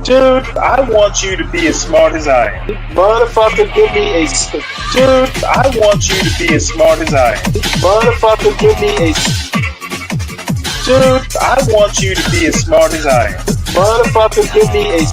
Dude, I want you to be as smart as I am. Motherfucker, give me a. Dude, I want you to be as smart as I am. Motherfucker, give me a. Dude, I want you to be as smart as I am. Motherfucker, give me a.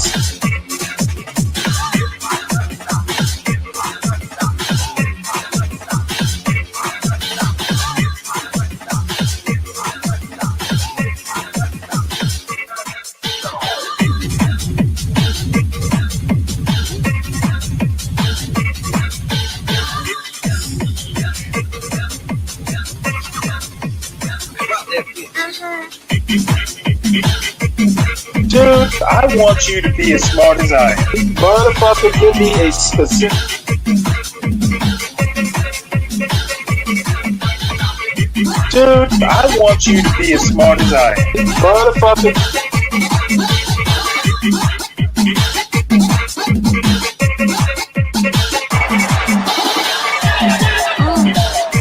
Dude, I want you to be as smart as I am. Motherfucker, give me a specific. Dude, I want you to be as smart as I am. Motherfucker.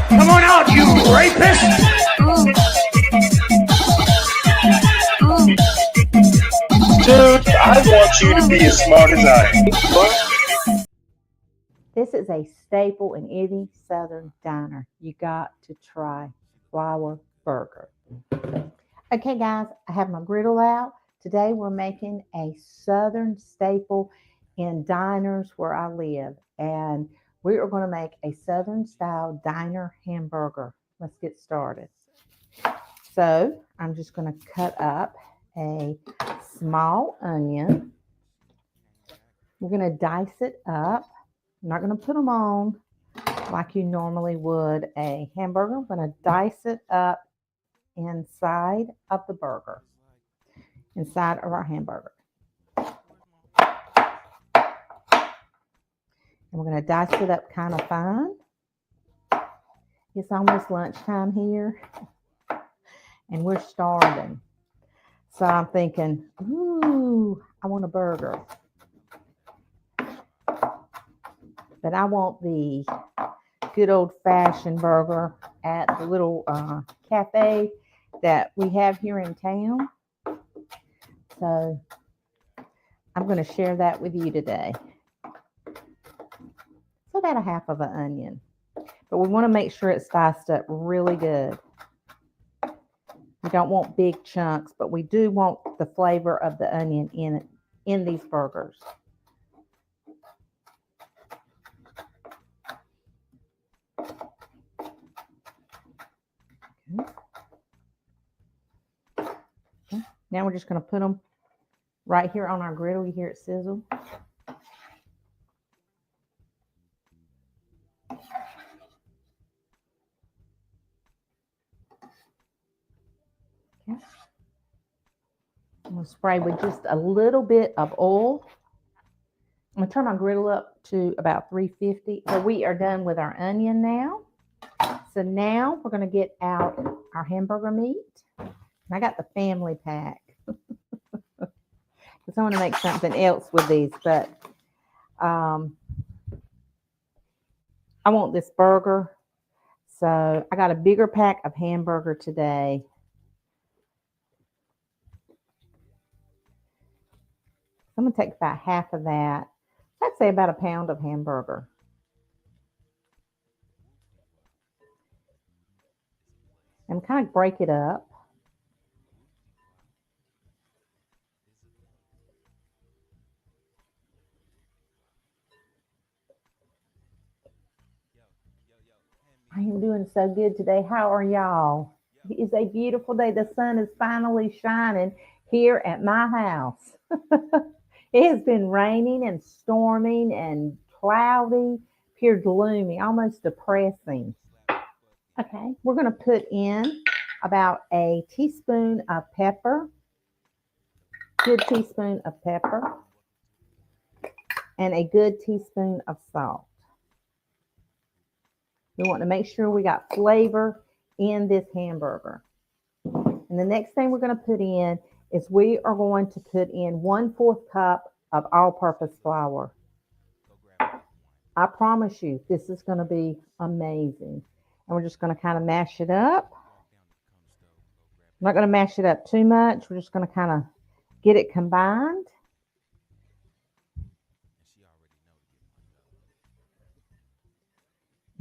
Come on out, you rapist! Dude, I want you to be as smart as I am. This is a staple in any Southern diner. You got to try flour burger. Okay, guys, I have my griddle out. Today we're making a Southern staple in diners where I live. And we are going to make a Southern style diner hamburger. Let's get started. So I'm just going to cut up a small onion. We're going to dice it up. I'm not going to put them on like you normally would a hamburger. I'm going to dice it up inside of the burger, inside of our hamburger. And we're going to dice it up kind of fine. It's almost lunchtime here, and we're starving. So I'm thinking, ooh, I want a burger. But I want the good old-fashioned burger at the little cafe that we have here in town. So I'm going to share that with you today. So about a half of an onion. But we want to make sure it's diced up really good. We don't want big chunks, but we do want the flavor of the onion in these burgers. Okay. Now we're just going to put them right here on our griddle. You hear it sizzle. Okay. I'm going to spray with just a little bit of oil. I'm going to turn my griddle up to about 350. So we are done with our onion now. So now we're going to get out our hamburger meat. And I got the family pack. Because I want to make something else with these. But I want this burger. So I got a bigger pack of hamburger today. I'm going to take about half of that. I'd say about a pound of hamburger. And kind of break it up. I am doing so good today. How are y'all? It is a beautiful day. The sun is finally shining here at my house. It has been raining and storming and cloudy, pure gloomy, almost depressing. Okay, we're going to put in about a teaspoon of pepper, good teaspoon of pepper, and a good teaspoon of salt. We want to make sure we got flavor in this hamburger. And the next thing we're going to put in is we are going to put in 1/4 cup of all-purpose flour. I promise you, this is going to be amazing. And we're just going to kind of mash it up. I'm not going to mash it up too much. We're just going to kind of get it combined.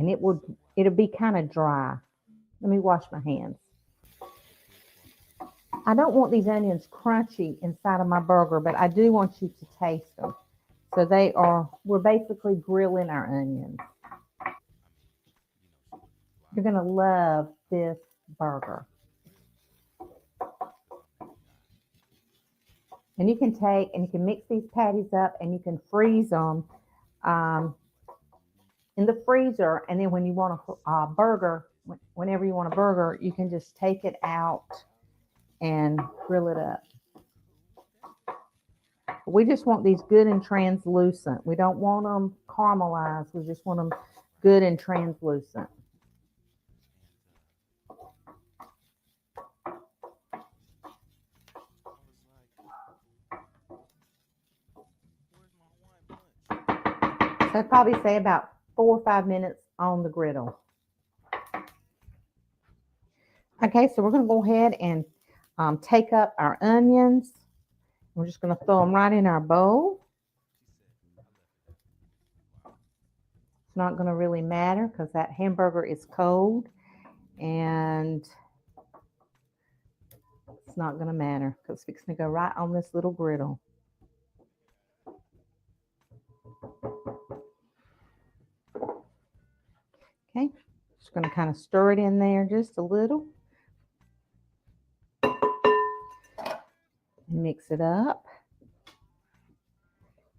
And it'll be kind of dry. Let me wash my hands. I don't want these onions crunchy inside of my burger, but I do want you to taste them. So we're basically grilling our onions. You're going to love this burger. And you can mix these patties up and you can freeze them in the freezer. And then when you want a burger, whenever you want a burger, you can just take it out and grill it up. We just want these good and translucent. We don't want them caramelized. We just want them good and translucent. So I'd probably say about 4 or 5 minutes on the griddle. Okay, so we're going to go ahead and take up our onions. We're just going to throw them right in our bowl. It's not going to really matter because that hamburger is cold, and it's not going to matter because it's fixing to go right on this little griddle. Okay, just going to kind of stir it in there just a little. Mix it up.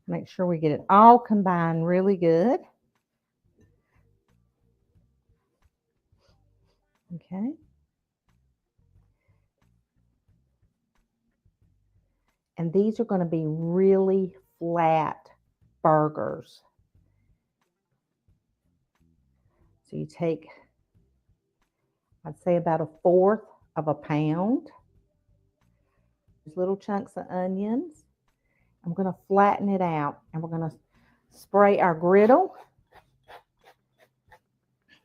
Make sure we get it all combined really good. Okay. And these are going to be really flat burgers. So you take, I'd say about 1/4 of a pound. Little chunks of onions. I'm going to flatten it out and we're going to spray our griddle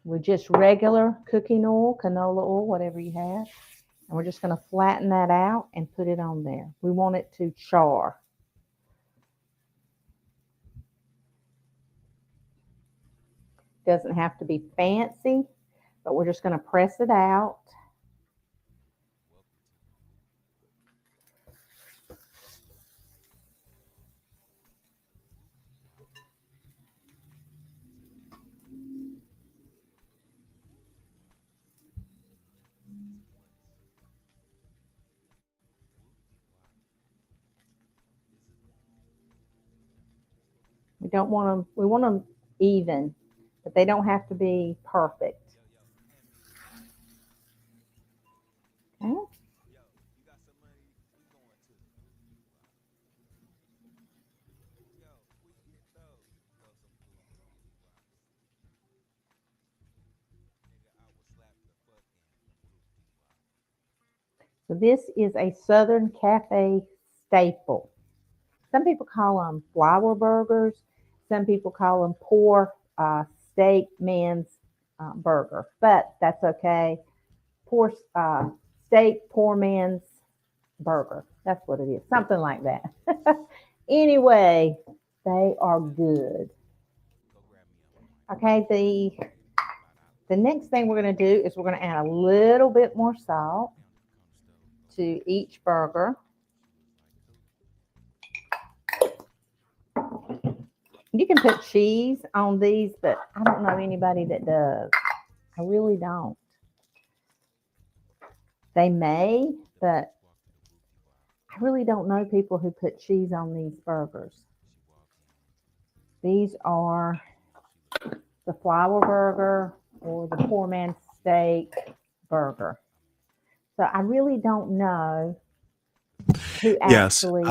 with just regular cooking oil, canola oil, whatever you have. And we're just going to flatten that out and put it on there. We want it to char. Doesn't have to be fancy, but we're just going to press it out. We want them even, but they don't have to be perfect. Okay. So this is a Southern Cafe staple. Some people call them flour burgers. Some people call them poor steak man's burger, but that's okay. Poor steak, poor man's burger. That's what it is. Something like that. Anyway, they are good. Okay, the next thing we're going to do is we're going to add a little bit more salt to each burger. You can put cheese on these, but I don't know anybody that does. I really don't. They may, but I really don't know people who put cheese on these burgers. These are the flour burger or the poor man's steak burger. So I really don't know who actually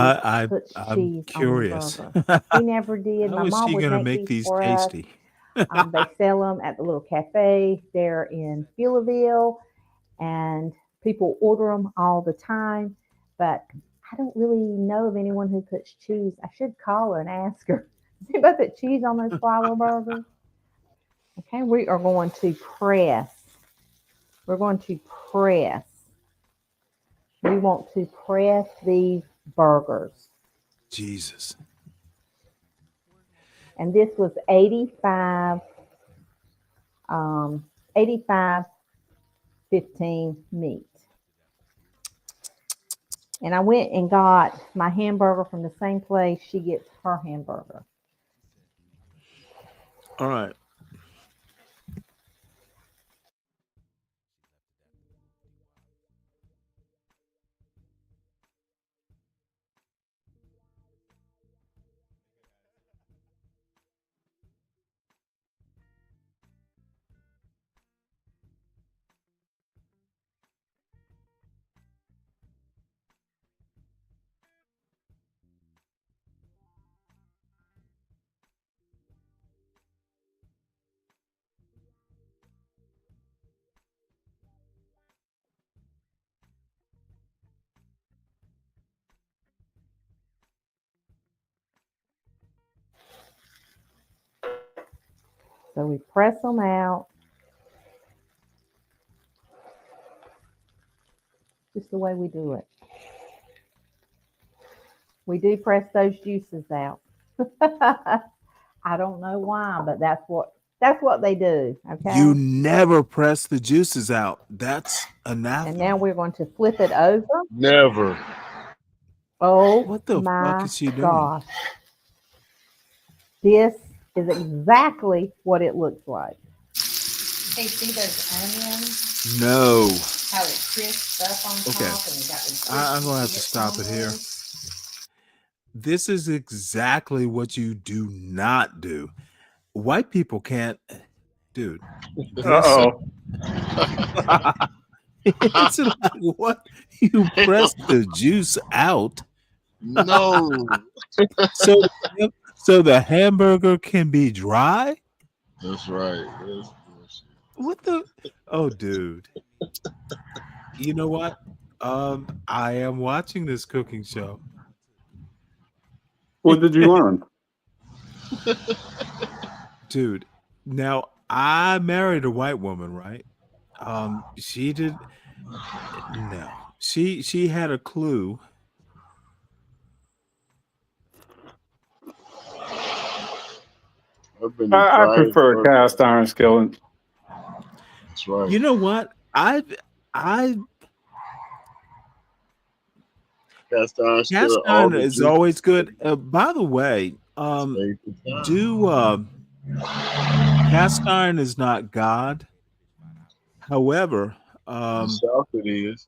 puts cheese curious. on the burger. We never did. How My is mom he would going to make make these these for us. tasty? They sell them at the little cafe there in Beulaville, and people order them all the time. But I don't really know of anyone who puts cheese. I should call her and ask her. Does anybody put cheese on those flour burgers? Okay, we are going to press. We're going to press we want to press these burgers. Jesus. And this was 85, 85, 15 meat. And I went and got my hamburger from the same place she gets her hamburger. All right. So we press them out. Just the way we do it. We do press those juices out. I don't know why, but that's what they do. Okay. You never press the juices out. That's anathema. And now we're going to flip it over. Never. Oh, What the fuck is she doing? Gosh. This is exactly what it looks like. Hey, see those onions? No. How it crisps up on Okay. top, and you got the I'm gonna have to stop it here. This is exactly what you do not do. White people can't, dude. Uh-oh. It's like what you press the juice out. No. So the hamburger can be dry. That's right. What the? Oh, dude. You know what? I am watching this cooking show. What did you learn? Dude, now I married a white woman, right? She did no. She had a clue. I prefer a cast iron skillet. That's right. You know what? I Cast iron cast iron is always good. By the way, cast iron is not God. However, South it is.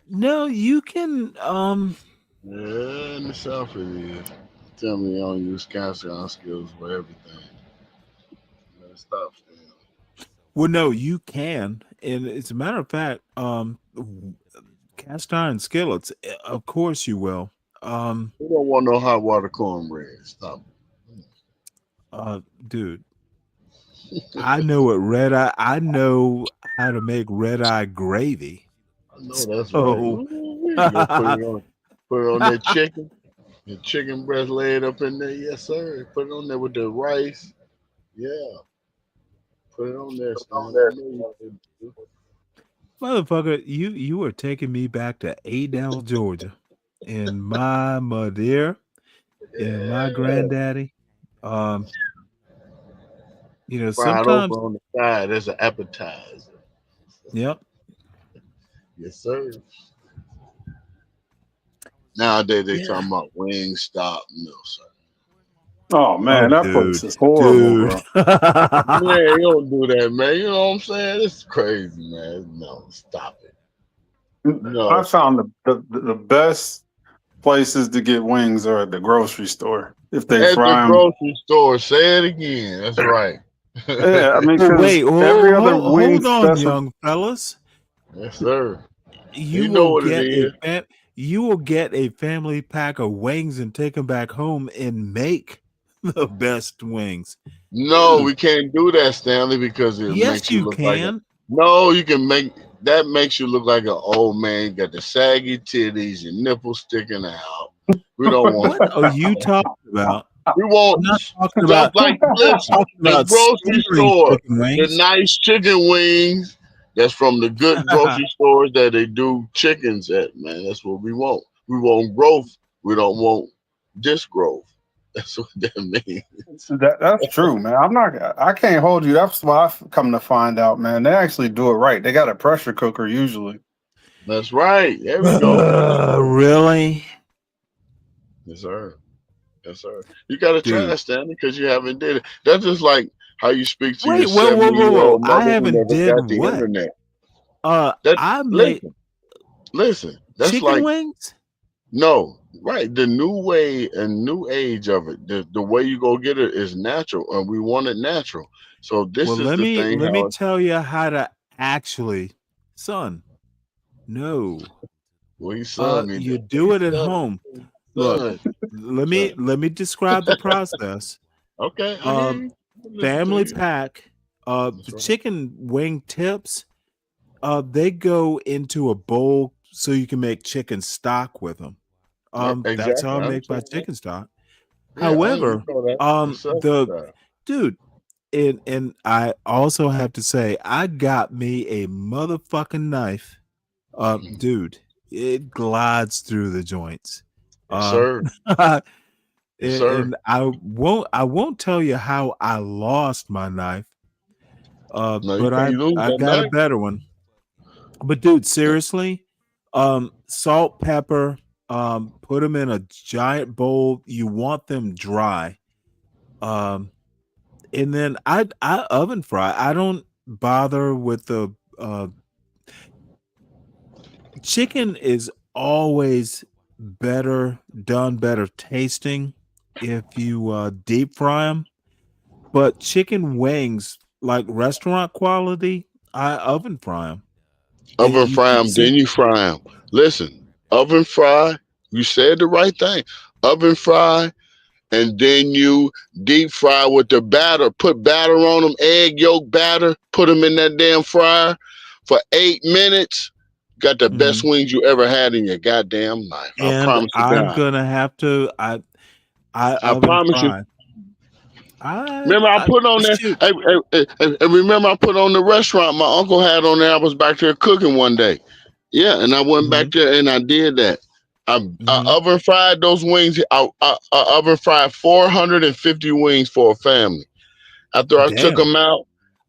no, you can Yeah, in the South it is. Tell me I don't use cast iron skills for everything. Stop. well, no, you can, and as a matter of fact, cast iron skillets, of course you will. We don't want no hot water cornbread. Stop. Dude, I know what red eye. I know how to make red eye gravy. I know that's Oh. right. You gotta put it on that chicken. The chicken breast laid up in there. Yes, sir. Put it on there with the rice. Yeah. Put it on there. Motherfucker, you are taking me back to Adel, Georgia, and my mother and my granddaddy. You know, Fried sometimes. okra on the side. That's an appetizer. Yep. Yes, sir. Nowadays they talking about Wingstop. No, sir. Oh man, that place is horrible, bro. Man, you don't do that, man. You know what I'm saying? It's crazy, man. No, stop it. No. I found the best places to get wings are at the grocery store. If they at fry the grocery store. Say it again. That's right. Yeah, I mean, wait, every other wing hold on, young fellas. Yes, sir. You know will what get it is. You will get a family pack of wings and take them back home and make the best wings. No, we can't do that, Stanley, because it Yes, makes you look like can. no, you can make that makes you look like an old man. You got the saggy titties, your nipples sticking out. We don't want What are you talking about? We want I'm not talking stuff about like this. talking The about grocery searing store, chicken the wings. nice chicken wings, That's from the good grocery stores that they do chickens at, man. That's what we want. We want growth. We don't want disgrowth. That's what that means. That's true, man. I can't hold you. That's why I've come to find out, man. They actually do it right. They got a pressure cooker usually. That's right. There we go. Really? Yes, sir. Yes, sir. You got to try Dude. it, Stanley, because you haven't did it. That's just like how you speak to your Wait, whoa, whoa, whoa, whoa. 70-year-old I mother who haven't never did got the what? internet. That I made listen. That's chicken like wings? no, right. The new way and new age of it. The way you go get it is natural, and we want it natural. So Well, this is the thing. let me How tell you how to actually, son. No. well, he's son me. You do it at home. Look, Son. let me describe the process. Okay, I hear you. Listen Family to you. pack. That's The right. chicken wing tips. They go into a bowl so you can make chicken stock with them. That's how Exactly. I I make my understand that. chicken stock. Yeah, you However, know that. That's the self-style. dude, and I also have to say, I got me a motherfucking knife. Dude, it glides through the joints. Yes, sir. and, Yes, sir. and I won't tell you how I lost my knife. No, you But can't lose I that got a knife. better one. But dude, seriously, salt, pepper, put them in a giant bowl. You want them dry. And then I oven fry. I don't bother with the chicken is always better tasting if you deep fry them. But chicken wings, like restaurant quality, I oven fry them. Oven You fry can them, see. then you fry them. Listen, oven fry. You said the right thing. Oven fry, and then you deep fry with the batter. Put batter on them, egg yolk batter. Put them in that damn fryer for 8 minutes. Got the best Mhm. wings you ever had in your goddamn life. I And promise you, I'm God. gonna have to. I I oven promise you. fry. Remember, I put on there. Shoot. And remember, I put on the restaurant my uncle had on there. I was back there cooking one day. Yeah, and I went back Mhm, there and I did that. I mhm. oven fried those wings. I oven fried 450 wings for a family. After I took Damn. them out,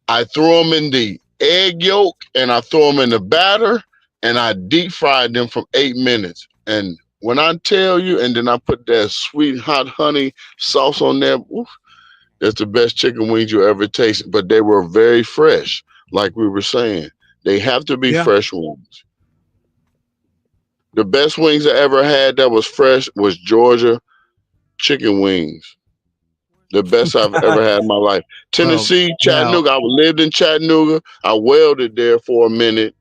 I threw them in the egg yolk and I threw them in the batter and I deep fried them for 8 minutes. And when I tell you, and then I put that sweet hot honey sauce on there. Oof, that's the best chicken wings you ever tasted. But they were very fresh, like we were saying. They have to be Yeah. fresh wings. The best wings I ever had that was fresh was Georgia chicken wings. The best I've ever had in my life. Well, Tennessee, now. Chattanooga. I lived in Chattanooga. I welded there for a minute.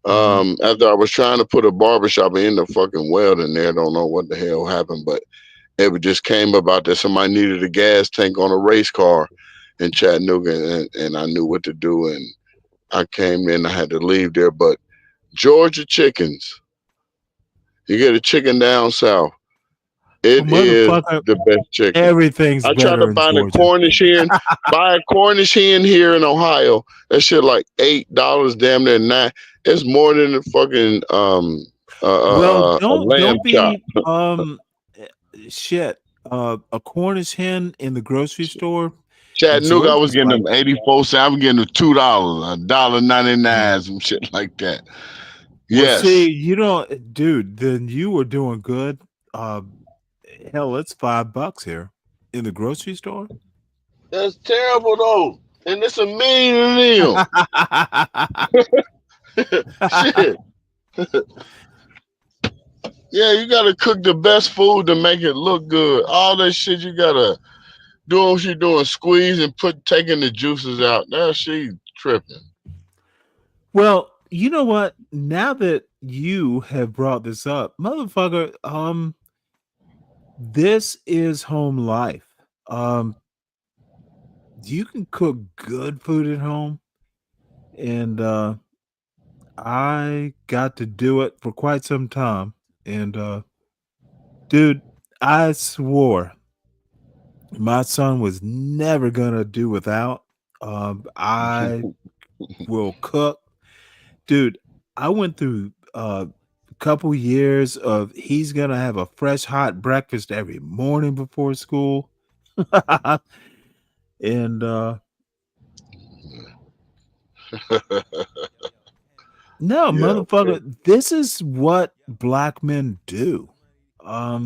Mhm. After I was trying to put a barbershop, I ended up fucking welding there. Don't know what the hell happened, but it just came about that somebody needed a gas tank on a race car in Chattanooga, and I knew what to do, and I came in. I had to leave there, but Georgia chickens. You get a chicken down south. Well, It is motherfucker, the best chicken. everything's I tried to better in buy a Georgia. Cornish hen, buy a Cornish hen here in Ohio. That shit like $8, damn near nine. It's more than a fucking Well, a lamb don't chop. be eh, shit. A Cornish hen in the grocery store in Chattanooga, I was Georgia's getting like, them 84 cents. I was getting them $2, $1.99, some shit like that. well, see, Yes, you don't, dude. Then you were doing good. Uh, hell, it's $5 here in the grocery store. that's terrible though, and it's a million of them. Shit. Yeah, you gotta cook the best food to make it look good. All that shit you gotta do what you doing, squeeze and taking the juices out. Now she tripping. Well, you know what? Now that you have brought this up, motherfucker, this is home life. Um, you can cook good food at home, and I got to do it for quite some time. And dude, I swore my son was never gonna do without. I will cook. dude, I went through a couple years of he's gonna have a fresh hot breakfast every morning before school. And no, Yeah, motherfucker, this is what black men do.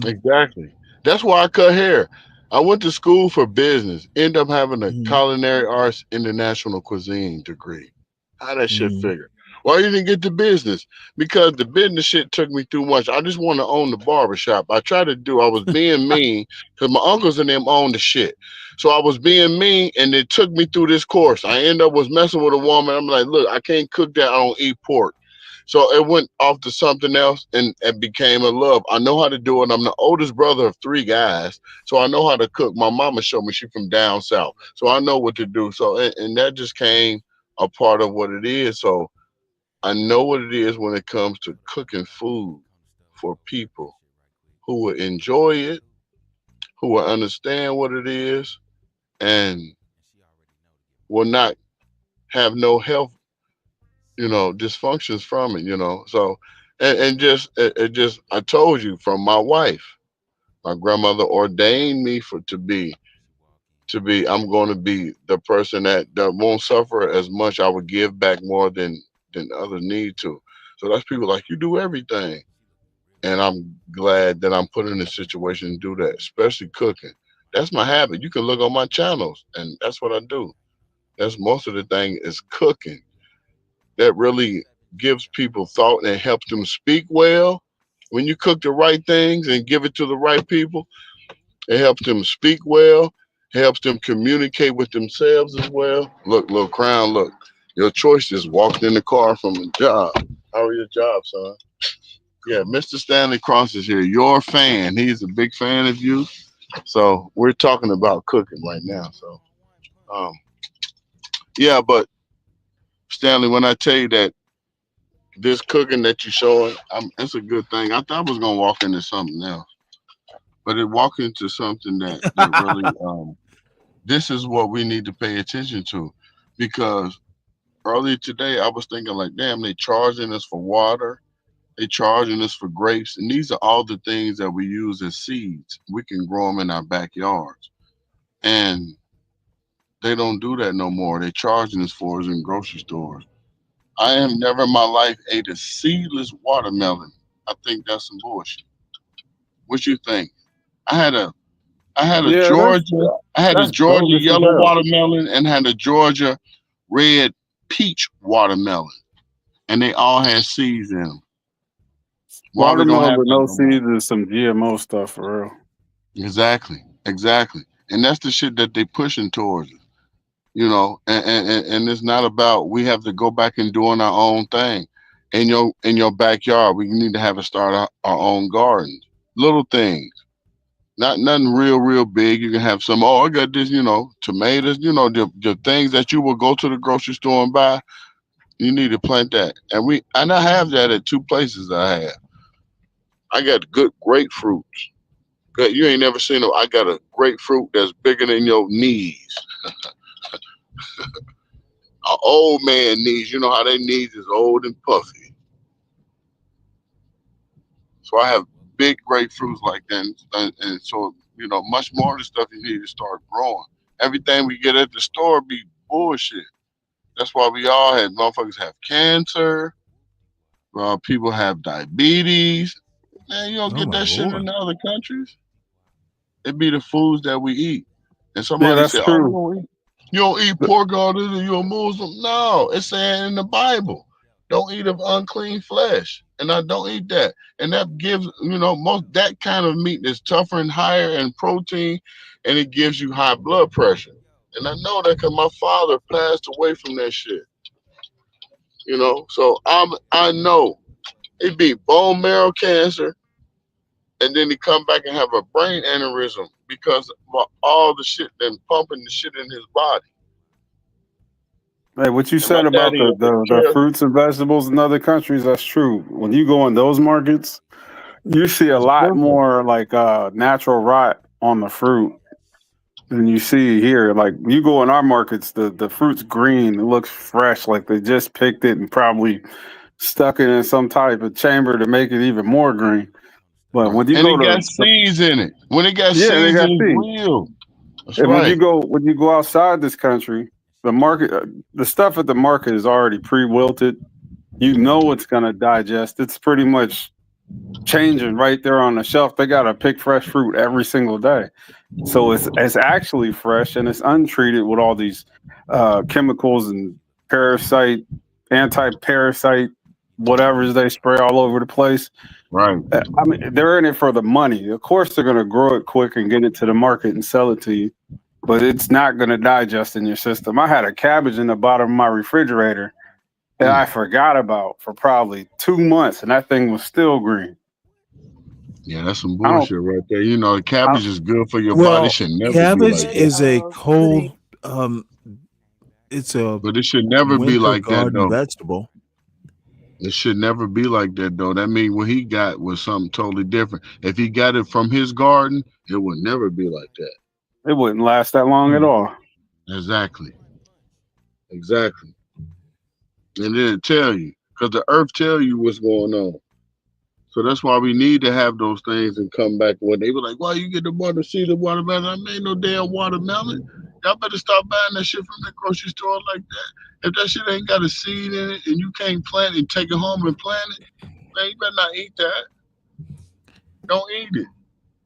exactly. That's why I cut hair. I went to school for business. Ended up having a Mhm, culinary arts international cuisine degree. How that shit mhm. figure? Why you didn't get the business? Because the business shit took me too much. I just want to own the barbershop. I tried to do. I was being mean because my uncles and them owned the shit. So I was being mean, and it took me through this course. I ended up was messing with a woman. I'm like, look, I can't cook that. I don't eat pork. So it went off to something else and it became a love. I know how to do it. I'm the oldest brother of 3 guys. So I know how to cook. My mama showed me. She from down south. So I know what to do. So and that just came a part of what it is. So I know what it is when it comes to cooking food for people who will enjoy it, who will understand what it is, and will not have no health, dysfunctions from it. So and just it just I told you from my wife. My grandmother ordained me to be I'm going to be the person that won't suffer as much. I would give back more than others need to. So that's people like you do everything. And I'm glad that I'm put in a situation to do that, especially cooking. That's my habit. You can look on my channels and that's what I do. That's most of the thing is cooking. That really gives people thought and helps them speak well. When you cook the right things and give it to the right people, it helps them speak well, helps them communicate with themselves as well. Look, little crown, look. Your choice just walked in the car from a job. How are your job, son? Yeah, Mr. Stanley Cross is here. Your fan. He's a big fan of you. So we're talking about cooking right now. So um yeah, but Stanley, when I tell you that this cooking that you're showing, it's a good thing. I thought I was gonna walk into something else, but it walked into something that really this is what we need to pay attention to because earlier today I was thinking like, damn, they charging us for water, they charging us for grapes, and these are all the things that we use as seeds. We can grow them in our backyards, and they don't do that no more. They charging us for us in grocery stores. I have never in my life ate a seedless watermelon. I think that's some bullshit. What you think? I had a I had a Yeah, Georgia I had a that's Georgia bogus as yellow hell. watermelon and had a Georgia red peach watermelon, and they all had seeds in them. Why we don't Watermelon have with that no no more? seeds is some GMO stuff for real. Exactly, exactly, and that's the shit that they pushing towards us. And it's not about we have to go back and doing our own thing in your backyard. We need to have to start our own gardens, little things. Not nothing real big. You can have some. Oh, I got this. Tomatoes. The things that you will go to the grocery store and buy. You need to plant that, and I have that at two places. I have. I got good grapefruits. Good, you ain't never seen them. I got a grapefruit that's bigger than your knees. An old man knees. You know how their knees is old and puffy. So I have big grapefruits like that, and so much more of the stuff you need to start growing. Everything we get at the store be bullshit. That's why we all had motherfuckers have cancer. People have diabetes. Man, you don't Oh get my that shit in lord. the other countries. It be the foods that we eat. And Yeah, somebody that's said, "Oh, true. you don't eat pork all this, and you're a Muslim." No, it's saying in the Bible, don't eat of unclean flesh, and I don't eat that. And that gives most that kind of meat is tougher and higher in protein, and it gives you high blood pressure. And I know that because my father passed away from that shit. So I know it be bone marrow cancer, and then he come back and have a brain aneurysm because of all the shit and pumping the shit in his body. Hey, what you And my said about daddy the, is a the, the care. fruits and vegetables in other countries, that's true. When you go in those markets, you see a It's lot different. more like natural rot on the fruit. And you see here, like you go in our markets, the fruit's green. It looks fresh, like they just picked it and probably stuck it in some type of chamber to make it even more green. But Right. when you And go it got to seeds in it. When it got yeah, they seeds, got it's seeds. real. That's And right. when you go outside this country, the market, the stuff at the market is already pre-wilted. You know it's gonna digest. It's pretty much changing right there on the shelf. They gotta pick fresh fruit every single day, so it's actually fresh and it's untreated with all these chemicals and parasite, anti-parasite, whatever they spray all over the place. Right. I mean, they're in it for the money. Of course, they're gonna grow it quick and get it to the market and sell it to you, but it's not going to digest in your system. I had a cabbage in the bottom of my refrigerator that I forgot about for probably 2 months, and that thing was still green. Yeah, that's some I don't. bullshit right there. You know, cabbage is good for your body. Well, Should never be cabbage like that. is a Of cold. pudding. It's a But it should never be winter like that garden though. vegetable. It should never be like that though. That means what he got was something totally different. If he got it from his garden, it would never be like that. It wouldn't last that long at all. Exactly. Exactly. And then it tell you. Because the earth tell you what's going on. So that's why we need to have those things and come back when they were like, why you get the water, see the watermelon? I made no damn watermelon. Y'all better stop buying that shit from the grocery store like that. If that shit ain't got a seed in it and you can't plant it, take it home and plant it, man, you better not eat that. Don't eat it.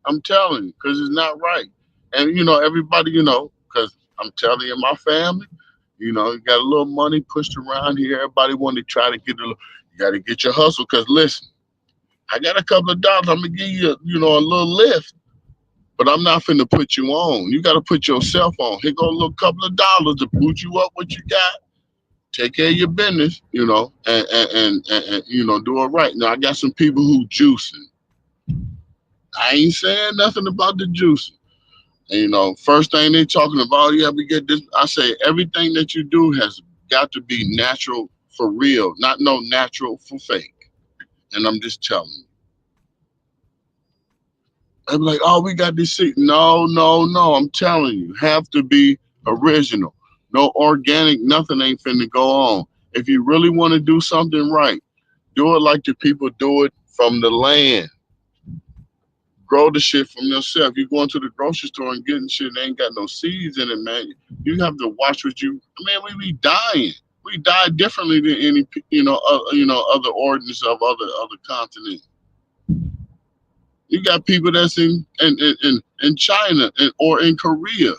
I'm telling you, because it's not right. And, you know, everybody, you know, because I'm telling you, my family, you know, you got a little money pushed around here. Everybody want to try to get a little, you got to get your hustle. Because listen, I got a couple of dollars. I'm going to give you, you know, a little lift. But I'm not finna put you on. You got to put yourself on. Here go a little couple of dollars to boot you up what you got. Take care of your business, you know, and you know, do it right. Now, I got some people who juicing. I ain't saying nothing about the juicing. And, you know, first thing they talking about, yeah, we get this. I say everything that you do has got to be natural for real, not no natural for fake. And I'm just telling you. I'm like, oh, we got this shit. No, no, no. I'm telling you, have to be original. No organic, nothing ain't finna go on. If you really want to do something right, do it like the people do it from the land. Grow the shit from yourself. You going to the grocery store and getting shit that ain't got no seeds in it, man. You have to watch what you. Man, we be dying. We die differently than any, other ordinance of other continents. You got people that's in China or in Korea.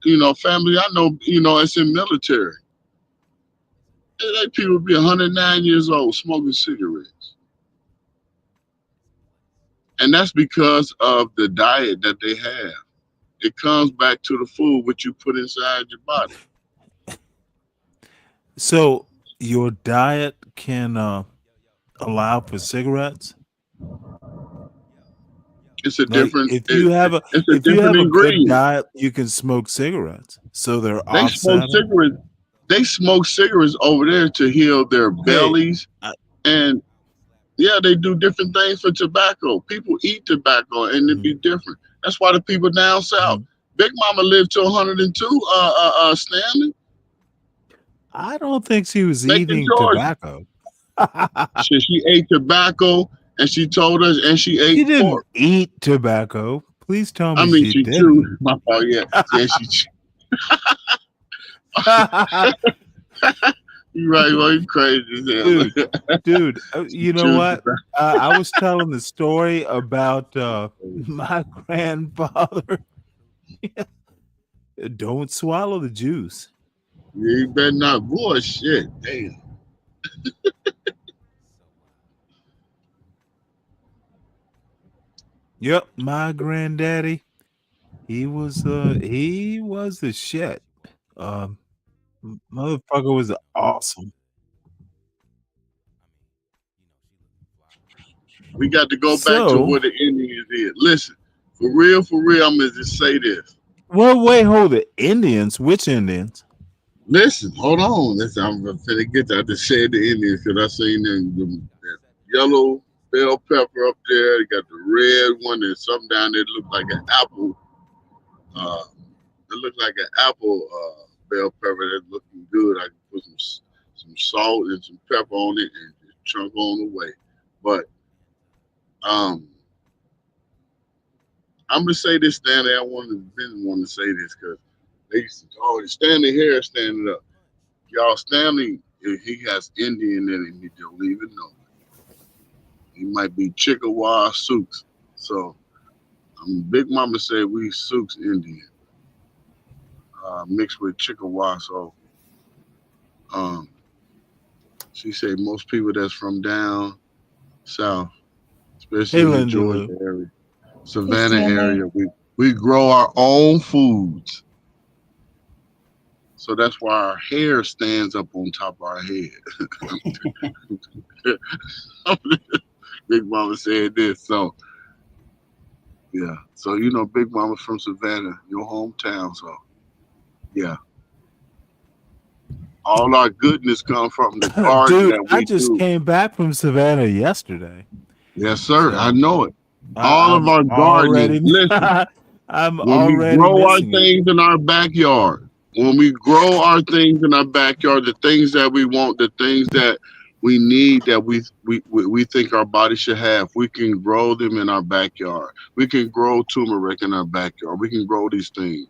You know, family I know, you know, it's in military. They people be 109 years old smoking cigarettes. And that's because of the diet that they have. It comes back to the food which you put inside your body. So your diet can allow for cigarettes. It's a Like different if you have a good ingredient. diet, you can smoke cigarettes. So they're They smoke offsetting. cigarettes. They smoke cigarettes over there to heal their Hey, bellies. I, And yeah, they do different things for tobacco. People eat tobacco and it mhm, be different. That's why the people down south. mhm. Big Mama lived to 102, Stanley. I don't think she was Macon, eating Georgia. tobacco. She ate tobacco and she told us, and she She ate didn't pork. eat tobacco. Please tell I me mean, she she chewed. didn't. My fault, yeah. Yeah, you right, well, you crazy as dude, hell. dude, you know Chewed what? tobacco. I was telling the story about my grandfather. Don't swallow the juice. You better not bullshit. Damn. Yep, my granddaddy. He was the shit. Um, Motherfucker was awesome. We got to go back to So, what the Indians did. Listen, for real, I'm gonna just say this. well, wait, hold it. Indians? Which Indians? Listen, hold on. Listen, I'm finna get that. I just said the Indians because I seen that yellow bell pepper up there. They got the red one and something down there that look like an apple. It looked like an apple bell pepper that's looking good. I can put some salt and some pepper on it and just chunk on the way. But um, I'm gonna say this, Stanley. I didn't want to say this because they used to, oh, Stanley here standing up. Y'all, Stanley, he has Indian in him. He don't even know. He might be Chickasaw Sioux. So Big Mama said we Sioux Indian, mixed with Chickasaw. So um, she said most people that's from down south, especially Hey, in the Lindy Georgia Lou. area, Savannah Stanley. area, we grow our own foods. So that's why our hair stands up on top of our head. Big Mama said this. So yeah. So Big Mama's from Savannah, your hometown. So yeah. All our goodness comes from the garden Dude, that I we just do. came back from Savannah yesterday. Yes, sir. I So know it. All of I'm our gardening. already Listen, I'm when we already grow our missing it. things in our backyard, when we grow our things in our backyard, the things that we want, the things that we need, that we think our body should have, we can grow them in our backyard. We can grow turmeric in our backyard. We can grow these things.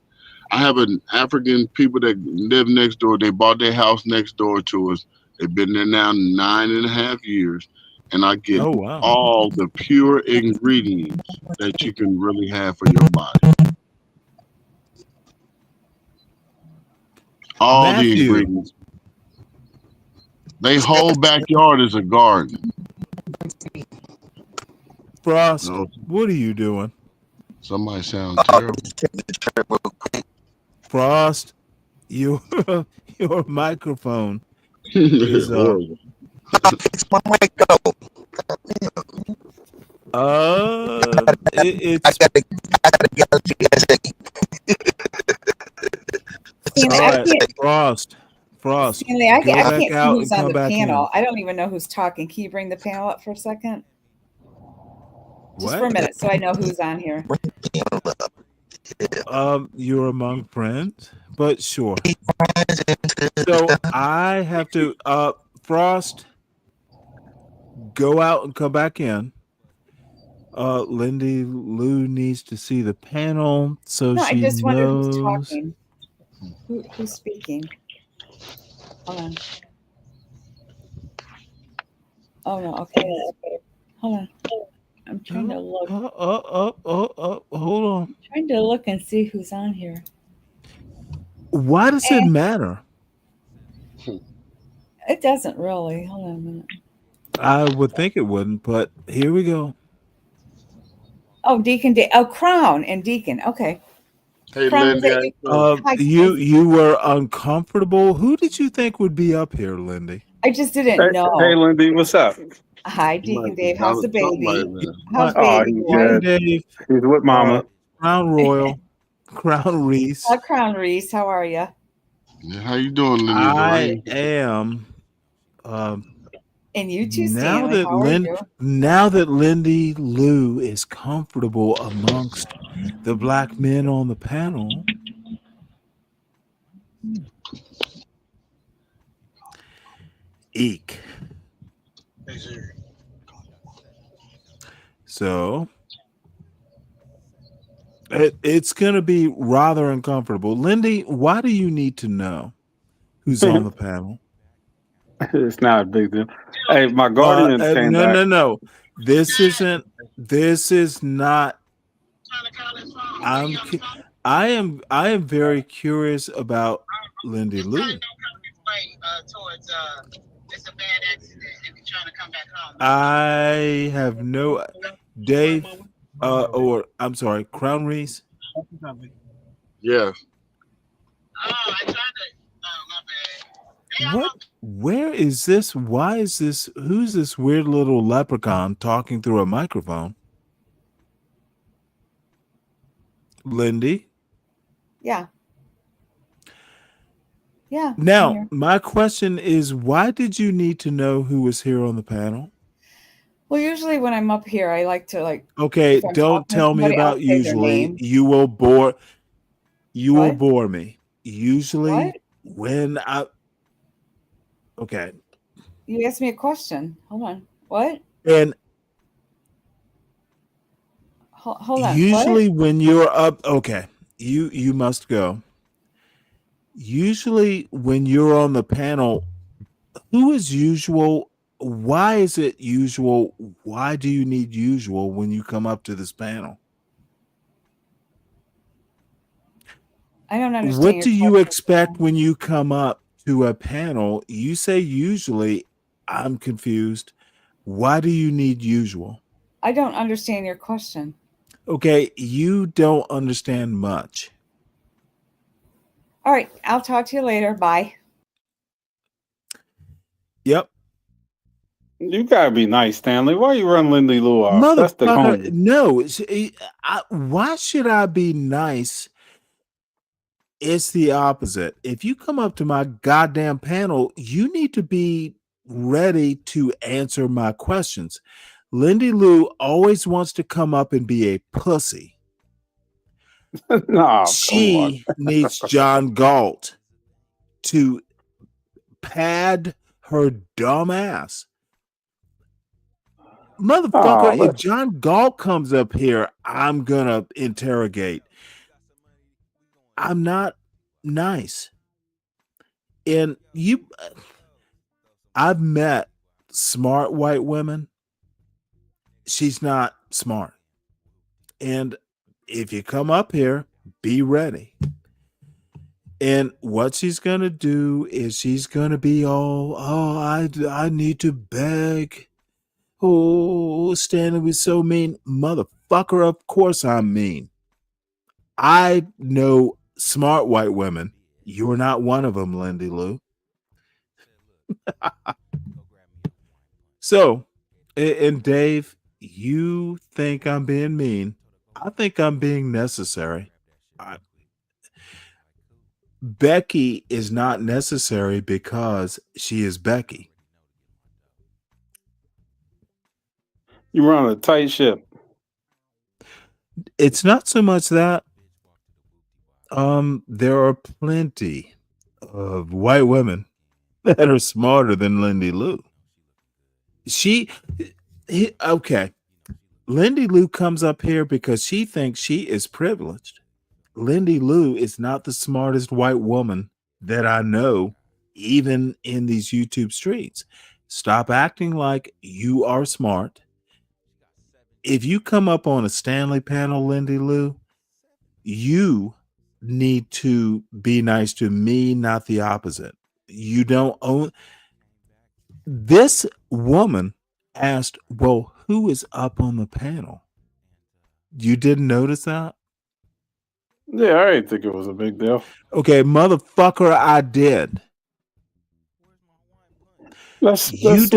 I have an African people that live next door. They bought their house next door to us. They've been there now 9.5 years, and I get Oh wow. all the pure ingredients that you can really have for your body. All the Matthew, ingredients. They whole backyard is a garden. Frost, No, what are you doing? somebody sound terrible. Frost, your your microphone is Horrible. it's Stanley, all I right. can't. Frost, Stanley, I go back can't see out who's and on come the back panel. in. I don't even know who's talking. Can you bring the panel up for a second? Just for a What? minute, so I know who's on here. You're among friends, but sure. So I have to Frost, go out and come back in. Lindy Lou needs to see the panel so No, I she just wondered who's knows. talking. Who's speaking? Hold on. Oh no, okay. Hold on. I'm trying to look. Hold on. Trying to look and see who's on here. Why does it matter? It doesn't really. Hold on a minute. I would think it wouldn't, but here we go. Oh, Deacon Dave. Oh, Crown and Deacon. Okay. Hey, Crown, is Lindy, that how you? you doing? Hi, You were uncomfortable. Who did you think would be up here, Lindy? I just didn't Hey, know. Lindy, what's up? Hi, You might Deacon be Dave. How's the somebody, baby? man. How's Oh, baby he's boy? good. Dave, He's with Mama. Crown Royal, Crown Reese. Crown Reese, how are you? Yeah, how you doing, Lindy? I am. And you too, Now Stanley. that How are you? now that Lindy Lou is comfortable amongst the black men on the panel, eek. So it's going to be rather uncomfortable. Lindy, why do you need to know who's on the panel? It's not a big deal. Hey, my guardian came back. No. This is not. I am very curious about Lindy Lou. I have no Dave or I'm sorry, Crown Reese. Yes. What? Where is this? Why is this? Who's this weird little leprechaun talking through a microphone? Lindy? Yeah. Yeah. I'm Now, here. my question is, why did you need to know who was here on the panel? Well, usually when I'm up here, I like to Okay, if I'm don't talking to tell me somebody, I'll about say their usually. name. You will bore You will What? bore me. Usually, What? when I okay, You asked me a question. Hold on. What? and Hold on. What? usually when you're up, okay, you must go. Usually when you're on the panel, who is usual? Why is it usual? Why do you need usual when you come up to this panel? I don't understand What your do you question. expect when you come up to a panel? You say usually. I'm confused. Why do you need usual? I don't understand your question. Okay, you don't understand much. All right. I'll talk to you later. Bye. Yep. You gotta be nice, Stanley. Why you run Lindy Lou off? That's the Motherfucker, homie. no. Why should I be nice? It's the opposite. If you come up to my goddamn panel, you need to be ready to answer my questions. Lindy Lou always wants to come up and be a pussy. No, come on. She needs John Galt to pad her dumb ass. Motherfucker, Oh, if John Galt comes up here, I'm gonna interrogate. I'm not nice. And I've met smart white women. She's not smart. And if you come up here, be ready. And what she's going to do is she's going to be all, oh, I need to beg. Oh, Stanley was so mean. Motherfucker, of course I'm mean. I know smart white women. You're not one of them, Lindy Lou. So, and Dave, you think I'm being mean. I think I'm being necessary. Becky is not necessary because she is Becky. you run a tight ship. It's not so much that. There are plenty of white women that are smarter than Lindy Lou. Okay. Lindy Lou comes up here because she thinks she is privileged. Lindy Lou is not the smartest white woman that I know, even in these YouTube streets. Stop acting like you are smart. If you come up on a Stanley panel, Lindy Lou, you need to be nice to me, not the opposite. You don't own. This woman asked, well, who is up on the panel? You didn't notice that? Yeah, I didn't think it was a big deal. Okay, motherfucker, I did. You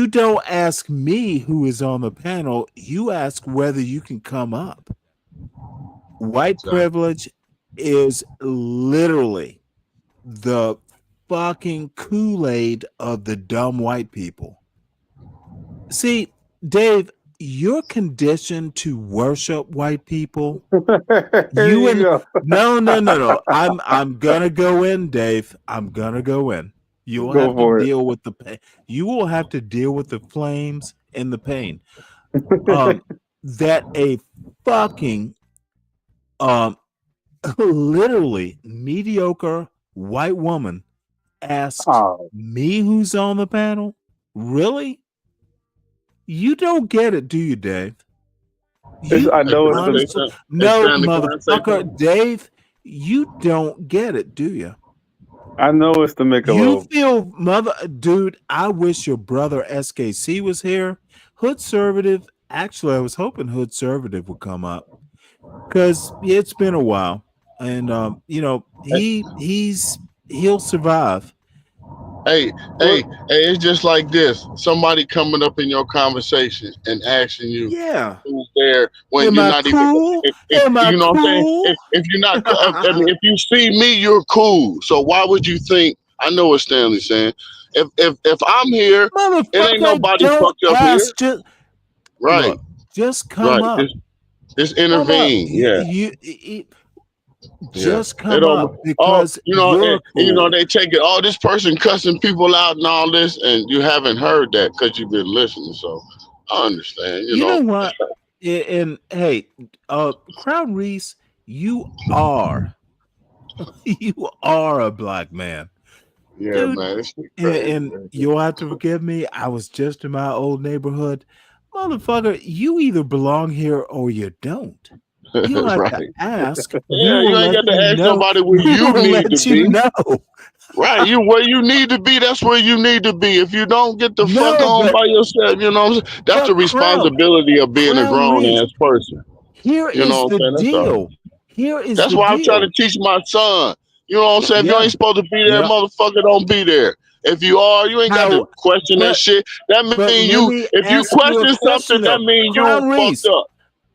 don't ask me who is on the panel. You ask whether you can come up. White privilege is literally the fucking Kool-Aid of the dumb white people. See, Dave, you're conditioned to worship white people. No. I'm gonna go in, Dave. I'm gonna go in. You will have to deal with the pain. You will have to deal with the flames and the pain. That a fucking literally mediocre white woman asks me who's on the panel. Really? You don't get it, do you, Dave? I know it's no, motherfucker, Dave. You don't get it, do you? I know it's the Michelob. You feel dude. I wish your brother SKC was here. Hood Servative. Actually, I was hoping Hood Servative would come up because it's been a while, and he'll survive. Hey, it's just like this. Somebody coming up in your conversation and asking you, who's there when you're not cool? even, you know what I'm saying? If you're not, I mean, if you see me, you're cool. So why would you think, I know what Stanley's saying. If I'm here, it ain't nobody fucked up here. Look, just come up. Just intervene. Yeah. just They come don't. up Oh, because you know, you're cool. they take it. Oh, this person cussing people out and all this, and you haven't heard that because you've been listening. So I understand. You know what? And hey, Crown Reese, you are a black man. Yeah, Dude, man, it's crazy. and you'll have to forgive me. I was just in my old neighborhood. Motherfucker, you either belong here or you don't. You don't have to ask. We Yeah, will you ain't let got to you ask know. nobody where We you will need to let you be. know. Right, you where you need to be. That's where you need to be. If you don't get the fuck No, on but by yourself, you know what I'm saying? That's the Crown responsibility of being a grown Reese, ass person. here You is know what the I'm saying? That's all. deal. Here is That's the why I'm trying deal. to teach my son. You know what I'm saying? If you Yeah, ain't supposed to be there, yeah. motherfucker, don't be there. If you are, you ain't got to How? question that But shit. That but mean let you. me If you ask you a question something, question that though. mean you Crown fucked Reese, up.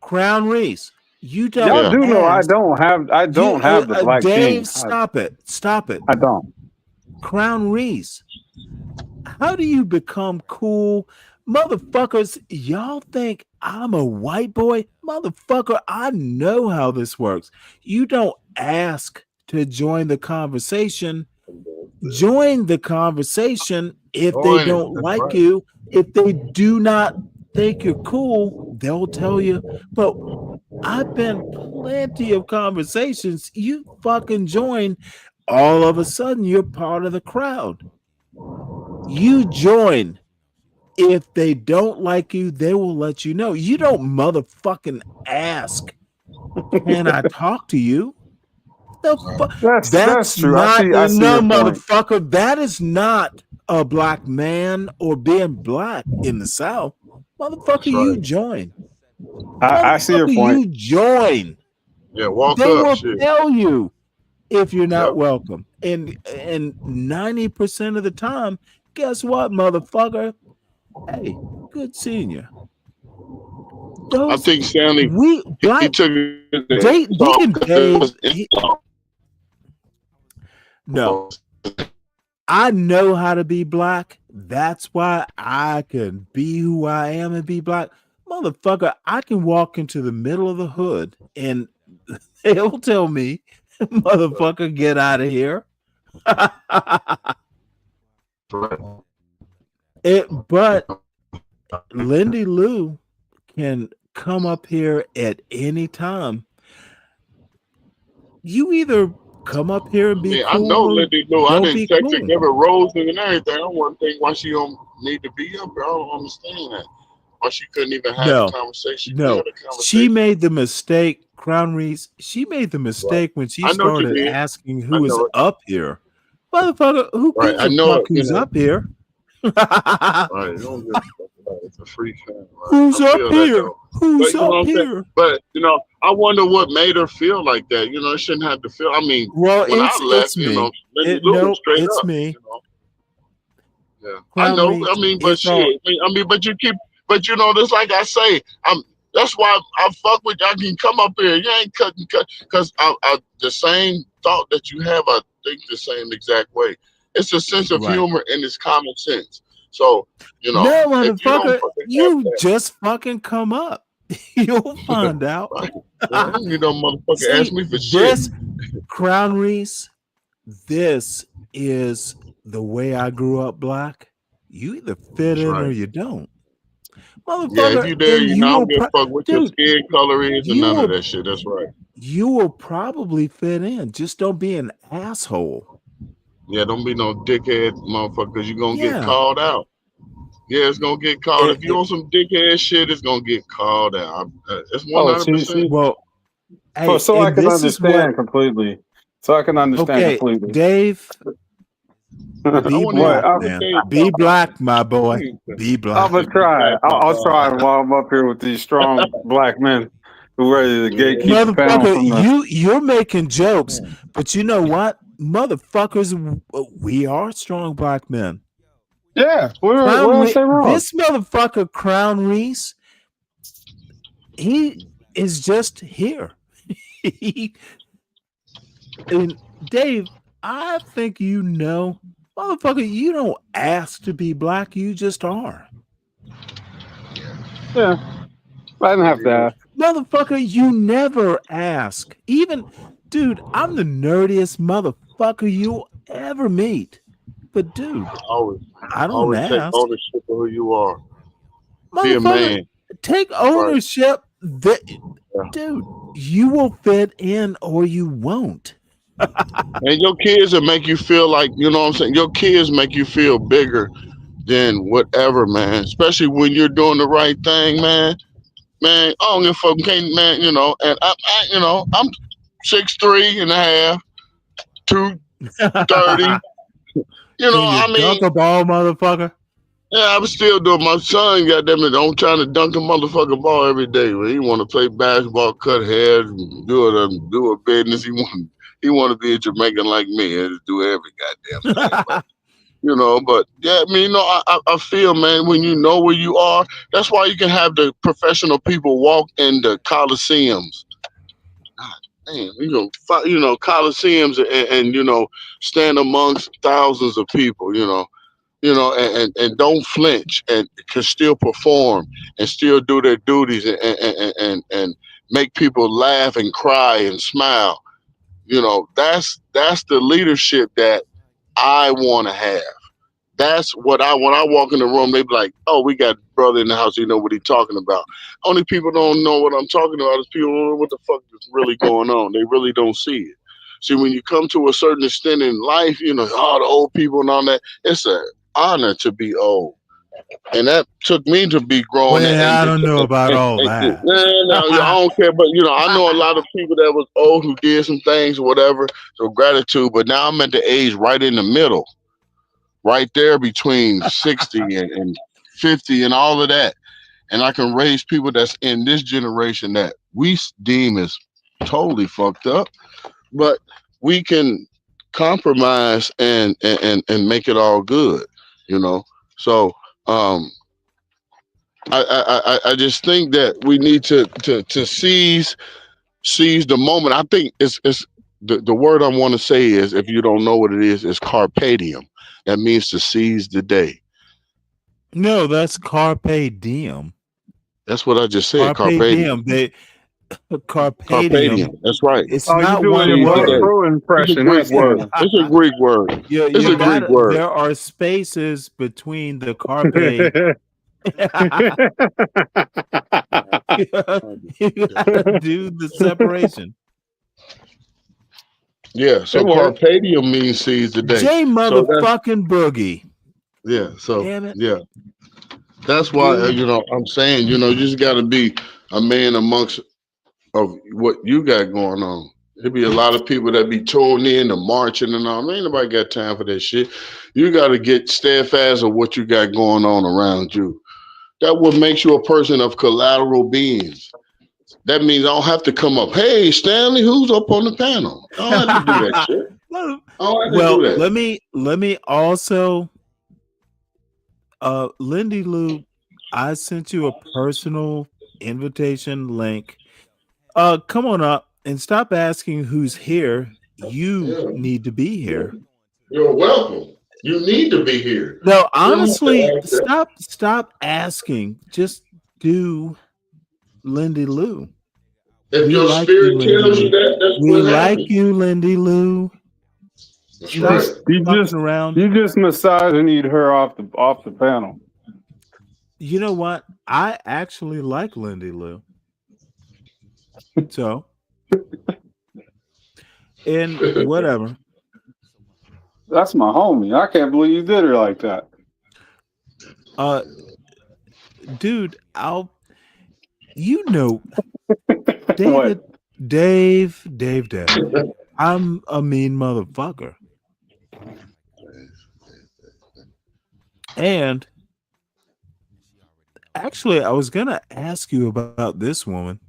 Crown Reese, you Y'all don't Yeah. do know I ask. don't have You, the black Dave, gene. stop it. Stop it. I don't. Crown Reese, how do you become cool? Motherfuckers, y'all think I'm a white boy? Motherfucker, I know how this works. You don't ask to join the conversation. Join the conversation if they Join it. don't That's like right. you. If they do not think you're cool, they'll tell you. But I've been plenty of conversations. You fucking join, all of a sudden you're part of the crowd. You join. If they don't like you, they will let you know. You don't motherfucking ask, can I talk to you? The fuck? That's That's true. not I see no your point. motherfucker. That is not a black man or being black in the South. Motherfucker, That's you right. join. I see your Motherfucker, point. you join. Yeah, walk They up. will Shit. tell you if you're Yep. not welcome. And 90% of the time, guess what, motherfucker? Hey, good seeing you. I Those think Stanley, we he black took it there. Deacon Dave. No, So, I know how to be black. That's why I can be who I am and be black. Motherfucker, I can walk into the middle of the hood and they'll tell me, motherfucker, get out of here. But Lindy Lou can come up here at any time. You either come up here and I be mean, I know cool or Lindy knew. I don't didn't be text her, cool. give her roses and everything. I want to think why she don't need to be up here. I don't understand that. Why she couldn't even have the No, conversation. We no. had a She conversation. made the mistake, Crown Reese. She made the Right. mistake when she I know she started did. asking I who is know it. up here. Motherfucker, who Right. gives I a know fuck it. You who's know. up here? Right. You don't give a fuck about it. It's a free fan. Right. Who's I up feel that here? though. Who's But you know up what I'm saying? here? But I wonder what made her feel like that. It shouldn't have to feel. I mean, Well, when I left, it's me. Lindy Lou was No, straight it's up. me. Yeah, I Crown know. I Reese, mean, but it's all shit. But you keep. But just like I say, that's why I fuck with you. I can come up here. You ain't cutting cut because I the same thought that you have. I think the same exact way. It's a sense of right. humor and it's common sense. So No, if you don't motherfucker, fucking have you that, just fucking come up. You'll find out. right? You don't motherfucker ask See, me for shit. this Crown Reese, this is the way I grew up black. You either fit That's in or right. you don't. Yeah, if Motherfucker, you there, and you you don't will give a fuck what your dude, skin color is and you none of will that shit. That's right. you will probably fit in. Just don't be an asshole. Yeah, don't be no dickhead motherfucker because you're going to get Yeah. called out. Yeah, it's going to get called. If you on some dickhead shit, it's going to get called out. It's Oh, 100%. Well, hey, so I and can this is what understand completely. So I can understand okay, completely. Dave, I be wouldn't even black, What? fucking man. say Be black, my boy. Be I'm black. gonna be try. black, my I'll try boy. while I'm up here with these strong black men who ready to Yeah. gatekeep the panel Motherfucker, from the. you're making jokes, but you know what? Motherfuckers, we are strong black men. Yeah, what I say wrong? This motherfucker, Crown Reese, he is just here. And Dave, I think motherfucker, you don't ask to be black, you just are. Yeah, I didn't have to ask. Motherfucker, you never ask. Even dude, I'm the nerdiest motherfucker you'll ever meet. But dude, I don't Always take ask. ownership of who you are. Be a Motherfucker, man. take ownership. Dude, you will fit in or you won't. And your kids will make you feel like, you know what I'm saying? Your kids make you feel bigger than whatever, man. Especially when you're doing the right thing, man. Man, I don't give a fuck, man, you know, and I'm 6'3" and a half, 230. You know, Can you I dunk mean, a ball, motherfucker? yeah, I was still doing my son, goddamn it, I'm trying to dunk a motherfucking ball every day. When he want to play basketball, cut hair, do a business. He want to be a Jamaican like me and do every goddamn thing. You know, but yeah, I mean, you know, I feel, man, when you know where you are, that's why you can have the professional people walk in the coliseums. God damn, coliseums and you know, stand amongst thousands of people, you know, and don't flinch and can still perform and still do their duties and make people laugh and cry and smile. You know, that's the leadership that I want to have. That's what when I walk in the room, they be like, oh, we got brother in the house, you know what he's talking about. Only people don't know what I'm talking about is people don't know what the fuck is really going on. They really don't see it. See, when you come to a certain extent in life, you know, all the old people and all that, it's an honor to be old. And that took me to be grown. Well, I don't know about all that. No, I don't care. But, you know, I know a lot of people that was old who did some things or whatever. So gratitude. But now I'm at the age right in the middle. Right there between 60 and 50 and all of that. And I can raise people that's in this generation that we deem as totally fucked up, but we can compromise and make it all good, you know? So I just think that we need to seize the moment. I think it's the word I want to say is, if you don't know what it is carpe diem. That means to seize the day. No, that's carpe diem. That's what I just said. Carpe diem. Carpe diem. That's right. It's not one your word. Pro impression. It's a Greek word. It's a Greek word. It's a Greek word. There are spaces between the carpe. You gotta do the separation. Yeah, so carpe diem means seize the day. J motherfucking Boogie. Yeah, so damn it. Yeah, that's why you know I'm saying, you know, you just got to be a man amongst of what you got going on. There'd be a lot of people that be tuned in to marching and all. Ain't nobody got time for that shit. You got to get steadfast of what you got going on around you. That what makes you a person of collateral beings. That means I don't have to come up, hey, Stanley, who's up on the panel? I don't have to do that shit. Well, let me also, Lindy Lou, I sent you a personal invitation link. Come on up and stop asking who's here. You need to be here. You're welcome. You need to be here. No, honestly, stop asking. Just do Lindy Lou. If your spirit tells you that, that's we what like happens. you, Lindy Lou. That's right. You just misogynied her off the panel. You know what? I actually like Lindy Lou. So, and whatever. That's my homie. I can't believe you did her like that. Dude, Dave. I'm a mean motherfucker. And actually, I was going to ask you about this woman.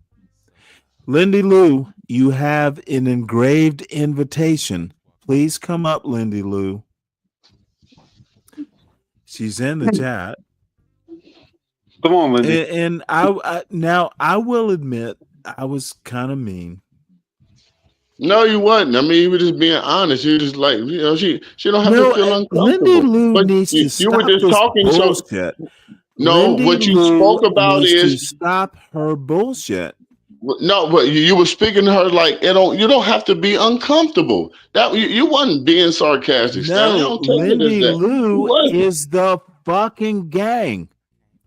Lindy Lou, you have an engraved invitation. Please come up, Lindy Lou. She's in the chat. Come on, Lindy. And I will admit I was kind of mean. No, you wasn't. I mean, you were just being honest. You just like, you know, she don't have to feel uncomfortable. Lindy Lou but needs to stop were just this talking bullshit. No, Lindy what you Lou spoke about needs is to stop her bullshit. No, but you were speaking to her like it don't. You don't have to be uncomfortable. That you wasn't being sarcastic, Stanley. No, Don't take it as Lindy that. You Lou wasn't. is the fucking gang.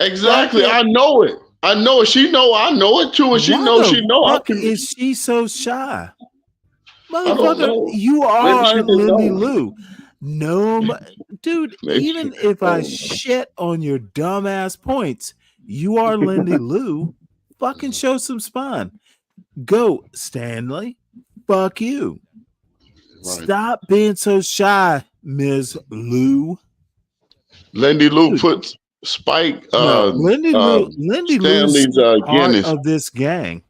Exactly. Fucking I know it. I know it. She know. I know it too. And she why knows. the She know. I fuck can. is she so shy? I don't Motherfucker, know. you Maybe she are didn't Lindy know. Lou. No, dude, Maybe she even didn't if I know. shit on your dumbass points, you are Lindy Lou. Fucking show some spine. Go, Stanley. Fuck you. Right. Stop being so shy, Ms. Lou. Lindy Lou Dude, puts Spike no, Lindy Lou's Stanley's part Guinness. of this gang.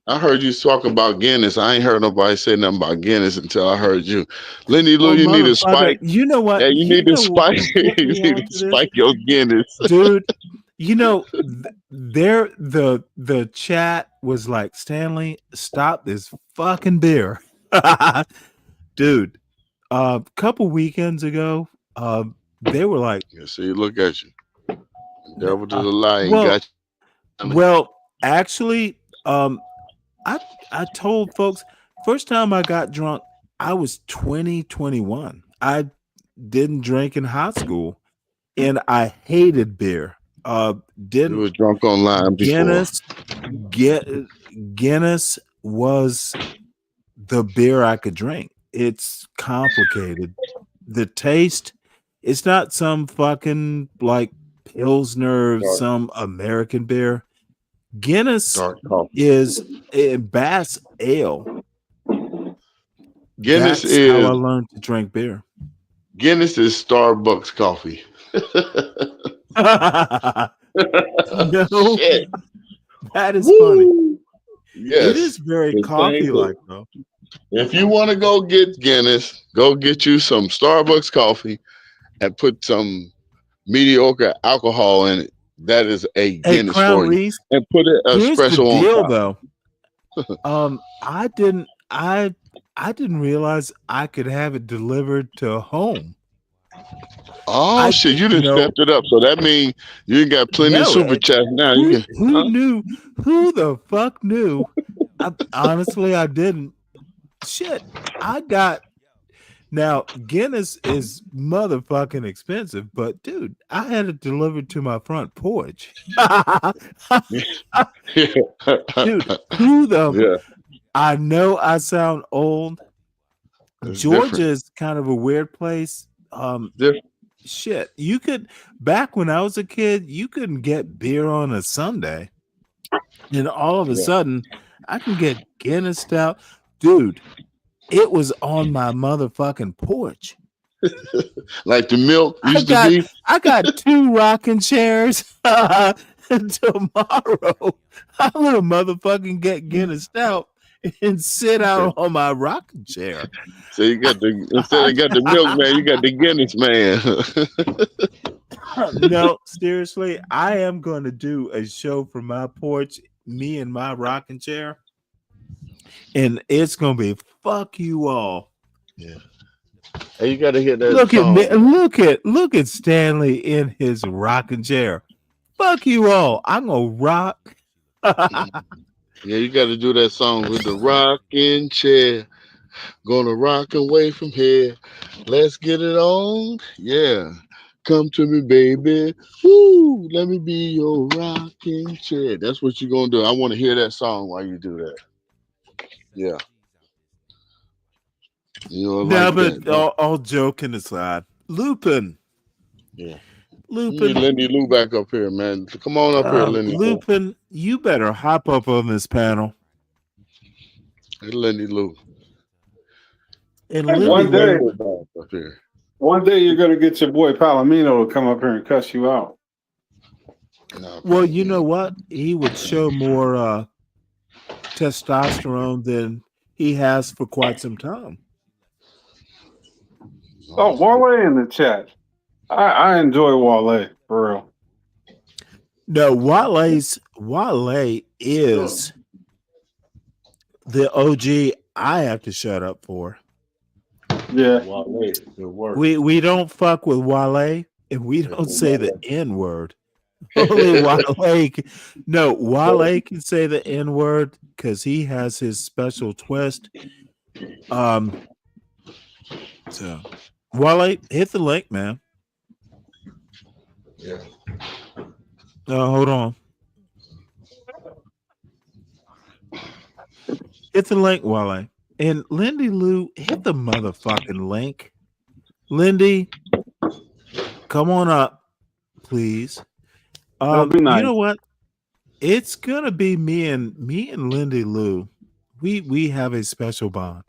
I heard you talk about Guinness. I ain't heard nobody say nothing about Guinness until I heard you. Lindy Lou, Oh, you need a motherfucker, spike. you know what? Yeah, you need to know what spike. put You me need on to to this? spike your Guinness. Dude, you know, the chat was like, Stanley, stop this fucking beer. Dude, a couple weekends ago, they were like, Yeah, see, look at you. The devil to the lie and well, got you. well, actually, I told folks first time I got drunk, I was 21. I didn't drink in high school, and I hated beer. You Didn't was drunk online before. Guinness was the beer I could drink. It's complicated. The taste, it's not some fucking like Pilsner, some American beer. Guinness Dark coffee. is a Bass Ale. Guinness That's how I is learned to drink beer. Guinness is Starbucks coffee. No, Shit. that is Woo. funny. Yes. It is very the same coffee-like, though. If you want to go get Guinness, go get you some Starbucks coffee and put some mediocre alcohol in it. That is a Hey, Guinness Crown for you. Reese, And put it here's the espresso on deal, top. though. I didn't realize I could have it delivered to home. Oh shit! You done stepped it up, so that means you got plenty of super chats now. Who, You can, who knew? Who the fuck knew? Honestly, I didn't. Shit, I got. Now Guinness is motherfucking expensive, but dude, I had it delivered to my front porch. Dude, who the? Yeah. I know I sound old. It's Georgia different. is kind of a weird place. Different. Shit, you could back when I was a kid, you couldn't get beer on a Sunday, and all of a sudden, I can get Guinness stout, dude. It was on my motherfucking porch. Like the milk used to be. I got 2 rocking chairs. Tomorrow, I'm gonna motherfucking get Guinness stout and sit out on my rocking chair. So you got instead of got the milk man, you got the Guinness man. No, seriously, I am going to do a show from my porch, me and my rocking chair, and it's going to be fuck you all. Yeah. Hey, you got to hear that. Look at Stanley in his rocking chair. Fuck you all. I'm gonna rock. Yeah, you got to do that song with the rocking chair. Gonna rock away from here. Let's get it on. Yeah. Come to me, baby. Woo! Let me be your rocking chair. That's what you're gonna do. I want to hear that song while you do that. Yeah. You know, No, like but that. all joking aside, Lupin. Yeah. Lupin. Lindy Lou back up here, man. Come on up here, Lindy. Lupin, you better hop up on this panel. Hey, Lindy Lou. And one day you're gonna get your boy Palomino to come up here and cuss you out. No, well, you know what? He would show more testosterone than he has for quite some time. Oh, Wale in the chat. I enjoy Wale for real. No, Wale is the OG I have to shut up for. Yeah. Wale, good work. We don't fuck with Wale, and we don't say the N-word. Only Wale. Wale can say the N-word because he has his special twist. So Wale, hit the link, man. Yeah. Hold on. Hit the link, Wale. And Lindy Lou, hit the motherfucking link. Lindy, come on up, please. That'll be nice. You know what? It's gonna be me and Lindy Lou. We have a special bond.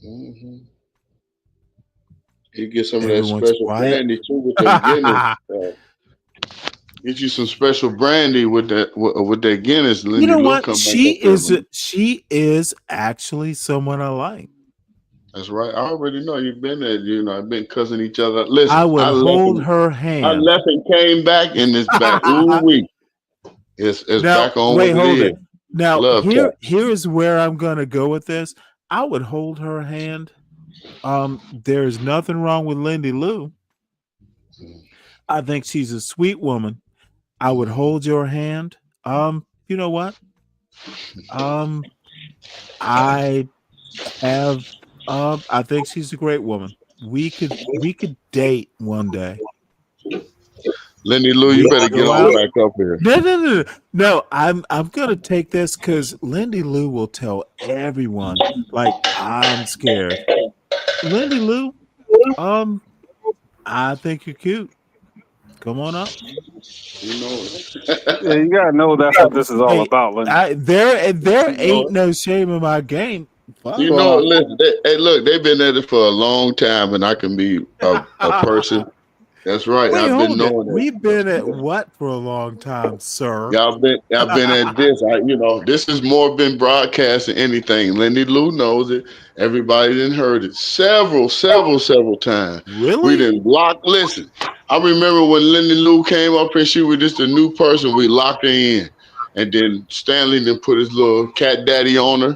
Mm-hmm. You get some Everyone's of that special quiet. brandy too with that Guinness. Get you some special brandy with that Guinness. Lindy You know Lou what? come back She is actually someone I like. That's right. I already know you've been there. I've been cussing each other. Listen, I would hold her I hand. left and came back, and it's back. Ooh wee. It's Now, back on wait, what hold it it. is. Now, Love here tap. is where I'm gonna go with this. I would hold her hand. There's nothing wrong with Lindy Lou. I think she's a sweet woman. I would hold your hand. You know what? I have I think she's a great woman. We could date one day. Lindy Lou, you better get on back up here. No. I'm gonna take this because Lindy Lou will tell everyone like I'm scared. Lindy Lou, I think you're cute. Come on up. You know it. Yeah, you gotta know that's what this is all about, Lindy. There ain't no shame in my game. Fuck. You know, listen. Look, they've been at it for a long time, and I can be a person. That's right. Wait, I've been hold it. knowing it. We've been at what for a long time, sir? Y'all been at this. This has more been broadcast than anything. Lindy Lou knows it. Everybody didn't heard it several times. Really? We didn't block. Listen, I remember when Lindy Lou came up and she was just a new person. We locked her in, and then Stanley then put his little cat daddy on her,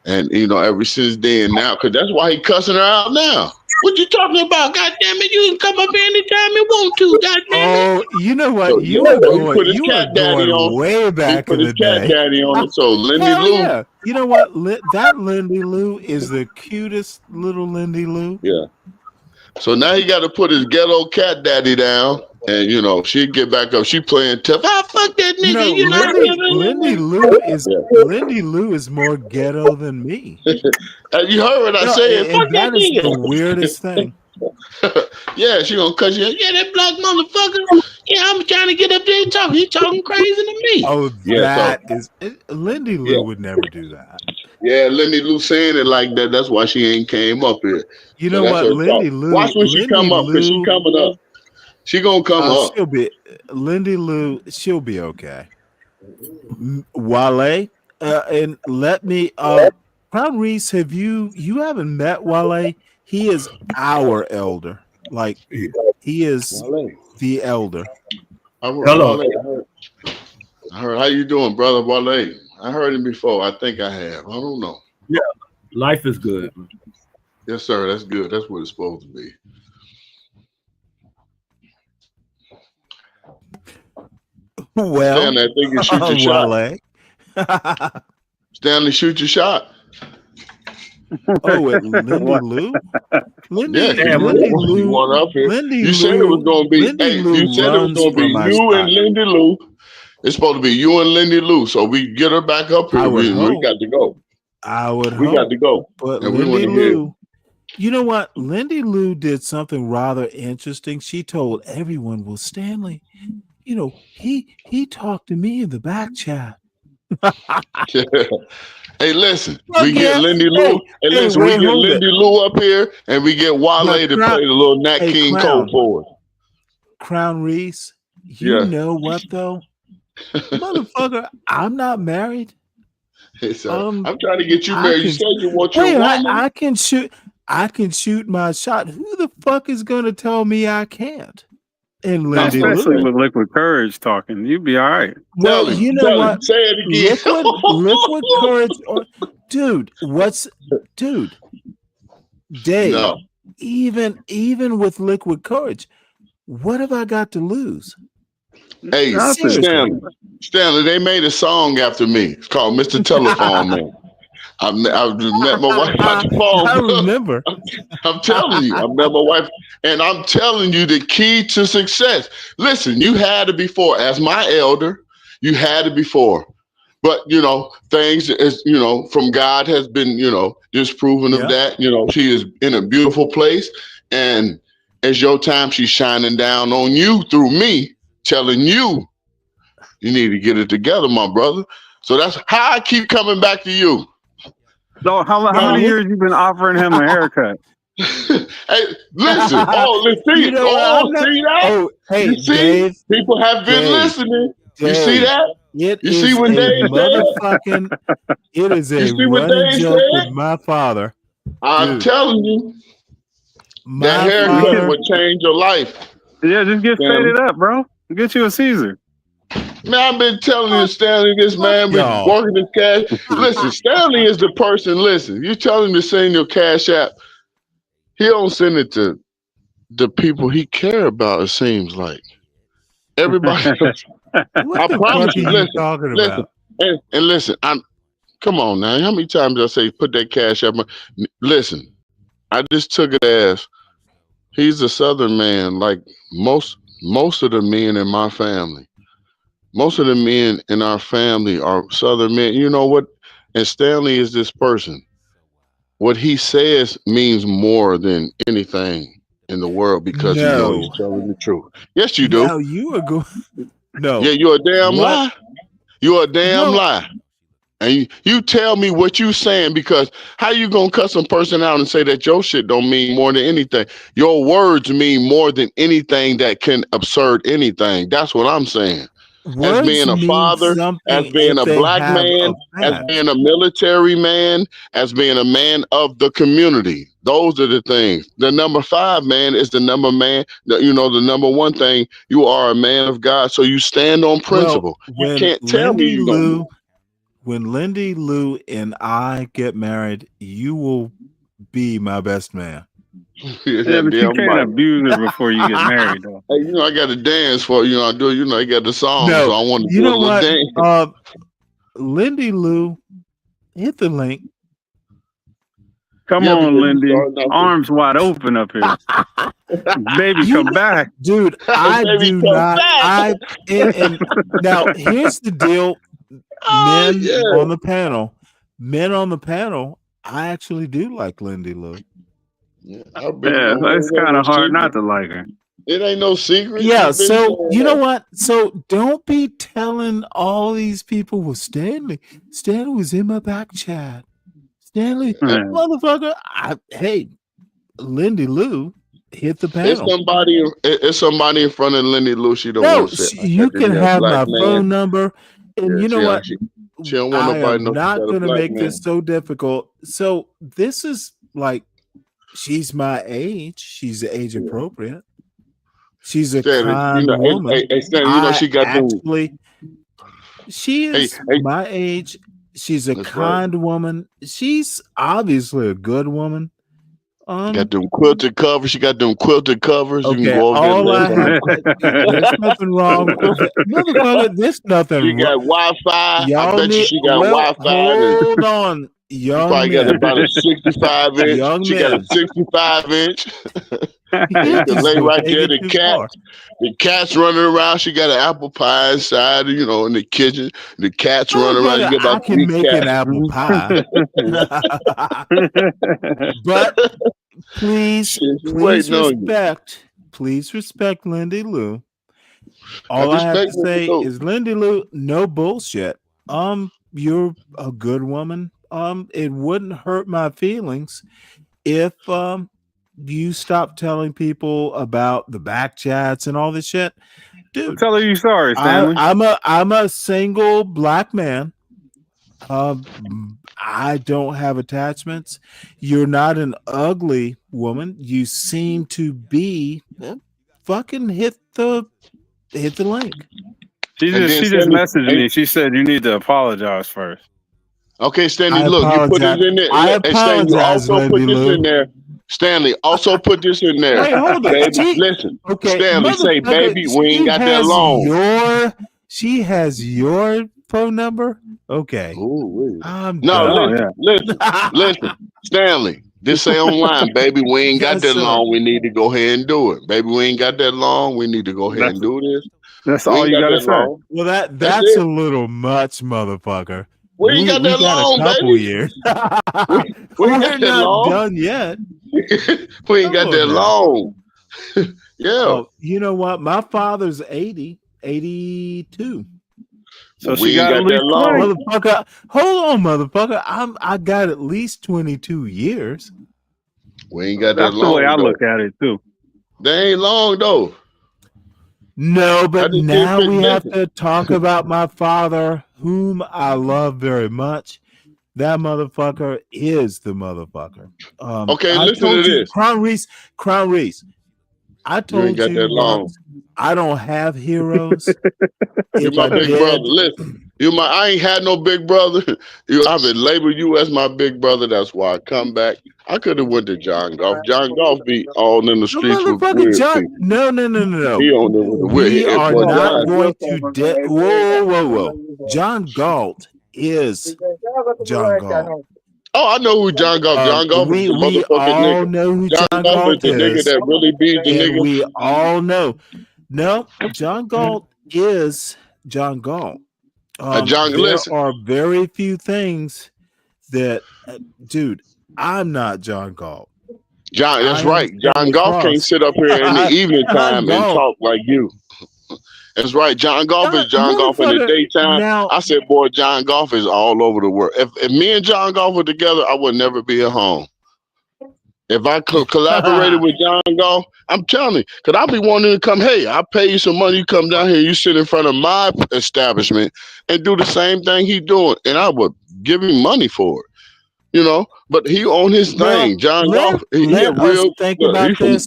and ever since then now, because that's why he cussing her out now. What you talking about? God damn it! You can come up here anytime you want to. God damn it! Oh, you know what? So, You are daddy going on. way back in the Cat day. daddy on it. So Lindy Hell Lou. yeah. You know what? That Lindy Lou is the cutest little Lindy Lou. Yeah. So now he got to put his ghetto cat daddy down, and she get back up. She playing tough. Ah, fuck that nigga. Lindy Lou is more ghetto than me. You heard what I said? Fuck that is nigga. The weirdest thing. Yeah, she gonna cut you. Yeah, that black motherfucker. Yeah, I'm trying to get up there and talk. He talking crazy to me. Oh, yeah, Lindy Lou would never do that. Yeah, Lindy Lou saying it like that. That's why she ain't came up here. You know what, Lindy Lou? Watch when she come up, because she coming up. She gonna come up. Lindy Lou. She'll be okay. Wale, and let me. Crown Reese, have you haven't met Wale? He is our elder. Like he is the elder. Hello. I heard. How you doing, brother Wale? I heard him before. I think I have. I don't know. Yeah, life is good. Yes, sir. That's good. That's what it's supposed to be. Well, Stanley, I think you shoot your shot. Stanley, shoot your shot. Oh, at Lindy Lou? Lindy Lou. Up here. You said it was going to be. You said it was going to be you and Lindy Lou. It's supposed to be you and Lindy Lou. So we get her back up here. We got to go. We got to go. But Lindy Lou, you know what? Lindy Lou did something rather interesting. She told everyone, well, Stanley, he talked to me in the back chat. Hey, listen, we get Lindy Lou. We get Lindy Lou up here, and we get Wale to play the little Nat King Cole for us. Crown Reese, you know what though, motherfucker, I'm not married. I'm trying to get you married. You said you want your woman. I can shoot my shot. Who the fuck is gonna tell me I can't? And Lindy especially Lou. with Liquid Courage talking, you'd be all right. Well, you know what? Say it again. Liquid Courage. Dave. No. Even with Liquid Courage, what have I got to lose? Hey, Nothing. Stanley, they made a song after me. It's called Mr. Telephone Man. I met my wife on the phone. I remember. I'm telling you, I met my wife, and I'm telling you the key to success. Listen, you had it before. As my elder, you had it before. But things is from God has been disproven of that. She is in a beautiful place, and it's your time. She's shining down on you through me, telling you need to get it together, my brother. So that's how I keep coming back to you. So how many years you been offering him a haircut? Hey, listen. Let's see. See that? Oh, hey, you see, Dave, people have been listening. Dave, you see that? You see when Dave motherfucking. It is a running joke with my father. I'm telling you, that haircut will change your life. Yeah, just get faded up, bro. Get you a Caesar. Man, I've been telling you, Stanley, this man been working his cash. Listen, Stanley is the person. Listen, you tell him to send your cash app. He don't send it to the people he care about. It seems like everybody. I promise you. Listen, and listen. Come on now. How many times I say put that cash app? Listen, I just took it as he's a Southern man, like most of the men in my family. Most of the men in our family are Southern men. You know what? And Stanley is this person. What he says means more than anything in the world because he knows he's telling the truth. Yes, you do. No, you are going. No. Yeah, you're a damn lie. You're a damn lie. And you tell me what you saying, because how you gonna cut some person out and say that your shit don't mean more than anything? Your words mean more than anything that can absurd anything. That's what I'm saying. Words as being a father, as being a black man, as being a military man, as being a man of the community. Those are the things. The number 5, man, is the number man. The number one thing, you are a man of God, so you stand on principle. You can't tell me you don't. When Lindy Lou and I get married, you will be my best man. Yeah, but you can't abuse her before you get married, though. Hey, I got to dance for I do. I got the song, so I want to do a little dance. Lindy Lou, hit the link. Come on, Lindy. Arms wide open up here. Baby, come back. Dude, I do not. And now, here's the deal. Men on the panel, I actually do like Lindy Lou. Yeah, it's kind of hard not to like her. It ain't no secret. Yeah, so you know what? So don't be telling all these people, well, Stanley was in my back chat. Stanley, motherfucker. Hey, Lindy Lou hit the panel. It's somebody in front of Lindy Lou. She don't want to say. You can have my phone number. And you know what? She don't want nobody I'm not going to make this so difficult. So this is like, she's my age. She's age appropriate. She's a kind woman. She got she is my age. She's a kind woman. She's obviously a good woman. Got them quilted covers. She got them quilted covers. Okay, you can go there's nothing wrong with it. Motherfucker, there's nothing wrong. She got Wi-Fi. I bet you she got Wi-Fi. Hold on. Young probably man. got about a 65 inch. She got a 65 inch. The lay right there, the cat's running around. She got an apple pie inside, in the kitchen. The cat's running around. You get about I can make an apple pie. But please respect Lindy Lou. All I have to say is, Lindy Lou, no bullshit. You're a good woman. It wouldn't hurt my feelings if you stop telling people about the back chats and all this shit. Dude, tell her you sorry, Stanley. I'm a single black man. I don't have attachments. You're not an ugly woman. You seem to be. Fucking hit the link. She just messaged me. She said you need to apologize first. Okay, Stanley, look, you put it in there. I apologize, you also put this in there. Stanley, also put this in there. Wait, hold it. Baby, listen. Okay, Stanley, say, baby, we ain't got that long. She has your phone number? Okay. Ooh, I'm no, done. listen. Stanley, this say online, baby, we ain't got that long. We need to go ahead and do it. Baby, we ain't got that long. We need to go ahead and do this. That's all you gotta say. Long. Well, that's a little much, motherfucker. We ain't got that long, a couple baby. Years. we ain't got that long. Done yet. We ain't got that long. Yeah. Oh, you know what? My father's 82. So she got at least 20. Motherfucker. Hold on, motherfucker. I got at least 22 years. We ain't got that long. That's the way I look at it too. They ain't long though. No, but now we have to talk about my father, whom I love very much. That motherfucker is the motherfucker. Okay, listen to this. Crown Reese. I told you that long. I don't have heroes. You're my big brother. Listen, I ain't had no big brother. I've been labeled you as my big brother. That's why I come back. I could have went to John Golf. John Golf be all in the streets with weird people. No. He on there with the weird. We are not going to. Whoa. John Galt is John Galt. Oh, I know who John Golf. John Golf is the motherfucking nigga. Know who John Golf is the nigga that really beat the nigga. We all know. No, John Galt is John Galt. There are very few things that, dude. I'm not John Galt. That's right. John Golf can't sit up here in the evening time and talk like you. That's right. John Golf is John Golf in the daytime. Now, I said, boy, John Golf is all over the world. If me and John Golf were together, I would never be at home. If I collaborated with John Golf, I'm telling you, because I'll be wanting to come, hey, I'll pay you some money, you come down here, you sit in front of my establishment and do the same thing he's doing. And I would give him money for it. You know, but he on his thing. John Golf, let us think about this.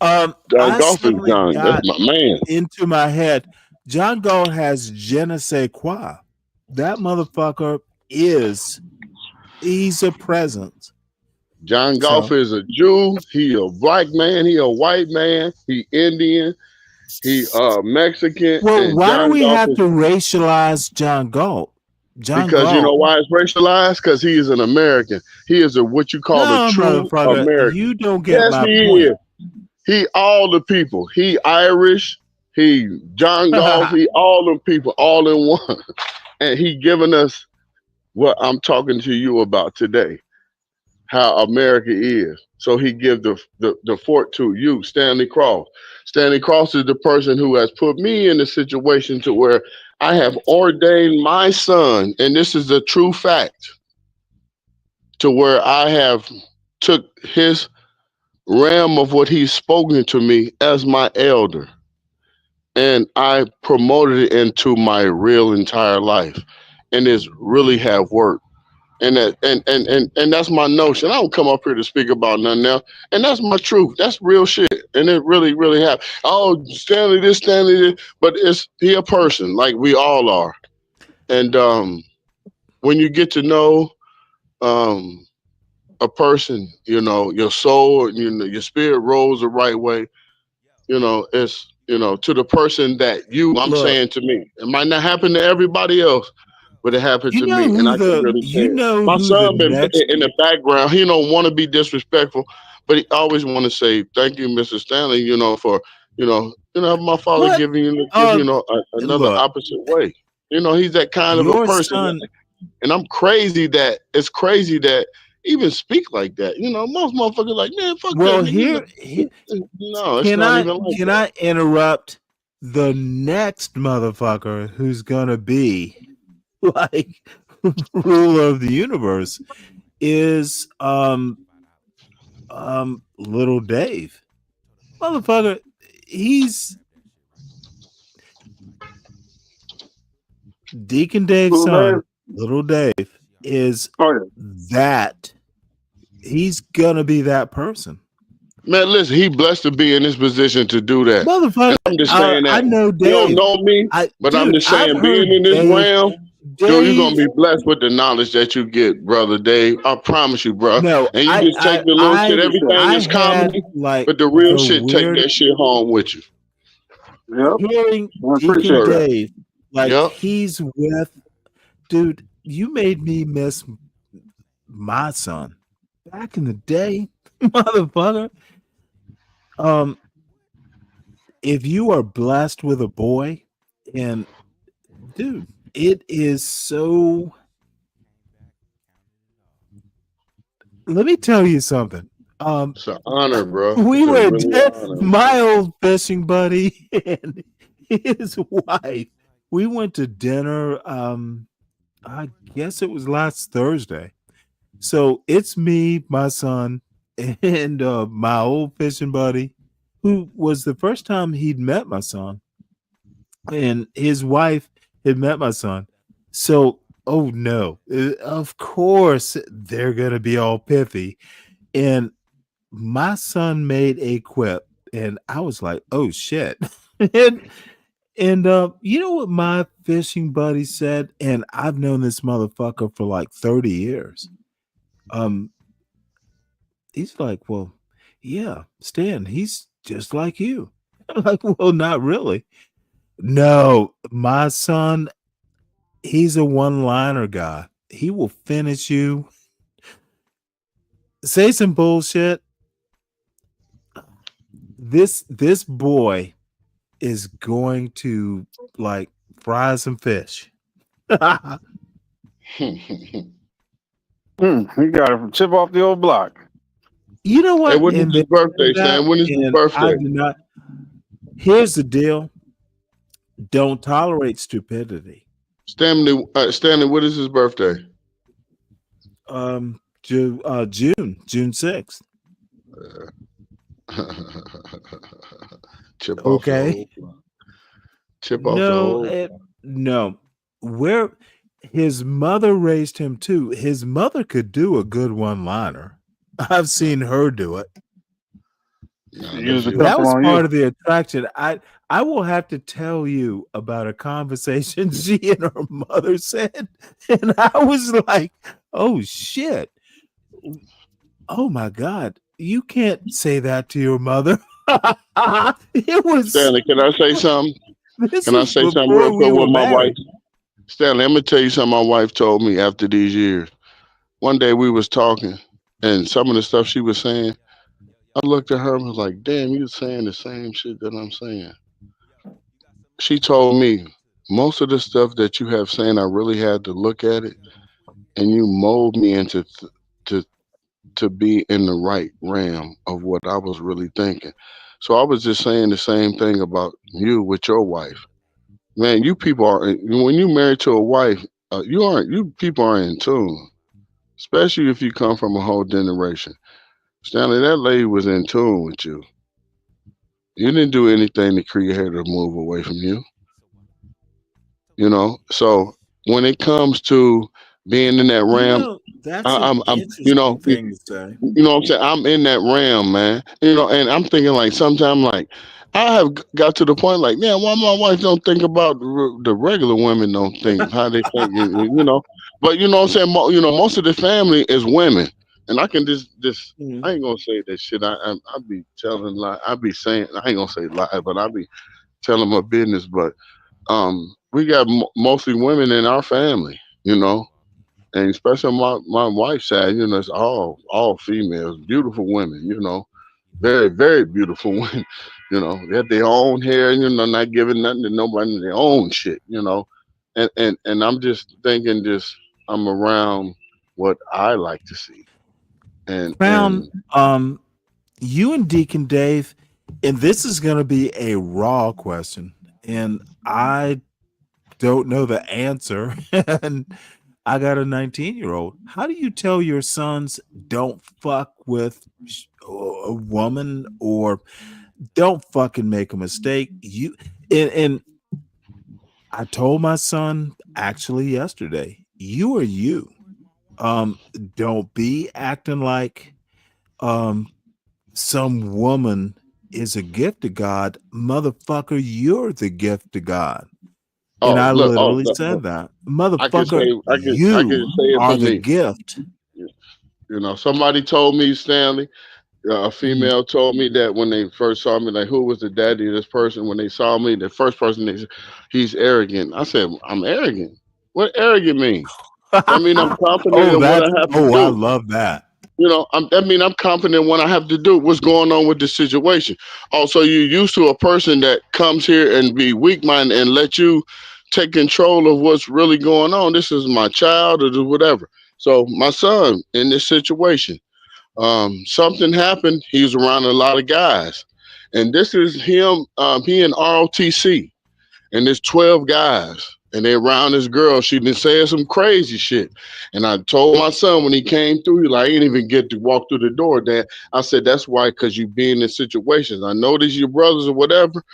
John Golf is John. That's my man. Into my head, John Galt has je ne sais quoi. That motherfucker he's a presence. John Golf is a Jew. He a black man. He a white man. He Indian. He Mexican. Well, why do we have to racialize John Galt? Because you know why it's racialized? Because he is an American. He is what you call a true American. You don't get my point. Is. He all the people. He Irish. He John Golf. He all the people, all in one. And he giving us what I'm talking to you about today. How America is. So he gives the fort to you, Stanley Cross. Stanley Cross is the person who has put me in a situation to where I have ordained my son, and this is a true fact, to where I have took his realm of what he's spoken to me as my elder, and I promoted it into my real entire life, and it's really have worked. And that's my notion. I don't come up here to speak about nothing else. And that's my truth. That's real shit. And it really, really happened. Oh, Stanley this. But he a person like we all are. And when you get to know a person, you know, your soul, you know, your spirit rolls the right way. You know, it's, you know, to the person that I'm saying to me. It might not happen to everybody else. But it happened to me, and I can really say my son been in the background. He don't want to be disrespectful, but he always want to say, "Thank you, Mr. Stanley, you know, for my father giving you, another opposite way." You know, he's that kind of a person, and I'm crazy that even speak like that. You know, most motherfuckers like, man, fuck that. Well, no, it's not even like can I interrupt the next motherfucker who's gonna be like ruler of the universe is little Dave. Motherfucker, he's Deacon Dave's son. Little Dave is that he's gonna be that person. Man, listen, he blessed to be in this position to do that. Motherfucker, I'm just saying that I know Dave. You don't know me, but I'm just saying being in this realm. Dude, you're gonna Dave, be blessed with the knowledge that you get, brother Dave. I promise you, bro. no, And you just take the little shit. Everything I is had comedy, like but the real the shit, take weird that shit home with you. Yep. hearing I Deacon appreciate that. Dave, like Yep. he's with, dude. You made me miss my son back in the day, motherfucker. Um, if you are blessed with a boy, and dude, it is so. Let me tell you something. It's an honor, bro. We It's a were really honor. my old fishing buddy and his wife. We went to dinner. I guess it was last Thursday. So it's me, my son, and my old fishing buddy, who was the first time he'd met my son, and his wife had met my son. So, oh no, of course they're gonna be all pithy, and my son made a quip, and I was like, "Oh shit!" and you know what my fishing buddy said, and I've known this motherfucker for like 30 years. Um, he's like, "Well, yeah, Stan, he's just like you." I'm like, "Well, not really." No, my son, he's a one-liner guy. He will finish you, say some bullshit. This boy is going to like fry some fish. He got it from chip off the old block. You know Hey, what? when is And his birthday, that, Stan? When is his and I birthday? do not. Here's the deal: don't tolerate stupidity. Stanley, what is his birthday? June 6th. Chip off the Okay. old block. Chip off the No, old block. no. Where his mother raised him too. His mother could do a good one-liner. I've seen her do it. Nah, Use a that's That couple was on part you. of the attraction. I will have to tell you about a conversation she and her mother said, and I was like, "Oh shit! Oh my god! You can't say that to your mother." It was Stanley, can I say something? this Can I was say something real before we quick were with my wife? married. Stanley, I'm gonna tell you something my wife told me after these years. One day we was talking, and some of the stuff she was saying, I looked at her and was like, "Damn, you saying the same shit that I'm saying." She told me most of the stuff that you have saying, I really had to look at it, and you mold me into to to be in the right realm of what I was really thinking. So I was just saying the same thing about you with your wife. Man, you people are when you married to a wife, you people are in tune, especially if you come from a whole generation. Stanley, that lady was in tune with you. You didn't do anything to create her to move away from you. So when it comes to being in that You realm, know, that's I, an I'm you interesting know thing to say. You know what I'm saying? I'm in that realm, man. And I'm thinking like sometimes like I have got to the point like, man, why my wife don't think about the regular women don't think how they think, But you know what I'm saying? Most of the family is women, and I can just Mhm. I ain't gonna say that shit. I be telling lie. I be saying I ain't gonna say lie, but I be telling my business. But we got mostly women in our family, and especially on my wife's side, it's all females, beautiful women, very very beautiful women, they have their own hair, not giving nothing to nobody, their own shit, and I'm just thinking, just I'm around what I like to see, and Crown, and you and Deacon Dave, and this is going to be a raw question, and I don't know the answer. And I got a 19-year-old. How do you tell your sons don't fuck with a woman or don't fucking make a mistake? And I told my son actually yesterday, you are you. Don't be acting like some woman is a gift of God. Motherfucker, you're the gift of God. And Oh, I look, literally look, said look. that. I can Motherfucker, say, I can you say it are for the me. gift. You know, somebody told me, Stanley, a female told me that when they first saw me, like, who was the daddy of this person? When they saw me, the first person they said, he's arrogant. I said, I'm arrogant. What arrogant mean? I mean, I'm confident Oh, in what I that's have to I do. love that. You know, I mean, I'm confident what I have to do. What's going on with the situation? Also, you're used to a person that comes here and be weak-minded and let you take control of what's really going on. This is my child or whatever. So my son in this situation, something happened. He was around a lot of guys, and this is him. He in ROTC, and there's 12 guys, and they around this girl. She been saying some crazy shit. And I told my son when he came through, he like, I didn't even get to walk through the door, Dad. I said, that's why, because you be in situations. I know these your brothers or whatever,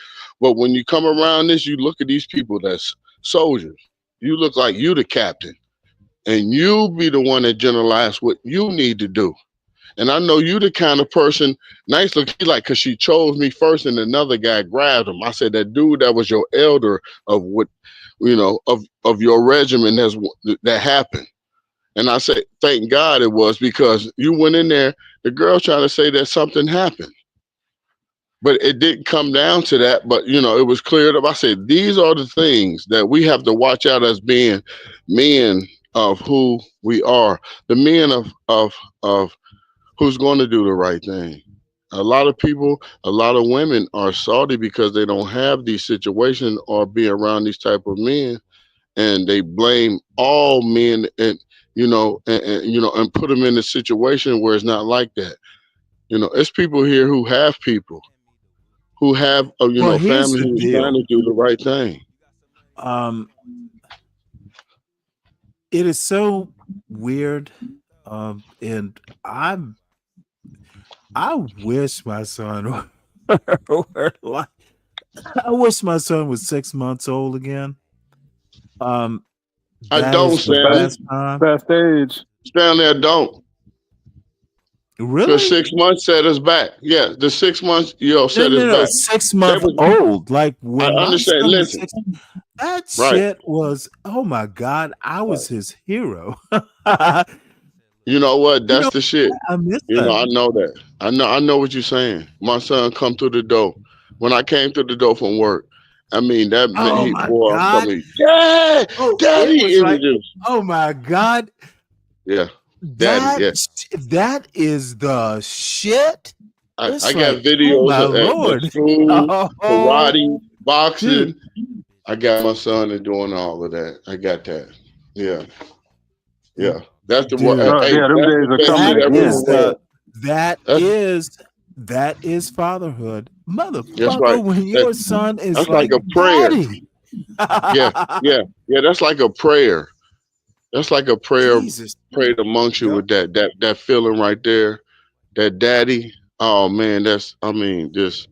but when you come around this, you look at these people that's soldiers. You look like you the captain, and you be the one that generalize what you need to do. And I know you the kind of person, nice look, he like, because she chose me first and another guy grabbed him. I said, that dude that was your elder of what, you know, of your regimen that happened. And I said, thank God it was, because you went in there, the girl trying to say that something happened. But it didn't come down to that. But, you know, it was cleared up. I said, these are the things that we have to watch out as being men of who we are, the men of who's going to do the right thing. A lot of people, a lot of women are salty because they don't have these situations or be around these type of men, and they blame all men and and put them in a situation where it's not like that. You know, it's people here who have people who have Well, here's family the who's trying deal. to do the right thing. It is so weird, and I wish my son were like, I wish my son was 6 months old again. I That don't, is the Stanley. best time. Best age. Stanley, I don't. Because Really? 6 months set us back. Yeah, the 6 months, set us No, back. 6 They month was, old. Like I when my understand. son was Listen, 6, that right. shit was, oh my God, I was his hero. You know what? You That's know, the shit. I miss I that. know that. I know what you're saying. My son come through the door. When I came through the door from work, I mean Oh he my boy, I'm God. coming, Dad, Oh, it Daddy, was it was like, just oh my God. yeah, Daddy, That yeah. that is the shit. I It's got like, oh videos my at Lord. school, Oh, karate, dude. boxing. I got my son and doing all of that. I got that. Yeah, yeah. That's the what. Dude, Hey, Yeah, them that's days the are family coming that that we is again. were with. that That's is that is fatherhood. that's right. Motherfucker, when That your son is that's like like, a prayer. Daddy. Yeah, yeah. That's like a prayer. That's like a prayer Jesus. prayed amongst you Yep. with that feeling right there, that daddy. Oh man, that's I mean just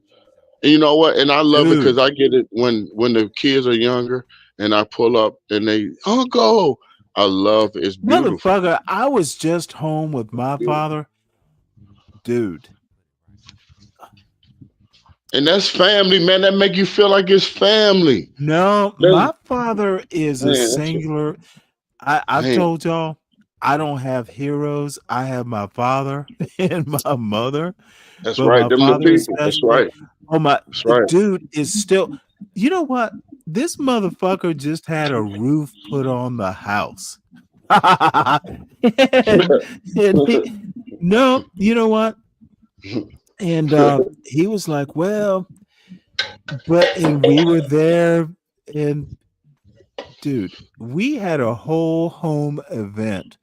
and you know what? And I love it because Dude, I get it when the kids are younger and I pull up and they uncle. I love it. It's beautiful. motherfucker, I was just home with my Beautiful. father. Dude. And that's family, man. That make you feel like it's family. No, That's my father is a man. That's singular. I've man. told y'all, I don't have heroes. I have my father and my mother, That's but right. my Them the father people. That's especially. right. Oh my, That's the right. dude is still. You know what? This motherfucker just had a roof put on the house, and no, you know what? And he was like, "Well, and we were there, and dude, we had a whole home event.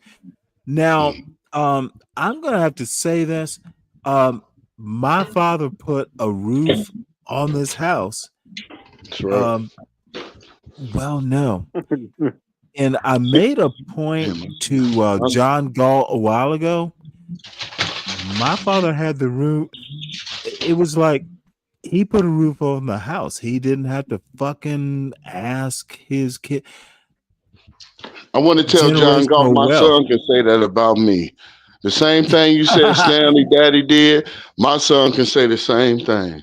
Now, I'm gonna have to say this. My father put a roof on this house. That's right. Well, no. And I made a point Damn, to John Gall a while ago. My father had the roof. It was like he put a roof on the house. He didn't have to fucking ask his kid. I want to tell John Galt Generational my wealth. son can say that about me. The same thing you said Stanley Daddy did, my son can say the same thing.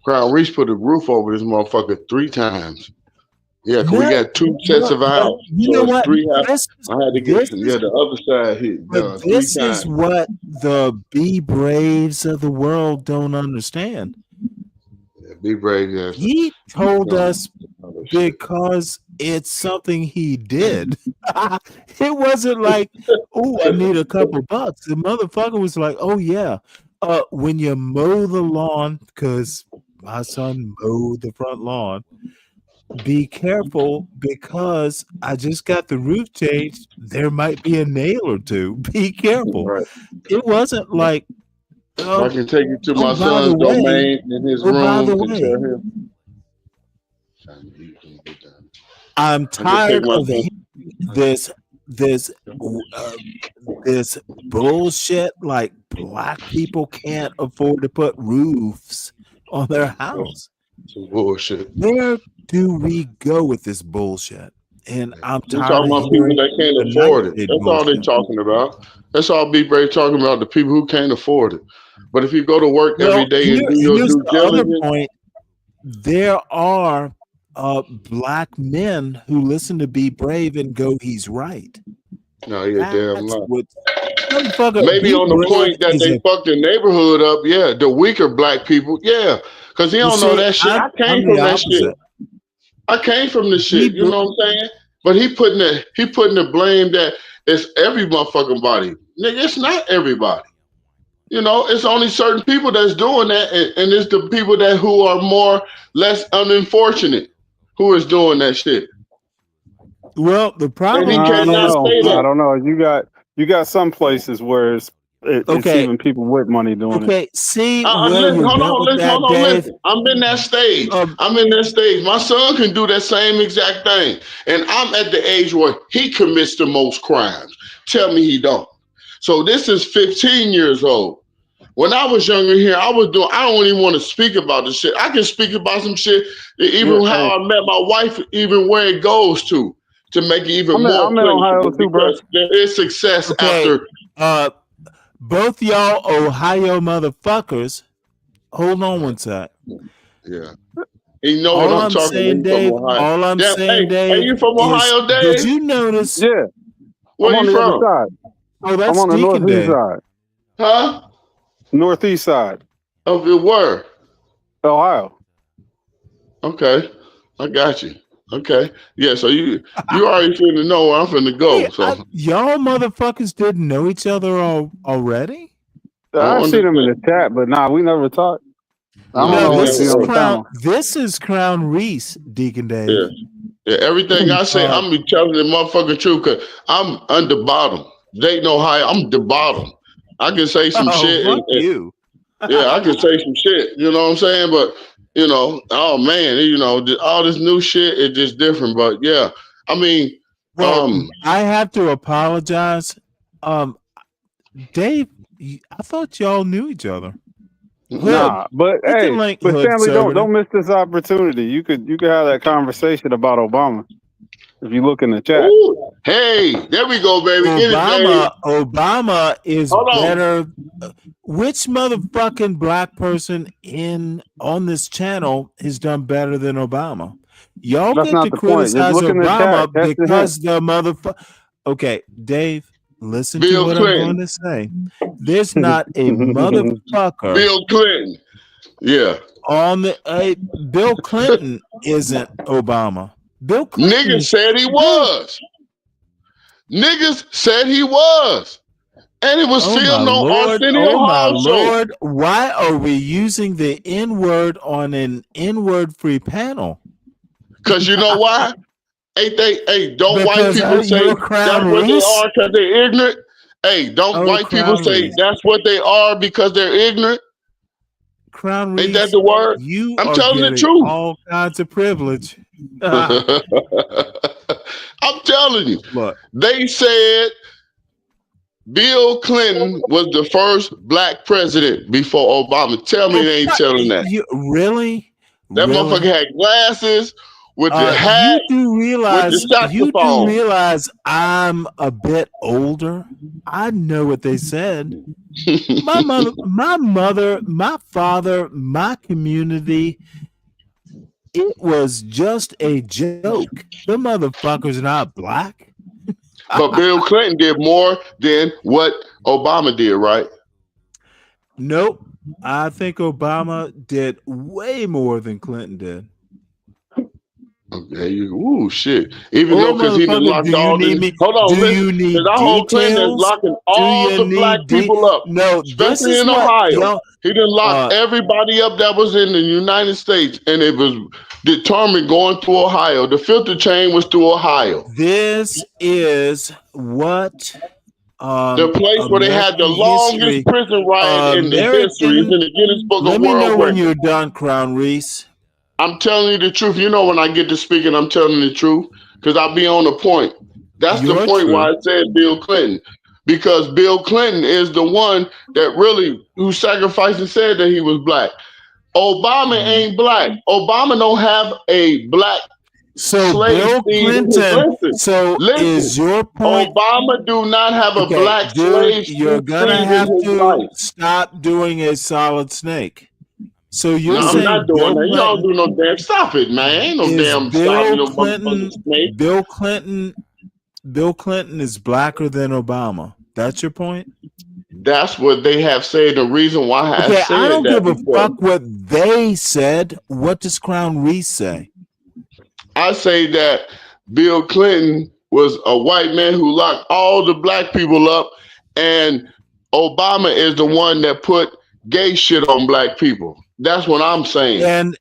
Crown Reach put a roof over this motherfucker 3 times. Yeah, because we got two sets of vowels. You So know it's what? three half. This, I had to this get is, the other side hit but three this is times. what the Be Braves of the world don't understand. Yeah, be brave, yes. He told us because it's something he did. It wasn't like, oh, I need a couple bucks. The motherfucker was like, oh yeah, when you mow the lawn, because my son mowed the front lawn, be careful because I just got the roof changed. There might be a nail or two. Be careful. Right. It wasn't like, I can take you to my by the son's way, domain in his by the room and way, tell him. I'm I can take tired my of son. this this bullshit. Like black people can't afford to put roofs on their house. Some bullshit. Where do we go with this bullshit? And I'm They're tired talking of about people hearing that can't the afford it. nightshade That's all they're bullshit. talking about. That's all Be Brave talking about, the people who can't afford it. But if you go to work every Well, day and do your here's due the other diligence, point. There are black men who listen to Be Brave and go, he's right. no, you're damn That's lie. what motherfucker. Maybe Be on the Brave point that is they a. fucked the neighborhood up, yeah, the weaker black people, yeah, because he You don't know see, that shit. I I'm came the from that shit. opposite. I came from the Be shit. You Bra- know what I'm saying? But he putting the blame that it's every motherfucking body. Nigga, it's not everybody. You know, it's only certain people that's doing that, and it's the people that who are more less unfortunate who is doing that shit. Well, the And problem he I don't cannot is, know. say I that. don't know. You got some places where it's okay, even people with money doing it. okay. See where Listen, you're hold going on, with listen, that, hold on, Dave. listen. I'm in that stage. Um, I'm in that stage. My son can do that same exact thing. And I'm at the age where he commits the most crimes. Tell me he don't. So this is 15 years old. When I was younger here, I don't even want to speak about this shit. I can speak about some shit, even Yeah, how hey, I met my wife, even where it goes to make it even more I'm in Ohio pleasurable too, bro. because there is success okay, after. both y'all Ohio motherfuckers. Hold on one sec. Yeah. You know what All I'm I'm talking saying, when you from Dave. Ohio. All I'm Damn, saying, hey, Dave, you from is Ohio, did Dave? you notice? Yeah, Where I'm on you the other from? side. Oh, I'm that's on the Deacon northeast Dave. side, Huh? northeast side, Of it were. Ohio. Okay. I got you. Okay. Yeah, so you already finna know where I'm finna go. Hey, So y'all motherfuckers didn't know each other already? I don't I've seen him in the understand. chat, but nah, we never talked. I don't No, No, we know if this never he's is on the Crown. panel. This is Crown Reese, Deacon Dave. Yeah. Yeah, everything I say, I'm be telling the motherfucking truth because I'm under bottom. They know how I'm the bottom. I can say some shit fuck and you. yeah, I can say some shit. You know what I'm saying? But oh man, all this new shit is just different. But yeah, I mean, Well, I have to apologize. Dave, I thought y'all knew each other. Hood, Nah, but you can hey, link but Hood Stanley, sober. don't miss this opportunity. You could have that conversation about Obama if you look in the chat. Ooh, hey, there we go, baby. Get it, Dave. Obama is Hold on. better. Which motherfucking black person on this channel has done better than Obama? Y'all That's get not to the point. Just criticize look in the Obama chat. That's the hint. because the motherfucker. Okay, Dave, listen to Bill what Clinton. I'm going to say. There's not a motherfucker. Bill Clinton. Yeah. On the Bill Clinton isn't Obama. Bill Clinton. Niggas said he was. Niggas said he was. And it was Oh my filmed on Lord. Arsenio Oh my Hall show. Lord. Why are we using the N-word on an N-word free panel? Because you know why? Don't white Because people say you're that's Crown what they Reese? are because they're ignorant? Hey, don't white people Crown say Reese. that's what they are because they're ignorant? Crown Reese. Ain't that the word? You I'm are telling the getting truth. all kinds of privilege. I'm telling you. Look. They said Bill Clinton was the first black president before Obama. Tell me they ain't telling that. Really? That motherfucker had glasses with the hat, you do with the saxophone. realize I'm a bit older. I know what they said. My mother, my father, my community, It was just a joke. The motherfucker's not black. But Bill Clinton did more than what Obama did, right? Nope. I think Obama did way more than Clinton did. Okay, ooh, shit. Even Oh, though, because he done motherfucker, locked do you all need these. me? Hold on, Do listen. you Because need our whole Clinton is details? locking Do all you the black need people up, No, this especially is in what Ohio. y'all He done locked uh everybody up that was in the United States, and it was determined going through Ohio. The filter chain was through Ohio. this is what The place where they had the American longest history. prison riot in the history is American in the Guinness Book of Let me know World when Records. you're done, Crown Reese. I'm telling you the truth. You know, when I get to speaking, I'm telling the truth because I'll be on the point. That's the You're point why true. I said Bill Clinton, because Bill Clinton is the one that really who sacrificed and said that he was black. Obama Mhm. ain't black. Obama don't have a black So slave Bill seed in his. Clinton, so Listen. is your point Obama do not have a okay, black dude, slave you're gonna seed in have his to life. stop doing a solid snake. So No, you're I'm not saying doing Bill that. You don't Clinton do no damn. Stop it, man. Ain't no is damn stopping no motherfucking snake. Bill Clinton is blacker than Obama. That's your point? That's what they have said. The reason why I Okay, I said don't that give a because fuck what they said. What does Crown Reese say? I say that Bill Clinton was a white man who locked all the black people up, and Obama is the one that put gay shit on black people. That's what I'm saying. And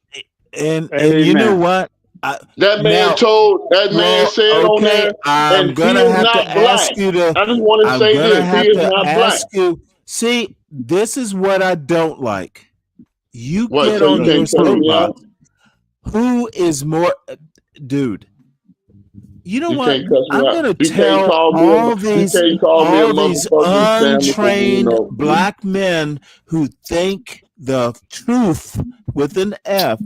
and you know Amen. what? That man Now, told that man well, said on okay, there, and he is not black. I just want to I'm say gonna this: he have is to not black. ask you. See, this is what I don't like. You What? get So you on can't your cut me out? soapbox. Who is more, dude? You know You what? can't cuss me I'm out. gonna You can't tell call me you can't call me a all these motherfucking Stanley because you untrained know. black men who think the truth with an F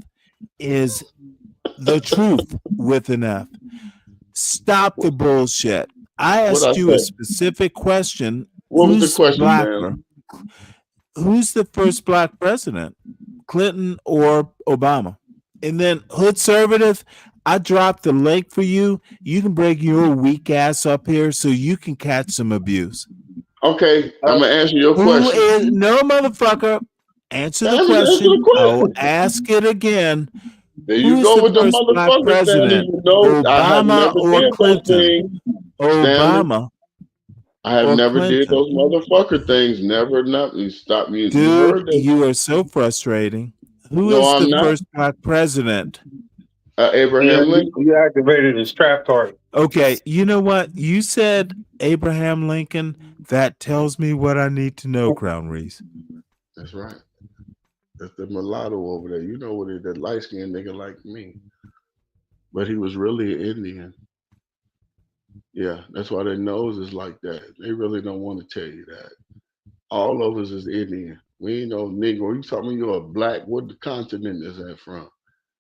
is the truth with an F. Stop the bullshit. I What I asked you a say? specific question. What was the Who's question, blacker? Stanley? Who's the first black president? Clinton or Obama? And then Hood Conservative, I dropped the link for you. You can bring your weak ass up here so you can catch some abuse. Okay, I'm gonna answer your Who question. is no Motherfucker? Answer the Answer the question. I'll question. ask it again. There you Who's go the with the first black motherfucker, Stanley. president? You know I have Obama never or did those Clinton? things, Stanley. Obama I have or never did Clinton? those motherfucker things. Never, nothing. Stop me. You Dude, heard that? you are so frustrating. Who No, is I'm the not. first black president? Abraham Lincoln. You activated his trap card. Okay, you know what? You said Abraham Lincoln. That tells me what I need to know, Crown Reese. That's right. That's the mulatto over there. You know what it is, that light skinned nigga like me. But he was really an Indian. Yeah, that's why their nose is like that. They really don't want to tell you that. All of us is Indian. We ain't no Negro. You talking you're a black, what the continent is that from?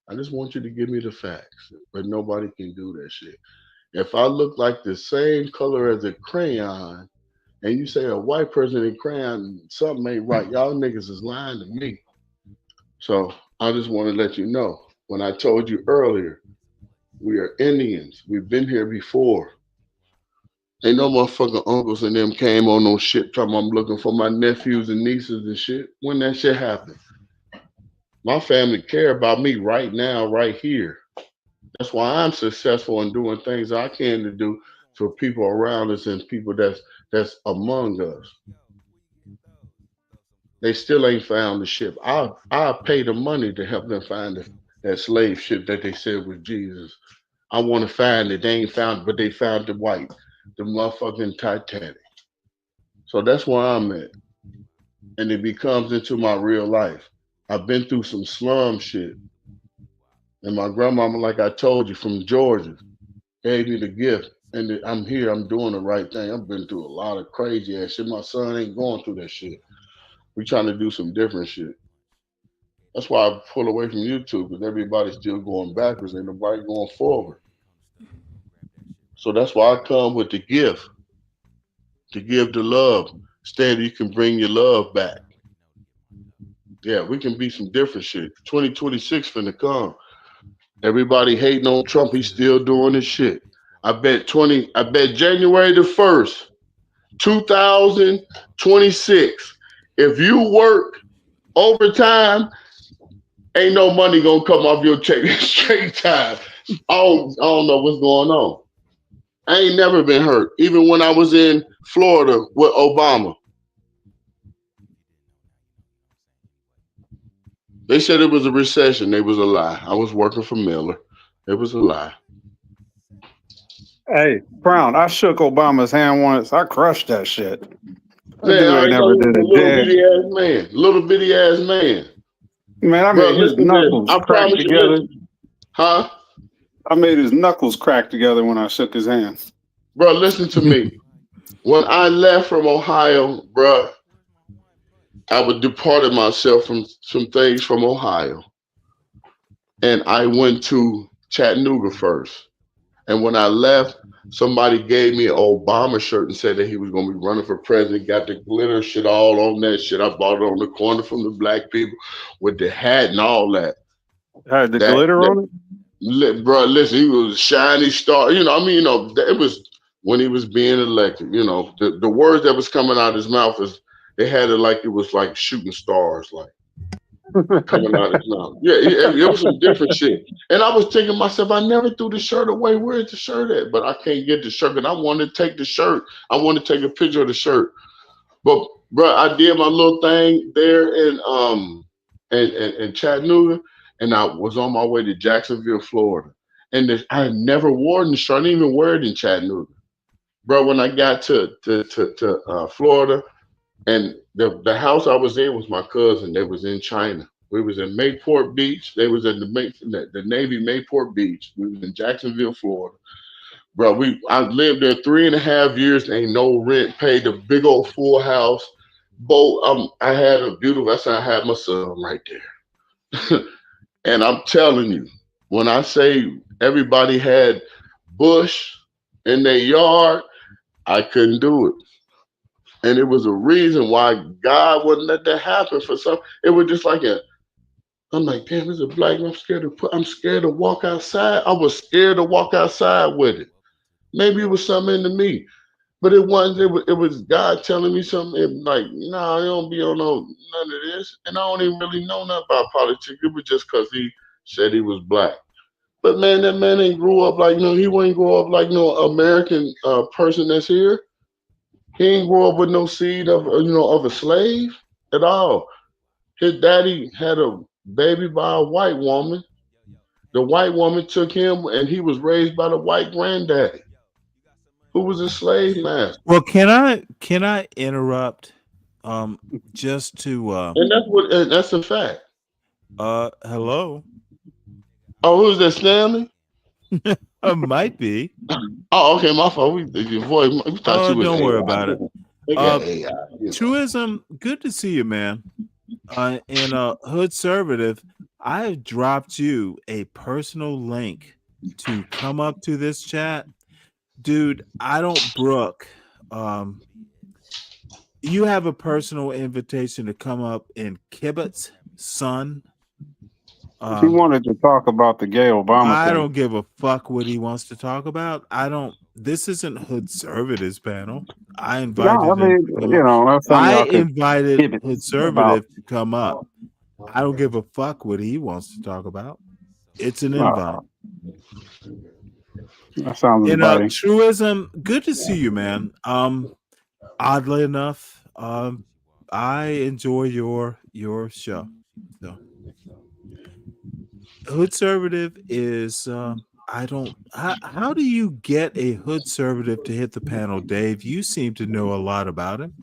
I just want you to give me the facts. But nobody can do that shit. If I look like the same color as a crayon, and you say a white person in crayon, something ain't right. Y'all niggas is lying to me. So I just want to let you know. When I told you earlier, we are Indians. We've been here before. Ain't no motherfucking uncles and them came on no shit talking I'm looking for my nephews and nieces and shit. When that shit happened. My family care about me right now, right here. That's why I'm successful in doing things I can to do for people around us and people that's among us. They still ain't found the ship. I'll pay the money to help them find that slave ship that they said was Jesus. I want to find it. They ain't found it, but they found the white, the motherfucking Titanic. So that's where I'm at. And it becomes into my real life. I've been through some slum shit. And my grandmama, like I told you, from Georgia, gave me the gift. And I'm here, I'm doing the right thing. I've been through a lot of crazy ass shit. My son ain't going through that shit. We trying to do some different shit. That's why I pull away from YouTube because everybody's still going backwards. Ain't nobody going forward. So that's why I come with the gift to give the love. Stanley, you can bring your love back. Yeah, we can be some different shit. 2026 finna come. Everybody hating on Trump. He's still doing his shit. I bet January the 1st, 2026. If you work overtime, ain't no money gonna come off your check straight time. I don't know what's going on. I ain't never been hurt. Even when I was in Florida with Obama. They said it was a recession. It was a lie. I was working for Miller. It was a lie. Hey, Brown, I shook Obama's hand once. I crushed that shit. That Man, dude I ain't ain't know never he was did a a little dead. bitty ass man. Little bitty ass man. Man, I Bro, made his listen to this. knuckles I crack promise you, together. listen. Huh? I made his knuckles crack together when I shook his hand. Bro, listen to me. When I left from Ohio, bro, I would departed myself from some things from Ohio. And I went to Chattanooga first. And when I left, somebody gave me an Obama shirt and said that he was going to be running for president. Got the glitter shit all on that shit. I bought it on the corner from the black people with the hat and all that. Had the That, glitter that on it? bro, listen, he was a shiny star. You know, I mean, you know, it was when he was being elected. You know, the words that was coming out of his mouth is they had it like it was like shooting stars, like coming out of his mouth. Yeah, it was some different shit. And I was thinking to myself, I never threw the shirt away. Where's the shirt at? But I can't get the shirt. And I wanted to take the shirt. I wanted to take a picture of the shirt. But bro, I did my little thing there in Chattanooga, and I was on my way to Jacksonville, Florida. And I had never worn the shirt. I didn't even wear it in Chattanooga, bro. When I got to Florida, and the house I was in was my cousin. They was in China. We was in Mayport Beach. They was in the Navy Mayport Beach. We was in Jacksonville, Florida. Bro, I lived there 3.5 years. Ain't no rent paid. The big old full house. Both I had a beautiful. That's how I had my son right there. And I'm telling you, when I say everybody had bush in their yard, I couldn't do it. And it was a reason why God wouldn't let that happen for some. It was just like I'm like, damn, it's a black man. I'm scared to walk outside. I was scared to walk outside with it. Maybe it was something into me. But it wasn't. It was God telling me something. It, like, nah, I don't be on none of this. And I don't even really know nothing about politics. It was just because he said he was black. But man, that man ain't grew up like no. He wouldn't grow up like no American person that's here. He ain't grow up with no seed of of a slave at all. His daddy had a baby by a white woman. The white woman took him, and he was raised by the white granddaddy, who was a slave master. Well, can I interrupt? Just to And that's a fact. hello. Oh, who's that, Stanley? Might be. Oh, okay, my fault. Your voice. We thought Oh, you was don't worry AI. about it. They got AI. Truism, good to see you, man. And Hood Servative, I have dropped you a personal link to come up to this chat. Dude, I don't brook. You have a personal invitation to come up in Kibbutz, son. He wanted to talk about the gay Obama I thing. don't give a fuck what he wants to talk about. This isn't Hood Servatives panel. I invited him to come up. That's something y'all could invited Kibbutz Hood about. Servative to come up. I don't give a fuck what he wants to talk about. It's an invite. That sounds And inviting. Truism, good to see you, man. Oddly enough, I enjoy your show. So Hood Servative is I don't how do you get a Hood Servative to hit the panel, Dave? You seem to know a lot about him.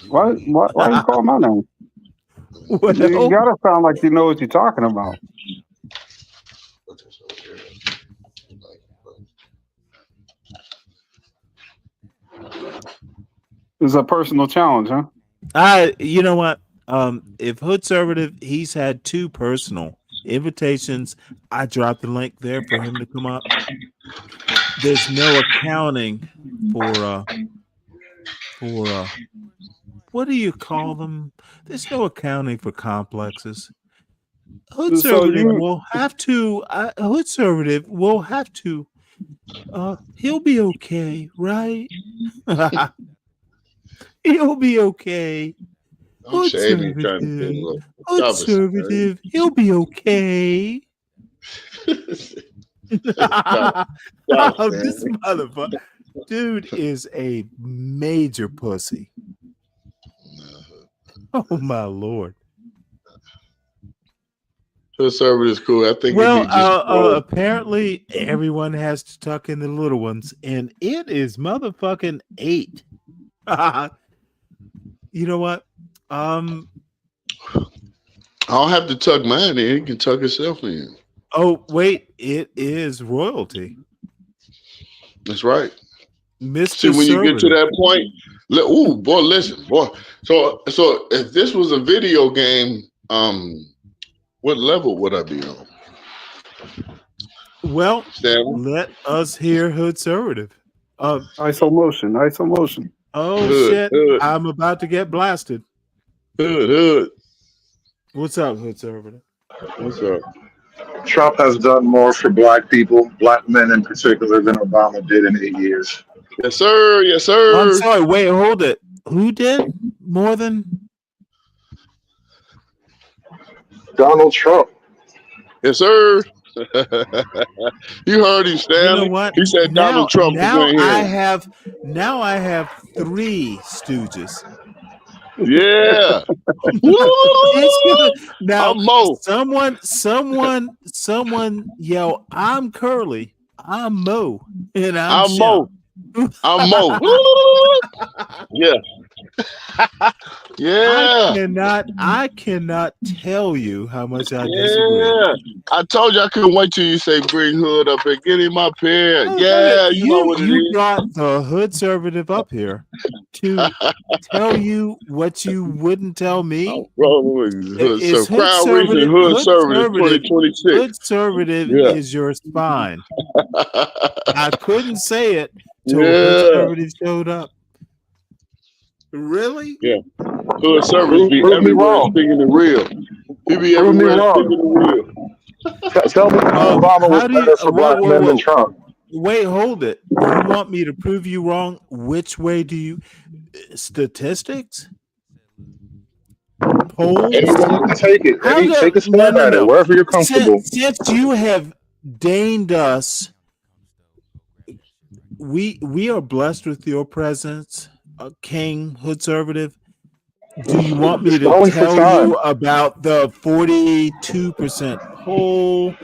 Why you call my name? Well, You gotta sound like you know what you're talking about. It's a personal challenge, huh? You know what? If Hood Servative, he's had 2 personal invitations. I dropped the link there for him to come up. There's no accounting for what do you call them? There's no accounting for complexes. Conservative will have to. Conservative will have to. He'll be okay, right? He'll be okay. I'm shading trying to get a little Conservative. He'll be okay. Stop, This motherfucker, dude, is a major pussy. Oh my lord. Conservative is cool. I think. Well, apparently everyone has to tuck in the little ones, and it is motherfucking 8. You know what? I don't have to tuck mine in. He can tuck himself in. Oh wait, it is royalty. That's right. Mr. See, when you get to that point, ooh, boy, listen, boy. So if this was a video game, what level would I be on? Well, Stanley? let us hear Hoodservative. ISO motion. Oh Hood, shit! I'm about to get blasted. Hood. What's up, Hoodservative? What's up? Trump has done more for black people, black men in particular, than Obama did in 8 years. Yes, sir. Yes, sir. I'm sorry. Wait, hold it. Who did more than Donald Trump? Yes, sir. You heard him, Stanley. You know what? He said Donald Trump. Now I have 3 stooges. Yeah. Now I'm Mo. Someone yell, "I'm Curly, I'm Mo, and I'm Mo. I'm Mo." Yeah. Yeah. I cannot tell you how much I disagree. Yeah. I told you I couldn't wait till you say bring Hood up and get him up here. Yeah, you know what it you is. brought the Hoodservative up here to tell you what you wouldn't tell me. So Crown Region Hood Service 2026. Hoodservative is your spine. I couldn't say it till Hoodservative showed up. Really? Yeah. Hood Service be everywhere speaking the real. He be everywhere speaking the real. Tell me Obama was better for black men than Trump. Wait, hold it. You want me to prove you wrong? Which way do you? Statistics? Polls? Anyone can take it. Take a stab at it, wherever you're comfortable. Since you have deigned us, we are blessed with your presence, King Hoodservative. Do you want me to tell you about the 42% poll?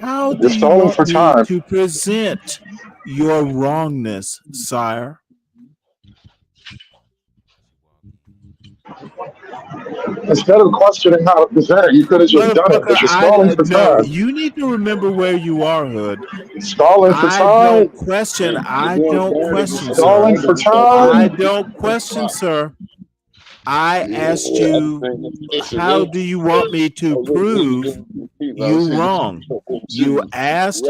How do you want me to present your wrongness, sire? Instead of questioning how to present, you could have just done it, but you're stalling for time. You need to remember where you are, Hood. Stalling for time. I don't question, stalling for time. I don't question, sir. I asked you, how do you want me to prove you wrong? You asked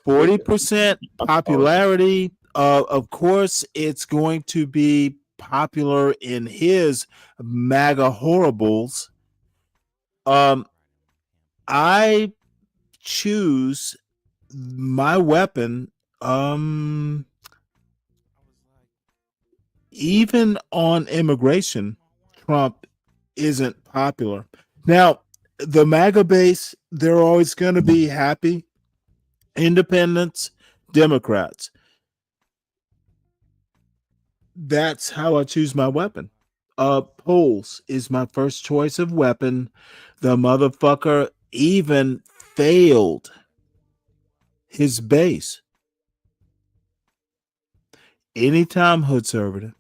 40% popularity. Of course, it's going to be popular in his MAGA horribles. I choose my weapon. Even on immigration, Trump isn't popular. Now, the MAGA base, they're always going to be happy. Independents, Democrats. That's how I choose my weapon. Polls is my first choice of weapon. The motherfucker even failed his base. Anytime, Hoodservative.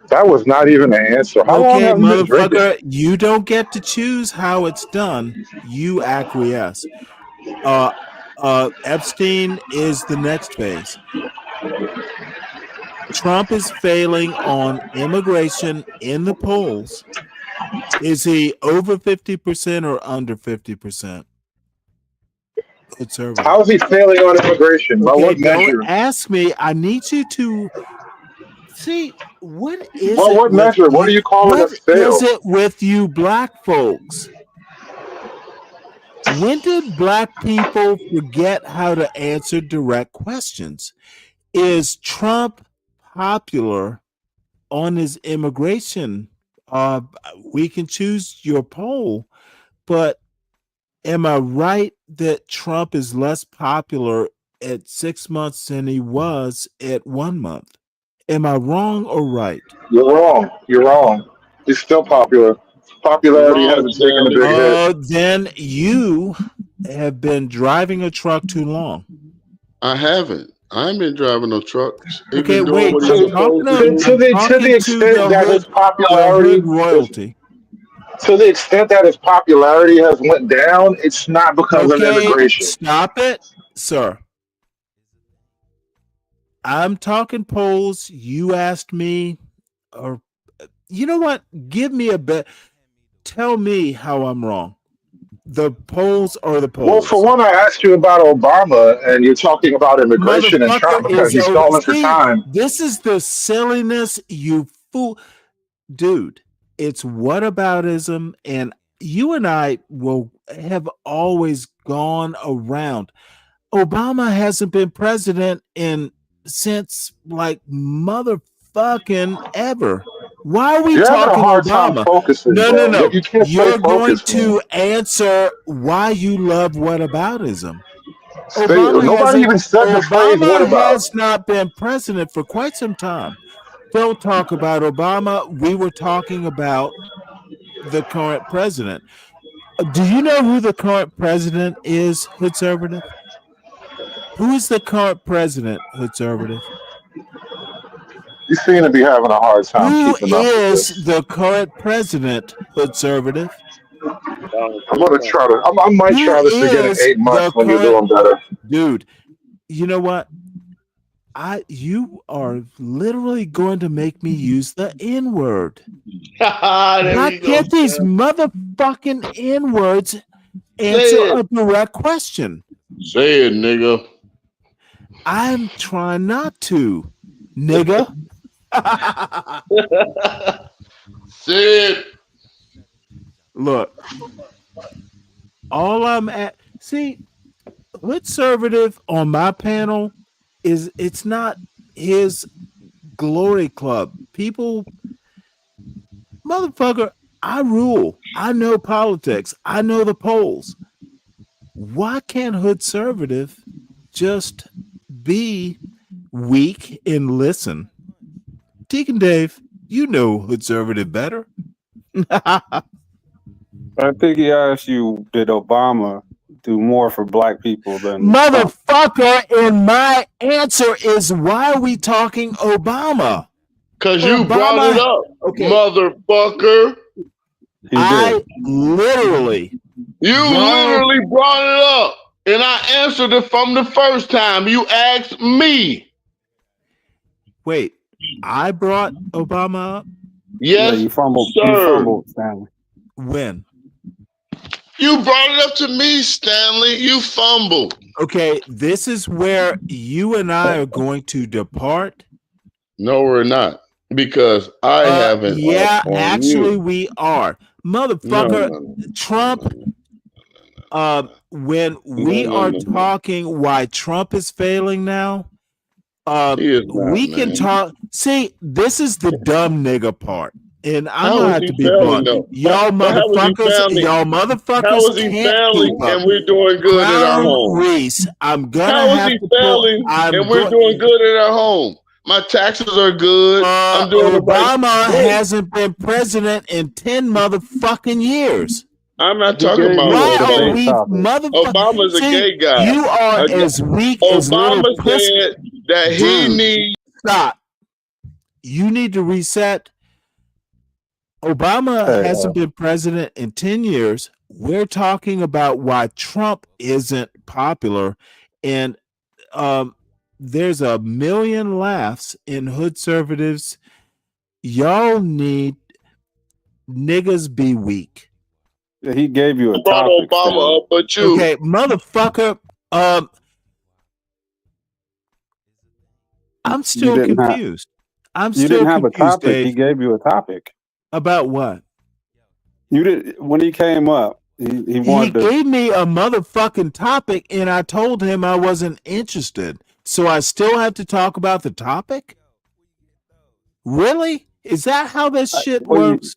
That was not even an answer. How long have you been drinking? You don't get to choose how it's done. You acquiesce. Epstein is the next phase. Trump is failing on immigration in the polls. Is he over 50% or under 50%? How is he failing on immigration? By what measure? Don't ask me. I need you to See, what is Well, it what with measure? What you? are you calling a What fail? is it with you black folks? When did black people forget how to answer direct questions? Is Trump popular on his immigration? We can choose your poll, but am I right that Trump is less popular at 6 months than he was at 1 month? Am I wrong or right? You're wrong. You're wrong. He's still popular. You're Popularity wrong, hasn't taken a Stanley. big hit. Then you have been driving a truck too long. I haven't. I ain't been driving no trucks. He Okay, been doing wait. what he's I'm supposed talking to to do. To the extent that his the popularity hood royalty. to the extent that his popularity has went down, it's not because of Okay, immigration. stop it, sir. I'm talking polls. You asked me, or you know what? Give me a bet. Tell me how I'm wrong. The polls are the Well, polls. for one, I asked you about Obama, and you're talking about immigration and Trump because he's stalling for time. This is the silliness, you fool. Dude, it's whataboutism, and you and I will have always gone around. Obama hasn't been president since like motherfucking ever. Why are we You're having a talking hard time Obama? focusing, No. bro. You can't stay You're going focused, man. to answer why you love whataboutism. Nobody even said the phrase "what Obama about." has not been president for quite some time. Don't talk about Obama. We were talking about the current president. Do you know who the current president is, Hoodservative? Who is the current president, Hoodservative? You seem to be having a hard time Who keeping up with is this. the current president, Hoodservative? I'm gonna try to. I might Who try this again in is 8 the months when you're current doing better. dude? You know what? You are literally going to make me use the N-word. Why can't these motherfucking N-words answer a direct question? Say it, nigga. I'm trying not to, nigga. Say it. Look, all I'm at. See, Hoodservative on my panel it's not his glory club. People, motherfucker, I rule. I know politics. I know the polls. Why can't Hoodservative just be weak and listen? Deacon Dave, you know Hoodservative better. I think he asked you, did Obama do more for black people than Trump? Motherfucker, and my answer is, why are we talking Obama? Because you brought it up, motherfucker. I literally. You literally brought it up. And I answered it from the first time you asked me. Wait, I brought Obama up? Yes, yeah, you fumbled, sir. You fumbled, Stanley. When? You brought it up to me, Stanley. You fumbled. Okay, this is where you and I are going to depart. No, we're not. Because I haven't. Yeah, actually, we are. Motherfucker, Trump. When we are talking why Trump is failing now, we can talk. See, this is the dumb nigga part. And I'm gonna have to be blunt. Y'all motherfuckers How is he can't failing keep up. and we're doing good in our home? Reese, I'm gonna How is have he to failing and we're doing good in our home? My taxes are good. I'm doing Obama hasn't been president in 10 motherfucking years. I'm not talking about why are we Obama's a gay guy. You are as weak as little Obama said that he needs. Stop. You need to reset. Obama hasn't been president in 10 years. We're talking about why Trump isn't popular. And there's a million laughs in Hoodservatives. Y'all need niggas be weak. He gave you a brought topic. Obama up, but you. Okay, motherfucker. I'm still confused. I'm You still didn't have a confused, topic. He Dave. gave you a topic. About what? You did when he came up. He He wanted to. gave me a motherfucking topic, and I told him I wasn't interested. So I still have to talk about the topic? Really? Is that how this shit works?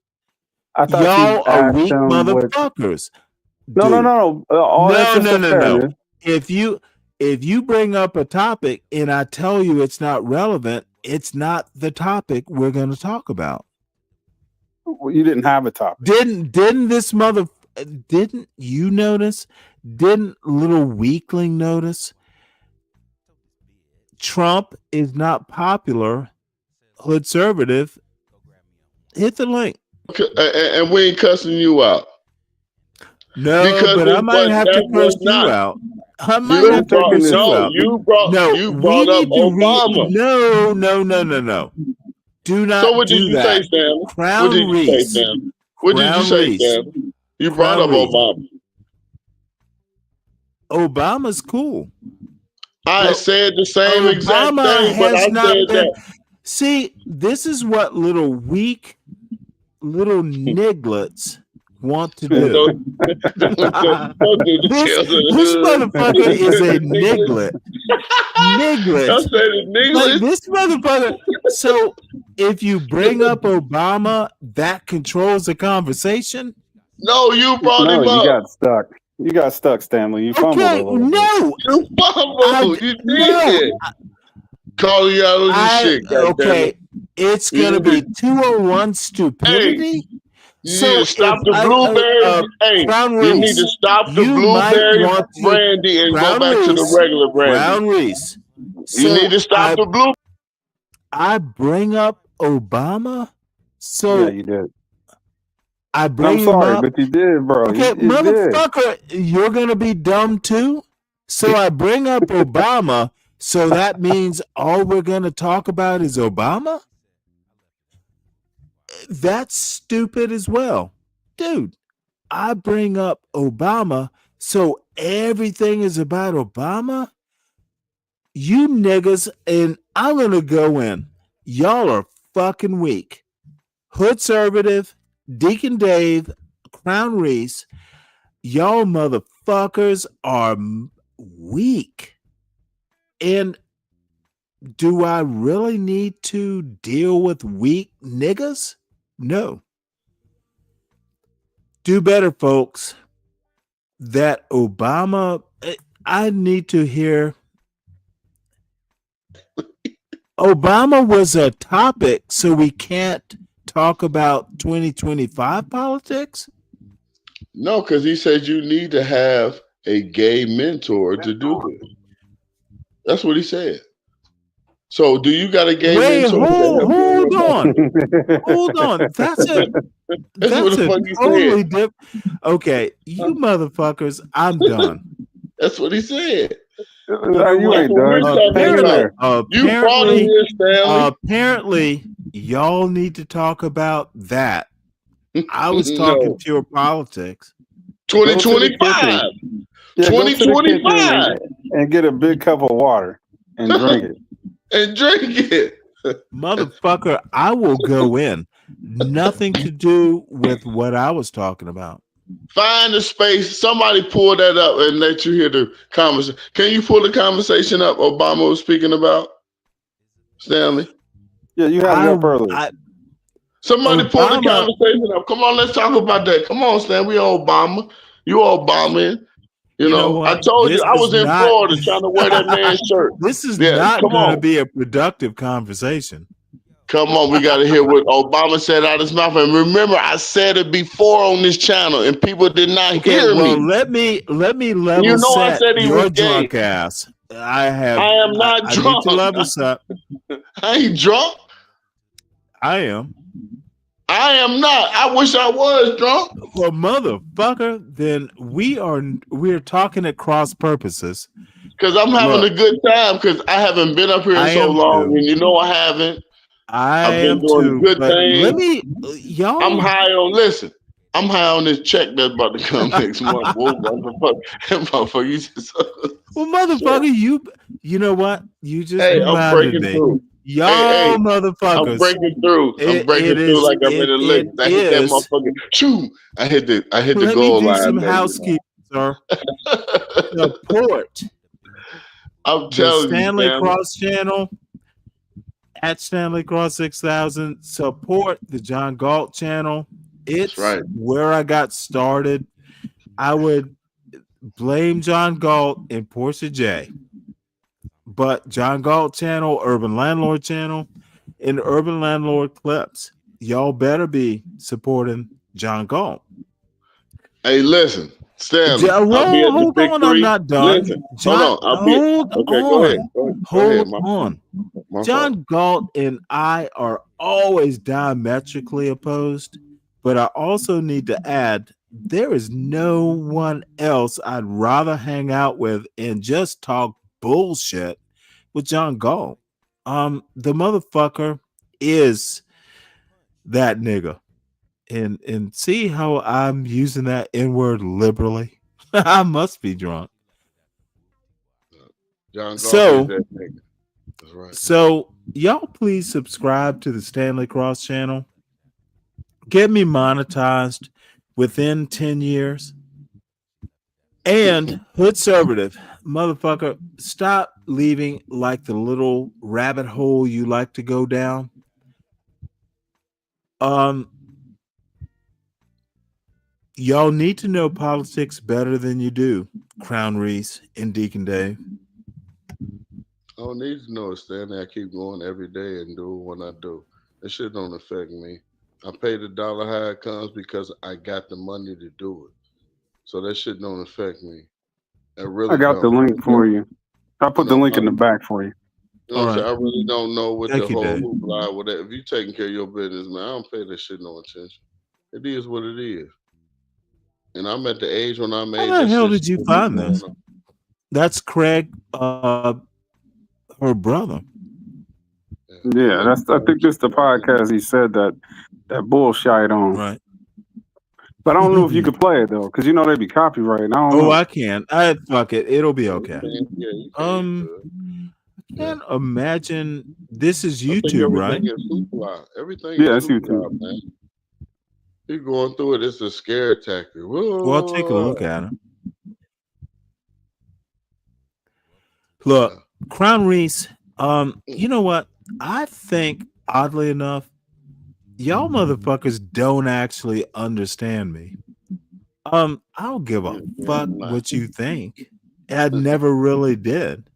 I thought Y'all you are asked weak him what. motherfuckers. No. All No, answers no. fairness. If you bring up a topic and I tell you it's not relevant, it's not the topic we're going to talk about. Well, you didn't have a topic. Didn't you notice? Didn't little weakling notice? Trump is not popular. Hoodservative. Hit the link. And we ain't cussing you out. No, Because but I might have to curse you not. out. I might have to curse you out. You brought up Obama. No. Do not So what do did you that. say, Stanley? Crown What did you say, Reese. Stanley? What did you say, Stanley? You brought up Obama. Obama's cool. I said the same exact thing, but I said that. See, this is what little weak, little nigglets want to do. Don't do this motherfucker is a niglet. Niglet. Like this motherfucker. So if you bring up Obama, that controls the conversation. No, you brought him up. You got stuck. You got stuck, Stanley. You fumbled a little bit. You fumbled. You did. Calling you out on this shit. Okay, it's gonna be 201 stupidity. You need to stop the blueberry. You need to stop the blueberry brandy and go back to the regular brandy. Crown Reese. You need to stop the blue. I bring up Obama. So yeah, you did. I'm sorry, but you did, bro. Okay, motherfucker, you're gonna be dumb too. So I bring up Obama. So that means all we're gonna talk about is Obama? That's stupid as well. Dude, I bring up Obama, so everything is about Obama? You niggas, and I'm going to go in. Y'all are fucking weak. Hoodservative, Deacon Dave, Crown Reese, y'all motherfuckers are weak. And do I really need to deal with weak niggas? No. Do better, folks. That Obama, I need to hear. Obama was a topic, so we can't talk about 2025 politics? No, because he said you need to have a gay mentor to do it. That's what he said. So, do you got a gay mentor? Hold on. That's a totally different. Okay, you motherfuckers, I'm done. That's what he said. You ain't done. Apparently, y'all need to talk about that. I was talking pure politics. 2025. 2025. And get a big cup of water and drink it. Motherfucker, I will go in. Nothing to do with what I was talking about. Find a space. Somebody pull that up and let you hear the conversation. Can you pull the conversation up Obama was speaking about, Stanley? Yeah, you had it up earlier. Somebody pull the conversation up. Come on, let's talk about that. Come on, Stan. We Obama. You Obama. You know I told you I was in Florida trying to wear that man's shirt. This is not going to be a productive conversation. Come on, we got to hear what Obama said out of his mouth. And remember, I said it before on this channel, and people did not hear me. Let me level set I said he your was gay. drunk ass. I am not drunk. I need to level set. I ain't drunk. I am. I am not. I wish I was drunk. Well, motherfucker, then we're talking at cross purposes. Because I'm having a good time because I haven't been up here in so long, and you know I haven't. I've been doing good things. I'm high on. Listen, I'm high on this check that's about to come next month. Motherfucker, you know what? You just I'm breaking through. Y'all I'm motherfuckers. breaking through. I'm breaking through like I'm in the lick. I hit that motherfucker. Choo! I hit the Let me goal do line. some There, housekeeping, sir. Support I'm the telling you, Stanley man. Cross channel at Stanley Cross 6000. Support the John Galt channel. It's right. where I got started. I would blame John Galt and Portia J. But John Galt channel, Urban Landlord channel, and Urban Landlord clips. Y'all better be supporting John Galt. Hey, listen, Stanley. Whoa, I'll be at the hold big on, I'm three. not done. Listen, John, hold on. I'll be. hold Okay, go ahead. on. Go ahead. Hold My on. fault. John Galt and I are always diametrically opposed, but I also need to add there is no one else I'd rather hang out with and just talk bullshit with John Galt. The motherfucker is that nigga. And see how I'm using that N-word liberally? I must be drunk. John Galt is that nigga. That's right. So y'all please subscribe to the Stanley Cross channel. Get me monetized within 10 years. And Hoodservative, motherfucker, stop leaving like the little rabbit hole you like to go down. Y'all need to know politics better than you do, Crown Reese and Deacon Dave. I don't need to know it, Stanley. I keep going every day and doing what I do. That shit don't affect me. I pay the dollar how it comes because I got the money to do it. So that shit don't affect me. It really I got the don't. link for you. I'll put the link in the back for you. You know what I'm saying? I really don't know what Thank the you, whole Dave. hoopla with that. If you taking care of your business, man, I don't pay that shit no attention. It is what it is. And I'm at the age when I made How the that hell shit. did you find this? That's Craig, her brother. Yeah, I think this the podcast he said that bullshit on. Right. But I don't know if you could play it though, because you know they be copyrighted. I don't know. I can. Fuck it. It'll be okay. Yeah, you can. I can't imagine this is I think YouTube, right? everything is hoopla. Everything Yeah, is it's hoopla, YouTube. man. You're going through it. It's a scare tactic. Whoa. Well, take a look at it. Look, Crown Reese. You know what? I think oddly enough, y'all motherfuckers don't actually understand me. I don't give a fuck what you think. I never really did.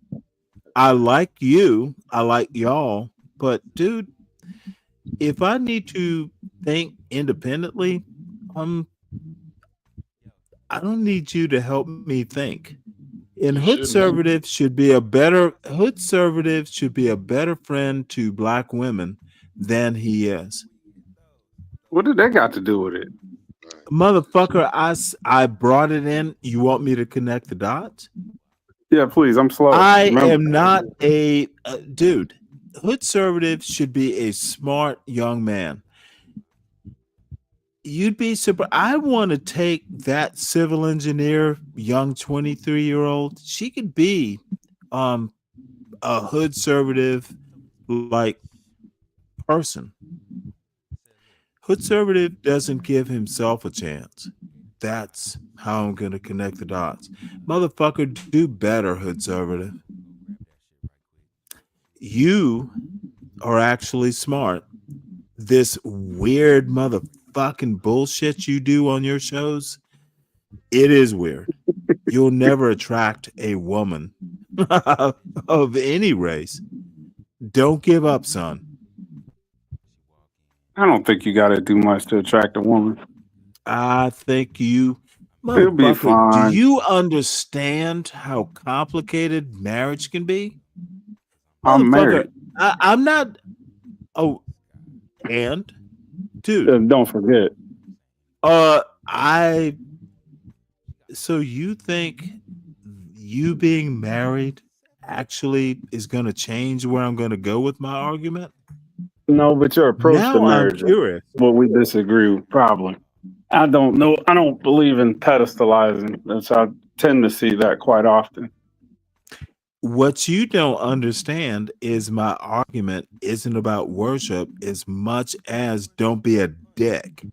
I like you. I like y'all. But dude, if I need to think independently, I don't need you to help me think. And Hoodservative should be a better friend to black women than he is. What did that got to do with it? Motherfucker, I brought it in. You want me to connect the dots? Yeah, please. I'm slow. I am not a dude. Hoodservative should be a smart young man. You'd be surprised. I want to take that civil engineer, young 23-year-old. She could be a Hoodservative like person. Hoodservative doesn't give himself a chance. That's how I'm gonna connect the dots. Motherfucker, do better, Hoodservative. You are actually smart. This weird motherfucking bullshit you do on your shows, it is weird. You'll never attract a woman of any race. Don't give up, son. I don't think you got to do much to attract a woman. I think you, It'll be fine. do you understand how complicated marriage can be? I'm married. I'm not. Oh, and dude, don't forget. So you think you being married actually is going to change where I'm going to go with my argument? No, but your approach to marriage I'm curious. What we disagree with, probably. I don't know. I don't believe in pedestalizing. I tend to see that quite often. What you don't understand is my argument isn't about worship as much as don't be a dick.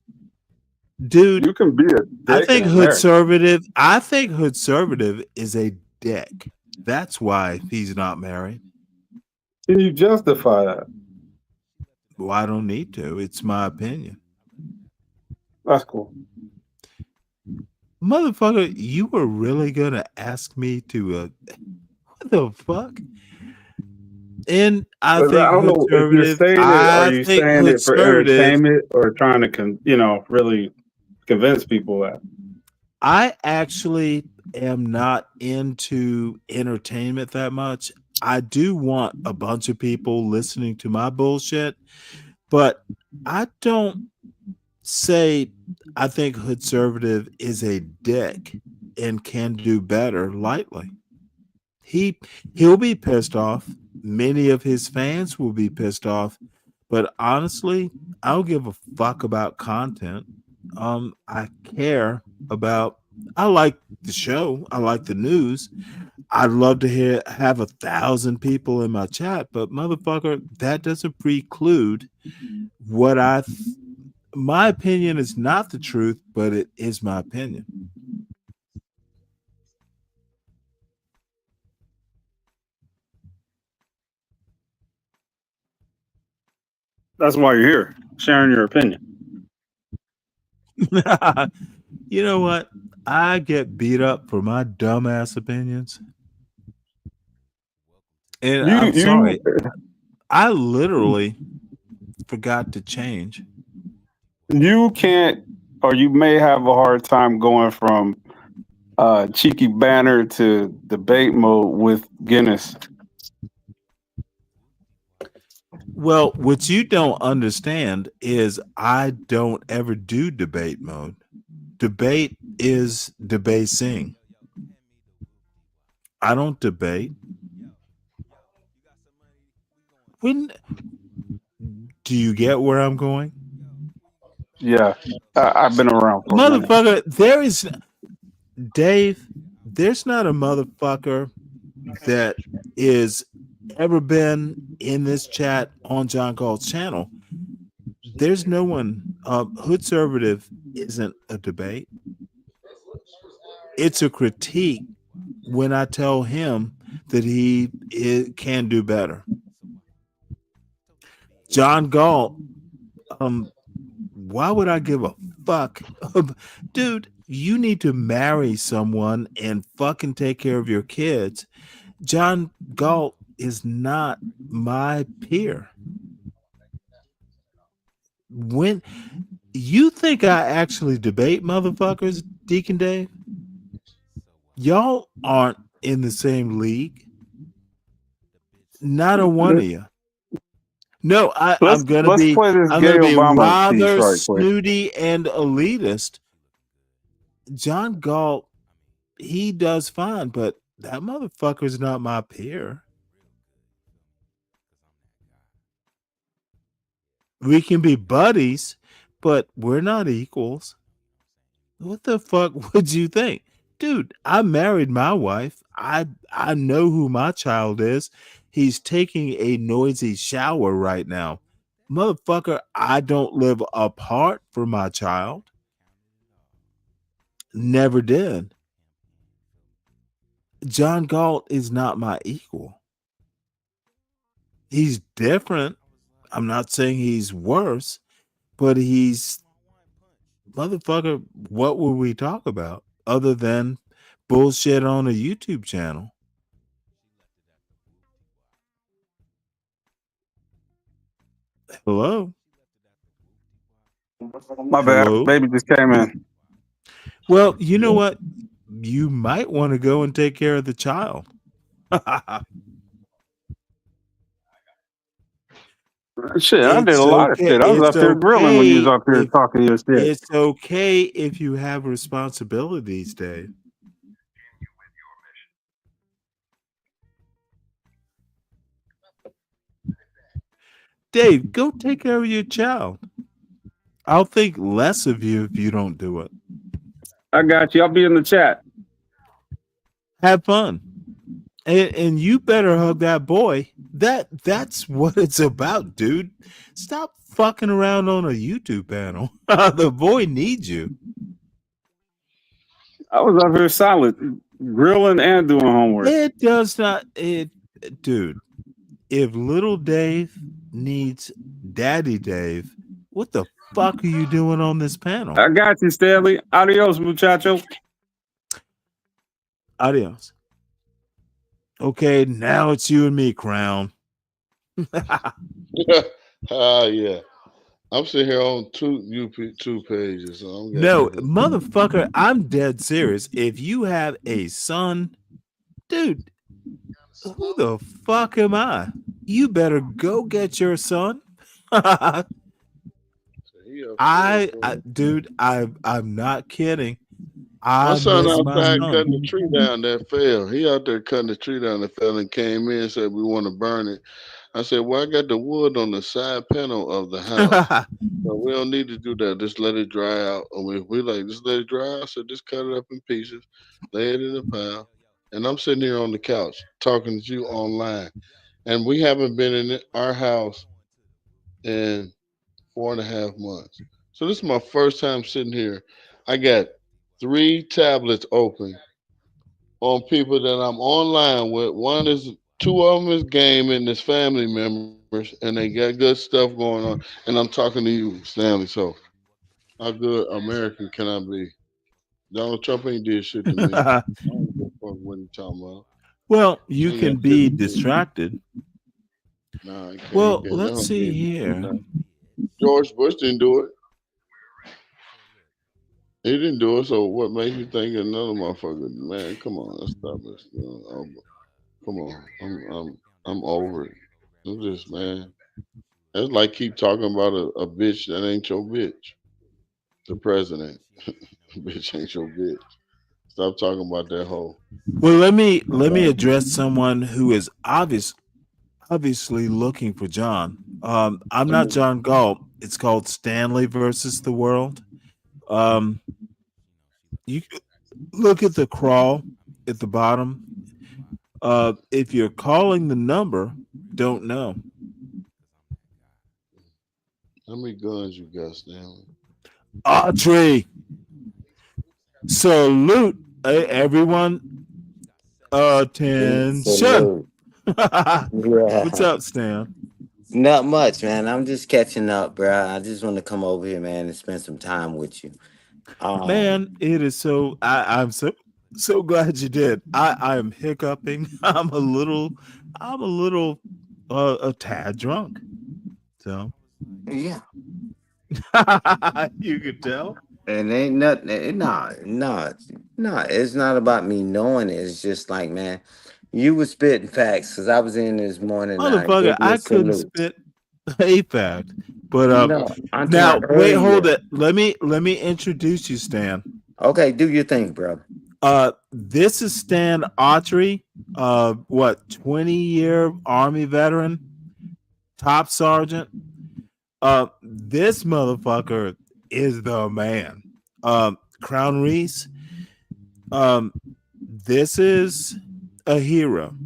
Dude, You can be a I dick think and married. Hood Conservative is a dick. That's why he's not married. Can you justify that? Well, I don't need to. It's my opinion. That's cool. Motherfucker, you were really gonna ask me to what the fuck? And I think I don't know if you're saying it. Are you saying it for entertainment or trying to, really convince people that? I actually am not into entertainment that much. I do want a bunch of people listening to my bullshit, but I don't say I think Hood Conservative is a dick and can do better lightly. He'll be pissed off. Many of his fans will be pissed off, but honestly, I don't give a fuck about content. I care about. I like the show. I like the news. I'd love to have 1,000 people in my chat, but motherfucker, that doesn't preclude what my opinion is not the truth, but it is my opinion. That's why you're here, sharing your opinion. You know what? I get beat up for my dumbass opinions. And I'm sorry. I literally forgot to change. You can't, or you may have a hard time going from cheeky banner to debate mode with Guinness. Well, what you don't understand is I don't ever do debate mode. Debate is debasing. I don't debate. When do you get where I'm going? Yeah, I've been around for motherfucker. There is Dave. There's not a motherfucker that is ever been in this chat on John Galt's channel. There's no one. Hood Conservative isn't a debate. It's a critique when I tell him that he can do better. John Galt, why would I give a fuck? Dude, you need to marry someone and fucking take care of your kids. John Galt is not my peer. When you think I actually debate motherfuckers, Deacon Dave, y'all aren't in the same league. Not a one of you. No, I'm gonna be rather snooty and elitist. John Galt, he does fine, but that motherfucker's not my peer. We can be buddies, but we're not equals. What the fuck would you think? Dude, I married my wife. I know who my child is. He's taking a noisy shower right now. Motherfucker, I don't live apart from my child. Never did. John Galt is not my equal. He's different. I'm not saying he's worse, but he's motherfucker. What would we talk about other than bullshit on a YouTube channel? Hello? My bad. Hello? Baby just came in. Well, you know what? You might want to go and take care of the child. Shit, I did a lot of shit. I was up there grilling when you was up here talking your shit. It's okay if you have responsibilities, Dave. Dave, go take care of your child. I'll think less of you if you don't do it. I got you. I'll be in the chat. Have fun. And you better hug that boy. That's what it's about, dude. Stop fucking around on a YouTube panel. The boy needs you. I was up here solid, grilling and doing homework. It does not. Dude. If little Dave needs Daddy Dave, what the fuck are you doing on this panel? I got you, Stanley. Adios, muchacho. Adios. Okay, now it's you and me, Crown. Yeah. I'm sitting here on two pages. So I'm No, motherfucker, I'm dead serious. If you have a son, dude, who the fuck am I? You better go get your son. Dude, I'm not kidding. My son outside cutting the tree down that fell. He out there cutting the tree down that fell and came in and said we want to burn it. I said, well, I got the wood on the side panel of the house. So we don't need to do that. Just let it dry out. And we like, just let it dry out. So just cut it up in pieces, lay it in a pile. And I'm sitting here on the couch talking to you online. And we haven't been in our house in 4.5 months. So this is my first time sitting here. I got 3 tablets open on people that I'm online with. One is 2 of them is gaming, there's family members, and they got good stuff going on. And I'm talking to you, Stanley. So how good American can I be? Donald Trump ain't did shit to me. I don't give a fuck what he talking about. Well, you can be distracted. Nah, well, let's see here. George Bush didn't do it. He didn't do it, so what makes you think another motherfucker? Man, come on, let's stop this. Come on, I'm over it. I'm just, man. It's like keep talking about a bitch that ain't your bitch. The president, bitch ain't your bitch. Stop talking about that hoe. Well, let me address someone who is obviously looking for John. I'm not John Galt. It's called Stanley versus the World. You look at the crawl at the bottom. If you're calling the number, don't know. How many guns you got, Stanley? Audrey. Salute, everyone. Attention. What's up, Stan? Not much, man. I'm just catching up, bro. I just want to come over here, man, and spend some time with you. Man, it is so. I'm so glad you did. I am hiccuping. I'm a little a tad drunk. So yeah, you could tell. And ain't nothing. No. It's not about me knowing it. It's just like, man, you was spitting facts because I was in this morning. Motherfucker, I couldn't spit a fact. But now wait, hold it. Let me introduce you, Stan. Okay, do your thing, bro. This is Stan Autry, 20-year Army veteran, top sergeant. This motherfucker is the man. Crown Reese. This is a hero.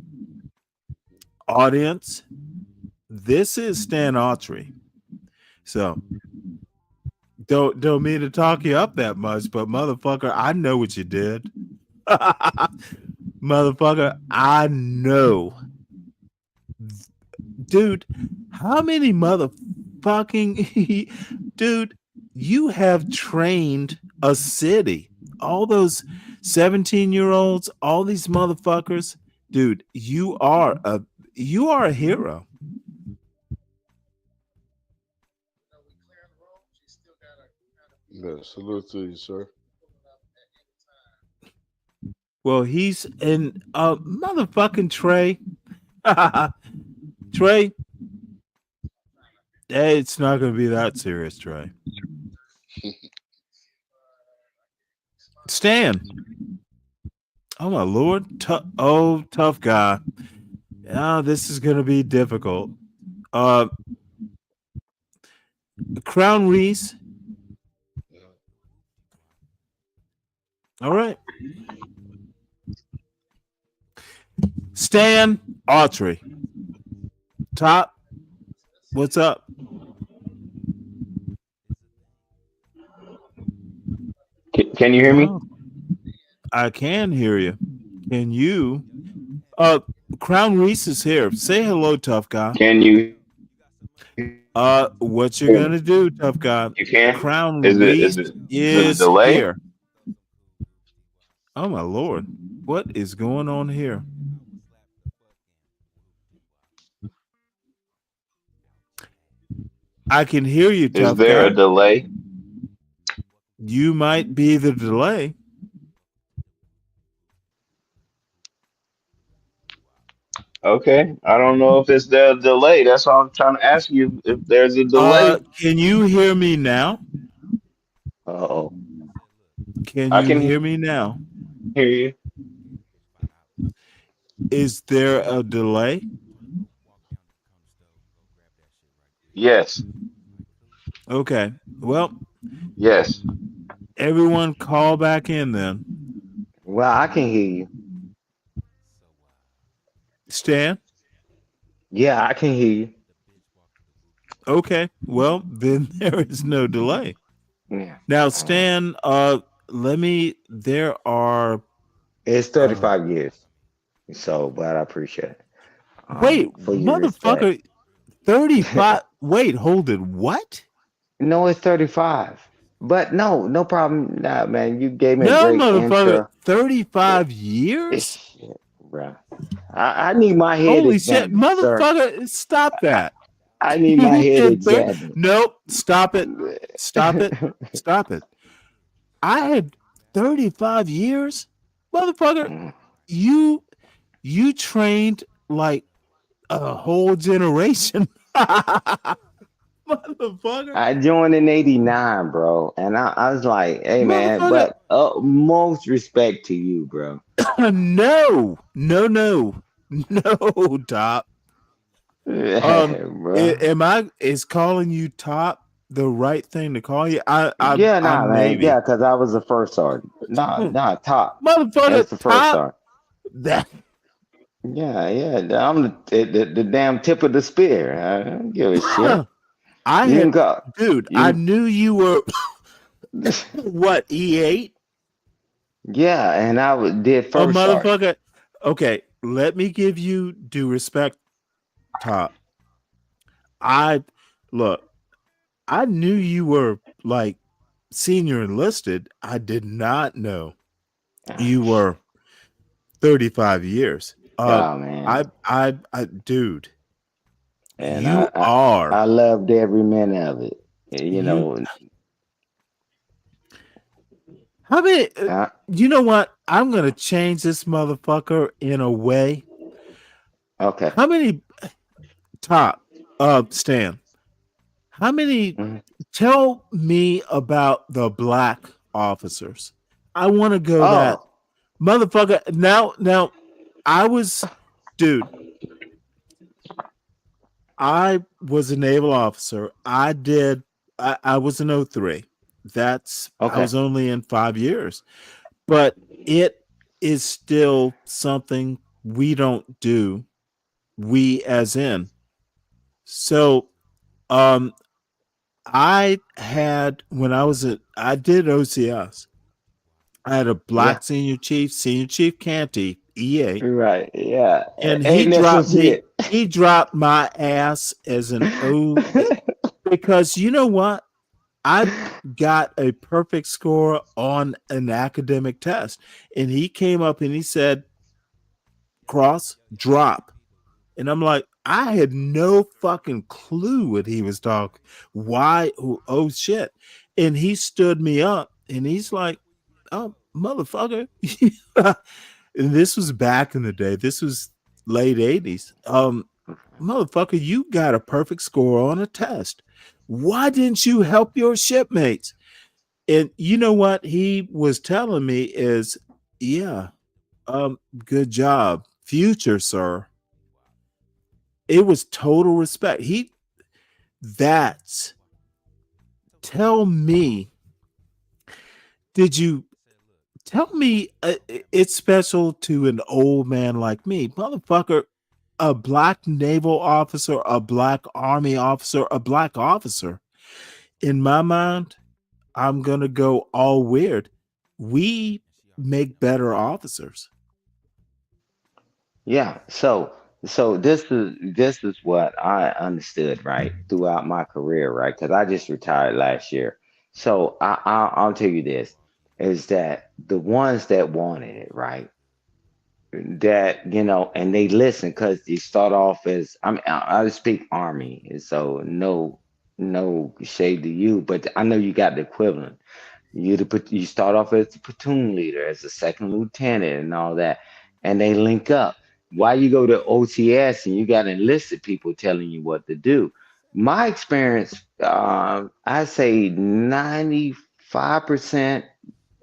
Audience, this is Stan Autry. So don't mean to talk you up that much, but motherfucker, I know what you did. Motherfucker, I know. Dude, how many motherfucking dude, you have trained a city. All those 17-year-olds, all these motherfuckers, dude, you are a hero. Yeah, salute to you, sir. Well, he's in motherfucking Trey. Trey, hey, it's not going to be that serious, Trey. Stan. Oh, my Lord. Tough guy. This is going to be difficult. Crown Reese. All right. Stan Autry. Top, what's up? Can you hear me? Oh, I can hear you. Can you? Crown Reese is here. Say hello, tough guy. Can you What you're hear me? gonna do, tough guy? You can? Crown Is it Reese is it the is delay? here. Oh my lord, what is going on here? I can hear you, Is tough there a guy. delay? You might be the delay. Okay. I don't know if it's the delay. That's why I'm trying to ask you if there's a delay. Can you hear me now? Oh, Can I you can hear me now? hear you. Is there a delay? Yes. Okay. Well, Yes. everyone call back in then. Well, I can hear you. Stan? Yeah, I can hear you. Okay. Well, then there is no delay. Yeah. Now, Stan, there are It's 35 years. So, but I appreciate it. wait, For your respect. motherfucker, 35. Wait, hold it. What? No, it's 35. But no problem. Nah, man, you gave me a No, great motherfucker, intro. 35 It's years? shit, bro. I need my head Holy shit, examined, sir. motherfucker, stop that. I need my You head did examined. Nope, stop it. Stop it. Stop it. I had 35 years? Motherfucker, you trained like a whole generation. Motherfucker. I joined in 89, bro. And I was like, hey, man, Motherfucker. but most respect to you, bro. No, Top. Bro. Is calling you Top the right thing to call you? I Man. maybe. Yeah, because I was the first sergeant. Nah, Top. Motherfucker, That's the first Top. sergeant. That. Yeah. I'm the damn tip of the spear. I don't give a shit. Dude, I knew you were what, E8? Yeah, and I did first sergeant. Motherfucker. Okay, let me give you due respect, Top. I knew you were like senior enlisted. I did not know you were 35 years. Oh man. Dude. And You are. I loved every minute of it. You know. How many? You know what? I'm gonna change this motherfucker in a way. Okay. How many? Top. Stan. How many? Tell me about the black officers. I want to go that motherfucker. Now, I was, dude. I was a naval officer. I was in 03. I was only in 5 years, but it is still something we don't do. We as in. So, I had I did OCS. I had a black senior chief Canty, EA. Right, yeah. And he dropped me. He dropped my ass as an O because you know what? I got a perfect score on an academic test. And he came up and he said, Cross, drop. And I'm like, I had no fucking clue what he was talking. Why? Oh shit. And he stood me up and he's like, oh, motherfucker. And this was back in the day. This was late 80s. Motherfucker, you got a perfect score on a test. Why didn't you help your shipmates? And you know what he was telling me is, yeah, good job. Future, sir. It was total respect. Tell me, did you Tell me it's special to an old man like me. Motherfucker, a black naval officer, a black army officer, a black officer. In my mind, I'm going to go all weird. We make better officers. Yeah. So this is what I understood right throughout my career, right? Because I just retired last year. So I'll tell you this is that the ones that wanted it, right? That and they listen because they start off as I speak army, and so no shade to you, but I know you got the equivalent. You start off as the platoon leader, as a second lieutenant, and all that, and they link up. Why you go to OTS and you got enlisted people telling you what to do? My experience, I say 95%.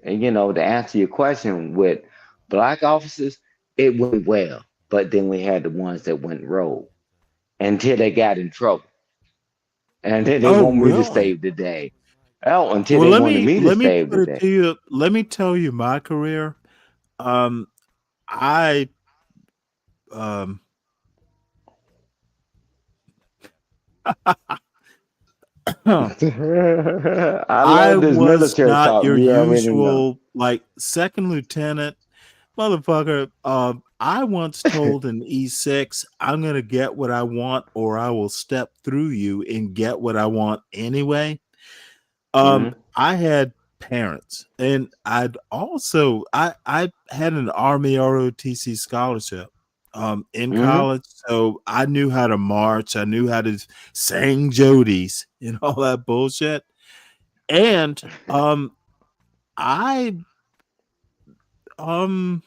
And to answer your question with black officers, it went well. But then we had the ones that went rogue until they got in trouble. And then they Oh, want me to really? save the day. Oh, until Well, they let wanted me me to let me save put the it day. to you. Let me tell you my career. I um I I love this was military not talk. your You already know. usual like second lieutenant motherfucker. I once told an E6, I'm gonna get what I want, or I will step through you and get what I want anyway. Hmm. I had parents, and I had an Army ROTC scholarship in Hmm. college, so I knew how to march, I knew how to sing jodies and all that bullshit. And I um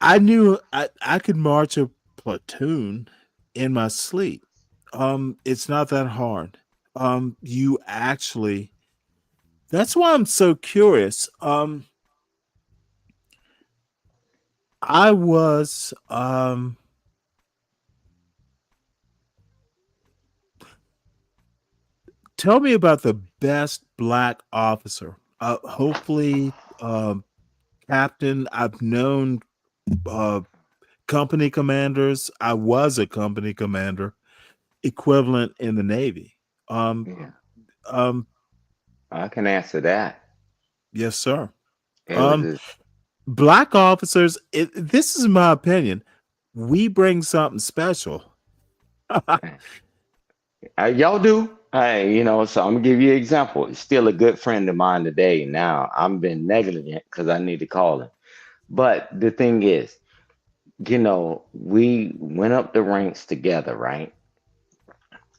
I knew I could march a platoon in my sleep. It's not that hard. You actually That's why I'm so curious. I was tell me about the best black officer. Hopefully captain. I've known uh company commanders. I was a company commander equivalent in the Navy. Um Yeah, um I can answer that. yes, sir. It was Um just, Black officers, this is my opinion. We bring something special. y'all do. Hey, so I'm gonna give you an example. It's still a good friend of mine today. Now I'm been negligent because I need to call him. But the thing is, we went up the ranks together, right?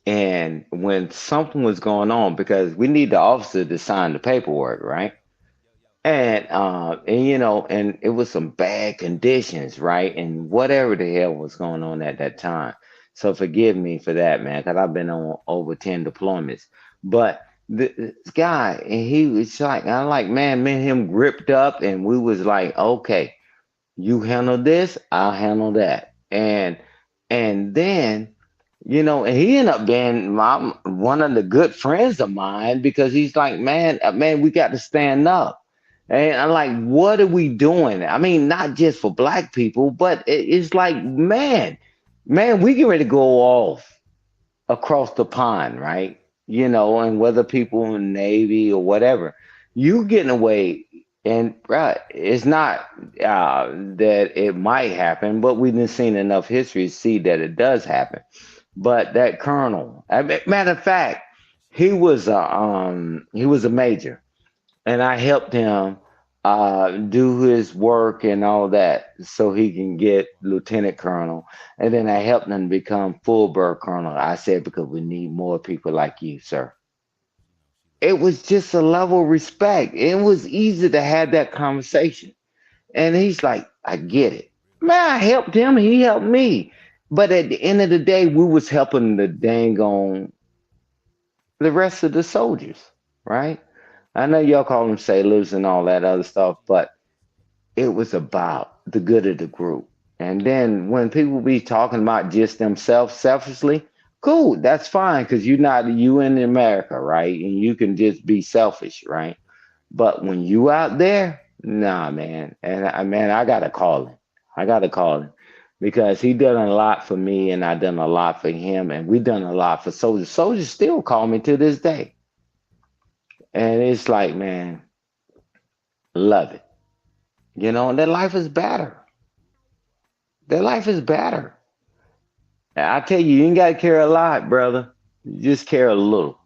And when something was going on, because we need the officer to sign the paperwork, right? And it was some bad conditions, right? And whatever the hell was going on at that time. So forgive me for that, man, because I've been on over 10 deployments. But this guy, and he was like, I'm like, man, me and him gripped up, and we was like, okay, you handle this, I'll handle that. And then, and he ended up being one of the good friends of mine because he's like, man, we got to stand up. And I'm like, what are we doing? I mean, not just for black people, but it's like, man, we get ready to go off across the pond, right? And whether people in the Navy or whatever, you getting away, and bruh, it's not that it might happen, but we've been seen enough history to see that it does happen. But that colonel, matter of fact, he was a major, and I helped him do his work and all that so he can get lieutenant colonel. And then I helped him become full bird colonel. I said, because we need more people like you, sir. It was just a level of respect. It was easy to have that conversation. And he's like, I get it. Man, I helped him, he helped me. But at the end of the day, we was helping the dang on the rest of the soldiers, right? I know y'all call them sailors and all that other stuff, but it was about the good of the group. And then when people be talking about just themselves selfishly, Cool, that's fine because you in America, right? And you can just be selfish, right? But when you out there, nah, man. And I gotta call him. I gotta call him because he done a lot for me, and I done a lot for him, and we done a lot for soldiers. Soldiers still call me to this day, and it's like, man, love it. Their life is better. Their life is better. I tell you, you ain't gotta care a lot, brother. You just care a little.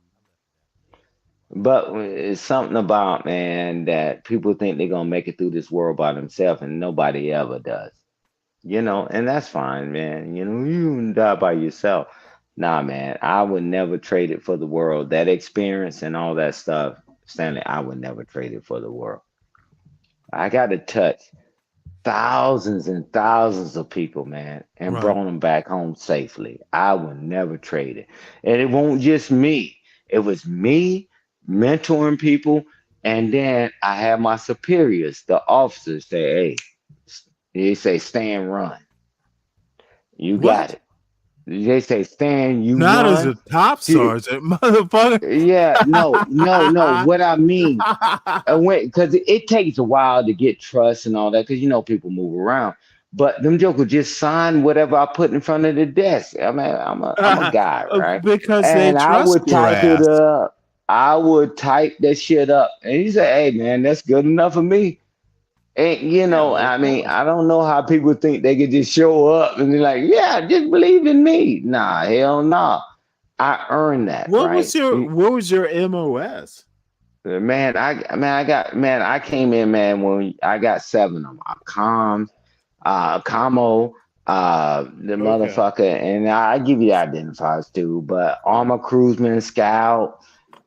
But it's something about, man, that people think they're gonna make it through this world by themselves, and nobody ever does. And that's fine, man. You can die by yourself. Nah, man, I would never trade it for the world. That experience and all that stuff, Stanley, I would never trade it for the world. I got to touch thousands and thousands of people, man, and Right. brought them back home safely. I would never trade it. And it won't just me. It was me mentoring people, and then I had my superiors, the officers, say, "Hey," they say, "Stand, run. You got What? it." They say, "Stand, you Not as run." a top Dude, sergeant, motherfucker. yeah, no, no, no. What I mean, because it takes a while to get trust and all that, because people move around. But them jokers just sign whatever I put in front of the desk. I mean, I'm a guy, right? Because they And I trust would your type it ass. up. I would type that shit up, and he said, "Hey, man, that's good enough for me." And Yeah, of I mean, course. I don't know how people think they could just show up and be like, "Yeah, just believe in me." Nah, hell no. I earned that, What right? was your MOS? I came in, man, when I got seven of them. Camo, the Okay. motherfucker, and I give you identifiers too, but armor cruiseman, scout,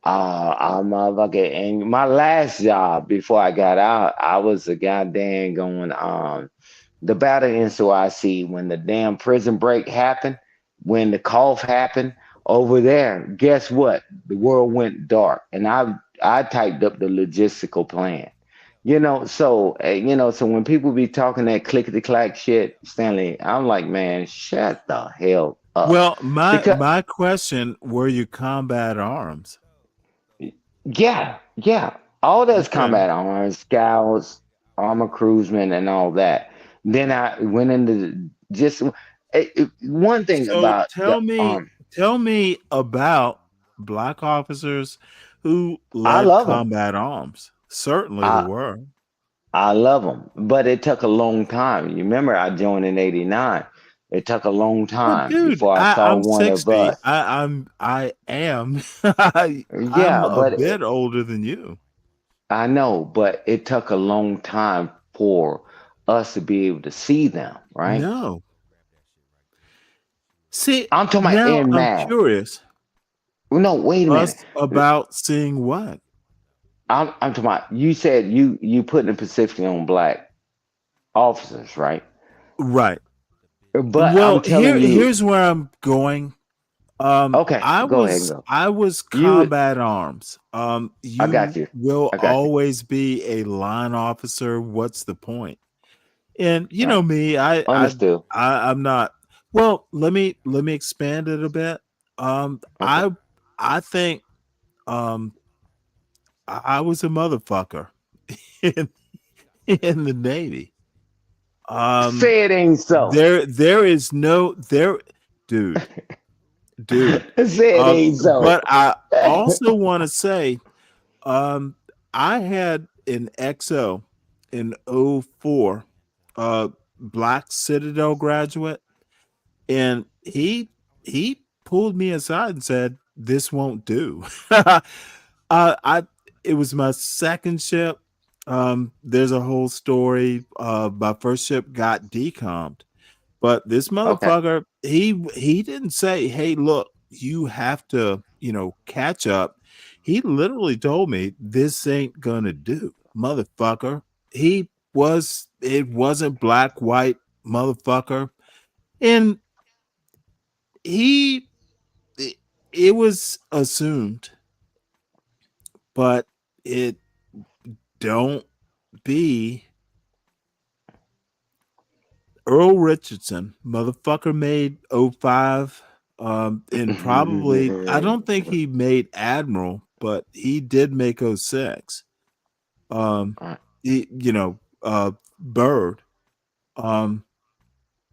motherfucker. And my last job before I got out, I was a goddamn going the battle in SOIC when the damn prison break happened, when the cough happened over there. Guess what? The world went dark, and I typed up the logistical plan. So when people be talking that clickety clack shit, Stanley, I'm like, man, shut the hell up, Well, my because my question, were you combat arms? yeah, all that's Okay. combat arms, scouts, armor cruisemen, and all that. Then I went into just one thing So about the army. tell me about black officers who I led love them. combat arms. Certainly there I were. I love them, but it took a long time. You remember I joined in '89. It took a long Well, time dude, before I saw I'm one of 60. us. I am I'm Yeah, a but bit older than you. I know, but it took a long time for us to be able to see them, right? No. See, I'm talking about now en I'm masse. curious. No, wait a minute. Us about seeing what? I'm talking about. You said you put the Pacific on black officers, right? Right. But Well, I'm telling you, here's where I'm going. okay, go ahead and go. I was You, combat arms. I got You you. will I got you. always be a line officer. What's the point? And you Right. know me, Understood. I'm not. Well, let me expand it a bit. Um, Okay. I think um I was a motherfucker in in the Navy. Um, Say it ain't so. there is no there, dude, dude. Say it ain't But so. I also want to say, um, I had an XO in '04, Black Citadel graduate, and he pulled me aside and said, "This won't do." I It was my second ship. There's a whole story. My first ship got decommed, but this Okay. motherfucker, he didn't say, "Hey, look, you have to, catch up." He literally told me, "This ain't gonna do, motherfucker." It wasn't black, white, motherfucker. And he it, it was assumed, but it don't be Earl Richardson, motherfucker made '05 And probably I don't think he made Admiral, but he did make 06. Bird.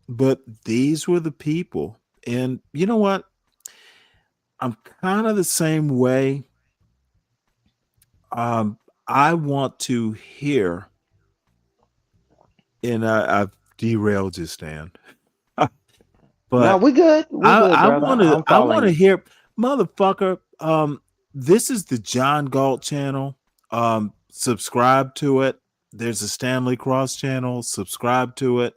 But these were the people. And you know what? I'm kind of the same way. I want to hear, and I've derailed you, Stan. No, But we good. We good, I brother. want to I'm following you. hear, motherfucker. This is the John Galt channel. Subscribe to it. There's a Stanley Cross channel. Subscribe to it.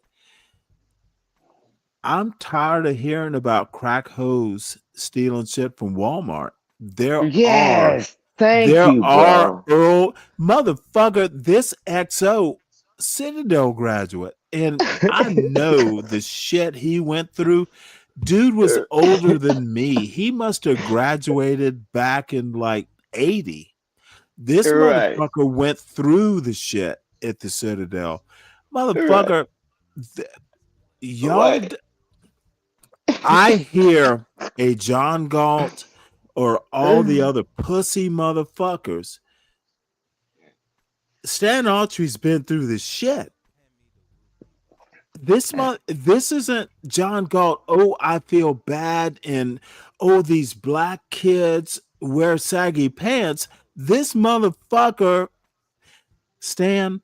I'm tired of hearing about crack hoes stealing shit from Walmart. Yes. Thank you, bro. Motherfucker, this XO Citadel graduate, and I know the shit he went through. Dude was older than me. He must have graduated back in like 80. This Right. motherfucker went through the shit at the Citadel. Motherfucker, y'all. What? I hear a John Galt or all the other pussy motherfuckers. Stan Autry's been through this shit. This isn't John Galt. Oh, I feel bad, and oh, these black kids wear saggy pants. This motherfucker, Stan,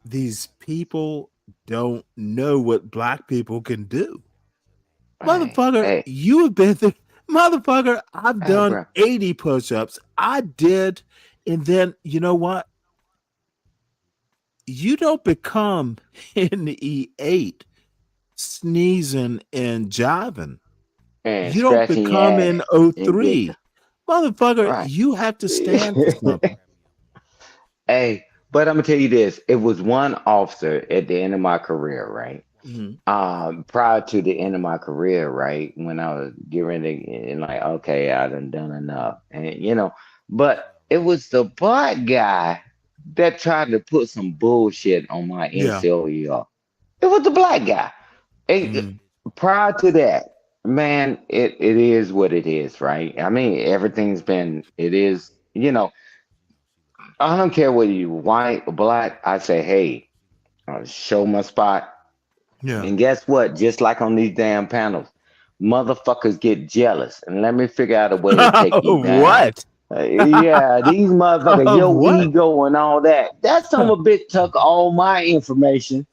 these people don't know what black people can do. Motherfucker, you have been through. Motherfucker, I've done 80 push-ups. I did, and then you know what? You don't become in E8 sneezing and jiving. And you don't become in 03. Motherfucker, Right. you have to stand for something. Hey, but I'm gonna tell you this: it was one officer at the end of my career, right? Prior to the end of my career, right, when I was getting ready and like, okay, I done enough, and but it was the black guy that tried to put some bullshit on my NCOER. It was the black guy. Prior to that, man, it is what it is, right? I mean, everything's been, it is, I don't care whether you white or black. I say, hey, I'll show my spot. Yeah. And guess what? Just like on these damn panels, motherfuckers get jealous. And let me figure out a way to take you down. What? Yeah, these motherfuckers, your What? ego and all that. That son of a bitch took all my information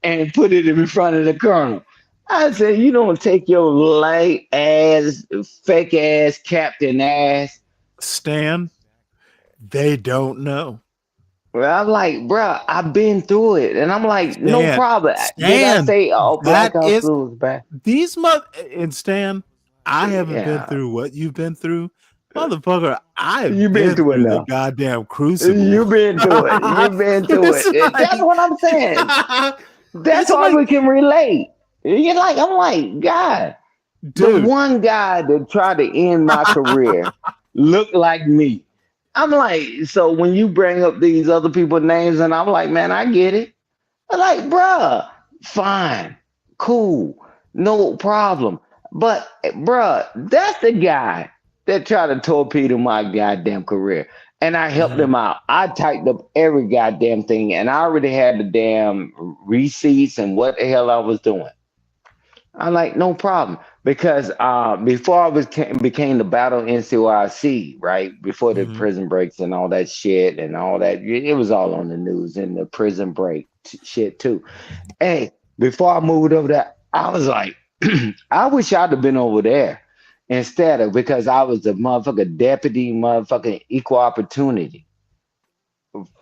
and put it in front of the colonel. I said, you don't take your light ass, fake ass, captain ass. Stan, they don't know. Well, I'm like, bro, I've been through it. And I'm like, Stan, no problem. Did I say, black ops was bad? These and Stan, I haven't been through what you've been through. Motherfucker, I've been through the goddamn crucible. You've been through it. You've been through it. That's what I'm saying. That's why we can relate. You're like, I'm like, God, dude. The one guy that tried to end my career looked like me. I'm like, so when you bring up these other people's names, and I'm like, man, I get it. I'm like, bruh, fine, cool, no problem. But bruh, that's the guy that tried to torpedo my goddamn career. And I helped him out. I typed up every goddamn thing, and I already had the damn receipts and what the hell I was doing. I'm like, no problem. Because before I became the battle NCOIC, right? Before the prison breaks and all that shit and all that, it was all on the news and the prison break shit too. Hey, before I moved over there, I was like, I wish I'd have been over there instead of, because I was a motherfucking deputy, motherfucking equal opportunity.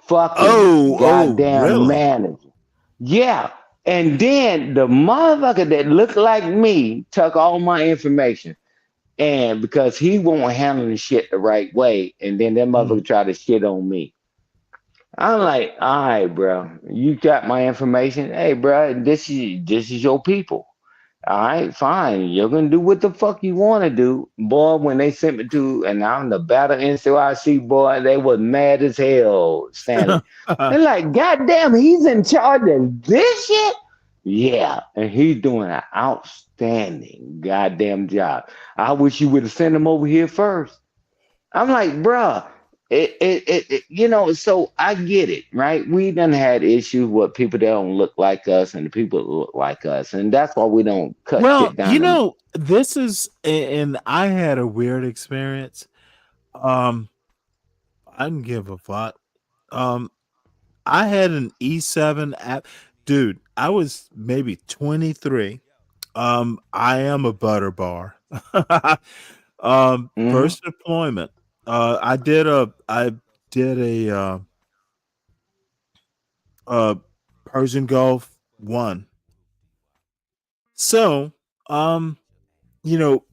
Fucking goddamn really? manager. Yeah. And then the motherfucker that looked like me took all my information. And because he won't handle the shit the right way, and then that motherfucker tried to shit on me. I'm like, all right, bro, you got my information. Hey, bro, this is your people. All right, fine. You're gonna do what the fuck you want to do, boy. When they sent me to, and I'm the battle NCOIC, boy, they was mad as hell, Stanley. They're like, goddamn, he's in charge of this shit. Yeah, and he's doing an outstanding goddamn job. I wish you would have sent him over here first. I'm like, bruh, so I get it, right? We done had issues with people that don't look like us and the people that look like us, and that's why we don't cut Well, shit down them. this is, and I had a weird experience. Um, I didn't give a fuck. Um, I had an E7 app, dude. I was maybe 23. I am a butter bar. Hmm. First deployment. I did a Persian Gulf 1. So, um,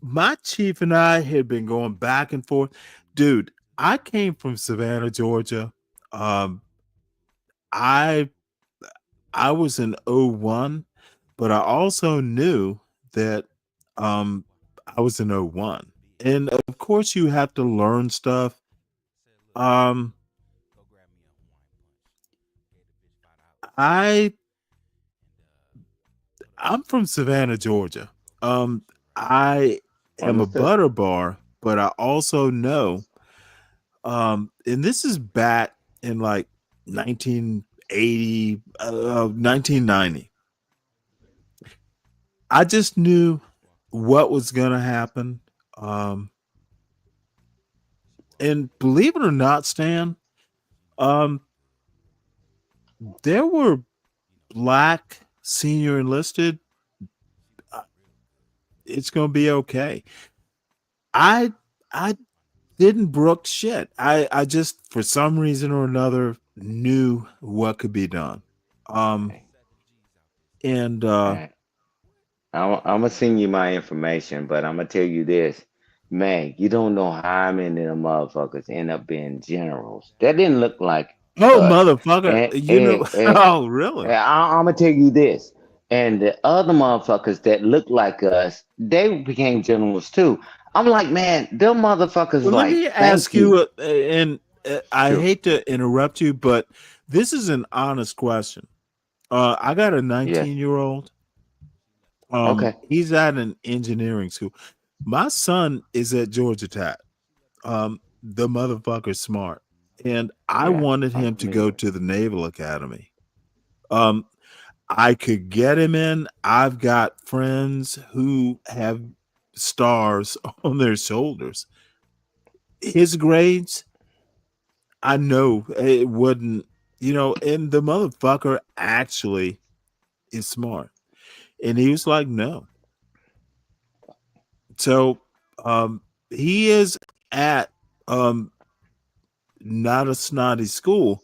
my chief and I had been going back and forth. Dude, I came from Savannah, Georgia. Um, I I was in '01, but I also knew that um I was in '01. And of course you have to learn stuff. Um I I'm from Savannah, Georgia. I am a Understood. butter bar, but I also know and this is back in like 1980 1990. I just knew what was going to happen. Um and believe it or not, Stan, um there were black senior enlisted. uh, It's going to be okay. I didn't brook shit. I just for some reason or another knew what could be done. Um Hey, and hey, I'm gonna send you my information, but I'm gonna tell you this, man. You don't know how many of them motherfuckers end up being generals. That didn't look like oh us, motherfucker, and oh really? I'm gonna tell you this, and the other motherfuckers that look like us, they became generals too. I'm like, man, them motherfuckers Well, let like, me thank ask you. you, and I Sure. hate to interrupt you, but this is an honest question. I got a Yes. 19-year-old. Okay. He's at an engineering school. My son is at Georgia Tech. The motherfucker's smart, and I Yeah. wanted I'm him to familiar go with. to the Naval Academy. Um, I could get him in. I've got friends who have stars on their shoulders. His grades, I know it wouldn't, and the motherfucker actually is smart. And he was like, no. So he is at um not a snotty school.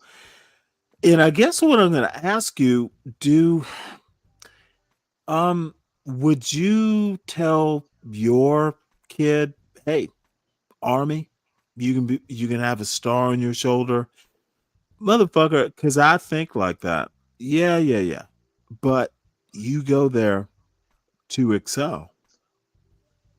And I guess what I'm gonna ask you, do um would you tell your kid, hey, Army, you can have a star on your shoulder, motherfucker, because I think like that. Yeah, yeah, yeah. But you go there to excel.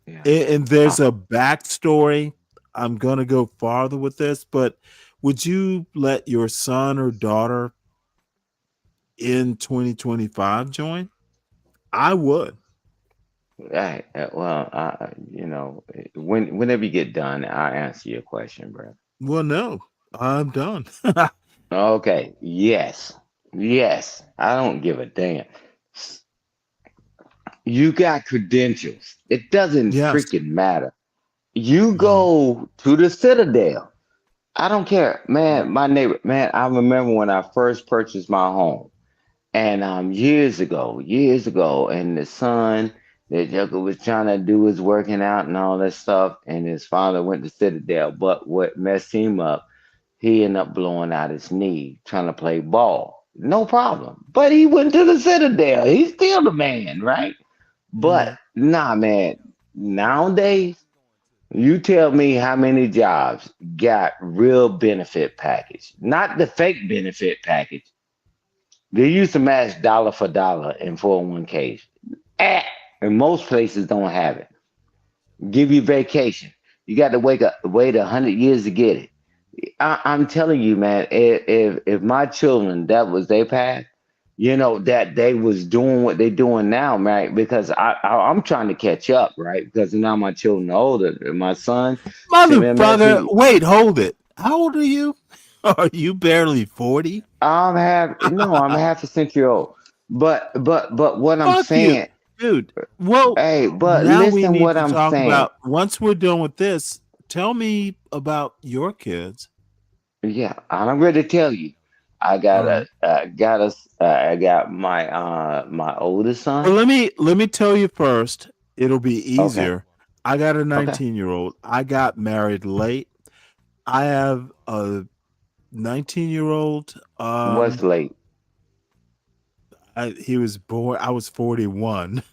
Yeah. And there's a backstory. I'm gonna go farther with this, but would you let your son or daughter in 2025 join? I would. Right. Well, whenever you get done, I'll answer your question, bro. Well, no, I'm done. Okay. Yes. Yes. I don't give a damn. You got credentials. It doesn't Yes. freaking matter. You Mhm. go to the Citadel. I don't care, man. Mhm. My neighbor, man. I remember when I first purchased my home. And years ago, and the son, the Joker was trying to do his working out and all that stuff, and his father went to Citadel. But what messed him up, he ended up blowing out his knee trying to play ball. No problem. But he went to the Citadel. He's still the man, right? But Mhm. nah, man. Nowadays, you tell me how many jobs got real benefit package, not the fake benefit package. They used to match dollar for dollar in 401ks. Eh, and most places don't have it. Give you vacation. You got to wait 100 years to get it. I'm telling you, man. If my children that was their path, that they was doing what they doing now, right? Because I'm trying to catch up, right? Because now my children are older. My son sent me a Motherfucker, message. wait, hold it. How old are you? Are you barely 40? I'm half a century old. But what I'm Fuck you, saying, dude. Well, hey, but now we listen need what to I'm talk saying. about, once we're done with this, tell me about your kids. Yeah, I'm ready to tell you. All right. I got my oldest Well, son. let me tell you first. It'll be Okay, easier. I got a okay. 19-year-old. I got married late. I have a 19-year-old. What's late? He was born. I was 41.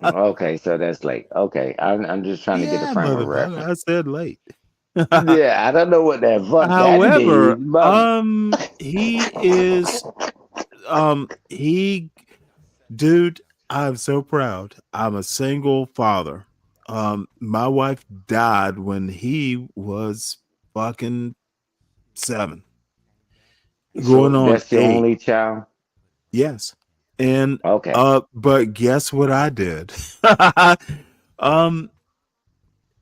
Okay, so that's late. Okay, I'm just trying to get a Yeah, frame of motherfucker. reference. I said late. Yeah, I don't know what the fuck that However, means, but he is he dude, I'm so proud. I'm a single father. My wife died when he was fucking 7, so going on that's your 8. only child. Yes. And Okay. but guess what I did? um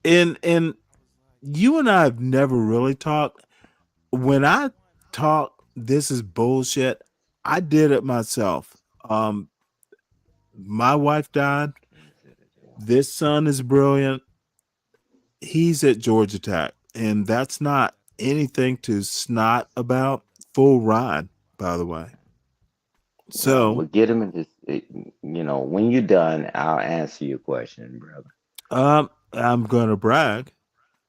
and you and I have never really talked. When I talk this is bullshit, I did it myself. My wife died. This son is brilliant. He's at Georgia Tech, and that's not anything to snot about. Full ride, by the way. So, Well, get him in this. When you're done, I'll answer your question, brother. I'm gonna brag,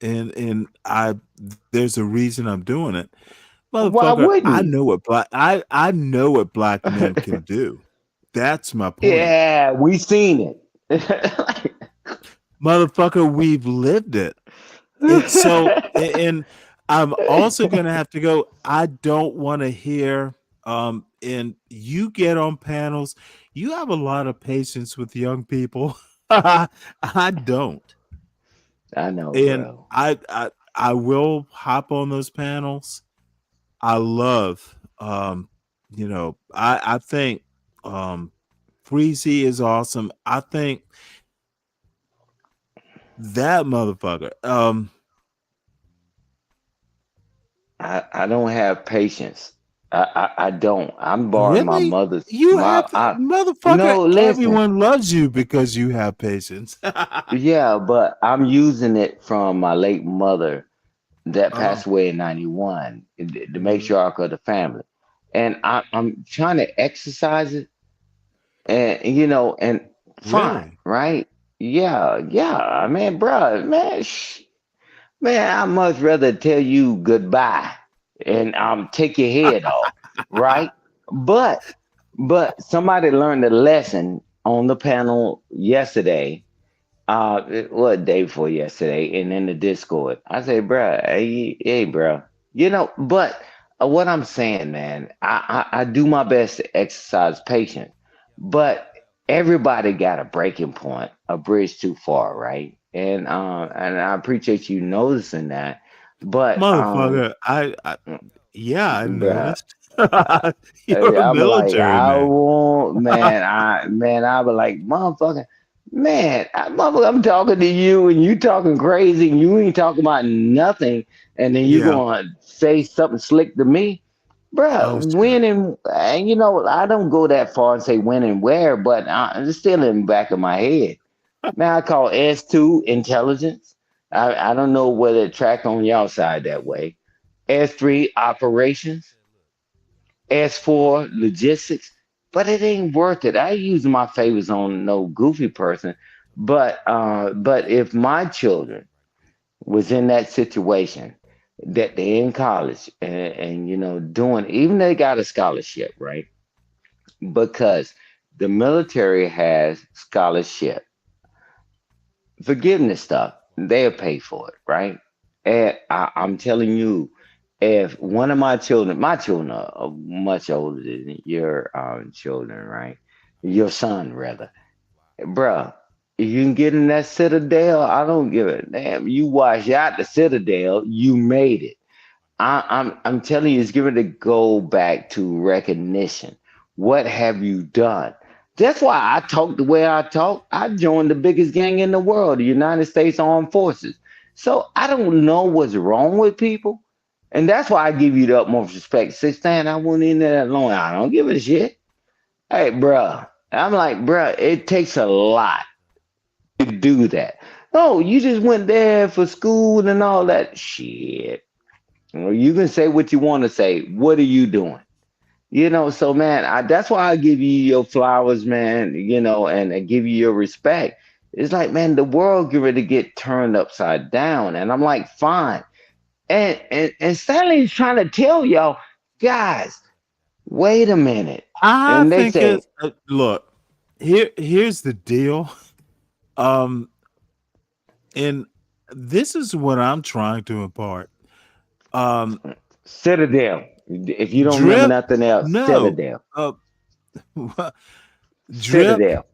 and there's a reason I'm doing it, Why motherfucker. wouldn't you? I know what black men can do. That's my point, Yeah, we seen it. motherfucker. We've lived it. And I'm also gonna have to go. I don't want to hear. And you get on panels. You have a lot of patience with young people. I don't, I know, and bro. I will hop on those panels. I love, I think, Freezy is awesome. I think that motherfucker. I don't have patience. I don't. I'm borrowing my Really? mother's. You My have I motherfucker, No, listen. everyone loves you because you have patience. Yeah, but I'm using it from my late mother that Oh, passed away in '91 to make mhm. sure I could the family, and I'm trying to exercise it, and fine, Really? right? Yeah, yeah. I mean, bro, man, man, I much rather tell you goodbye and take your head off, right? But somebody learned a lesson on the panel yesterday. What day before yesterday, and in the Discord, I say, bruh, hey, bruh, But what I'm saying, man, I do my best to exercise patience, but everybody got a breaking point, a bridge too far, right? And I appreciate you noticing that, but Motherfucker, yeah, I bruh. noticed. You're a I'm like, military I man. won't, man. I be like, motherfucker, man, motherfucker, I'm talking to you and you talking crazy and you ain't talking about nothing, and then you Yeah. gonna say something slick to me, Oh bruh. shit. When and I don't go that far and say when and where, but it's still in the back of my head. Man, I call S2 intelligence. I don't know whether it track on y'all side that way. S3 operations. As for logistics, but it ain't worth it. I use my favors on no goofy person, but if my children was in that situation that they're in college and doing, even they got a scholarship, right? Because the military has scholarship forgiveness stuff, they'll pay for it, right? And I'm telling you, if one of my children are much older than your children, right? Your son, rather, bruh. If you can get in that citadel, I don't give a damn. You wash out the citadel, you made it. I'm telling you, it's given to go back to recognition. What have you done? That's why I talk the way I talk. I joined the biggest gang in the world, the United States Armed Forces. So I don't know what's wrong with people. And that's why I give you the utmost respect. 16, I went in there that long. I don't give a shit. Hey, bruh. I'm like, bruh, it takes a lot to do that. Oh, you just went there for school and all that shit. Well, you can say what you want to say. What are you doing? So man, that's why I give you your flowers, man, and I give you your respect. It's like, man, the world get ready to get turned upside down. And I'm like, fine. And Stanley's trying to tell y'all, guys, wait a minute. I And they think say, it's look, here's the deal. Um, and this is what I'm trying to impart. Um, Citadel. If you don't remember drip, nothing else, no. Citadel. Drip, Citadel.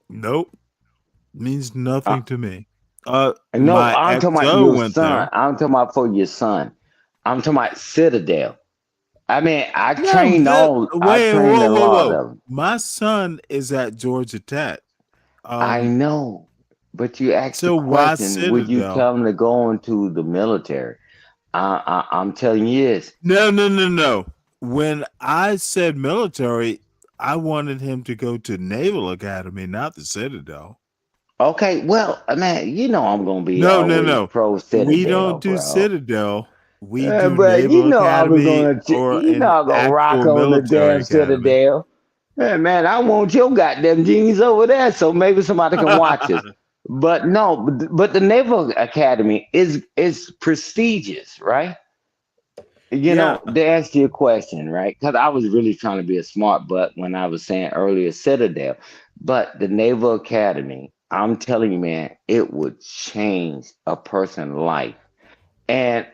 nope, means Uh, nothing to me. no, My I'm talking about XO your went son. there. I'm talking about for your son. I'm talking about Citadel. I mean, No, I wait, trained a lot whoa. of them. My son is at Georgia Tech. I Um, know, but you asked the so why question, would you Citadel? tell him to go into the military? I'm telling you this. No. When I said military, I wanted him to go to Naval Academy, not the Citadel. Okay, well, man, I'm gonna be always No. pro We Citadel, don't do bro. Citadel. We do But Naval I was Academy gonna, or an I'm gonna rock actual on the military damn academy. Citadel. Hey, man, I want your goddamn jeans over there, so maybe somebody can watch us. But no, but the Naval Academy is prestigious, right? Yeah. They asked you a question, right? Because I was really trying to be a smart butt when I was saying earlier Citadel. But the Naval Academy, I'm telling you, man, it would change a person's life. And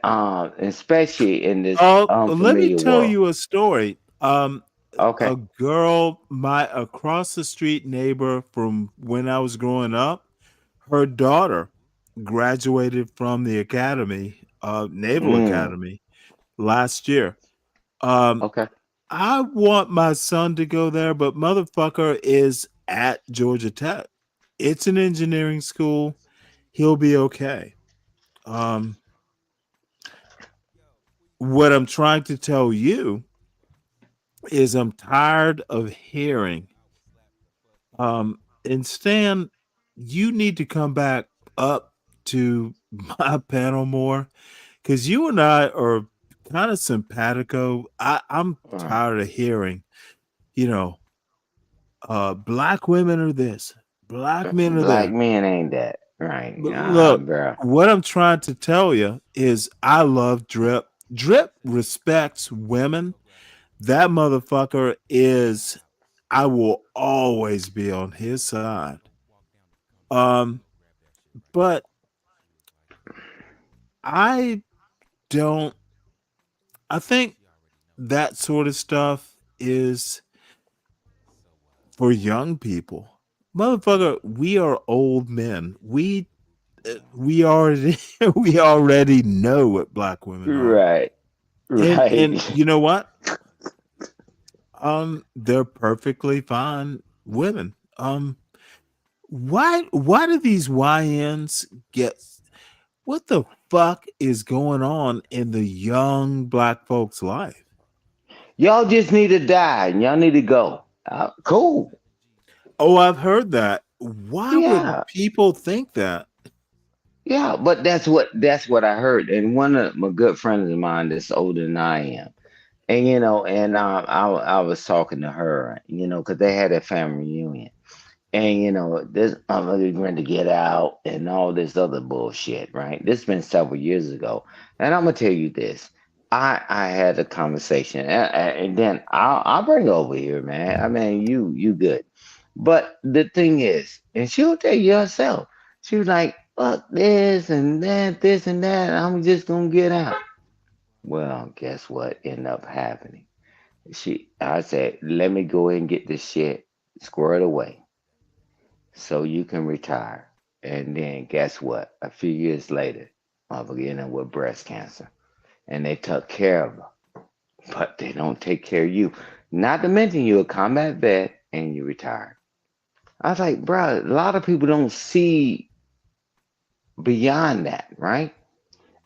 especially in this Let me unfamiliar tell world. you a story. A Okay. girl, my across the street neighbor from when I was growing up, her daughter graduated from the academy, Naval Mm, Academy last year. Um, okay. I want my son to go there, but motherfucker is at Georgia Tech. It's an engineering school. He'll be okay. Um, what I'm trying to tell you is I'm tired of hearing. And Stan, you need to come back up to my panel more because you and I are kind of simpatico. I'm All right. tired of hearing, you know, black women are this, black men are Black that. men ain't that. Right. But Ah, look, bro. what I'm trying to tell you is I love Drip. Drip respects women. That motherfucker is, I will always be on his side. Um, but I don't, I think that sort of stuff is for young people. Motherfucker, we are old men. We already we already know what black women are. Right. And Right. you know what? They're perfectly fine women. Why do these YNs get, what the fuck is going on in the young black folks' life? Y'all just need to die and y'all need to go. Cool. Oh, I've heard that. Why would Yeah. people think that? Yeah, but that's what I heard. And one of my good friends of mine that's older than I am. And I was talking to her, because they had a family reunion. And this they're going to get out and all this other bullshit, right? This has been several years ago. And I'm gonna tell you this. I had a conversation, and then I'll bring it over here, man. I mean, you good. But the thing is, and she'll tell you herself, she was like, fuck this and that. I'm just gonna get out. Well, guess what ended up happening? I said, let me go ahead and get this shit squared away so you can retire. And then guess what? A few years later, I'm beginning with breast cancer. And they took care of her but they don't take care of you. Not to mention you're a combat vet and you retired. I was like, bro, a lot of people don't see beyond that, right?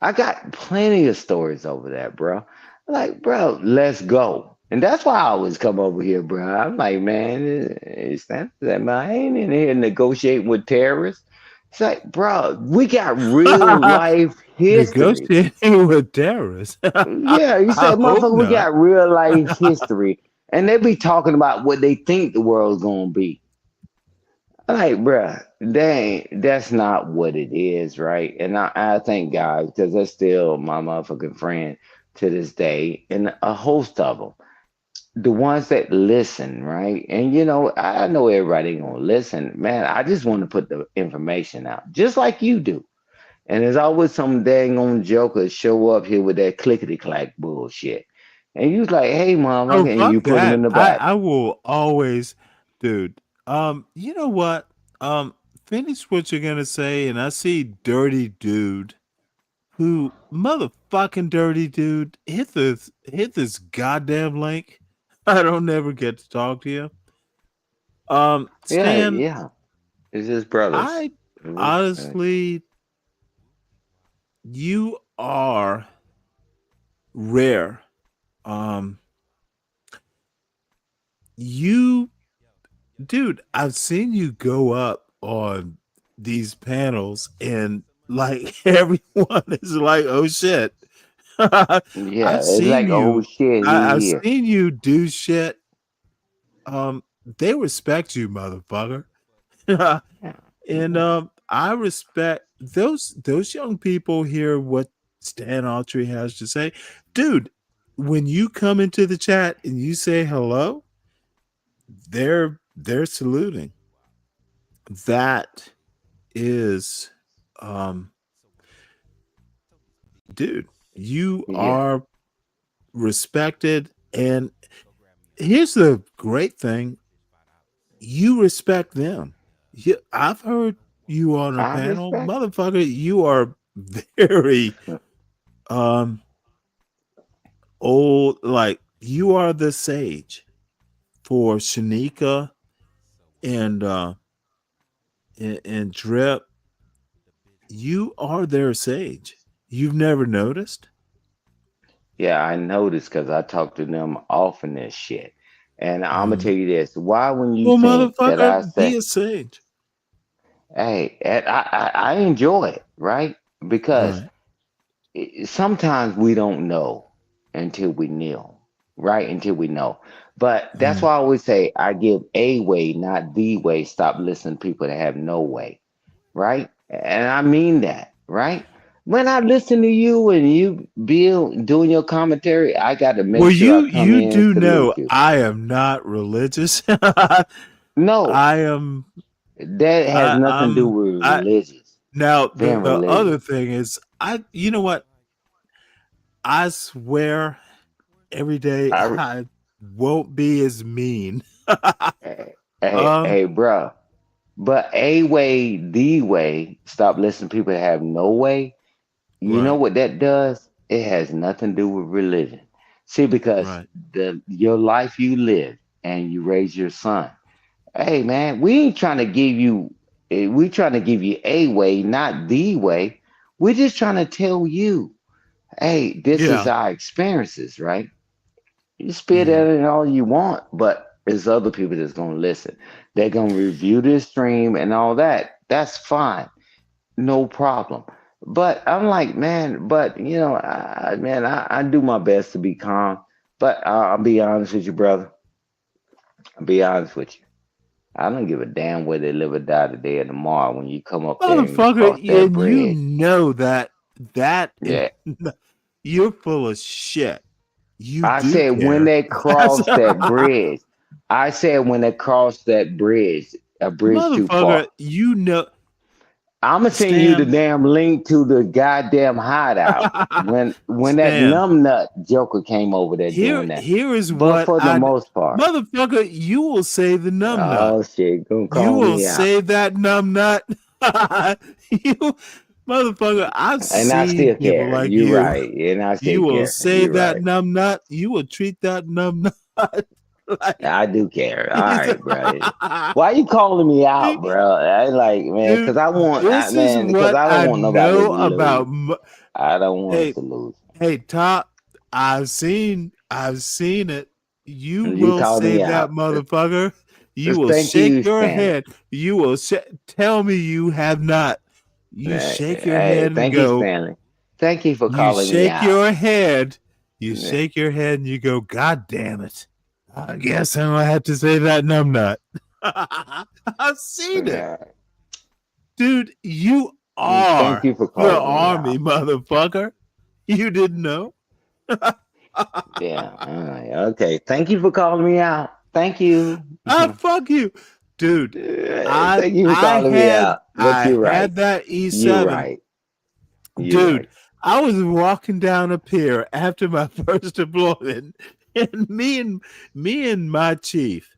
I got plenty of stories over that, bro. Like, bro, let's go. And that's why I always come over here, bro. I'm like, man, it's that, man, I ain't in here negotiating with terrorists. It's like, bro, we got real life history. Negotiating with terrorists. Yeah, you I said, hope motherfucker, we not. got real life history. And they be talking about what they think the world's gonna be. Like, bruh, that's not what it is, right? And I thank God because they're still my motherfucking friend to this day, and a host of them. The ones that listen, right? And I know everybody ain't gonna listen, man. I just want to put the information out, just like you do. And there's always some dang on joker show up here with that clickety clack bullshit, and you like, hey, Oh, motherfucker, and fuck you put them that. in the I Bible. will always, dude. You know what? Finish what you're gonna say, and I see Dirty Dude, who motherfucking Dirty Dude, hit this goddamn link. I don't never get to talk to you. Yeah, Stan, yeah, it's his brothers. I honestly, you are rare. Um, you Dude, I've seen you go up on these panels and like everyone is like, oh shit. Yeah, I've it's seen like, oh you shit, he I've here. seen you do shit. They respect you, motherfucker. And I respect those young people hear what Stan Autry has to say. Dude, when you come into the chat and you say hello, they're saluting. That is dude, you Yeah, are respected, and here's the great thing, you respect them. I've heard you on a I panel, respect. motherfucker. You are very um old, like you are the sage for Shanika and and Drip. You are their sage. You've never noticed? Yeah, I noticed because I talk to them often as shit. And I'm gonna tell Mhm. you this: why, when you Well, think that I motherfucker, be say, a sage. hey, and I enjoy it, right? Because Right. sometimes we don't know until we kneel, right? Until we know. But that's Mm. why I always say I give a way, not the way. Stop listening to people that have no way, right? And I mean that, right? When I listen to you and you Bill doing your commentary, I got to Well, make sure I come you in and do salute know you. I am not religious. No, I am that has nothing to do I'm with I religious. now Being the other religious. thing is you know what? I swear every day I I won't be as mean. hey, bruh. But a way, the way, stop listening to people that have no way. You know Right, what that does? It has nothing to do with religion. See, because right. your life you live and you raise your son. Hey man, we ain't trying to give you we trying to give you a way, not the way. We're just trying to tell you, hey, this is Yeah. our experiences, right? You spit Mhm. at it all you want, but there's other people that's gonna listen. They're gonna review this stream and all that. That's fine, no problem. But I'm like, man, but I do my best to be calm. But I'll be honest with you, brother. I'll be honest with you. I don't give a damn whether they live or die today or tomorrow. When you come up there and you Motherfucker, cross that and you bridge, know that is yeah. you're full of shit. You I do said when care. they That's cross that bridge. I said when they cross that bridge, a bridge too motherfucker, far. you know I'm gonna send you the Stan. damn link to the goddamn hideout. When that Stan, numbnut Joker came over there here doing that, here is but what for the I most part, motherfucker, you will say the numb nut. oh shit, gonna You call will me out. say that numb nut. you Motherfucker, I've And I seen still people care. like You you. right. And I You still will care. say You that right. numb nut. You will treat that numb nut like I do care. All he's right, bro. Why you calling me out, bro? I like, man, dude. because I want, This is man, because what I don't I want nobody know to lose. about. I don't want us Hey, to lose. hey, Top. I've seen it. You You will called say me that, out. motherfucker. You will Thank shake you, your Stanley. head. You will tell me you have not. You shake your Hey, head and thank you, go. Stanley. Thank you for You calling me shake out. your head. You shake your head and you go, God damn it. I guess I'm gonna have to say that numbnut. I've seen it. Dude, you Thank are you for the calling me army, out. motherfucker. You didn't know? Yeah. All right. Okay. Thank you for calling me out. Thank you. Fuck you. Dude, I Thank you for I calling me had out. But I you're right. had that You're E7. right. You're Dude, right. I was walking down a pier after my first deployment, and me and my chief,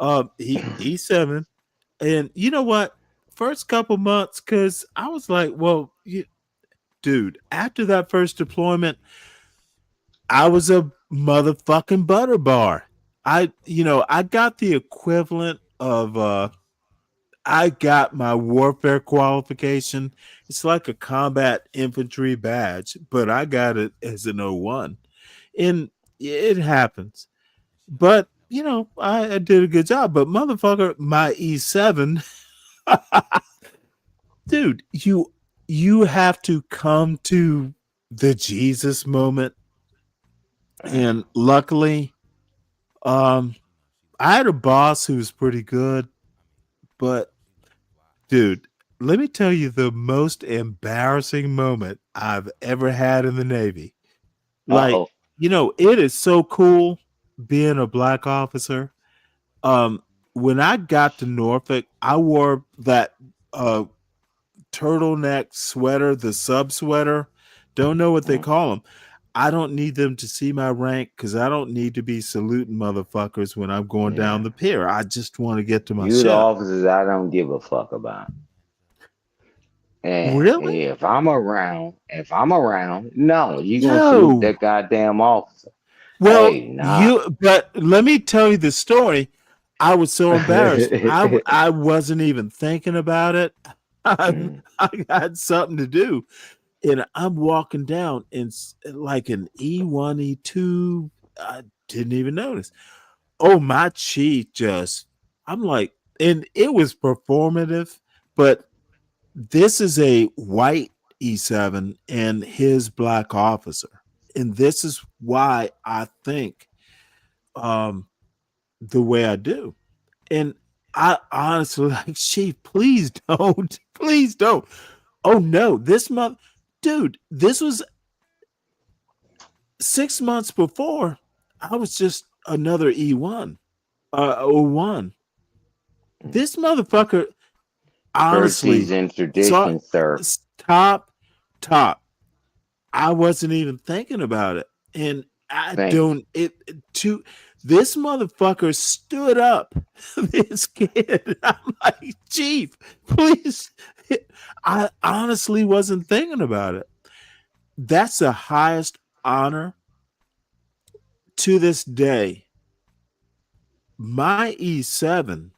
E7, and you know what? First couple months, because I was like, well, dude, after that first deployment, I was a motherfucking butter bar. I got the equivalent of I got my warfare qualification. It's like a combat infantry badge, but I got it as an O1. And it happens. But, I did a good job. But motherfucker, my E7, dude, you have to come to the Jesus moment. And luckily, I had a boss who was pretty good, but dude, let me tell you the most embarrassing moment I've ever had in the Navy. Like, Uh-oh. it is so cool being a black officer. When I got to Norfolk, I wore that turtleneck sweater, the sub sweater. Don't know what they call them. I don't need them to see my rank because I don't need to be saluting motherfuckers when I'm going down Yeah. the pier. I just want to get to my You the ship. officers I don't give a fuck about. And Really? if I'm around, no, you gonna salute No. that goddamn officer. Well, Hey, nah. but let me tell you the story. I was so embarrassed. I wasn't even thinking about it. I got something to do, and I'm walking down in like an E1, E2. I didn't even notice. Oh, my chief just. I'm like, and it was performative, but this is a white E7 and his black officer. And this is why I think the way I do. And I honestly like, Chief, please don't. Please don't. Oh no, this month, dude, this was 6 months before. I was just another E1, O1. This motherfucker, honestly, Courtesies and saw traditions, sir. top. I wasn't even thinking about it. And I Thank you. don't it to this motherfucker stood up. This kid. I'm like, Chief, please. I honestly wasn't thinking about it. That's the highest honor to this day. My E7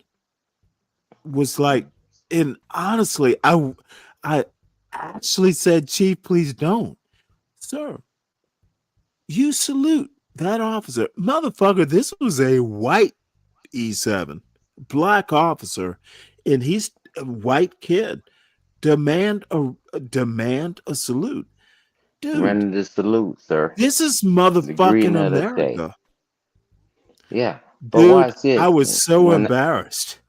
was like, and honestly, I actually said, Chief, please don't. Sir, you salute that officer. Motherfucker, this was a white E7, black officer, and he's a white kid. Demand a salute. Dude, Render the salute, sir. this is The greeting motherfucking of the day. America. Yeah. But Dude, watch I this. was so When embarrassed.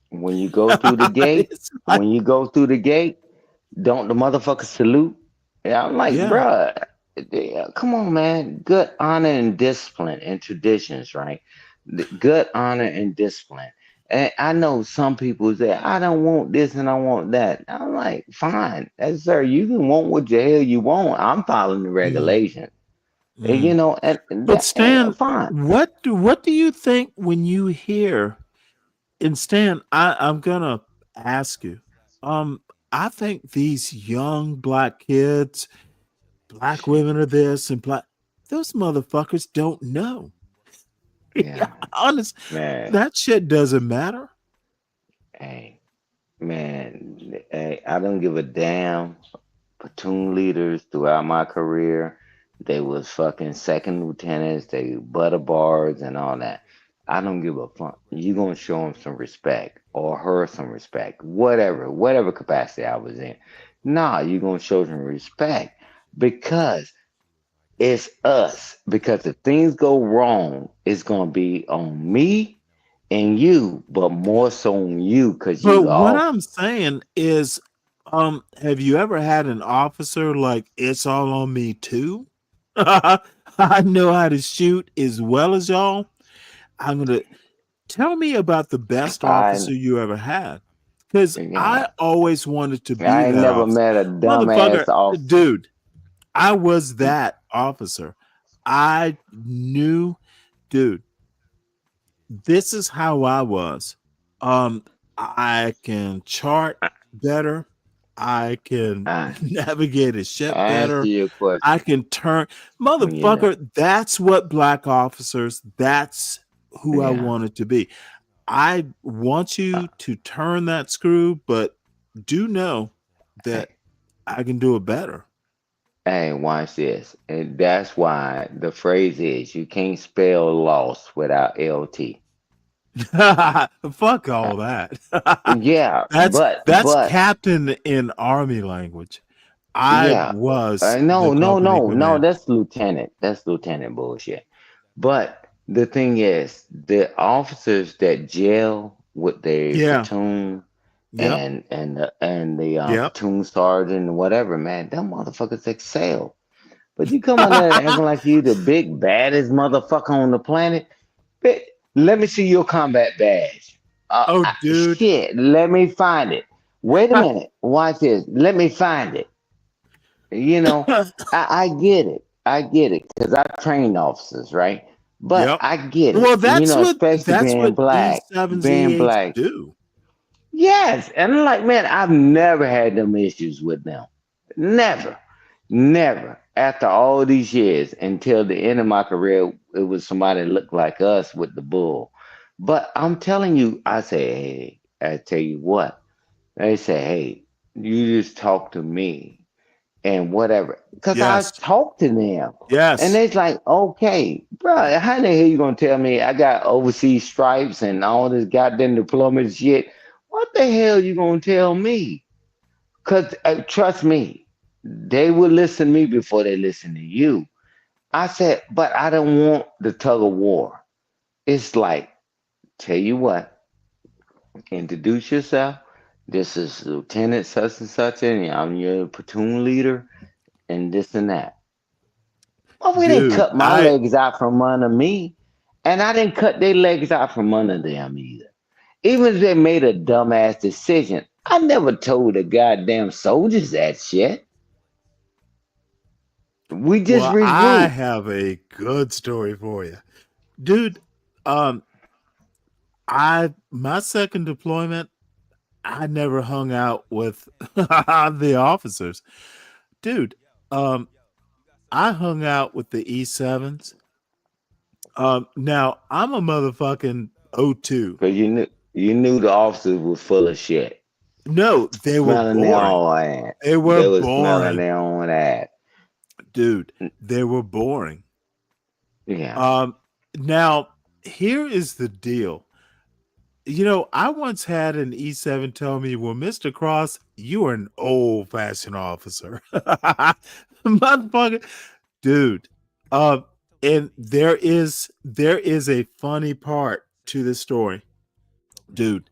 when you go through the gate, It's like, when you go through the gate, don't the motherfucker salute? Yeah, I'm like, yeah. bruh, come on, man. Good honor and discipline and traditions, right? Good honor and discipline. And I know some people say, I don't want this and I want that. I'm like, fine. Sir, you can want what the hell you want. I'm following the Mm, regulations. You mm. know, and But that, Stan, fine. what do you think when you hear? And Stan, I'm gonna ask you. I think these young black kids, black women are this and black, those motherfuckers don't know. Yeah, Honest, man. that shit doesn't matter. Hey, man. Hey, I don't give a damn. Platoon leaders throughout my career, they was fucking second lieutenants, they butter bars and all that. I don't give a fuck. You gonna show them some respect or her some respect, whatever capacity I was in. Nah, you gonna show some respect because it's us. Because if things go wrong, it's gonna be on me and you, but more so on you because you But the what I'm officer. saying is, have you ever had an officer like it's all on me too? I know how to shoot as well as y'all. I'm gonna tell me about the best I officer you ever had. Because yeah. I always wanted to be I ain't that never officer. met a Motherfucker, dumbass officer. dude, I was that officer. I knew, dude, this is how I was. Um, I can chart better. I can I navigate a ship I answer better. your I question. can turn, You know, motherfucker. That's what black officers, that's who I yeah. wanted to be. I want you to turn that screw, but do know that Hey, I can do it better. hey, watch this. And that's why the phrase is you can't spell lost without LT. Fuck Uh, all that. yeah, That's but captain in army language. I yeah. was the No, no, company no, no. commander. That's lieutenant. That's lieutenant bullshit. But the thing is, the officers that jail with their Yeah. platoon Yep. and the Yep. platoon sergeant and whatever, man, them motherfuckers excel. But you come on there acting like you the big baddest motherfucker on the planet. Bitch, let me see your combat badge. Oh, dude. Shit, let me find it. Wait a minute. Watch this. Let me find it. You know, I get it. I get it because I trained officers, right? But Yep. I get it. Well, You know, especially that's being what black, E7s, being E8s black. do. Yes, and I'm like, man, I've never had them issues with them. Never, never. After all these years, until the end of my career, it was somebody that looked like us with the bull. But I'm telling you, I say, hey, I tell you what. They say, hey, you just talk to me and whatever. Because I Yes. talk to them. And Yes. it's like, okay, bro, how the hell you gonna tell me I got overseas stripes and all this goddamn diplomat shit? What the hell you gonna tell me? Cause trust me, they will listen to me before they listen to you. I said, but I don't want the tug of war. It's like, tell you what, introduce yourself. This is Lieutenant such and such, and I'm your platoon leader, and this and that. Well, we didn't Dude, cut my legs out from under me, and I didn't cut their legs out from under them either. Even if they made a dumbass decision, I never told the goddamn soldiers that shit. We just well, I regroup. have a good story for you. Dude, um, my second deployment, I never hung out with the officers. Dude, um, I hung out with the E7s. Now I'm a motherfucking O2. Cause you knew the officers were full of shit, No, they were smelling their boring. own ass. They were They were smelling boring. their own ass. Dude, they were boring. Yeah. Um, Now here is the deal. I once had an E7 tell me, "Well, Mr. Cross, you are an old-fashioned officer." Motherfucker, dude. Um, and there is a funny part to this story, dude.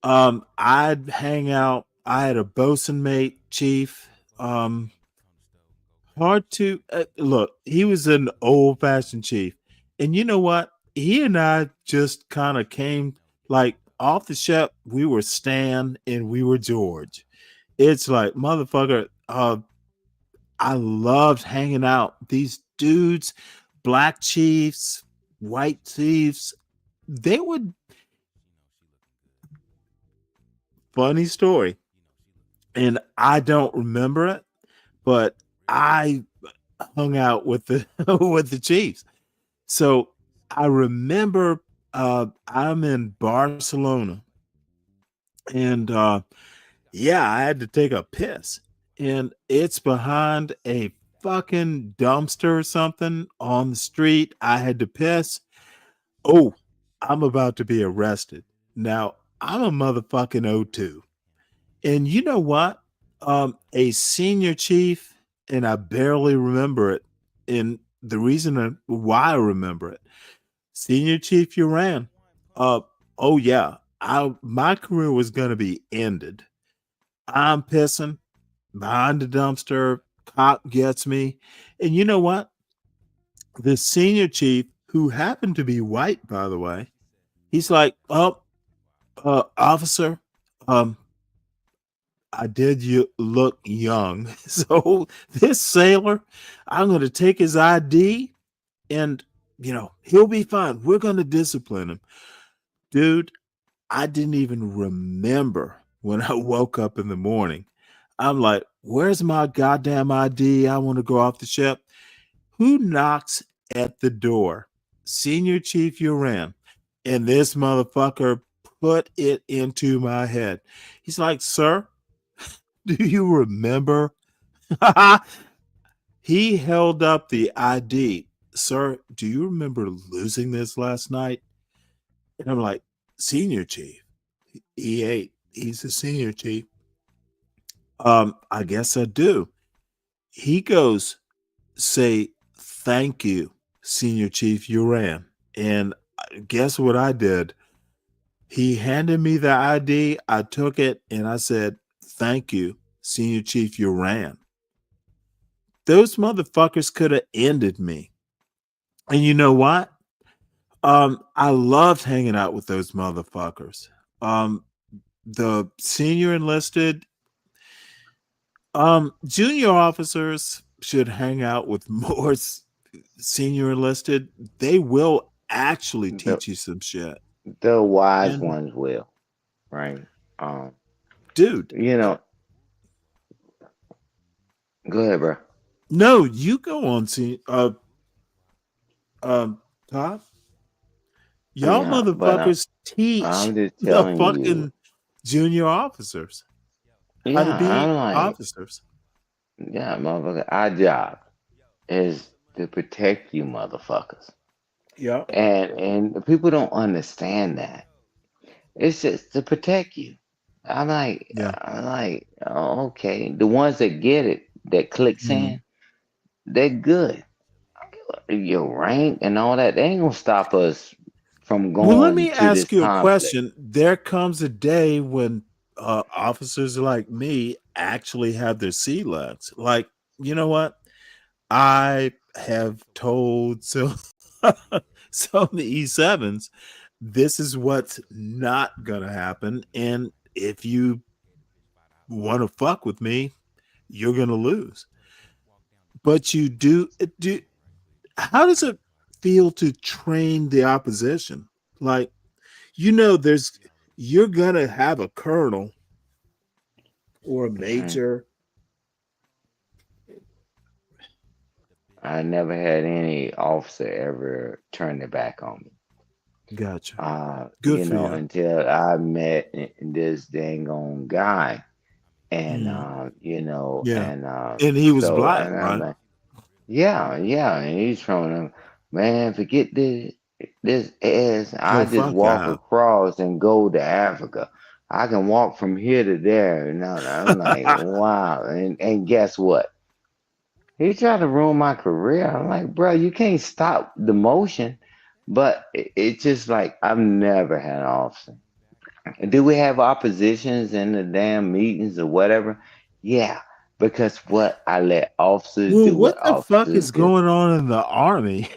I'd hang out. I had a bosun mate, chief. Um, Hard to look. He was an old-fashioned chief, and you know what? He and I just kind of came like off the ship. We were Stan and we were George. It's like motherfucker. I loved hanging out. These dudes, black chiefs, white chiefs. They would. Funny story. and I don't remember it, but I hung out with the with the Chiefs. So I remember I'm in Barcelona, and yeah, I had to take a piss, and it's behind a fucking dumpster or something on the street. I had to piss. Oh, I'm about to be arrested. Now, I'm a motherfucking O2. And you know what? A senior chief, and I barely remember it. And the reason why I remember it, Senior Chief Uran. Uh, oh yeah, my career was gonna be ended. I'm pissing behind the dumpster. Cop gets me, and you know what? The senior chief, who happened to be white, by the way, he's like, "Oh, officer, um, I did you look young. So this sailor, I'm going to take his ID and, he'll be fine. We're going to discipline him." Dude, I didn't even remember when I woke up in the morning. I'm like, where's my goddamn ID? I want to go off the ship. Who knocks at the door? Senior Chief Uran. And this motherfucker put it into my head. He's like, "Sir, do you remember?" He held up the ID. "Sir, do you remember losing this last night?" And I'm like, "Senior Chief, E8, he's a senior chief." I guess I do. He goes, "Say thank you, Senior Chief Uran." And guess what I did? He handed me the ID. I took it and I said, "Thank you, Senior Chief Uran." Those motherfuckers could have ended me. And you know what? I loved hanging out with those motherfuckers. The senior enlisted, junior officers should hang out with more senior enlisted. They will actually The teach you some shit. the wise And ones will, right? Um, dude, you know, go ahead, bro. no, you go on, Todd. Y'all Yeah, but motherfuckers teach I'm just the telling you, fucking junior officers how to yeah, be I'm like, officers. yeah, motherfucker, our job is to protect you motherfuckers. Yeah. And people don't understand that. It's just to protect you. Yeah. I'm like, oh, okay. The ones that get it, that clicks Mhm. in, they're good. Your rank and all that, they ain't gonna stop us from Well, let going me to this ask you a conflict. question. There comes a day when officers like me actually have their sea legs. Like, you know what? I have told some of the E7s, this is what's not gonna happen. And if you want to fuck with me, you're gonna lose. But you do. How does it feel to train the opposition? Like, there's you're gonna have a colonel or a Mhm. major. I never had any officer ever turn their back on me. Gotcha. Good for you. Until I met this dang on guy, and Mhm. Yeah, and and he was so black, and I'm right? like, yeah, yeah, and he's showing them, man, forget this ass. I Oh, just fuck walk out. across and go to Africa. I can walk from here to there. And I'm like, wow. And guess what? He tried to ruin my career. I'm like, bro, you can't stop the motion. But it's just like I've never had an officer. Do we have oppositions in the damn meetings or whatever? Yeah, because what I let officers Well, do what what the fuck officers is do. going on in the army?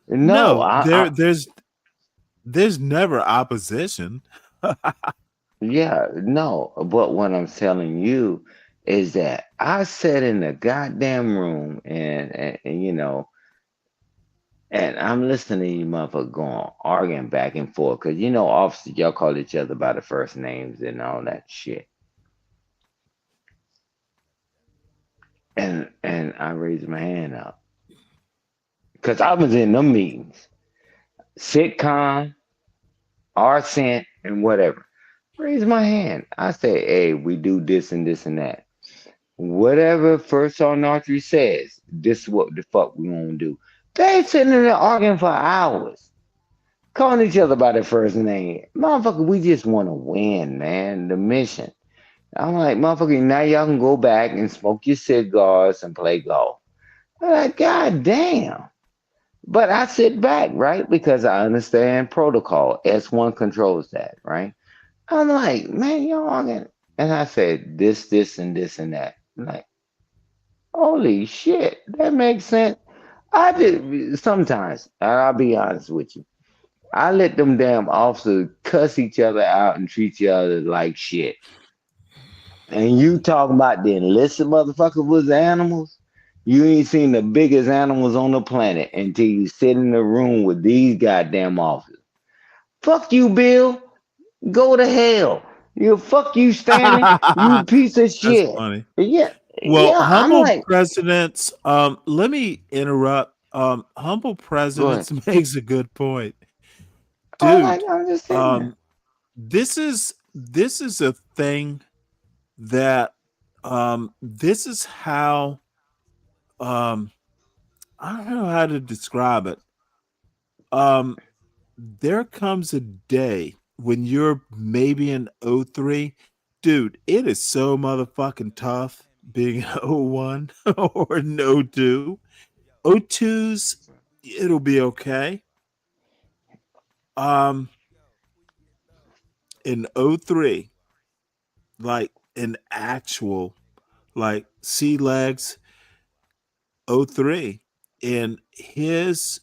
No, No, there's never opposition. yeah, no. But what I'm telling you is that I sat in the goddamn room and I'm listening to you motherfuckers going arguing back and forth because officers, y'all call each other by the first names and all that shit. I raised my hand up because I was in them meetings, sitcom, RCent, and whatever. Raise my hand. I say, hey, we do this and this and that. Whatever First on Archery says, this is what the fuck we gonna do. They sitting in there arguing for hours, calling each other by their first name. Motherfucker, we just want to win, man. The mission. I'm like, motherfucker, now y'all can go back and smoke your cigars and play golf. I'm like, God damn. But I sit back, right? Because I understand protocol. S1 controls that, right? I'm like, man, y'all arguing. And I said, this, and this, and that. I'm like, holy shit, that makes sense. I did sometimes, I'll be honest with you. I let them damn officers cuss each other out and treat each other like shit. And you talking about the enlisted motherfuckers was animals? You ain't seen the biggest animals on the planet until you sit in the room with these goddamn officers. Fuck you, Bill. Go to hell. You fuck you, Stanley. You piece of That's shit. funny. Yeah, Well, yeah. I'm humble like, presidents. Let me interrupt. Humble go ahead. presidents makes a good point, I'm like, dude. I'm just sitting there. This is a thing that this is how I don't know how to describe it. There comes a day when you're maybe in 03. Dude, it is so motherfucking tough being an 01 or an 02. 02's, it'll be okay. In 03, like an actual, like sea legs 03, and his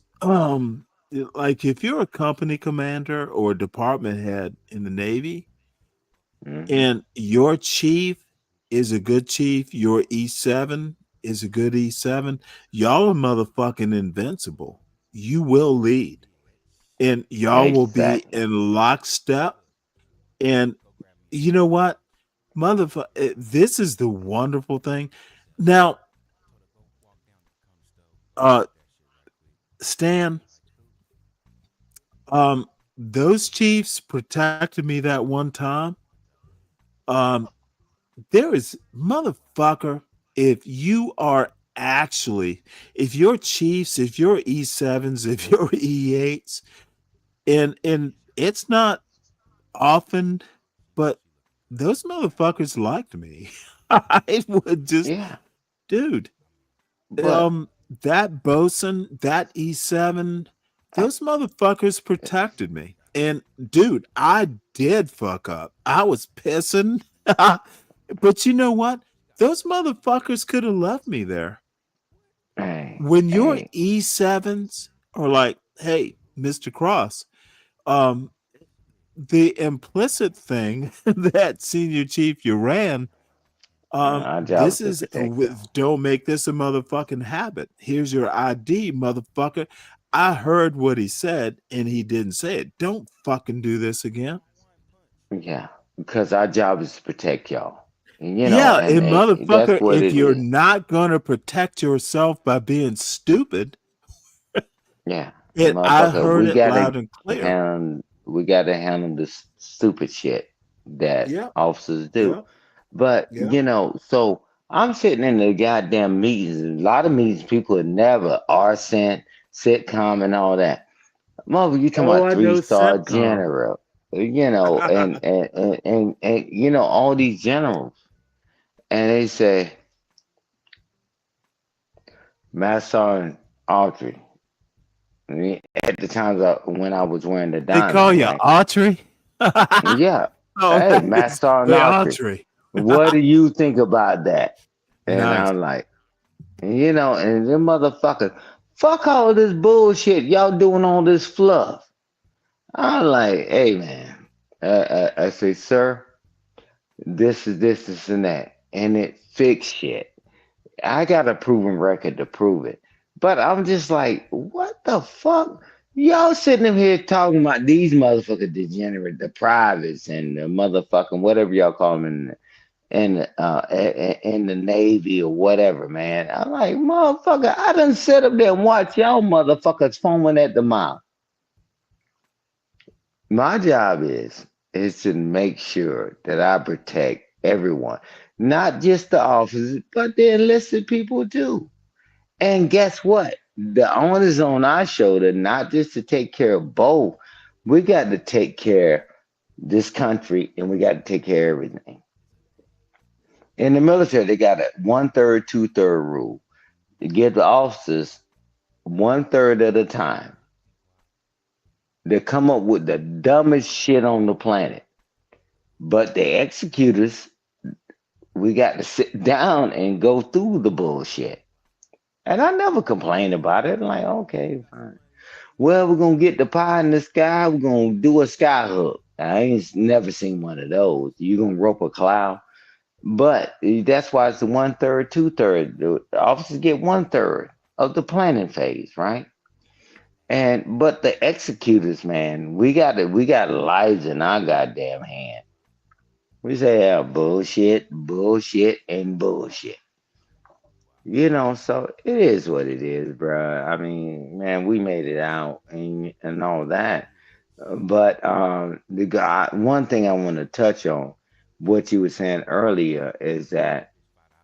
like if you're a company commander or a department head in the Navy and your chief is a good chief, your E7 is a good E7, y'all are motherfucking invincible. You will lead and y'all will be Exactly. in lockstep. And you know what? Motherfucker, this is the wonderful thing. Now, Stan, those chiefs protected me that one time. There is motherfucker, if you are actually, if you're chiefs, if you're E7s, if you're E8s, and it's not often, but those motherfuckers liked me. I would just, Yeah. dude, But that bosun, that E7, those motherfuckers protected me. And dude, I did fuck up. I was pissing. But you know what? Those motherfuckers could have left me there. hey, When your hey, E7s are like, hey, Mr. Cross, um, the implicit thing that senior chief you ran, our job is this to is protect y'all. don't make this a motherfucking habit. Here's your ID, motherfucker. I heard what he said and he didn't say it. Don't fucking do this again. Yeah, because our job is to protect y'all. And, Yeah, and, and that's motherfucker, what if it you're is. not gonna protect yourself by being stupid, Yeah, I motherfucker, heard it loud and clear. we gotta handle this stupid shit that Yep, officers do. yep, But yep. so I'm sitting in the goddamn meetings. A lot of meetings people would never are sent sitcom and all that. Mother, you talking Oh, about I three know star sitcom. general, and all these generals, and they say, Master Sergeant Autry. At the times when I was wearing the They call diamond, you right? Autry? Yeah. Oh, Hey, nice. Master Sergeant Hey, Autry, Autry. what do you think about that? And Nice. I'm like, and them motherfuckers, fuck all this bullshit. Y'all doing all this fluff. I'm like, hey man, I say, sir, this, and that, and it fixed shit. I got a proven record to prove it. But I'm just like, what the fuck? Y'all sitting in here talking about these motherfucking degenerate, the privates and the motherfucking whatever y'all call them. in the Navy or whatever, man. I'm like, motherfucker, I done sit up there and watch y'all motherfuckers foaming at the mouth. My job is to make sure that I protect everyone, not just the officers, but the enlisted people too. And guess what? The onus on our shoulder, not just to take care of both, we got to take care of this country and we got to take care of everything. In the military, they got a 1/3, 2/3 rule. You give the officers 1/3 at a time. They come up with the dumbest shit on the planet. But the executors, we got to sit down and go through the bullshit. And I never complain about it. I'm like, okay, fine. Well, we're gonna get the pie in the sky. We're gonna do a sky hook. I ain't never seen one of those. You gonna rope a cloud, but that's why it's the 1/3, 2/3. The officers get 1/3 of the planning phase, right? And but the executors, man, we got lives in our goddamn hand. We say yeah, bullshit, bullshit, and bullshit. So it is what it is, bruh. I mean, man, we made it out and all that. But the guy, one thing I want to touch on, what you were saying earlier, is that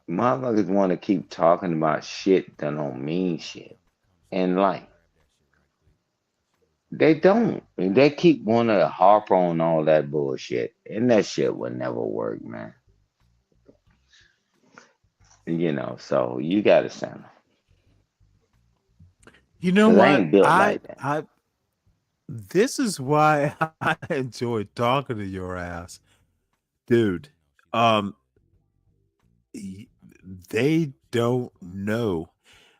motherfuckers want to keep talking about shit that don't mean shit in life. They don't. They keep wanting to harp on all that bullshit, and that shit would never work, man. So you gotta stand. You know Cause I what? ain't built I like that. I this is why I enjoy talking to your ass, dude. Um, they don't know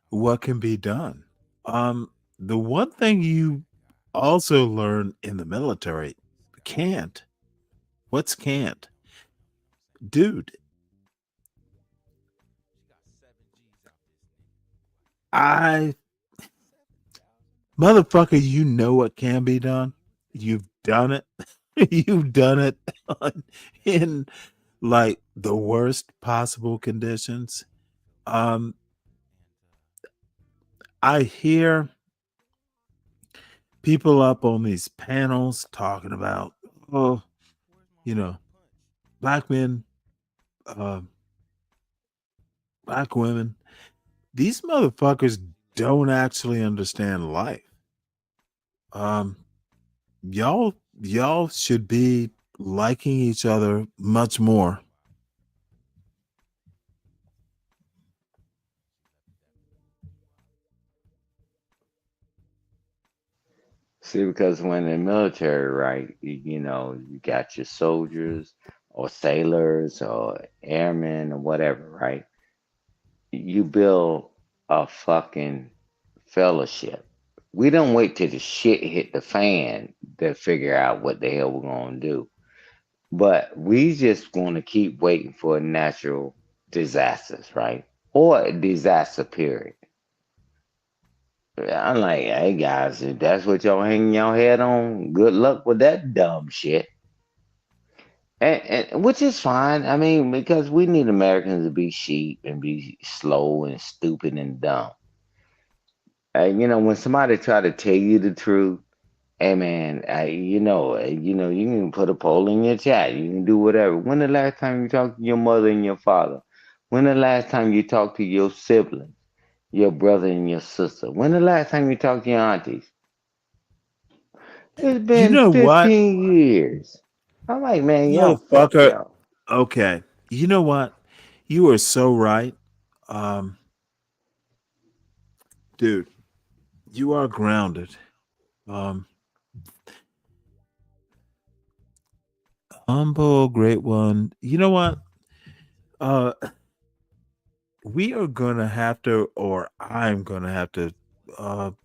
what can be done. The one thing you also learn in the military, can't. What's can't? Dude, I motherfucker, you know what can be done. You've done it. You've done it in like the worst possible conditions. Um, I hear people up on these panels talking about, oh, you know, black men, uh, black women. These motherfuckers don't actually understand life. Um, y'all should be liking each other much more. See, because when in the military, right, you got your soldiers or sailors or airmen or whatever, right? You build a fucking fellowship. We don't wait till the shit hit the fan to figure out what the hell we're gonna do. But we just gonna keep waiting for natural disasters, right? Or a disaster period. I'm like, hey guys, if that's what y'all hanging your head on, good luck with that dumb shit. And which is fine. I mean, because we need Americans to be sheep and be slow and stupid and dumb. And when somebody try to tell you the truth, hey man, you can put a poll in your chat. You can do whatever. When the last time you talked to your mother and your father? When the last time you talked to your siblings, your brother and your sister? When the last time you talked to your aunties? It's You been know what, 15 years. I'm like, man, y'all fuck motherfucker? y'all. Okay, you know what? You are so right, um, dude. You are grounded. Um, humble, great one. You know what? Uh, we are gonna have to, or I'm gonna have to.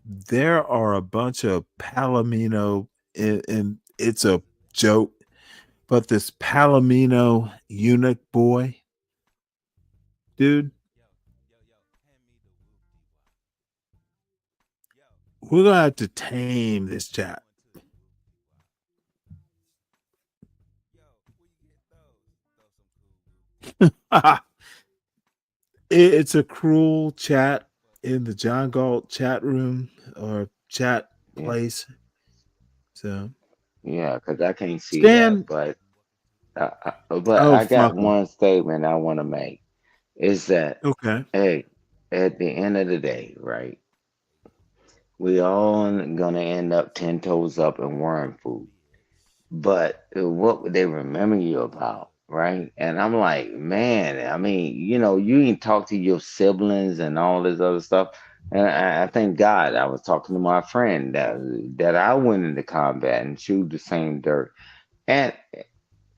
There are a bunch of Palomino, and it's a joke, but this Palomino eunuch boy, dude, we're gonna have to tame this chat. It's a cruel chat in the John Galt chat room or chat Yeah, place. So yeah, because I can't see that, Stan, but oh I got fuck them. one statement I want to make is that, Okay. hey, at the end of the day, right? We all gonna end up 10 toes up and worm food. But what would they remember you about, right? And I'm like, man, I mean, you can talk to your siblings and all this other stuff. And I thank God I was talking to my friend that I went into combat and chewed the same dirt. And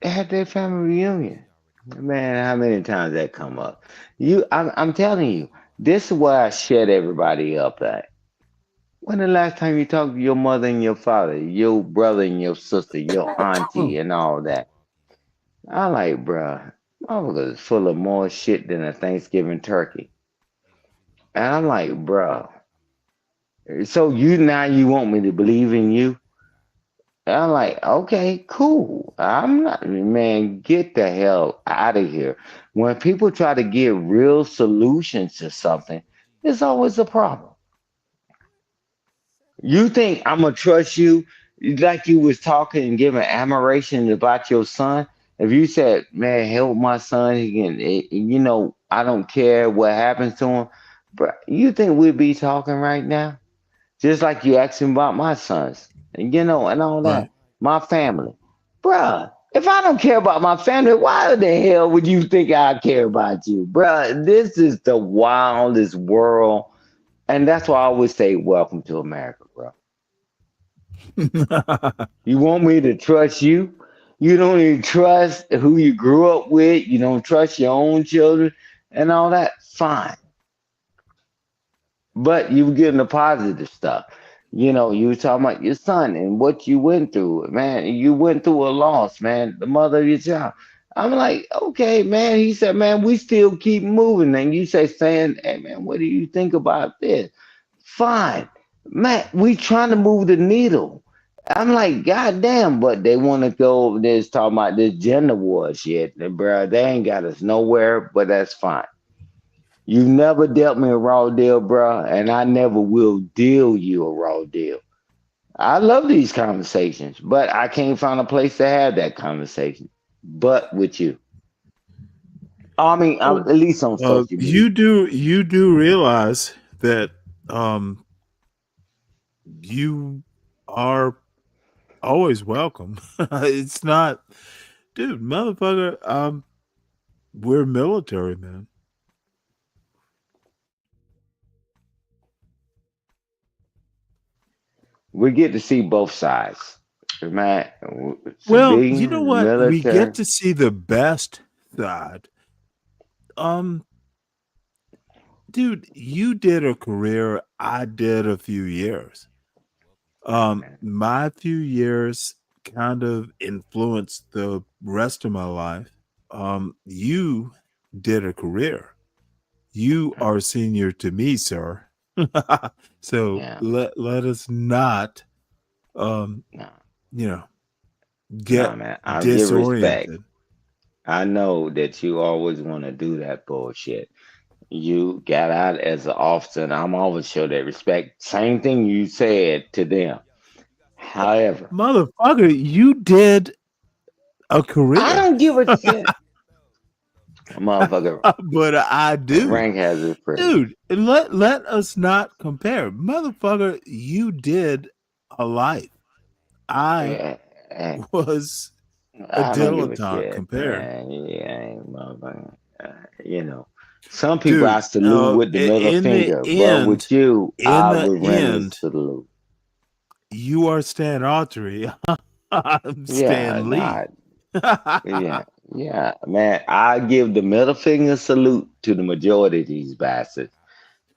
they had their family reunion. Man, how many times that come up? I'm telling you, this is where I shut everybody up at. When the last time you talked to your mother and your father, your brother and your sister, your auntie, and all that? I like, bruh, motherfuckers full of more shit than a Thanksgiving turkey. And I'm like, bruh, so you want me to believe in you? And I'm like, okay, cool. I'm not, man, get the hell out of here. When people try to get real solutions to something, there's always a problem. You think I'm gonna trust you like you was talking and giving admiration about your son? If you said, "Man, help my son," he can, I don't care what happens to him, but you think we'd be talking right now? Just like you asking about my sons, and all Right. that, my family, bruh. If I don't care about my family, why the hell would you think I care about you, bruh? This is the wildest world, and that's why I always say, "Welcome to America, bro." You want me to trust you? You don't even trust who you grew up with. You don't trust your own children and all that. Fine. But you were getting the positive stuff. You were talking about your son and what you went through. Man, you went through a loss, man, the mother of your child. I'm like, okay, man. He said, man, we still keep moving. And you say, saying, hey, man, what do you think about this? Fine. Man, we trying to move the needle. I'm like, God damn, but they want to go over this talking about this gender war shit. And bro, they ain't got us nowhere, but that's fine. You never dealt me a raw deal, bro, and I never will deal you a raw deal. I love these conversations, but I can't find a place to have that conversation. But with you. I mean, at least on social media. You do realize that you are always welcome. It's not, dude, motherfucker. We're military, man. We get to see both sides. Man, Well, you know civilian, what? We get military. to see the best side. Um, dude, you did a career. I did a few years. Yeah, man. My few years kind of influenced the rest of my life. You did a career. You are senior to me, sir. So Yeah, let us not no, you know no, get man. I'll give respect. disoriented. I know that you always want to do that bullshit. You got out as an officer, and I'm always show that respect. Same thing you said to them. However, Motherfucker, you did a I career. don't give a shit. Motherfucker, But I do. rank has its privilege. Dude, let us not compare. Motherfucker, you did a life. I Yeah, eh, was a I don't give a dilettante shit, compared. man. Yeah, motherfucker. You know, some people I Dude, salute with the middle finger, but with you, in I the would render end, salute. you are Stan Autry. I'm Yeah, Stan nah, Lee. yeah, yeah, man. I give the middle finger salute to the majority of these bastards.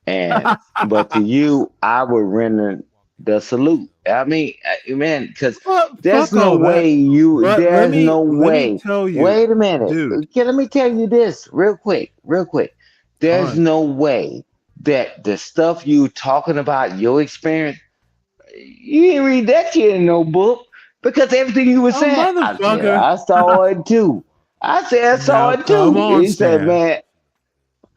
But to you, I would render the salute. I mean, man, because there's Fuck no all that. way you. But let There's me no let me way. tell you, Wait a minute. dude. Okay, let me tell you this real quick, real quick. All There's right. no way that the stuff you talking about, your experience, you didn't read that shit in no book because everything you were Oh saying, I motherfucker. I saw it too. I said I saw Now it come too. on, He said, Stan. man,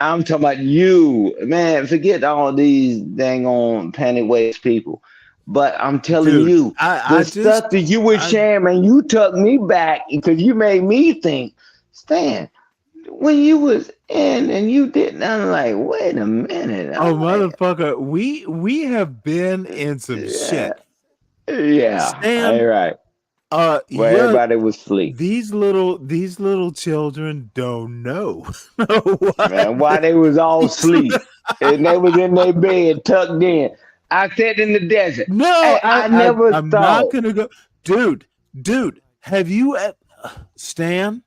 I'm talking about you, man. Forget all these dang on panic waste people. But I'm telling Dude, you, I the just stuff that you were I sharing, man, you took me back because you made me think, Stan, when you was in and you didn't, I'm like, wait a minute. oh I'm like, motherfucker, we have been in some yeah, shit. yeah, all Stan, right. Where you're everybody was asleep. these little children don't know what Man, why they was all these asleep and they was in their bed tucked in. I said in the desert. no, Hey, I never I'm not thought. gonna go, dude. Have you, Stan?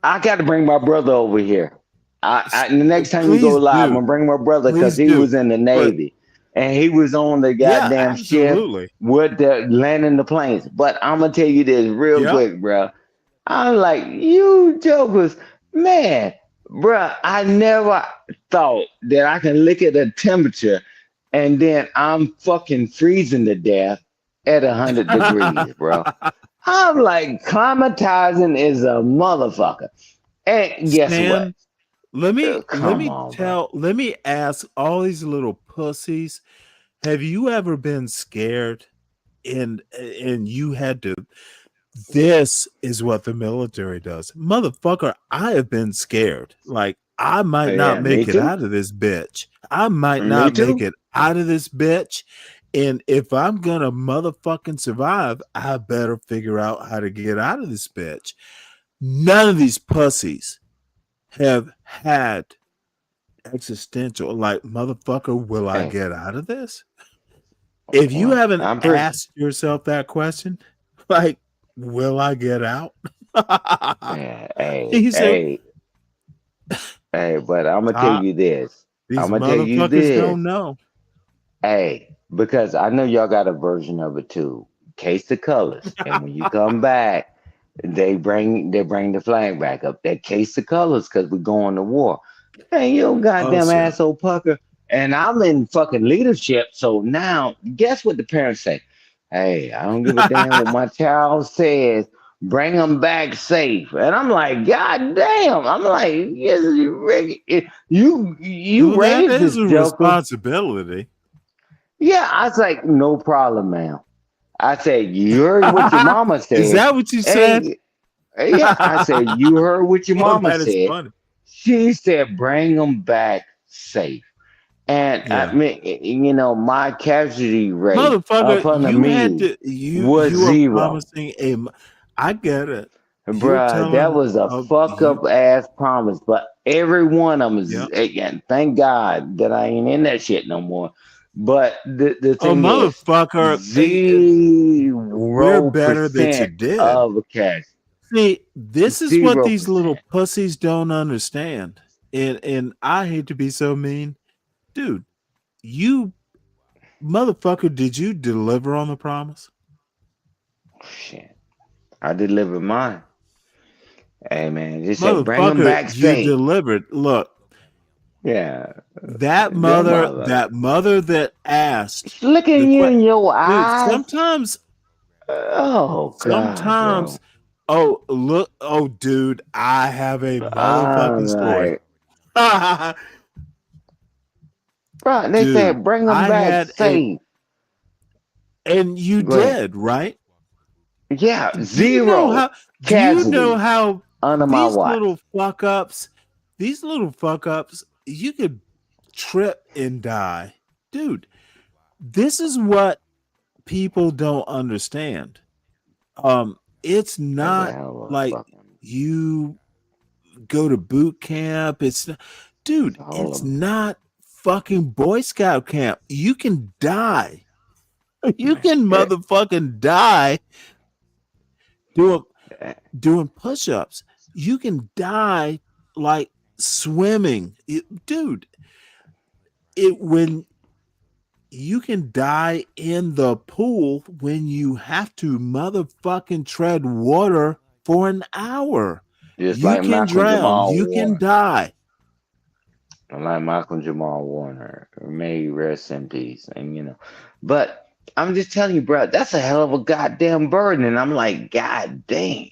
I got to bring my brother over here. The next time you go Please live, I'm do, gonna bring my brother because please he do. was in the But Navy and he was on the yeah, goddamn ship absolutely. with the landing the planes. But I'm gonna tell you this real Yep. quick, bro. I'm like, you jokers, man, bro. I never thought that I can look at the temperature and then I'm fucking freezing to death at 100 degrees, bro. I'm like, climatizing is a motherfucker. And guess what? Stan, Come on, bro. let me ask all these little pussies, have you ever been scared and you had to, this is what the military does. Motherfucker, I have been scared. Like, I might not Yeah, me make it too. out of this bitch. I might Me not make too. it out of this bitch. And if I'm gonna motherfucking survive, I better figure out how to get out of this bitch. None of these pussies have had existential, like, motherfucker, will I Hey, get out of this? If you well, haven't I'm pretty. asked yourself that question, like, will I get out? Yeah, hey, He said, hey, hey. But I'm gonna tell "Stop. you this. These I'm gonna tell you motherfuckers this. don't know." Hey, because I know y'all got a version of it too. Case the colors, and when you come back, they bring the flag back up. That case the colors because we're going to war. Hey, you Oh goddamn shit. asshole pucker. And I'm in fucking leadership. So now, guess what the parents say? Hey, I don't give a damn what my child says. Bring them back safe. And I'm like, God damn. I'm like, yes, you Well, that raised is this a joker. responsibility. Yeah, I was like, no problem, ma'am. I said, you heard what your mama Is said. that what you said? Hey, yeah, I said, you heard what your Oh, mama that is said. funny. She said, bring them back safe. And I Yeah. mean, my casualty rate Motherfucker, up under you had me to was you are zero. promising I get it. You're Bruh, that telling was a fuck you up ass promise, but every one of them yeah. is, again, thank God that I ain't in that shit no more. But the Oh thing is, motherfucker, we're zero better that you percent did. of a cash. See, this is what Zero these little percent. pussies don't understand. And I hate to be so mean. Dude, you motherfucker, did you deliver on the promise? Shit. I delivered mine. Hey man, just say bring them Motherfucker, back you safe. delivered. Look, Yeah. that That mother, mother. that asked It's looking the you question. in your Dude, eyes. Oh God, sometimes, bro. oh look, oh dude, I have a I'm motherfucking story. like, bro, they Dude, said bring them I back had a, safe. and you Go ahead. did, right? Yeah, Do you know zero how, casualties under my these watch. little fuck ups, you could trip and die. Dude, this is what people don't understand. It's That was a not hell of a like fucking you go to boot camp. Dude, all of it's them. not fucking Boy Scout camp. You can die. You can Eh, motherfucking die doing eh, push-ups. You can die like swimming. Dude, when you can die in the pool when you have to motherfucking tread water for an hour. Just You like can Malcolm drown. Jamal You can Warner. die. Like Malcolm Jamal Warner. May he rest in peace. And but I'm just telling you, bro, that's a hell of a goddamn burden. And I'm like, God dang.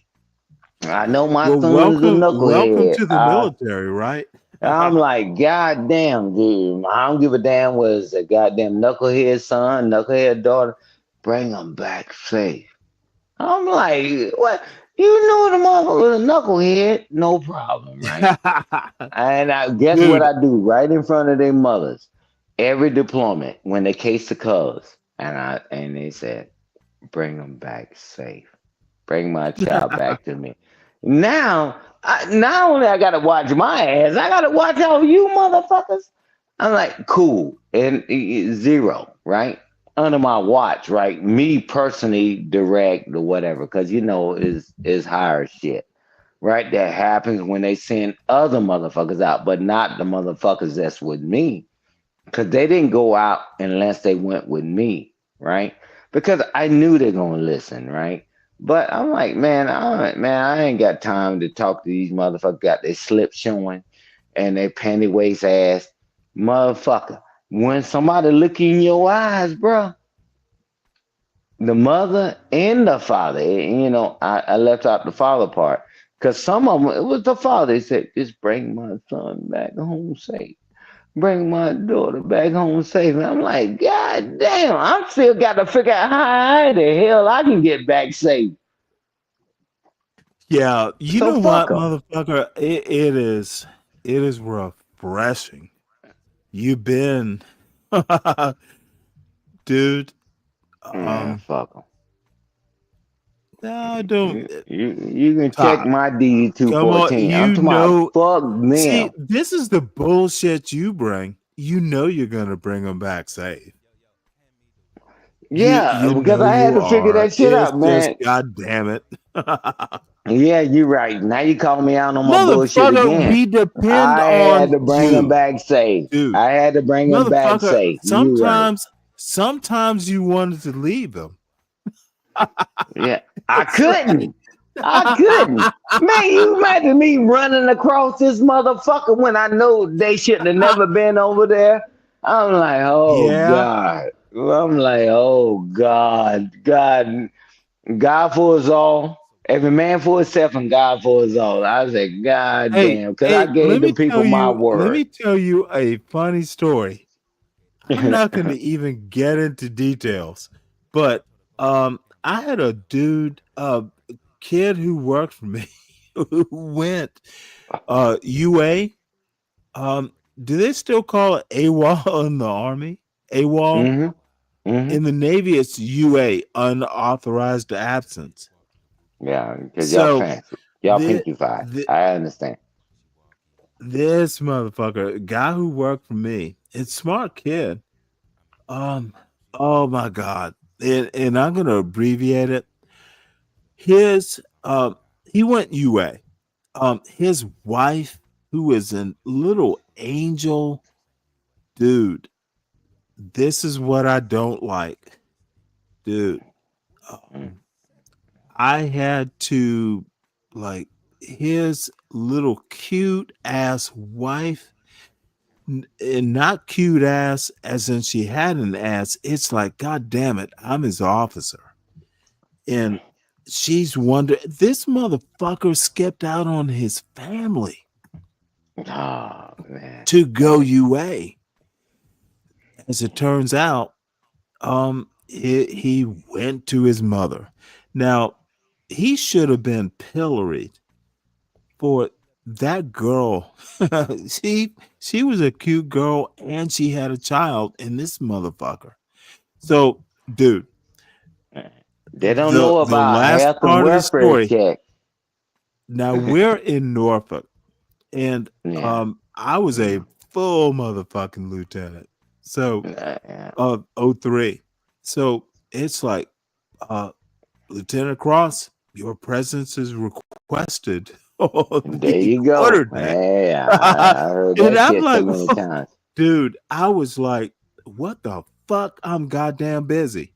I know my Well, son is a welcome knucklehead. to the military, right? I'm like, God damn, dude. I don't give a damn what it's a goddamn knucklehead son, knucklehead daughter. Bring them back safe. I'm like, what? You know the motherfucker was a knucklehead, no problem, right? And I guess what Dude, I do right in front of their mothers, every deployment when they case the cubs, and they said, bring them back safe. Bring my child back to me. Now, not only I gotta watch my ass, I gotta watch all you motherfuckers. I'm like, cool, and zero, right? Under my watch, right? Me personally direct or whatever, because is higher shit, right? That happens when they send other motherfuckers out, but not the motherfuckers that's with me, because they didn't go out unless they went with me, right? Because I knew they're gonna listen, right? But I'm like, I ain't got time to talk to these motherfuckers. Got their slip showing and their panty waist ass, motherfucker. When somebody look in your eyes, bro, the mother and the father, I left out the father part because some of them it was the father. He said, "Just bring my son back home safe." Bring my daughter back home safe. And I'm like, God damn, I still got to figure out how the hell I can get back safe. yeah, you So know fuck what, them. motherfucker? It is refreshing. You've been, dude. Yeah, fuck them. No, don't. You can check Top. my DD Come on, 214. I'm talking about fuck see, them. this is the bullshit you bring. You know you're gonna bring them back safe. Yeah, You because know I had you to figure are. that shit It's out, just, man. God damn it. Yeah, you're right. Now you call me out on my bullshit Motherfucker, again. we depend I had on to bring him you, back safe. dude. I had to bring him back Motherfucker, safe. You right. sometimes you wanted to leave them. Yeah, I couldn't. Man, you imagine me running across this motherfucker when I know they shouldn't have never been over there. I'm like, oh Yeah. God. I'm like, oh God. God for us all. Every man for himself and God for us all. I said, God damn, because I gave the people my Let word. me tell you a funny story. I'm not going to even get into details, but I had a kid who worked for me who went UA. Do they still call it AWOL in the Army? AWOL? Mm-hmm. In the Navy, it's UA, unauthorized absence. Yeah, because y'all So fancy. Y'all the, pinkified. the I understand. this motherfucker, guy who worked for me, it's smart kid. Um, oh my god, and I'm gonna abbreviate it. His he went UA. His wife, who is a little angel, dude. This is what I don't like, dude. Um, I had to like his little cute ass wife, and not cute ass as in she had an ass. It's like, God damn it, I'm his officer. And she's wondering, this motherfucker skipped out on his family Oh man. to go UA. As it turns out, he went to his mother. Now, he should have been pilloried for that girl. she was a cute girl and she had a child in this motherfucker. So, dude, They don't know the about last health and part of the welfare story. check. Now we're in Norfolk, and Yeah. I was a full motherfucking lieutenant. So, Yeah. 03. So it's like, Lieutenant Cross, your presence is requested on There the you go. quarterdeck. Yeah, I heard And that I'm shit so like, many times. dude, I was like, what the fuck? I'm goddamn busy.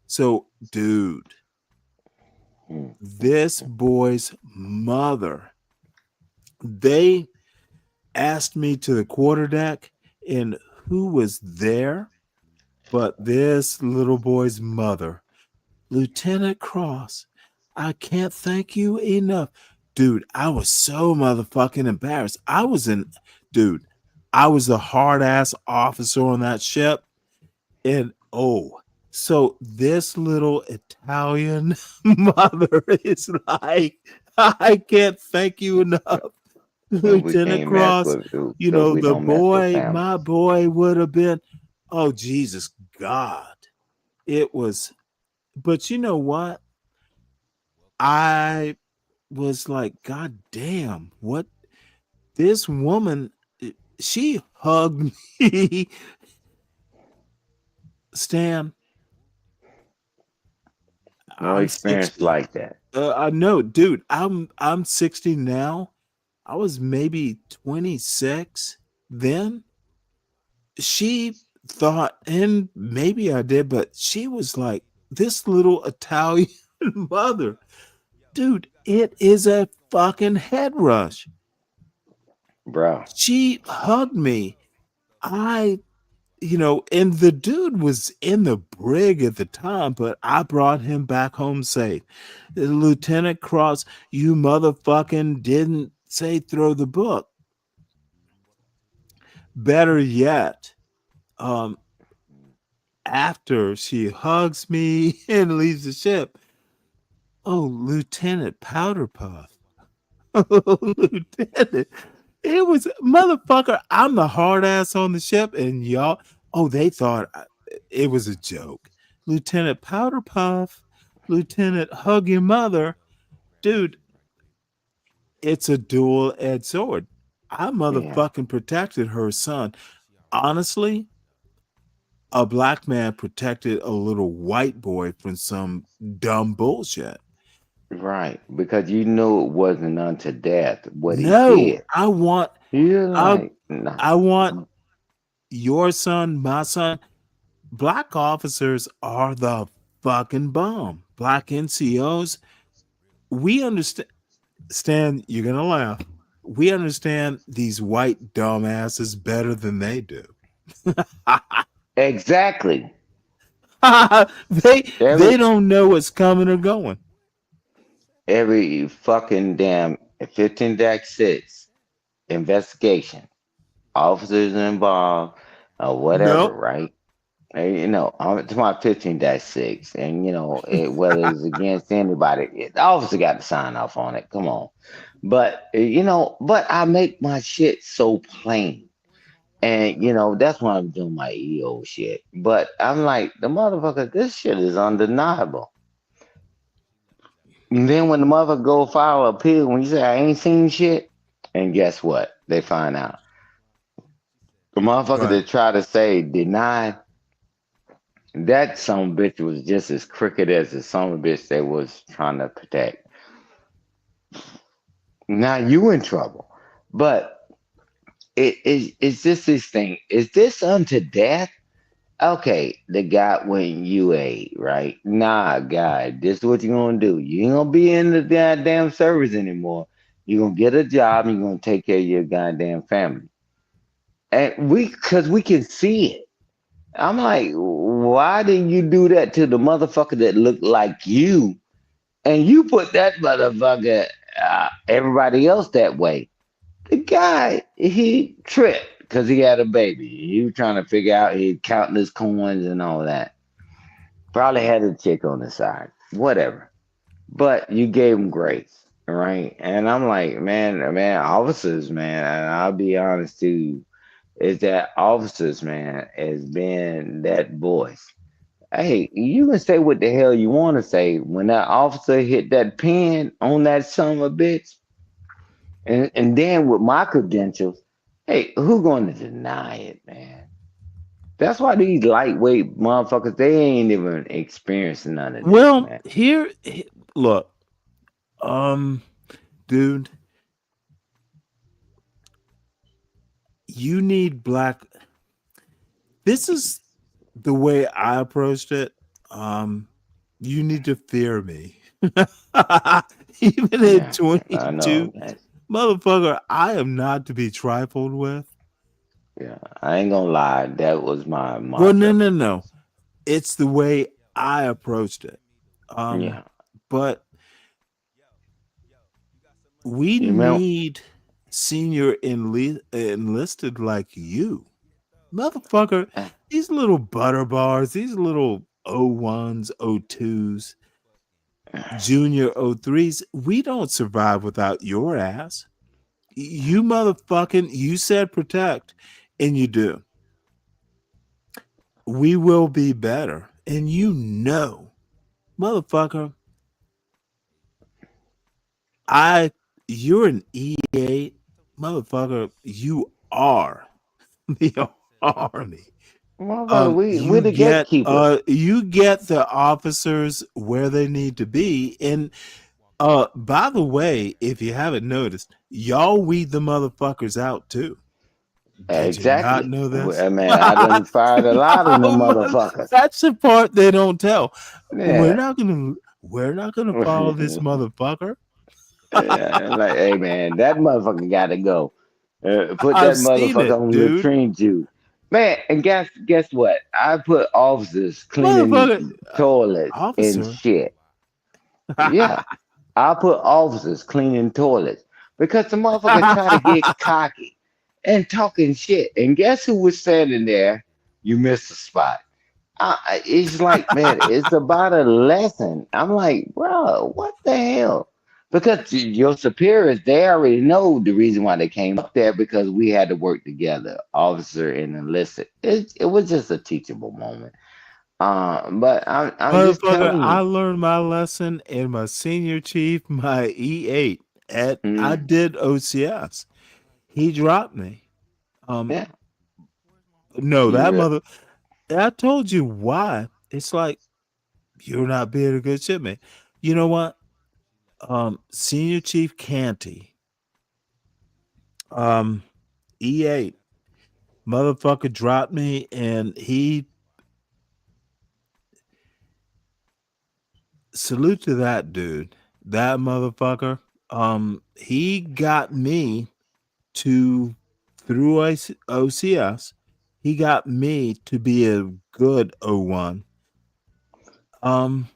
So, dude, this boy's mother, they asked me to the quarterdeck, and who was there but this little boy's mother, Lieutenant Cross. I can't thank you enough. dude, I was so motherfucking embarrassed. Dude, I was the hard ass officer on that ship. And so this little Italian mother is like, I can't thank you enough, We Lieutenant can't mess Cross. with you because we The don't mess with boy, family. my boy would have been, oh, Jesus God. It was, but you know what? I was like, God damn, what this woman, she hugged me. Stan, No I'm experience 60. like that. I know, dude. I'm 60 now. I was maybe 26 then. She thought, and maybe I did, but she was like this little Italian mother. Dude, it is a fucking head rush. Bro. She hugged me. And the dude was in the brig at the time, but I brought him back home safe. Lieutenant Cross, you motherfucking didn't say throw the book. Better yet, after she hugs me and leaves the ship, oh, Lieutenant Powder Puff. Oh, Lieutenant. It was motherfucker. I'm the hard ass on the ship, and y'all. Oh, they thought it was a joke. Lieutenant Powder Puff, Lieutenant Hug Your Mother, dude. It's a dual-edged sword. I motherfucking protected her son. Honestly, a black man protected a little white boy from some dumb bullshit. Right, because you knew it wasn't unto death what he No, did. I want You're like, nah. I want your son, my son. Black officers are the fucking bomb. Black NCOs, we understand. Stan, you're gonna laugh. We understand these white dumbasses better than they do. Exactly. They don't know what's coming or going. Every fucking damn 15-6 investigation, officers involved, or whatever, No. right? I'm to my 15-6, and whether it's against anybody, the officer got to sign off on it. Come on, but but I make my shit so plain, and that's why I'm doing my EO shit. But I'm like, the motherfucker, this shit is undeniable. And then when the mother go file an appeal, when you say I ain't seen shit, and guess what? They find out. The motherfucker Right. that try to say denied, that son of a bitch was just as crooked as the son of a bitch they was trying to protect. Now you in trouble. But it's just this thing. Is this unto death? Okay, the guy went UA, right? Nah, guy, this is what you're gonna do. You ain't gonna be in the goddamn service anymore. You're gonna get a job and you're gonna take care of your goddamn family. And cause we can see it. I'm like, why didn't you do that to the motherfucker that looked like you? And you put that motherfucker, everybody else that way. The guy, he tripped because he had a baby. He was trying to figure out, he counting his coins and all that. Probably had a chick on the side, whatever. But you gave him grace, right? And I'm like, man, officers, man, and I'll be honest too, is that officers, man, has been that voice. Hey, you can say what the hell you want to say. When that officer hit that pin on that son of a bitch, and then with my credentials, hey, who going to deny it, man? That's why these lightweight motherfuckers, they ain't even experiencing none of this, Well, man. look, dude, you need black. This is the way I approached it. You need to fear me. Even at I know, 22, man. motherfucker, I am not to be trifled with. Yeah, I ain't gonna lie, that was my Well, mantra. no. It's the way I approached it. Yeah. But We You remember? need senior enlisted like you. Motherfucker, these little butter bars, these little O1s, O2s, junior O3s, we don't survive without your ass. You motherfucking, you said protect, and you do. We will be better. And you know, motherfucker, you're an E8, motherfucker, you are the army. Motherfucker, we the gatekeepers. You get the officers where they need to be. And by the way, if you haven't noticed, y'all weed the motherfuckers out too. Did you not Exactly. know this? Well, man, I done fired a lot of them motherfuckers. That's the part they don't tell. Yeah. We're not gonna follow this motherfucker. Yeah, like, hey man, that motherfucker got to go. Put I've that seen motherfucker it, on dude. latrine juice. Man, and guess what? I put officers cleaning toilets and Officer. shit. Yeah, I put officers cleaning toilets because the motherfucker try to get cocky and talking shit. And guess who was standing there? You missed a spot. It's like, man, it's about a lesson. I'm like, bro, what the hell? Because your superiors, they already know the reason why they came up there because we had to work together, officer and enlisted. It was just a teachable moment. But I'm just Motherfucker, telling I you. learned my lesson in my senior chief, my E8. I Mm, did OCS. He dropped me. yeah, No, that yeah, mother. I told you why. It's like you're not being a good shipmate. You know what? Senior Chief Canty, E8, motherfucker dropped me, and he salute to that dude, that motherfucker. He got me to through OCS. He got me to be a good O1. Um,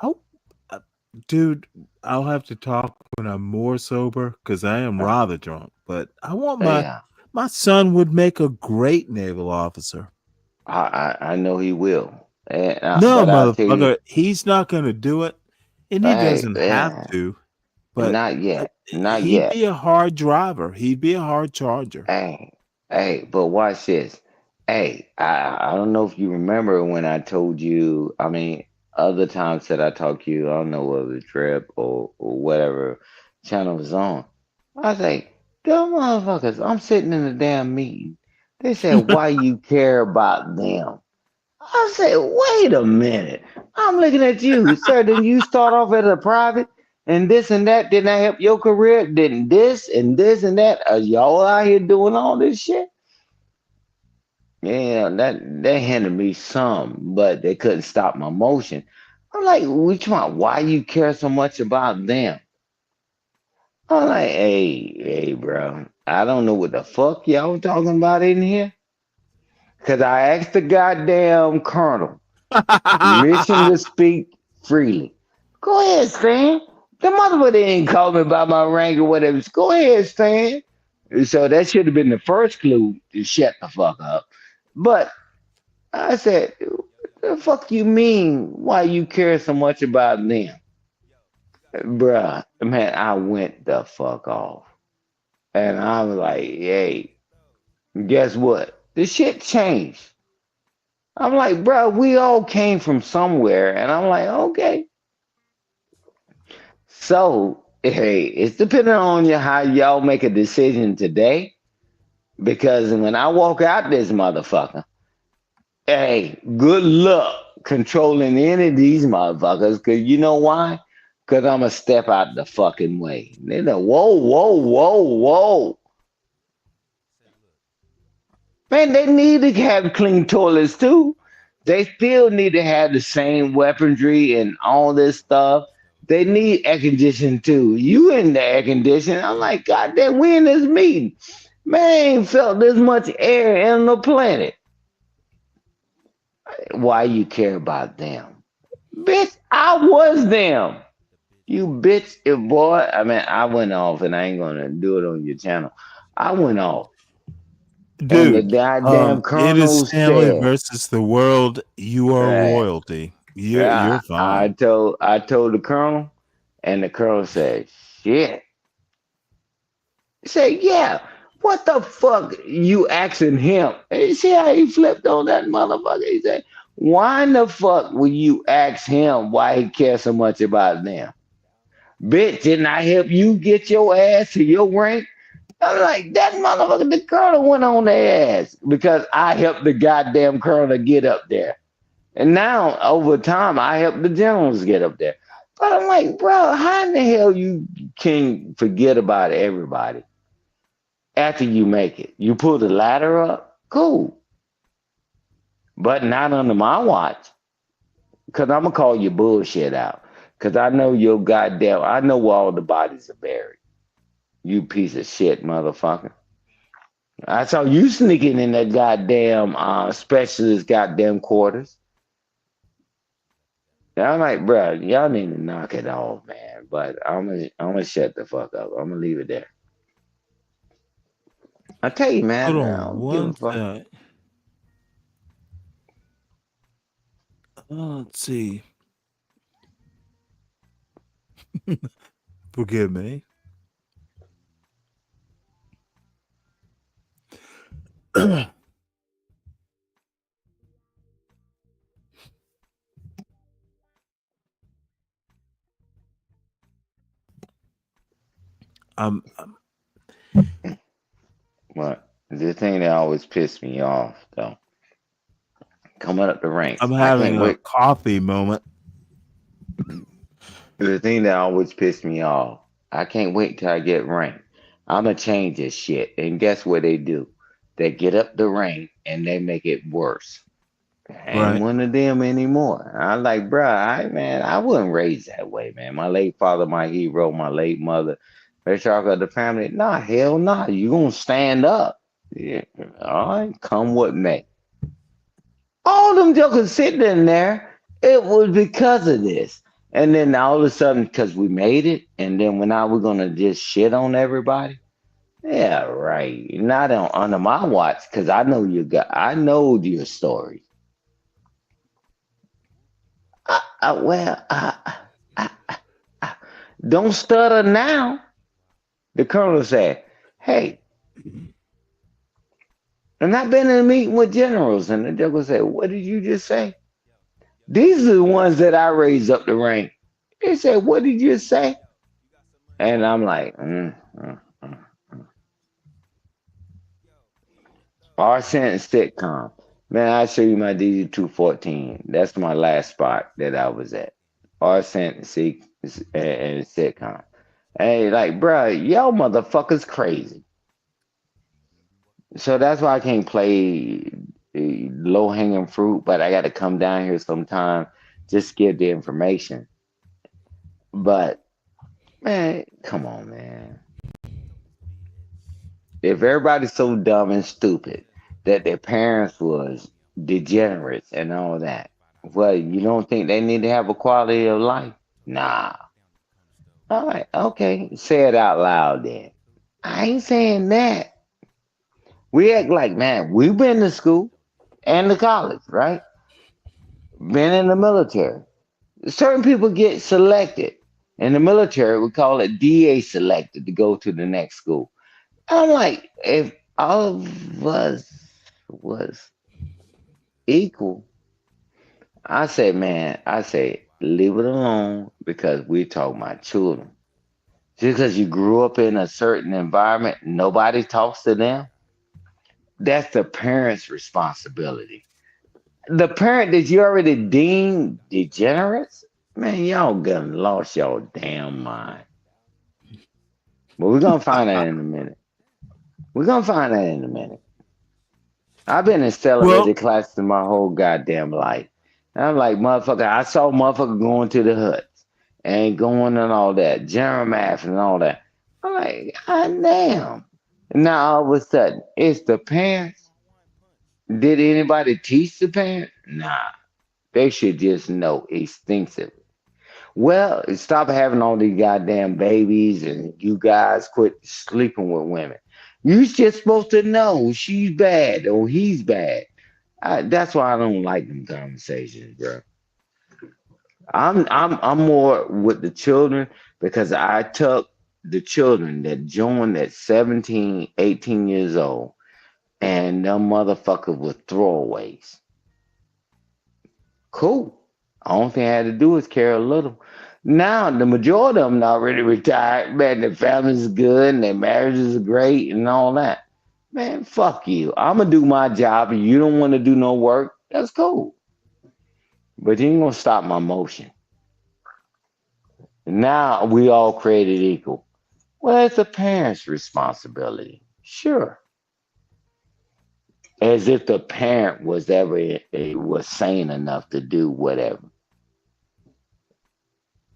oh, dude, I'll have to talk when I'm more sober because I am rather drunk. But I want yeah. my son would make a great naval officer. I know he will. And, No, but I'll tell you, motherfucker, he's not going to do it, and he hey, doesn't have yeah, to. But not yet, not he'd yet. be a hard driver. He'd be a hard charger. Hey, hey, but watch this. Hey, I don't know if you remember when I told you, I mean, other times that I talked to you, I don't know whether the trip or whatever channel was on. I was like, them motherfuckers, I'm sitting in a damn meeting. They said, why you care about them? I said, wait a minute. I'm looking at you, sir. Didn't you start off as a private? And this and that didn't that help your career? Didn't this and this and that? Are y'all out here doing all this shit? Yeah, that they handed me some, but they couldn't stop my motion. I'm like, which one? Why you care so much about them? I'm like, hey, bro. I don't know what the fuck y'all talking about in here. Cause I asked the goddamn colonel. Permission to speak freely. Go ahead, Stan. The motherfucker didn't call me by my rank or whatever. Go ahead, Stan. So that should have been the first clue to shut the fuck up. But I said, what the fuck you mean? Why you care so much about them? Bruh, man, I went the fuck off. And I was like, hey, guess what? The shit changed. I'm like, bro, we all came from somewhere. And I'm like, okay. So, hey, it's depending on you how y'all make a decision today. Because when I walk out this motherfucker, hey, good luck controlling any of these motherfuckers. Cause you know why? Cause I'm gonna step out the fucking way. They know, whoa. Man, they need to have clean toilets too. They still need to have the same weaponry and all this stuff. They need air conditioning too. You in the air conditioning. I'm like, God damn, we in this meeting. Man, I ain't felt this much air on the planet. Why you care about them? Bitch, I was them. You bitch, boy. I mean, I went off, and I ain't gonna do it on your channel. I went off, and the Dude, goddamn it is colonel Stanley said, versus the world. You are "Right, royalty. You're yeah." I fine. told the colonel, and the colonel said, "Shit." He said, "Yeah. What the fuck you asking him?" And you see how he flipped on that motherfucker? He said, "Why in the fuck would you ask him why he cares so much about them? Bitch, didn't I help you get your ass to your rank?" I'm like, that motherfucker, the colonel went on their ass because I helped the goddamn colonel get up there. And now, over time, I help the generals get up there. But I'm like, bro, how in the hell you can forget about everybody after you make it? You pull the ladder up, cool. But not under my watch. Because I'm going to call your bullshit out. Because I know I know where all the bodies are buried. You piece of shit, motherfucker. I saw you sneaking in that goddamn specialist goddamn quarters. And I'm like, bro, y'all need to knock it off, man. But I'm gonna shut the fuck up. I'm gonna leave it there. I tell you, Hold man, I on don't give a one fuck. sec. Let's see. Forgive me. um, What? The thing that always pissed me off, though, coming up the ranks, I'm I having can't a wait. coffee moment. The thing that always pissed me off, I can't wait till I get ranked. I'm gonna change this shit. And guess what they do? They get up the rank and they make it worse. I ain't Right. one of them anymore. I like, bruh, I wasn't raised that way, man. My late father, my hero, my late mother, patriarch of the family. Nah, hell nah. You gonna stand up. Yeah, all right, come with me. All them jokers sitting in there, it was because of this. And then all of a sudden, because we made it, and then when now we're gonna just shit on everybody. Yeah, right. Not under my watch, because I know your story. I, don't stutter now. The colonel said, "Hey," and I've been in a meeting with generals, and the general said, "What did you just say?" These are the ones that I raised up the rank. He said, "What did you say?" And I'm like, R sentence sitcom. Man, I show you my DD 214. That's my last spot that I was at. R sentence and sitcom. Hey, like, bro, y'all motherfuckers crazy. So that's why I can't play low hanging fruit, but I got to come down here sometime just give the information. But man, come on, man. If everybody's so dumb and stupid that their parents was degenerates and all that, well, you don't think they need to have a quality of life? Nah. All right, okay. Say it out loud then. I ain't saying that. We act like, man, we've been to school and to college, right? Been in the military. Certain people get selected. In the military, we call it DA selected to go to the next school. I'm like, if all of us was equal, I say, leave it alone because we talking about children. Just because you grew up in a certain environment, nobody talks to them. That's the parent's responsibility. The parent that you already deemed degenerates, man, y'all gonna lost your damn mind. But we're gonna find that in a minute. We're gonna find that in a minute. I've been in Well, celebrated classes my whole goddamn life. And I'm like, motherfucker, I saw motherfucker going to the huts and going and all that, general math and all that. I'm like, God damn. And now all of a sudden, it's the parents. Did anybody teach the parents? Nah. They should just know instinctively. Well, stop having all these goddamn babies and you guys quit sleeping with women. You just supposed to know she's bad or he's bad. That's why I don't like them conversations, bro. I'm more with the children because I took the children that joined at 17, 18 years old, and them motherfuckers were throwaways. Cool. Only thing I had to do was care a little. Now the majority of them already retired. Man, their families is good and their marriages are great and all that. Man, fuck you. I'm gonna do my job and you don't want to do no work. That's cool. But you ain't gonna stop my motion. Now we all created equal. Well, it's a parent's responsibility. Sure. As if the parent was ever was sane enough to do whatever.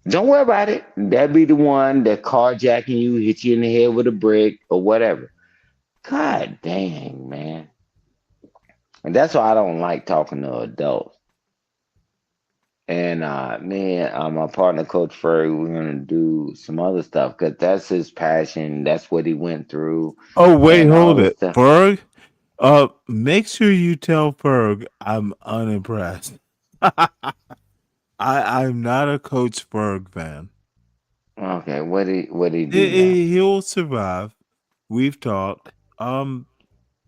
Don't worry about it. That'd be the one that carjacking you, hit you in the head with a brick or whatever. God dang, man. And that's why I don't like talking to adults. And me and my partner, Coach Ferry, we're gonna do some other stuff because that's his passion. That's what he went through, Oh, wait, and all hold this it. stuff. Ferg, make sure you tell Ferg I'm unimpressed. I'm not a Coach Ferg fan. Okay, what he do now? He'll survive. We've talked.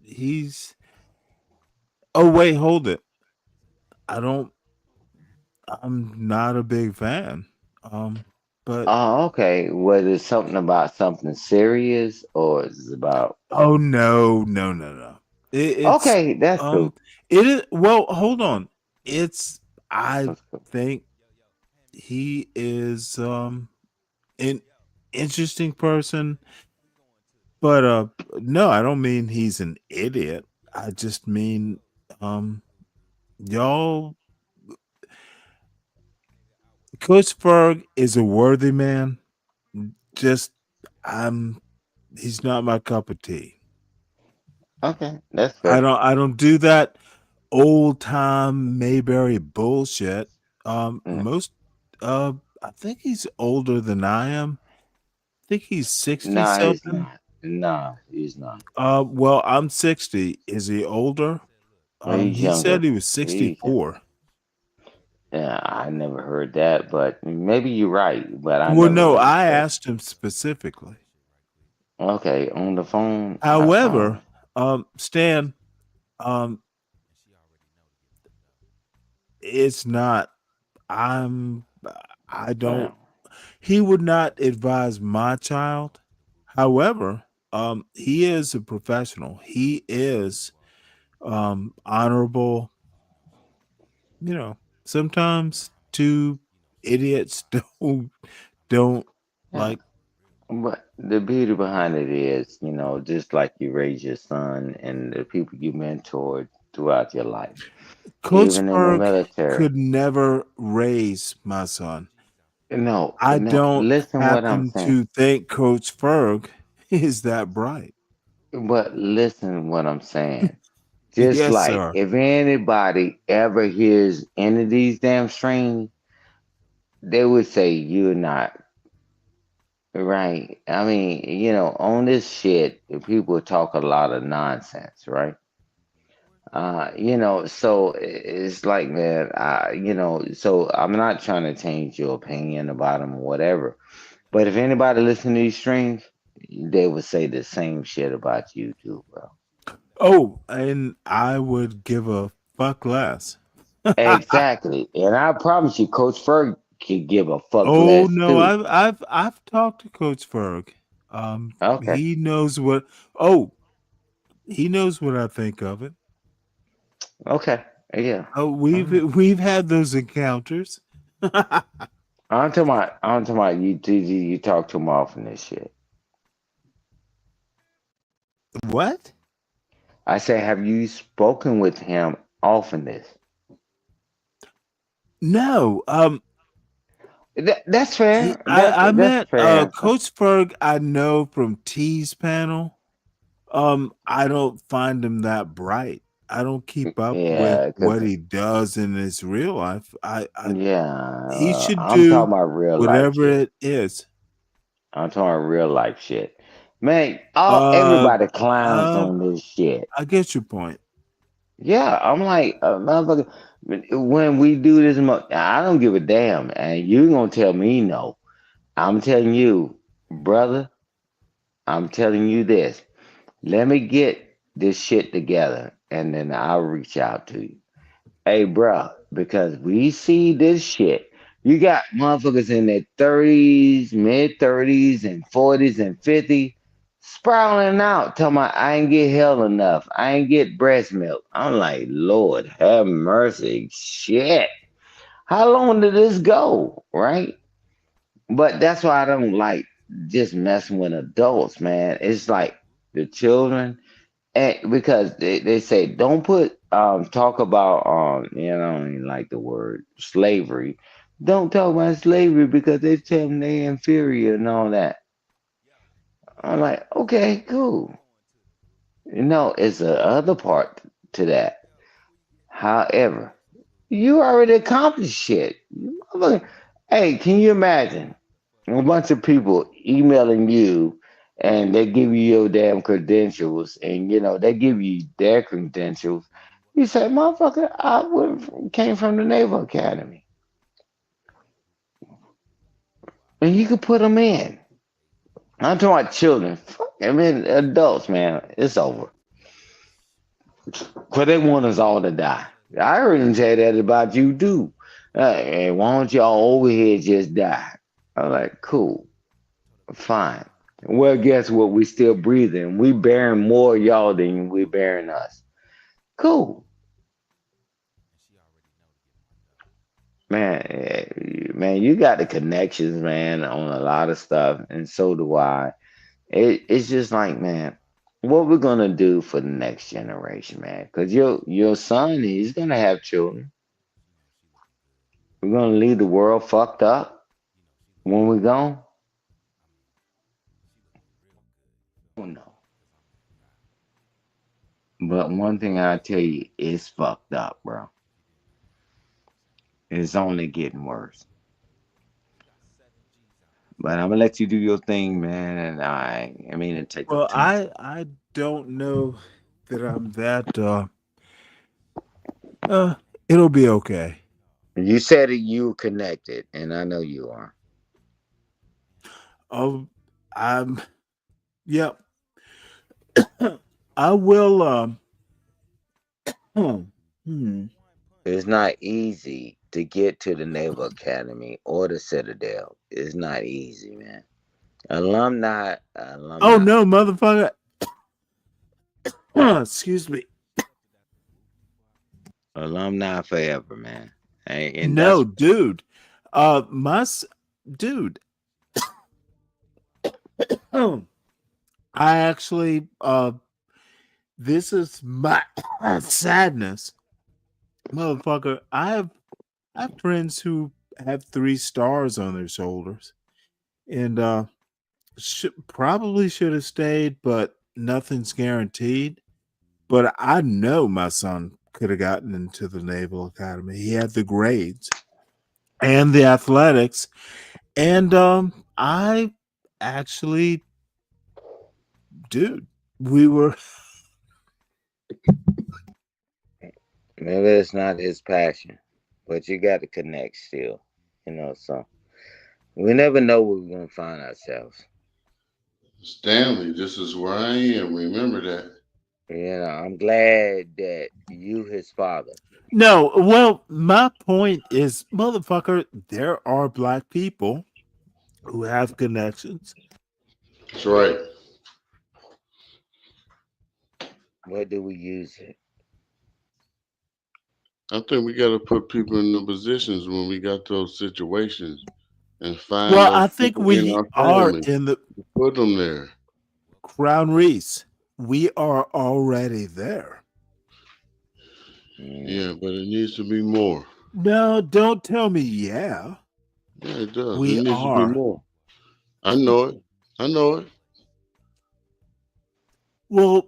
He's. Oh, wait, hold it. I'm not a big fan. But Oh, okay. Was it something about something serious, or is it about? oh no. It's Okay, that's cool. it is well. Hold on. I That's cool. think he is an interesting person, but no, I don't mean he's an idiot. I just mean y'all. Coach Ferg is a worthy man. Just he's not my cup of tea. Okay, that's fair. I don't do that old time Mayberry bullshit. Mm, I think he's older than I am. I think he's 60 Nah, he's something. not. Nah, he's not. Well, I'm 60. Is he older? Well, he's He said younger. he was He's younger. 64. Yeah, I never heard that, but maybe you're right. But I Well, never no, heard I that. asked him specifically. Okay, on the phone. However, Stan, it's not. I'm. I don't. Well, He would not advise my child. However, he is a professional. He is honorable. You know, sometimes two idiots don't yeah. like. But the beauty behind it is, just like you raise your son and the people you mentored throughout your life, even in the Coachberg military. could never raise my son. No, I no. don't Listen what I'm happen saying. to think Coach Ferg is that bright. But listen what I'm saying. Just Yes, like sir. if anybody ever hears any of these damn streams, they would say you're not right. I mean, on this shit, people talk a lot of nonsense, right? So it's like man, so I'm not trying to change your opinion about them or whatever. But if anybody listen to these streams, they would say the same shit about you too, bro. Oh, and I would give a fuck less. Exactly. And I promise you, Coach Ferg could give a fuck Oh less no, too. I've talked to Coach Ferg. Okay. He knows what. Oh, he knows what I think of it. Okay. Yeah. Oh, All right. we've had those encounters. I'm talking about you talk to him often this shit. What? I say, have you spoken with him often this? No. That's fair. I That's a met fair answer. Coach Ferg. I know from T's panel. I don't find him that bright. I don't keep up with Yeah, what because he does in his real life. He yeah, should I'm do talking about real life whatever shit. it is. I'm talking about real life shit. Man, all Uh, everybody clowns uh, on this shit. I get your point. Yeah, I'm like, motherfucker, when we do this, I don't give a damn. And you gonna tell me no. I'm telling you, brother, I'm telling you this. Let me get this shit together and then I'll reach out to you. Hey, bro, because we see this shit. You got motherfuckers in their 30s, mid 30s, and 40s and 50s sprawling out, talking about I ain't get hell enough. I ain't get breast milk. I'm like, Lord, have mercy. Shit. How long did this go? Right? But that's why I don't like just messing with adults, man. It's like the children and because they say don't put talk about I don't even like the word slavery. Don't talk about slavery because they tell them they inferior and all that. I'm like, okay, cool. It's the other part to that. However, you already accomplished shit. Hey, can you imagine a bunch of people emailing you and they give you your damn credentials and they give you their credentials. You say, motherfucker, came from the Naval Academy. And you could put them in. I'm talking about children. I mean, adults, man, it's over. Because they want us all to die. I heard them say that about you, too. Hey, why don't y'all over here just die? I'm like, cool, fine. Well, guess what? We still breathing. We bearing more y'all than we bearing us. Cool. Man, you got the connections, man, on a lot of stuff, and so do I. It's just like, man, what we're gonna do for the next generation, man? Because your son, he's gonna have children. We're gonna leave the world fucked up when we gone. Oh no. But one thing I tell you, it's fucked up, bro. It's only getting worse. But I'm gonna let you do your thing, man, and I mean to take Well, up too much. I don't know that I'm that it'll be okay. You said that you connected, and I know you are. I'm yep. I will hmm. It's not easy to get to the Naval Academy or the Citadel. It's not easy, man. Alumni, Oh alumni, no, motherfucker. Excuse me. alumni forever, man. And No, that's dude. Dude. I actually this is my sadness. Motherfucker, I have friends who have 3 stars on their shoulders. And probably should have stayed, but nothing's guaranteed. But I know my son could have gotten into the Naval Academy. He had the grades and the athletics. And I actually, dude, we were maybe it's not his passion, but you got to connect still, So we never know where we're gonna find ourselves. Stanley, this is where I am. Remember that. I'm glad that you, his father. no. Well, my point is, motherfucker, there are black people who have connections. That's right. Where do we use it? I think we got to put people in the positions when we got those situations and find Well, those I think people in we our are family. in the Put them there. Crown Reese. We are already there. Yeah, but it needs to be more. No, don't tell me. Yeah, Yeah, it does. It we needs to be are. more. I know it. I know it. Well,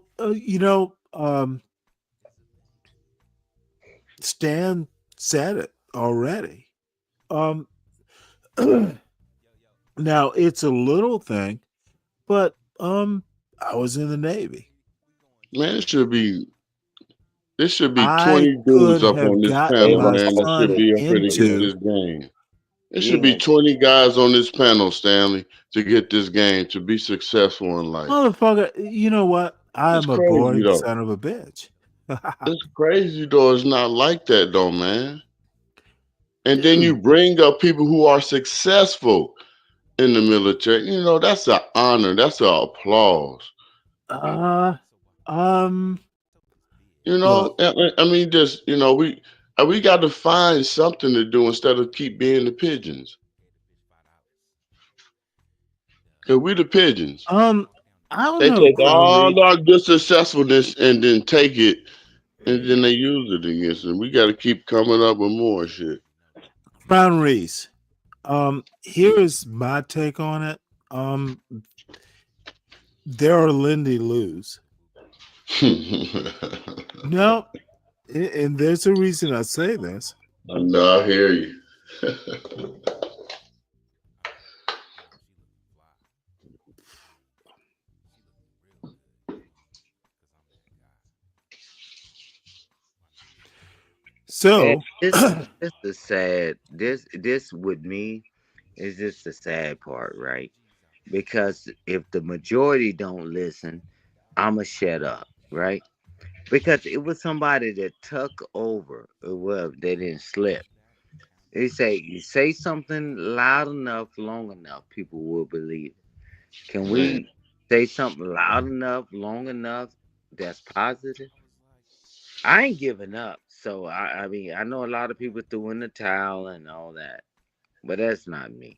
Stan said it already. Um, now it's a little thing, but I was in the Navy. Man, it should be I 20 dudes could up have on this gotten panel, Everybody my man, that follow should son suit. be up here to get into. this game. It You should ain't be gonna 20 guys on this panel, Stanley, to get this game to be successful in life. Motherfucker, you know what? It's I'm a crazy boring though. son of a bitch. It's crazy though. It's not like that though, man. And then you bring up people who are successful in the military. You know, that's an honor. That's an applause. uh, um, You know, look, I mean, just we got to find something to do instead of keep being the pigeons. Cause we the pigeons. I don't They know, take Crown Reed. all our good successfulness and then take it and then they use it against us. We got to keep coming up with more shit. Crown Reese. Here's my take on it. There are Lindy Loos. No, and there's a reason I say this. No, I hear you. And So, this the sad. This with me is just the sad part, right? Because if the majority don't listen, I'ma shut up, right? Because it was somebody that took over. Well, they didn't slip. They say you say something loud enough, long enough, people will believe it. Can Man, we say something loud enough, long enough that's positive? I ain't giving up. So I mean, I know a lot of people threw in the towel and all that, but that's not me.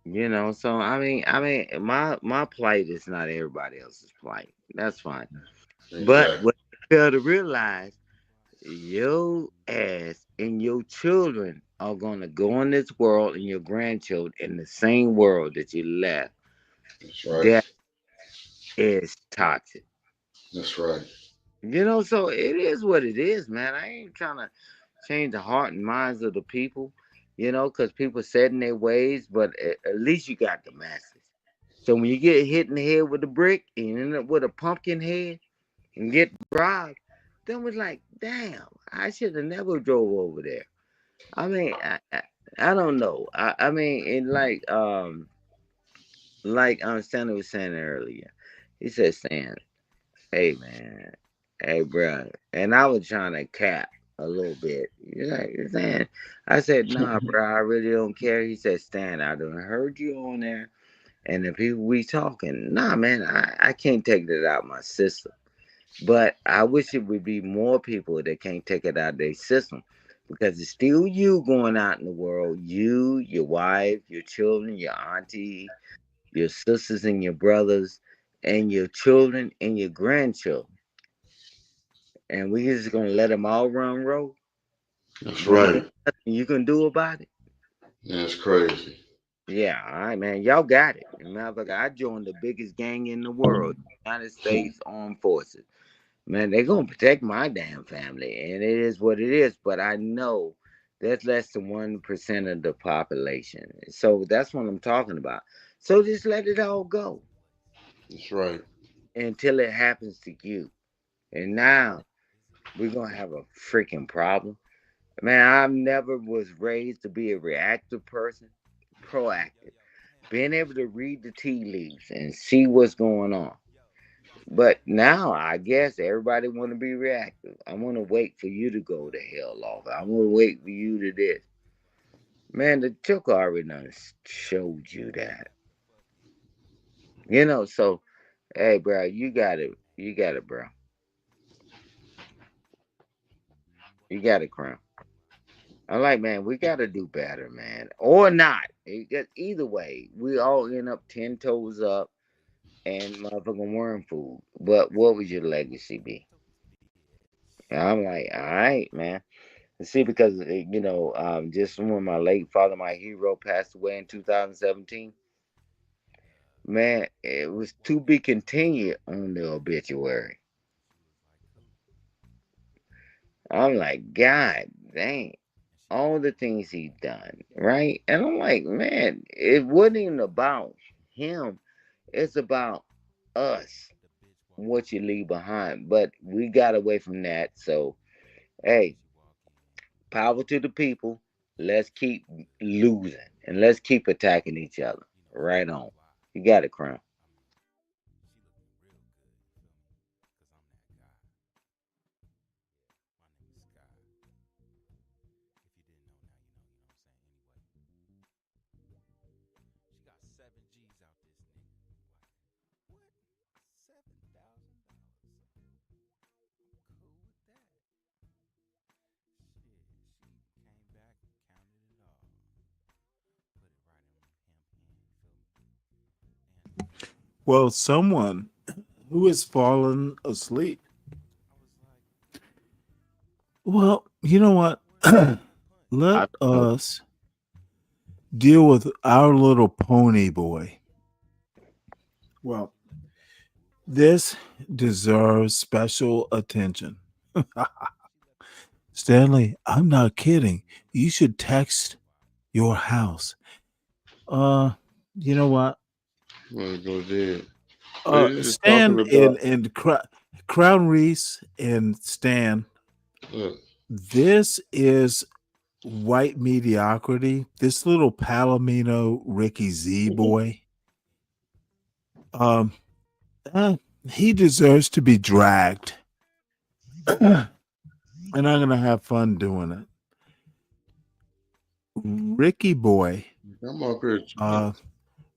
So I mean, my plight is not everybody else's plight. That's fine. But exactly. what you fail to realize, your ass and your children are gonna go in this world and your grandchildren in the same world that you left. That's right. That is toxic. That's right. So it is what it is, man. I ain't trying to change the heart and minds of the people, because people set in their ways, but at least you got the message. So when you get hit in the head with a brick and you end up with a pumpkin head and get robbed, then was like, damn, I should have never drove over there. I mean, I don't know. I mean, and like Stanley was saying earlier, he said, Stan, hey man, hey bro, and I was trying to cap a little bit. You know what I'm saying? I said, nah, bro, I really don't care. He said, Stan, I done heard you on there, and the people we talking, nah, man, I can't take that out my system. But I wish it would be more people that can't take it out of their system. Because it's still you going out in the world. You, your wife, your children, your auntie, your sisters and your brothers, and your children and your grandchildren. And we just gonna let them all run road, That's but ain't right. nothing you can do about it. That's crazy. Yeah, all right, man, y'all got it. And motherfucker, I joined the biggest gang in the world, United States Armed Forces. Man, they gonna protect my damn family, and it is what it is. But I know that's less than 1% of the population, so that's what I'm talking about. So just let it all go That's right. until it happens to you. And now we're gonna have a freaking problem. Man, I never was raised to be a reactive person, proactive, being able to read the tea leaves and see what's going on. But now I guess everybody want to be reactive. I want to wait for you to go to hell off. I want to wait for you to this. Man, the joke already done showed you that. So hey, bro, you got it. You got it, bro. You got it, Crown. I'm like, man, we got to do better, man, or not. Either way, we all end up 10 toes up and motherfucking worm food. But what would your legacy be? And I'm like, all right, man. See, because just when my late father, my hero, passed away in 2017, man, it was to be continued on the obituary. I'm like, God dang, all the things he done, right? And I'm like, man, it wasn't even about him. It's about us, what you leave behind. But we got away from that. So, hey, power to the people. Let's keep losing and let's keep attacking each other. Right on. You got it, Crown. Well, someone who has fallen asleep. Well, you know what? Let us deal with our little pony boy. Well, this deserves special attention. Stanley, I'm not kidding. You should text your house. You know what? Go dead. You're just Stan talking about. and Crown Reese and Stan. Look, This is white mediocrity. This little Palomino Ricky Z boy. Um, he deserves to be dragged, and I'm gonna have fun doing it. Ricky boy. I'm up here.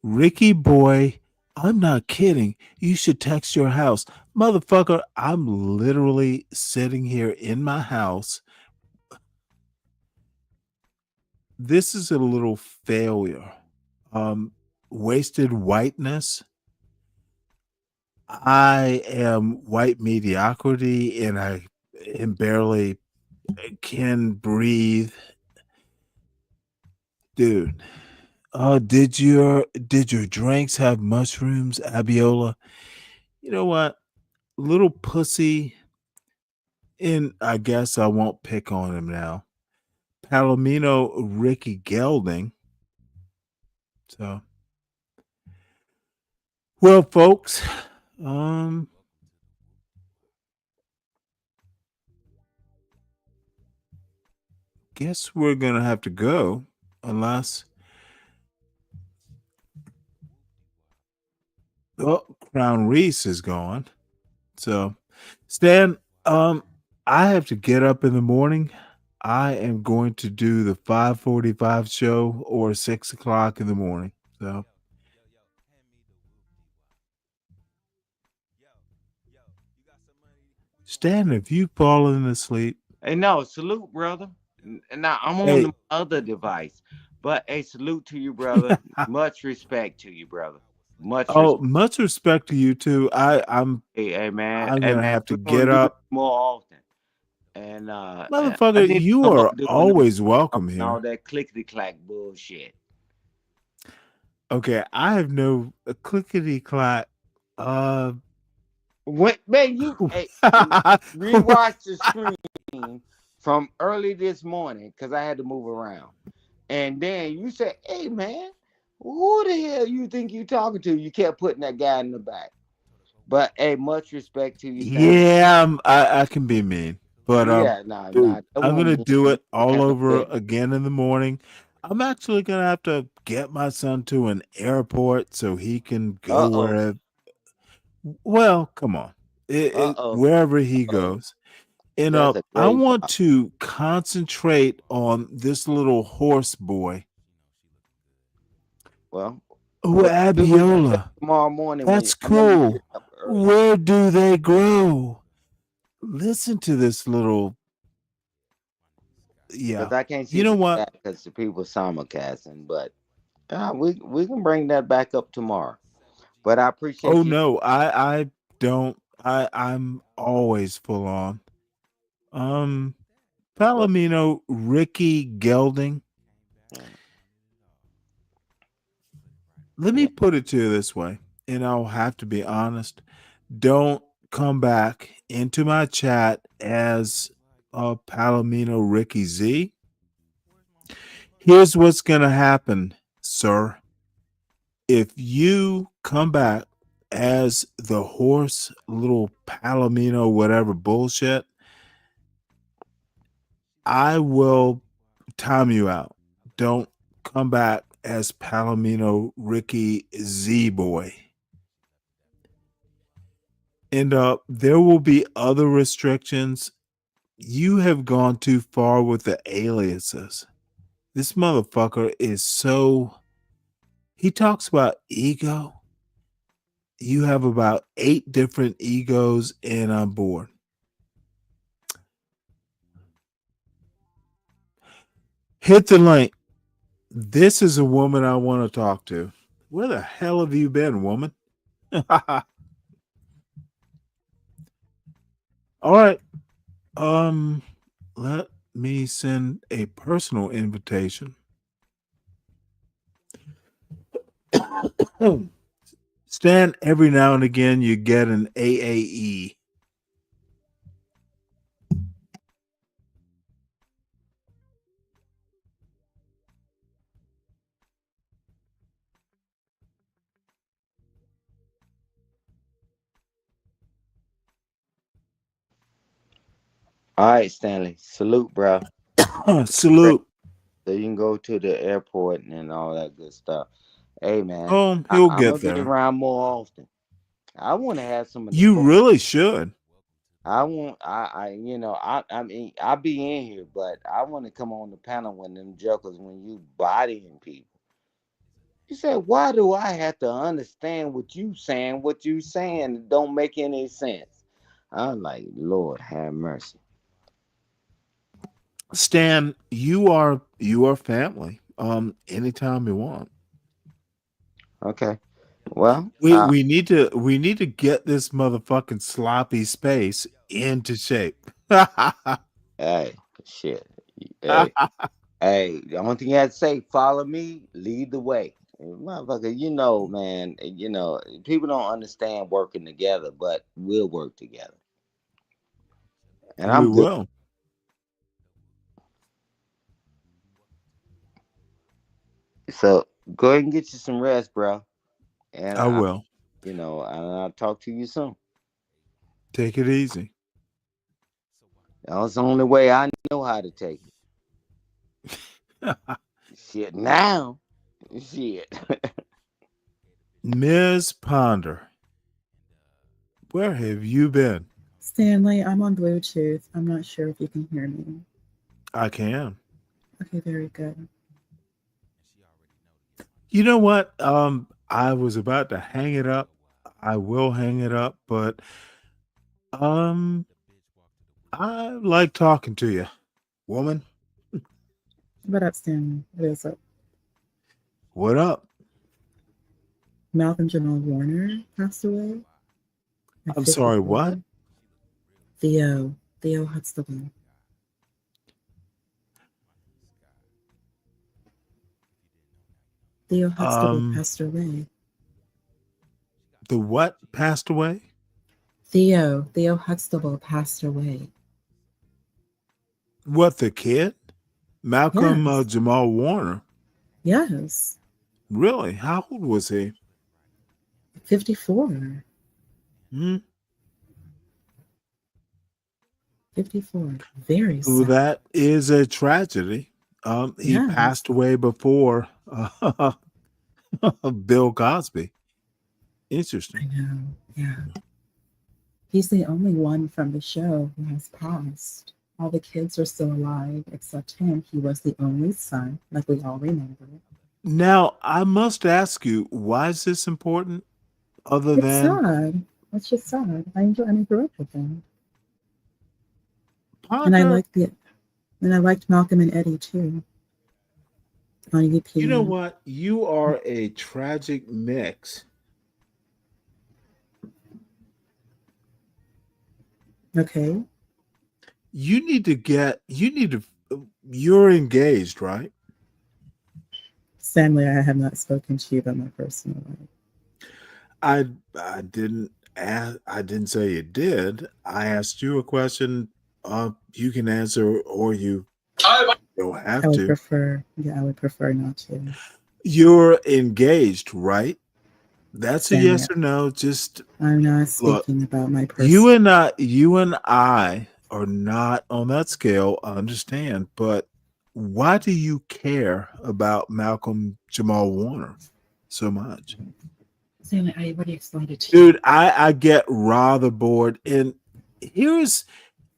Ricky boy, I'm not kidding. You should text your house. Motherfucker, I'm literally sitting here in my house. This is a little failure. Wasted whiteness. I am white mediocrity and I am barely can breathe. Dude. Did your drinks have mushrooms, Abiola? You know what? Little pussy, and I guess I won't pick on him now. Palomino Ricky Gelding. So, well, folks, guess we're gonna have to go unless Crown Reese is gone. So, Stan, I have to get up in the morning. I am going to do the 5:45 show or 6 o'clock in the morning. So, Stan, have you fallen asleep? Hey, no, salute, brother. Now I'm on Hey. the other device, but a salute to you, brother. Much respect to you, brother. Much respect. Much respect to you too. I'm Hey, man. I'm Hey, gonna man. have to We're gonna get do this up. more often. And I Motherfucker, need to you come are up doing always welcome here. all that clickety clack bullshit. Okay, I have no clickety clack. What, man? Rewatch the screen from early this morning because I had to move around, and then you said, "Hey, man, who the hell you think you talking to?" You kept putting that guy in the back. But hey, much respect to you, Stanley. Yeah, I can be mean, but Yeah, nah, dude, that I'm won't gonna mean do it don't all have no over business. again in the morning. I'm actually gonna have to get my son to an airport so he can go Uh-oh. wherever. Well, come on, Uh-oh. wherever he Uh-oh. goes. And That's a I great want problem. to concentrate on this little horse boy. Well, Oh, we do that Abiola. tomorrow morning when That's I know you get cool. up early. Where do they grow? Listen to this little. Yeah. Because I can't see You know the what? chat because the people simulcasting, but we can bring that back up tomorrow. But I Oh appreciate you. no, I don't. I'm always full on. Well, Palomino Ricky Gelding. Let me yeah. put it to you this way, and I'll have to be honest. Don't come back into my chat as Palomino Ricky Z. Here's what's going to happen, sir. If you come back as the horse, little Palomino, whatever bullshit, I will time you out. Don't come back as Palomino Ricky Z boy. And there will be other restrictions. You have gone too far with the aliases. This motherfucker is so... He talks about ego. You have about 8 different egos and on board. Hit the link. This is a woman I want to talk to. Where the hell have you been, woman? All right. Let me send a personal invitation. Stan, every now and again you get an AAE. All right, Stanley. Salute, bro. Salute. So you can go to the airport and all that good stuff. Hey, man. He'll I'm get gonna be there. around more often. I want to have some of the You fun. really should. I mean, I'll be in here, but I want to come on the panel when them jokers, when you bodying people. You said, why do I have to understand what you saying? What you saying it don't make any sense. I'm like, Lord have mercy. Stan, you are family. Anytime you want. Okay. Well, We need to get this motherfucking sloppy space into shape. hey, shit. Hey, hey, the only thing you have to say, follow me, lead the way. Motherfucker, man, people don't understand working together, but we'll work together. And We I'm good. will. So go ahead and get you some rest, bro. And I will. and I'll talk to you soon. Take it easy. That's the only way I know how to take it. Shit, now. Shit. Ms. Ponder, where have you been? Stanley, I'm on Bluetooth. I'm not sure if you can hear me. I can. Okay, very good. You know what? I was about to hang it up. I will hang it up, but I like talking to you, woman. What up, Stanley? What is up? What up? Malcolm Jamal Warner passed away. I'm sorry, what? Theo Huxtable. Theo Huxtable passed away. The what passed away? Theo Huxtable passed away. What, the kid? Malcolm Yes. Jamal Warner? Yes. Really? How old was he? 54. 54. Very sad. Well, that is a tragedy. He passed away before Bill Cosby. Interesting. I know. Yeah. He's the only one from the show who has passed. All the kids are still alive except him. He was the only son, like we all remember. Now, I must ask you, why is this important? It's sad. It's just sad. I grew up with him. Ponder, And I liked Malcolm and Eddie too. On UP. You know what? You are a tragic mix. Okay. You're engaged, right? Stanley, I have not spoken to you about my personal life. I didn't say you did. I asked you a question You can answer or you don't have I would to. prefer. Yeah, I would prefer not to. You're engaged, right? That's a Stanley, yes or no. Just I'm not look. speaking about my You person. and I are not on that scale. I understand, but why do you care about Malcolm Jamal Warner so much? Stanley, I already explained it to you. Dude, I get rather bored. And here's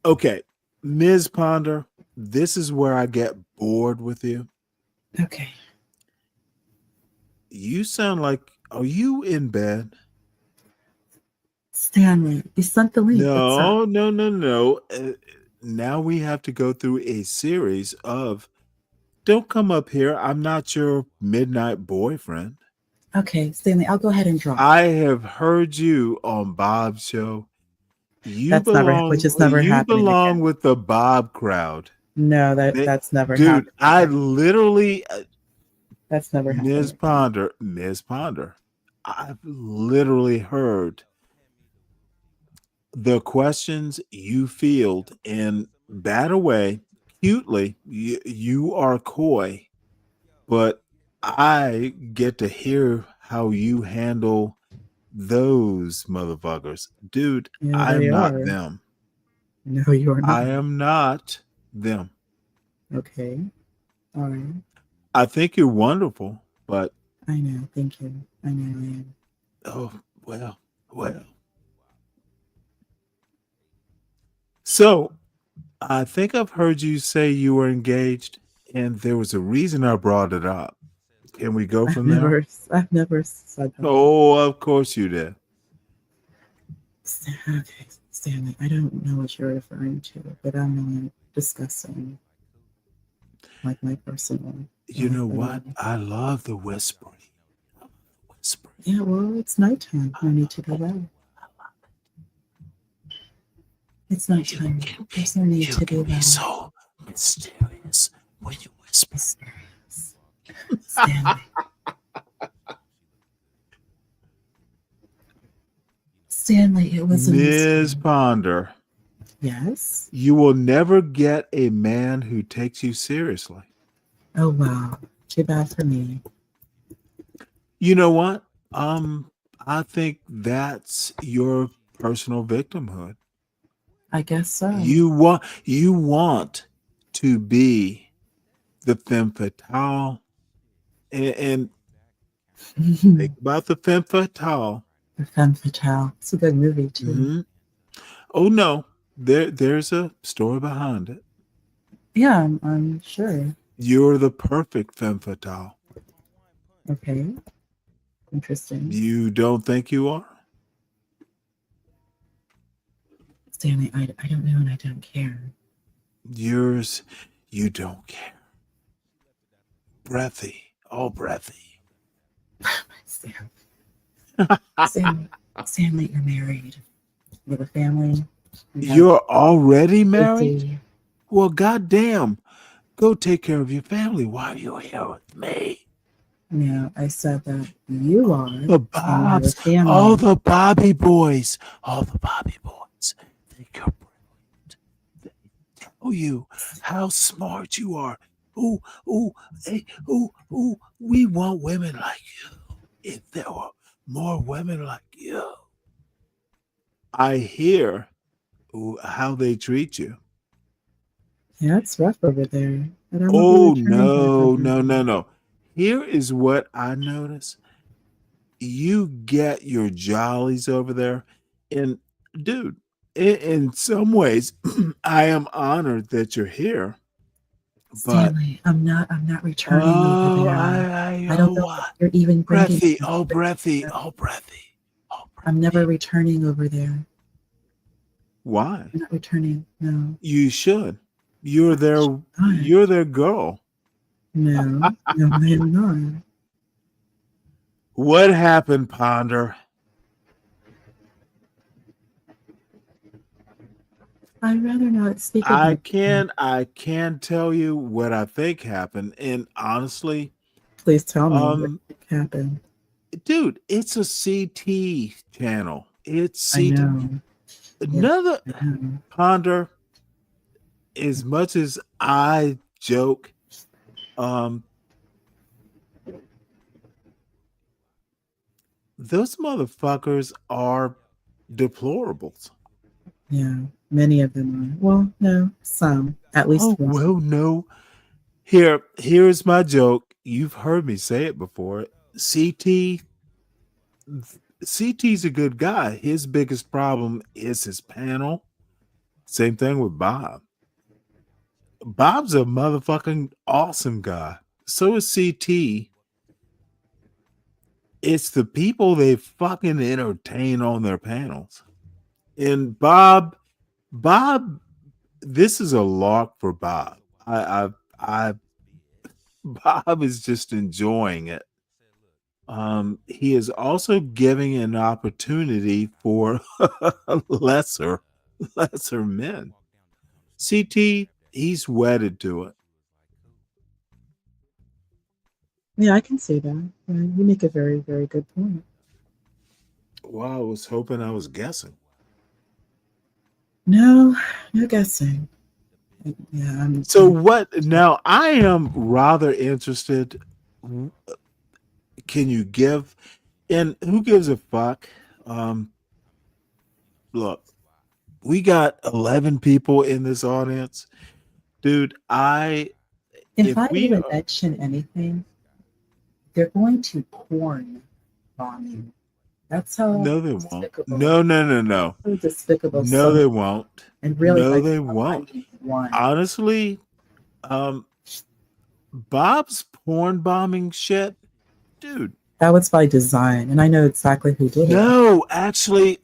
okay, Ms. Ponder, this is where I get bored with you. Okay. You sound like, are you in bed? Stanley, you sent the link. No. Now we have to go through a series of don't come up here. I'm not your midnight boyfriend. Okay, Stanley, I'll go ahead and drop. I have heard you on Bob's show. You Which is never happening again. with the Bob crowd. No, that's never dude, happened. I literally that's never happened. Ms. Ponder, I've literally heard the questions you field in bad away, cutely. You are coy, but I get to hear how you handle those motherfuckers. Dude, Yeah, I am they not are. them. No, you are not. I am not them. Okay. All right. I think you're wonderful, but I know. Thank you. I know I am. Oh, well. So, I think I've heard you say you were engaged, and there was a reason I brought it up. Can we go from there? I've never said that. Oh, of course you did. Okay, Stanley, I don't know what you're referring to, but I'm not discussing like my personal. You know what? I love the whispering. Yeah, well, it's nighttime. I need to go bed. It's nighttime. There's no need to go bed. So mysterious when you whisper. Stanley. Stanley, it was Ms. Ponder. Yes. You will never get a man who takes you seriously. Oh wow. Too bad for me. You know what? I think that's your personal victimhood. I guess so. You want to be the femme fatale, and think about the femme fatale. The femme fatale. It's a good movie too. Mm-hmm. Oh no, there's a story behind it. Yeah, I'm sure. You're the perfect femme fatale. Okay. Interesting. You don't think you are? Stanley, I don't know and I don't care. You don't care. Breathy. Oh, breathy. Stanley, you're married. You have a family. You're already married? Well, goddamn. Go take care of your family while you're here with me. No, I said that you are. The Bobs. All the Bobby boys. All the Bobby boys. Think you're brilliant. They tell you how smart you are. We want women like you. If there were more women like you. I hear how they treat you. Yeah, it's rough over there. Oh, no. Here is what I notice. You get your jollies over there. And dude, in some ways, I am honored that you're here. But Stanley, I'm not returning over there. I don't know what you're even bringing. Breathy. I'm never returning over there. Why? I'm not returning. No. You should. You're their girl. No, I am not. What happened, Ponder? I'd rather not speak I about can tell you what I think happened, and honestly, please tell me what happened. Dude, it's a CT channel. It's I CT. know. Another Ponder. as much as I joke, those motherfuckers are deplorables. Yeah, many of them are. Well, no, some. At least one. Well, no. Here's my joke. You've heard me say it before. CT's a good guy. His biggest problem is his panel. Same thing with Bob. Bob's a motherfucking awesome guy. So is CT. It's the people they fucking entertain on their panels. And Bob, this is a lark for Bob. Bob is just enjoying it. He is also giving an opportunity for lesser men. CT, he's wedded to it. Yeah, I can see that. You make a very, very good point. Well, I was hoping I was guessing. No guessing. Yeah. So what? Now I am rather interested. Can you give? And who gives a fuck? Look, we got 11 people in this audience, dude. If I even mention anything, they're going to porn bombing. That's how. No, they won't. No. So despicable. No, they won't. And really, no, they won't. Honestly, Bob's porn bombing shit, dude. That was by design, and I know exactly who did it. No, actually,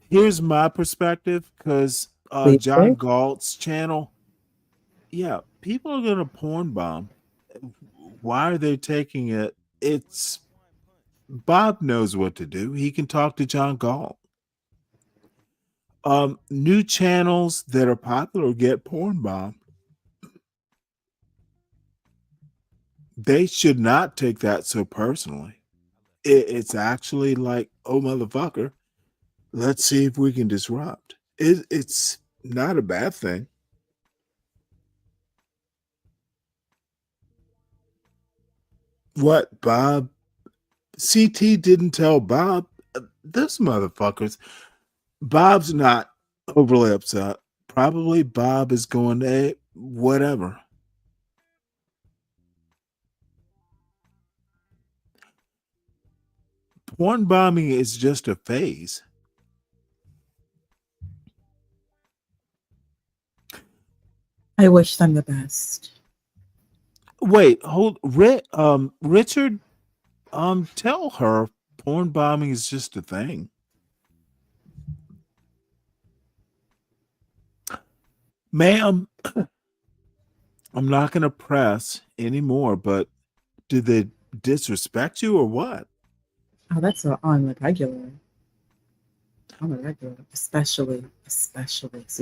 here's my perspective, because John Galt's channel, yeah, people are gonna porn bomb. Why are they taking it? It's Bob knows what to do. He can talk to John Galt. New channels that are popular get porn bombed. They should not take that so personally. It's actually like, oh, motherfucker, let's see if we can disrupt. It's not a bad thing. What, Bob? CT didn't tell Bob. This motherfuckers. Bob's not overly upset. Probably Bob is going, hey, whatever. Porn bombing is just a phase. I wish them the best. Wait, hold, Richard, tell her porn bombing is just a thing. Ma'am, I'm not going to press anymore, but did they disrespect you or what? Oh, that's on the regular. On the regular, especially.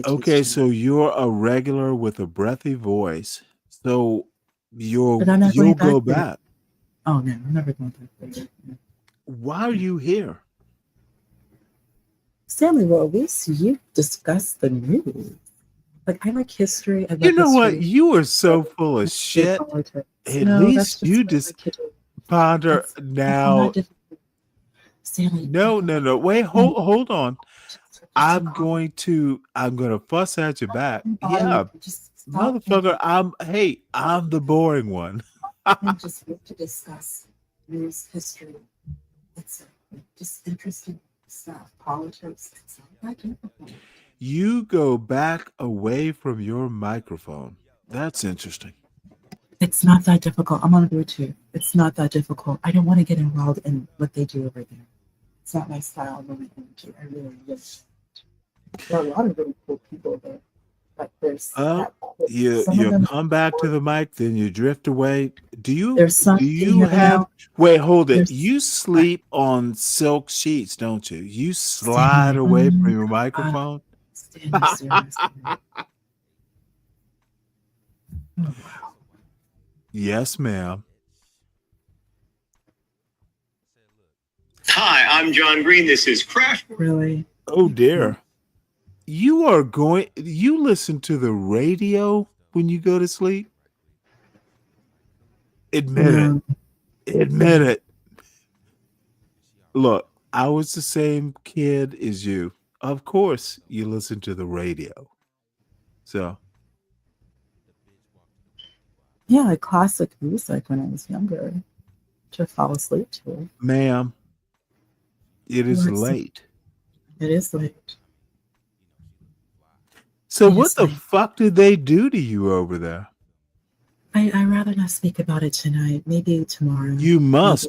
Okay, so you're a regular with a breathy voice. So you'll go back. Oh no, I'm never going back there. Why are you here? Stanley, well, at least you discuss the news. Like, I like history. You know what? You are so full of shit. At least you just ponder now. Stanley, no. Wait, hold on. I'm going to fuss at your back. Yeah, motherfucker. I'm the boring one. I'm just here to discuss news, history. It's just interesting stuff. Politics. It's not that difficult. You go back away from your microphone. That's interesting. It's not that difficult. I'm on Bluetooth. It's not that difficult. I don't want to get involved in what they do over there. It's not my style. I'm really into. I really wish. There are a lot of really cool people there. Like there's you come back to the mic, then you drift away. Do you have wait, hold it. You sleep on silk sheets, don't you? You slide away from your microphone. Yes, ma'am. Hi, I'm John Green. This is Crash. Really? Oh dear. You listen to the radio when you go to sleep? Admit it. No. Admit it. Look, I was the same kid as you. Of course, you listen to the radio. So, Yeah, like classic music when I was younger to fall asleep to. ma'am, it is late. It is late. So, It what is the late. fuck did they do to you over there? I'd rather not speak about it tonight. Maybe tomorrow. You must.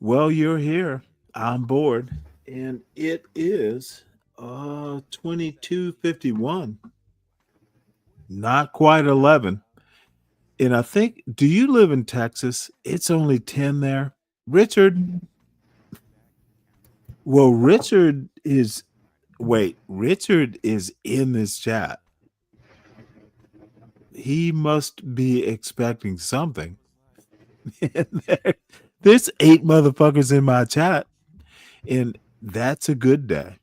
Well, you're here. I'm bored. And it is 22:51. Not quite 11. And I think, do you live in Texas? It's only 10 there. Richard. Well, Richard is in this chat. He must be expecting something. There's 8 motherfuckers in my chat, and that's a good day.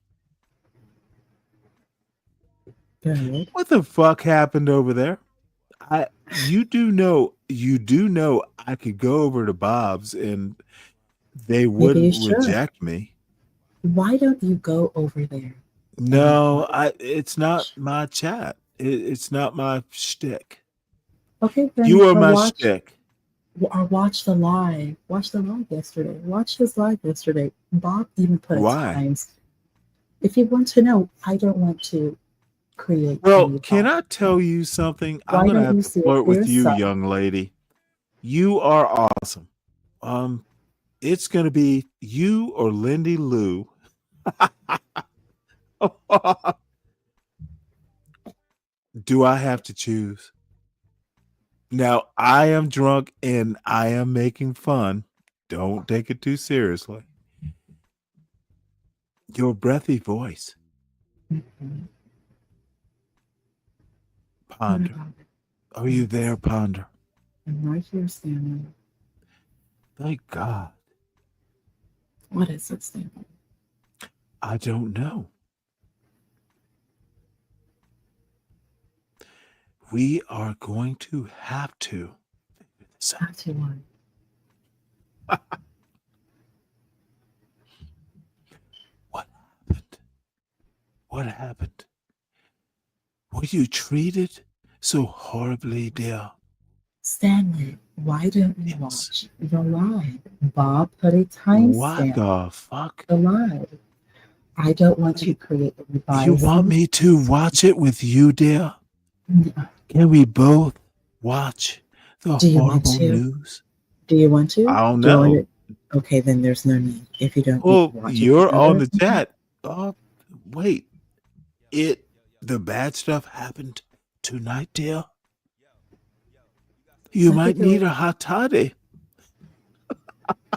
Good. What the fuck happened over there? You do know I could go over to Bob's and they wouldn't reject me. Why don't you go over there? No, it's not my chat. It's not my shtick. Okay, then You are my shtick. Or watch the live. Watch the live yesterday. Watch his live yesterday. Bob even put Why? times. If you want to know, I don't want to create. Well, can I tell you something? I'm gonna have to flirt with you, young lady. You are awesome. It's gonna be you or Lindy Lou. Do I have to choose? Now, I am drunk and I am making fun. Don't take it too seriously. Your breathy voice. Ponder. Are you there, Ponder? I'm right here, Stanley. Thank God. What is it, Stanley? I don't know. We are going to have to figure this out. Have to one. What happened? What happened? Were you treated so horribly, dear? Stanley, why don't you watch the live? Bob put a timestamp. What the fuck? The live. I don't want to create a bias. You want me to watch it with you, dear? No. Can we both watch the horrible news? Do you want to? I don't know. Okay, then there's no need. If you don't Well, watch you're it on the chat. Wait. The bad stuff happened tonight, dear. You might need a hot toddy.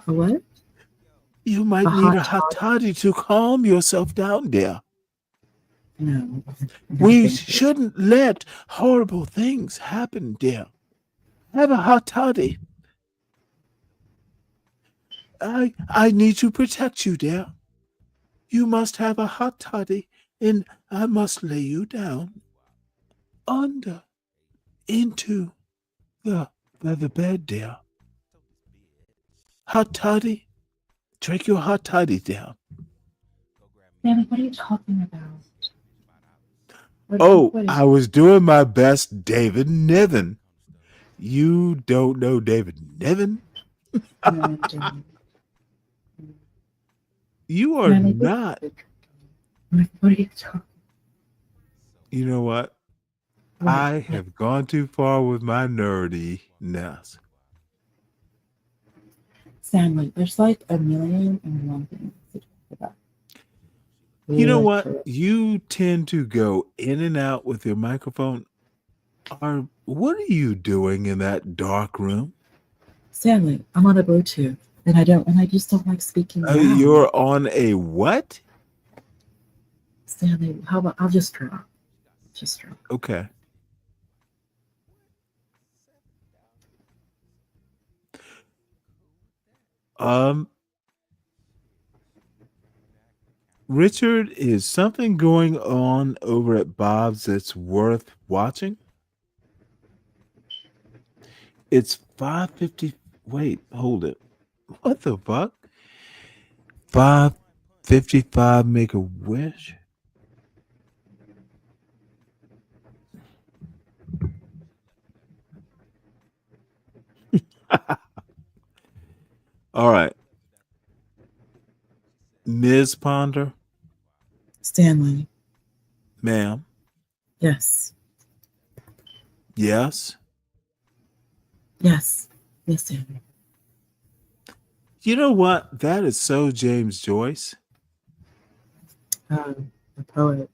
What? You might need a hot toddy to calm yourself down, dear. No. We shouldn't let horrible things happen, dear. Have a hot toddy. I need to protect you, dear. You must have a hot toddy, and I must lay you down into the bed, dear. Hot toddy. Drink your hot toddy down. Danny, what are you talking about? I was doing my best David Niven. You don't know David Niven? No, You are not. What are you talking? You know what? I have gone too far with my nerdiness. Stanley, there's like a million and one things to talk about. You know what? You tend to go in and out with your microphone. What are you doing in that dark room? Stanley, I'm on a Bluetooth, and I just don't like speaking loud. You're on a what? Stanley, how about I'll just drop. Just drop. Okay. Richard, is something going on over at Bob's that's worth watching? It's 5:50. Wait, hold it. What the fuck? 5:55 Make a Wish? All right. Ms. Ponder, Stanley. ma'am. Yes. Yes. Yes. Yes, Stanley. You know what? That is so James Joyce. The poet.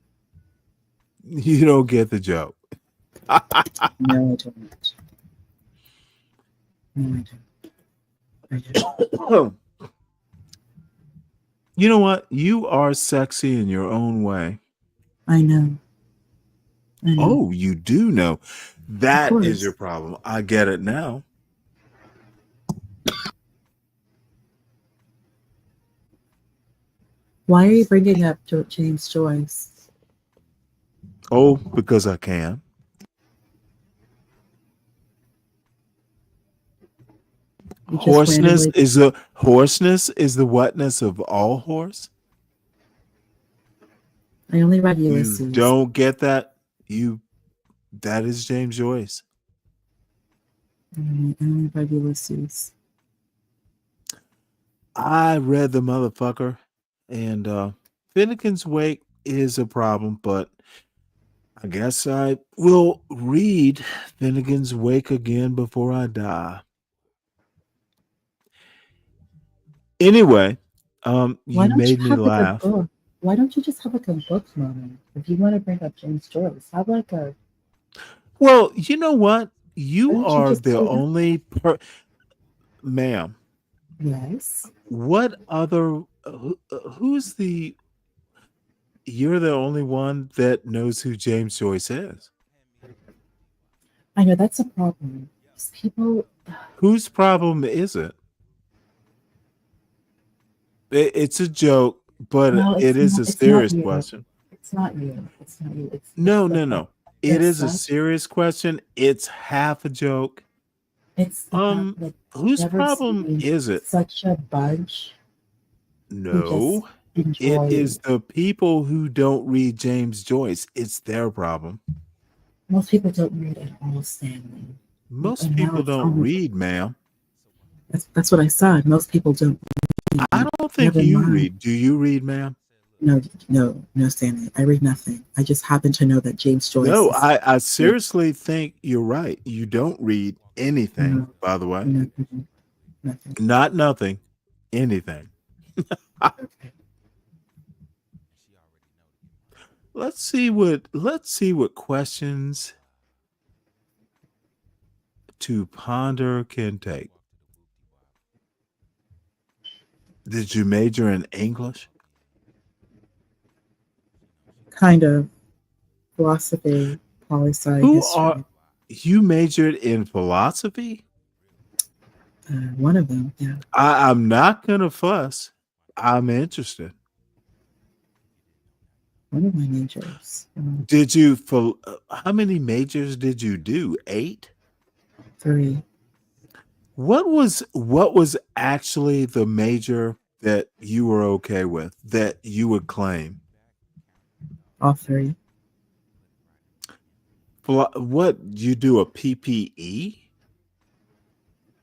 You don't get the joke. No, I don't. No, I don't. You know what? You are sexy in your own way. I know. Oh, you do know. That is your problem. I get it now. Why are you bringing up James Joyce? Oh, because I can. Hoarseness is the wetness of all horse. I only read Ulysses. You don't get that? That is James Joyce. I only read Ulysses. I read the motherfucker, and Finnegan's Wake is a problem, but I guess I will read Finnegan's Wake again before I die. Anyway, you made me laugh. Why don't you just have like a book moment? If you want to bring up James Joyce, have like a. Well, you know what? You are the only ma'am. Yes. What other? Who's the? You're the only one that knows who James Joyce is. I know that's a problem. People. Whose problem is it? It's a joke, but it is a serious question. It's not you. It's not you. No. It is a serious question. It's half a joke. It's whose problem is it? Such a bunch. No, it is the people who don't read James Joyce. It's their problem. Most people don't read at all, Stanley. Most people don't read, ma'am. That's what I said. Most people don't read. I don't think you read. Do you read, ma'am? No, Stanley. I read nothing. I just happen to know that James Joyce. No, I seriously think you're right. You don't read anything, by the way. Nothing. Not nothing. Anything. Okay. Let's see what questions to ponder can take. Did you major in English? Kind of. Philosophy, poli-sci, history. You majored in philosophy? One of them, yeah. I'm not gonna fuss. I'm interested. One of my majors. Did you? How many majors did you do? 8? 3. What was actually the major that you were okay with, that you would claim? All 3. What, you do a PPE?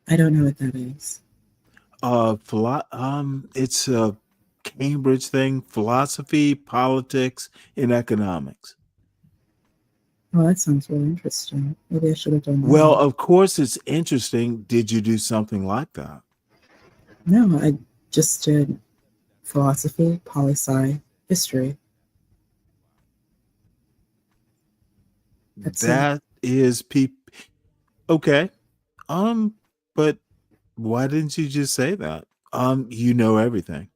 I don't know what that is. It's a Cambridge thing: philosophy, politics, and economics. Oh, that sounds really interesting. Maybe I should have done that. Well, of course it's interesting. Did you do something like that? No, I just did philosophy, poli-sci, history. That is okay. But why didn't you just say that? You know everything.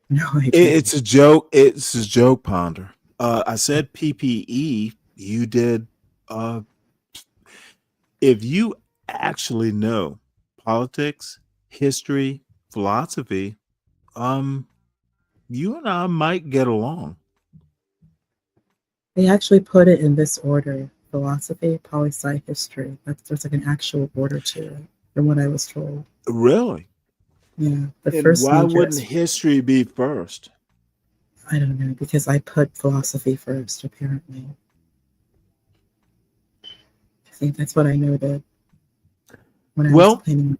No, it's a joke. It's a joke, Ponder. I said PPE. You did. If you actually know politics, history, philosophy, you and I might get along. They actually put it in this order: philosophy, poli sci, history. There's like an actual order to it, from what I was told. Really? Yeah, the And first why major wouldn't is, history be first? I don't know, because I put philosophy first, apparently. I think that's what I noted when I was Well, planning.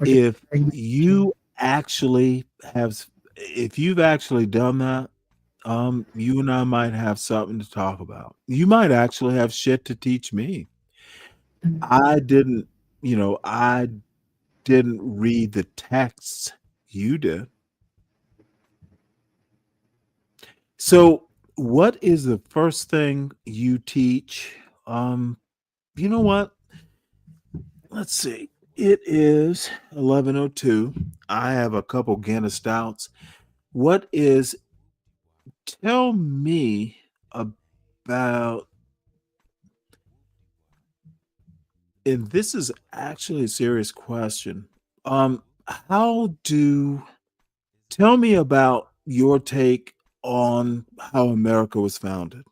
if you actually if you've actually done that, you and I might have something to talk about. You might actually have shit to teach me. I didn't, I didn't read the texts you did. So, what is the first thing you teach? You know what? Let's see. It is 11:02. I have a couple Guinness stouts. What is Tell me about, and this is actually a serious question. How do Tell me about your take on how America was founded.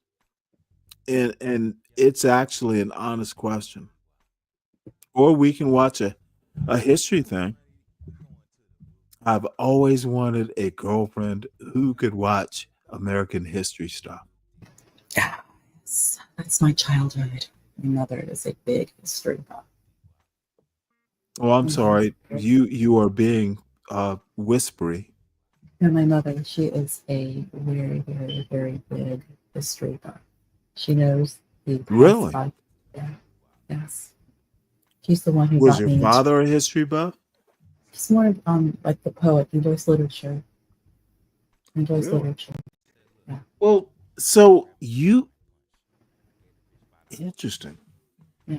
And it's actually an honest question. Or we can watch a history thing. I've always wanted a girlfriend who could watch American history stuff. Yes, that's my childhood. My mother is a big history buff. Oh, I'm sorry. You are being whispery. And my mother, she is a very, very, very big history buff. She knows the past Really? 5. Yeah, yes. She's the one who Was got your me into. father a history buff? She's more of like the poet, enjoys literature. Enjoys Really? literature. Yeah. Well, so you interesting. Yeah.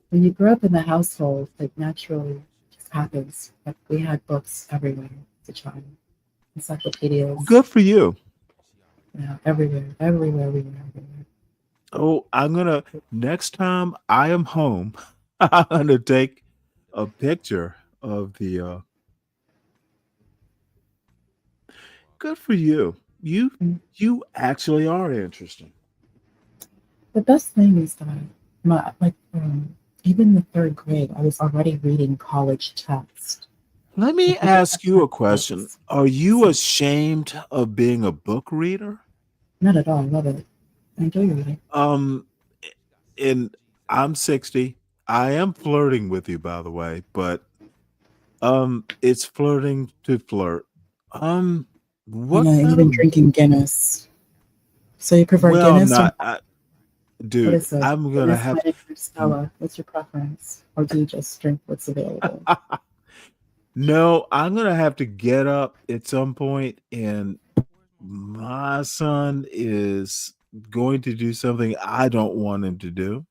When you grow up in the household, it naturally just happens. Like we had books everywhere as a child. Encyclopedias. Good for you. Yeah, everywhere. Oh, next time I am home, I'm gonna take a picture of the good for you. You actually are interesting. The best thing is that even in the 3rd grade, I was already reading college text. Let me ask you a question. Are you ashamed of being a book reader? Not at all. I love it. I enjoy reading. And I'm 60. I am flirting with you, by the way, but it's flirting to flirt. I What know you've kind been of drinking Guinness. So you prefer Well, I'm Guinness or not. what Dude, is it? I'm gonna Guinness, have. Heineken, or Stella? What's your preference? Or do you just drink what's available? No, I'm gonna have to get up at some point, and my son is going to do something I don't want him to do.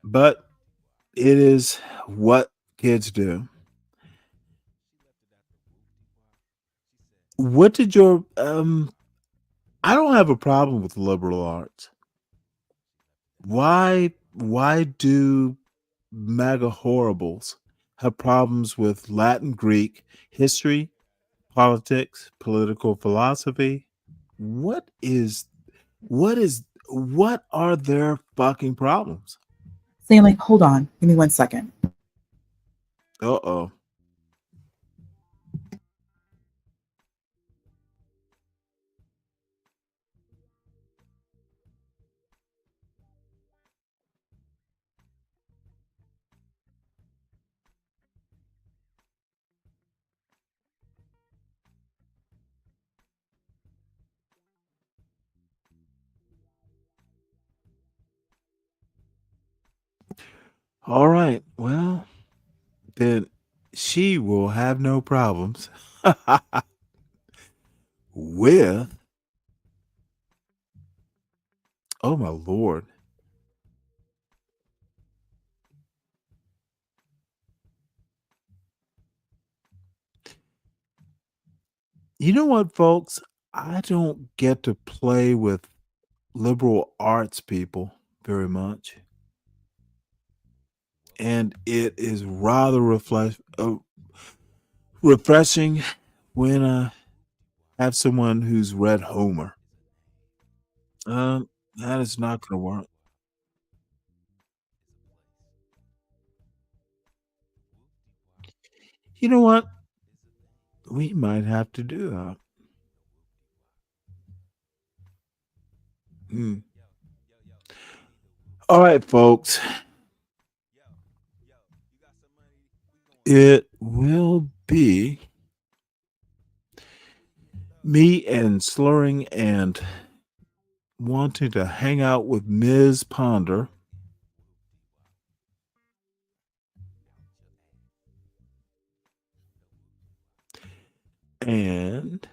But it is what kids do. What did your I don't have a problem with liberal arts. Why do MAGA horribles have problems with Latin, Greek, history, politics, political philosophy? What is what are their fucking problems? Stanley, hold on. Give me 1 second. Uh-oh. All right. Well, then she will have no problems with, oh my lord. You know what, folks? I don't get to play with liberal arts people very much. And it is rather refreshing when I have someone who's read Homer. That is not going to work. You know what? We might have to do that. All right, folks. It will be me and slurring and wanting to hang out with Ms. Ponder. And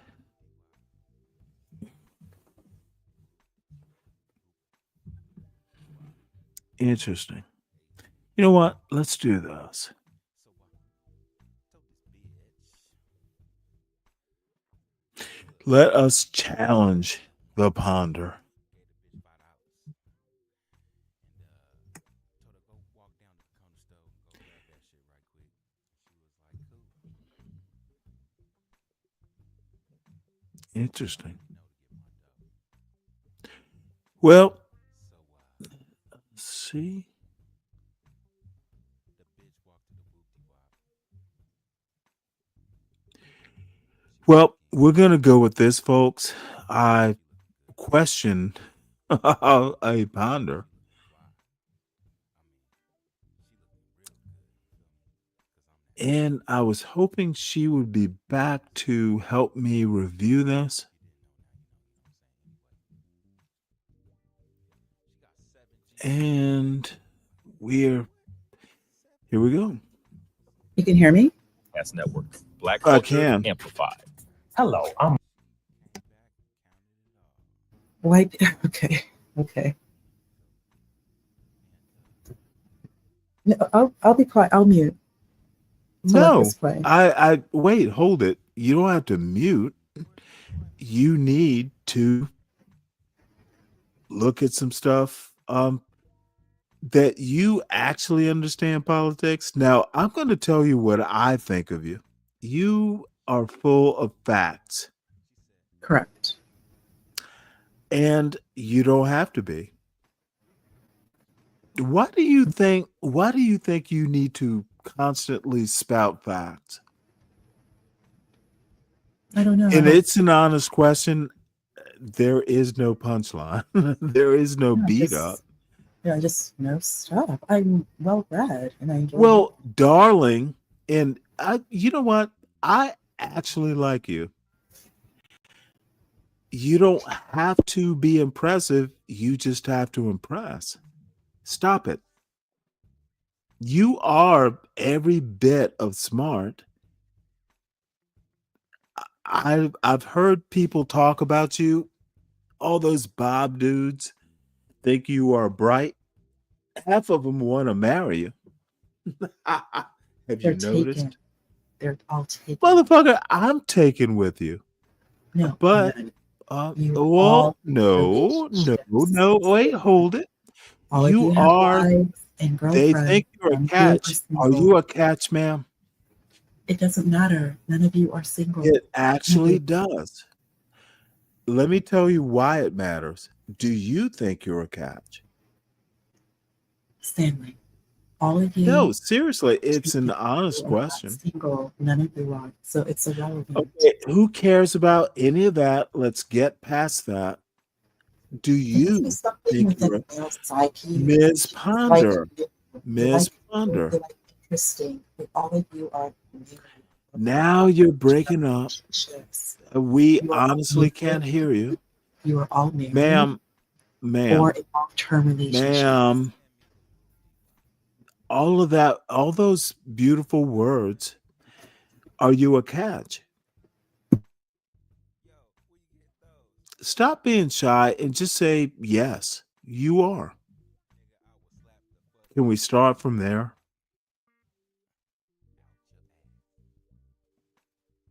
interesting. You know what? Let's do this. Let us challenge the Ponder. Interesting. Well, let's see. Well, we're going to go with this, folks. I questioned a Ponder. And I was hoping she would be back to help me review this. And here we go. You can hear me? Podcast Network. Black I Culture can. Amplified. Hello, I'm Wipe. Okay. Okay. No, I'll be quiet. I'll mute. So let No, this play. I wait, hold it. You don't have to mute. You need to look at some stuff that you actually understand politics. Now, I'm going to tell you what I think of you. You are full of facts. Correct. And you don't have to be. Why do you think you need to constantly spout facts? I don't know. And it's an honest question. There is no punchline. There is no beat up. I just know stuff. I'm well read and I enjoy Well, darling, and you know what? I actually like you. You don't have to be impressive. You just have to impress. Stop it. You are every bit of smart. I've heard people talk about you. All those Bob dudes think you are bright. Half of them want to marry you. Have you noticed? Taken. They're all taken. Motherfucker, I'm taken with you. No, But well, no, wait, hold it. All of you have wives and They girlfriends. think you're a catch. Are you a catch, ma'am? It doesn't matter. None of you are single. It actually does. Let me tell you why it matters. Do you think you're a catch? Stanley, all of you. No, seriously, it's an honest question. Single, none of you are. So it's irrelevant. Okay, who cares about any of that? Let's get past that. Do you think you're Ms. Ponder? Ms. Ponder. Interesting. But all of you are. Now you're breaking up. We honestly can't hear you. You are all married. Ma'am. Or a long-term relationship. Ma'am. All of that, all those beautiful words. Are you a catch? Stop being shy and just say, yes, you are. Can we start from there?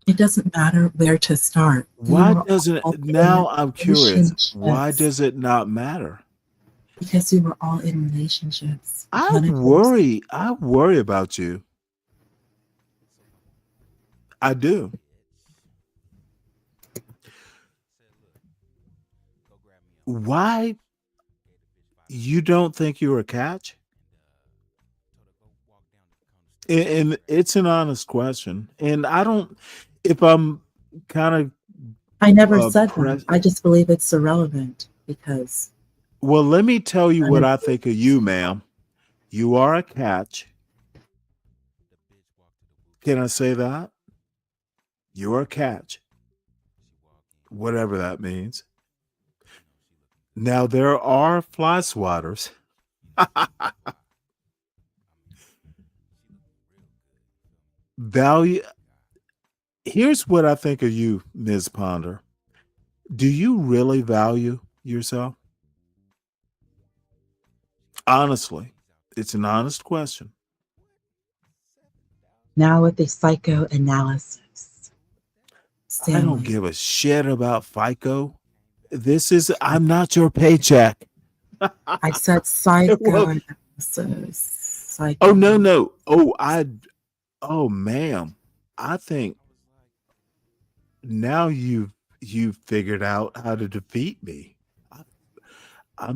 It doesn't matter where to start. Why doesn't it? Now I'm curious. Why does it not matter? Because we were all in relationships. I worry about you. I do. Why you don't think you're a catch? And it's an honest question. And I don't, if I'm kind I never of said that. I just believe it's irrelevant because. well, let me tell you what I think of you, ma'am. You are a catch. Can I say that? You're a catch. Whatever that means. Now, there are fly swatters. Value. Here's what I think of you, Ms. Ponder. Do you really value yourself? Honestly, it's an honest question. Now with the psychoanalysis. I don't give a shit about FICO. I'm not your paycheck. I said psychoanalysis. Oh, no. Oh, ma'am. I think now you've figured out how to defeat me. I've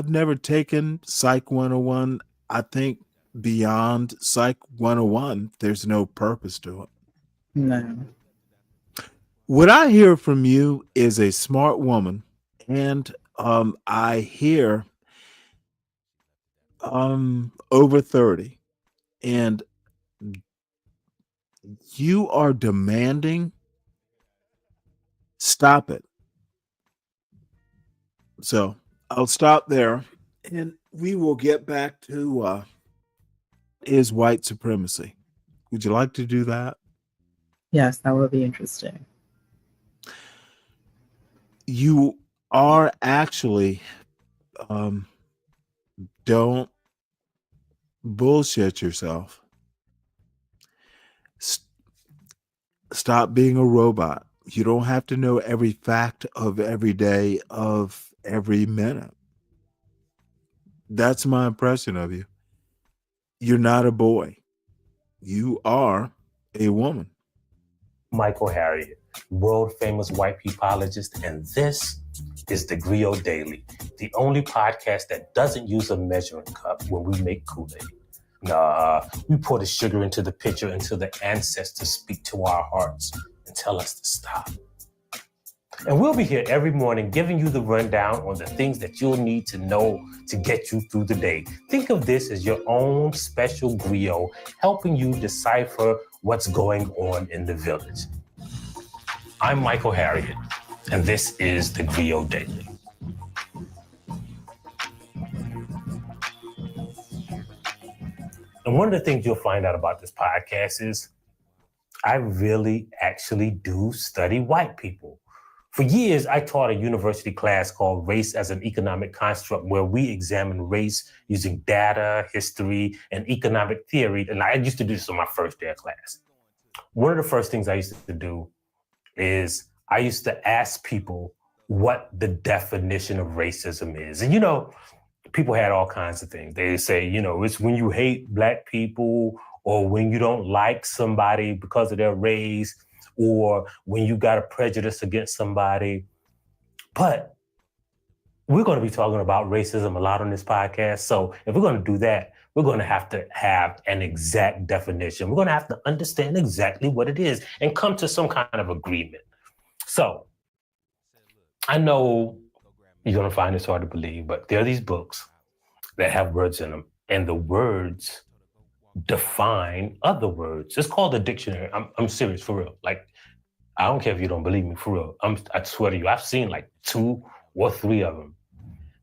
never taken Psych 101. I think beyond Psych 101, there's no purpose to it. No. What I hear from you is a smart woman, and I hear over 30, and you are demanding. Stop it. So I'll stop there, and we will get back to is white supremacy. Would you like to do that? Yes, that would be interesting. You are actually don't bullshit yourself. Stop being a robot. You don't have to know every fact of every day of every minute. That's my impression of you. You're not a boy. You are a woman. Michael Harriet, world famous white peopleologist, and this is the Griot Daily, the only podcast that doesn't use a measuring cup when we make Kool-Aid. Nah, we pour the sugar into the pitcher until the ancestors speak to our hearts and tell us to stop. And we'll be here every morning giving you the rundown on the things that you'll need to know to get you through the day. Think of this as your own special griot, helping you decipher what's going on in the village. I'm Michael Harriet, and this is the Griot Daily. And one of the things you'll find out about this podcast is I really actually do study white people. For years, I taught a university class called Race as an Economic Construct, where we examine race using data, history, and economic theory. And I used to do this on my first day of class. One of the first things I used to do is I used to ask people what the definition of racism is. And, people had all kinds of things. They say, it's when you hate Black people, or when you don't like somebody because of their race, or when you got a prejudice against somebody. But we're going to be talking about racism a lot on this podcast. So if we're going to do that, we're going to have an exact definition. We're going to have to understand exactly what it is and come to some kind of agreement. So I know you're going to find this hard to believe, but there are these books that have words in them, and the words define other words. It's called a dictionary. I'm serious, for real. Like, I don't care if you don't believe me, for real. I swear to you, I've seen like 2 or 3 of them.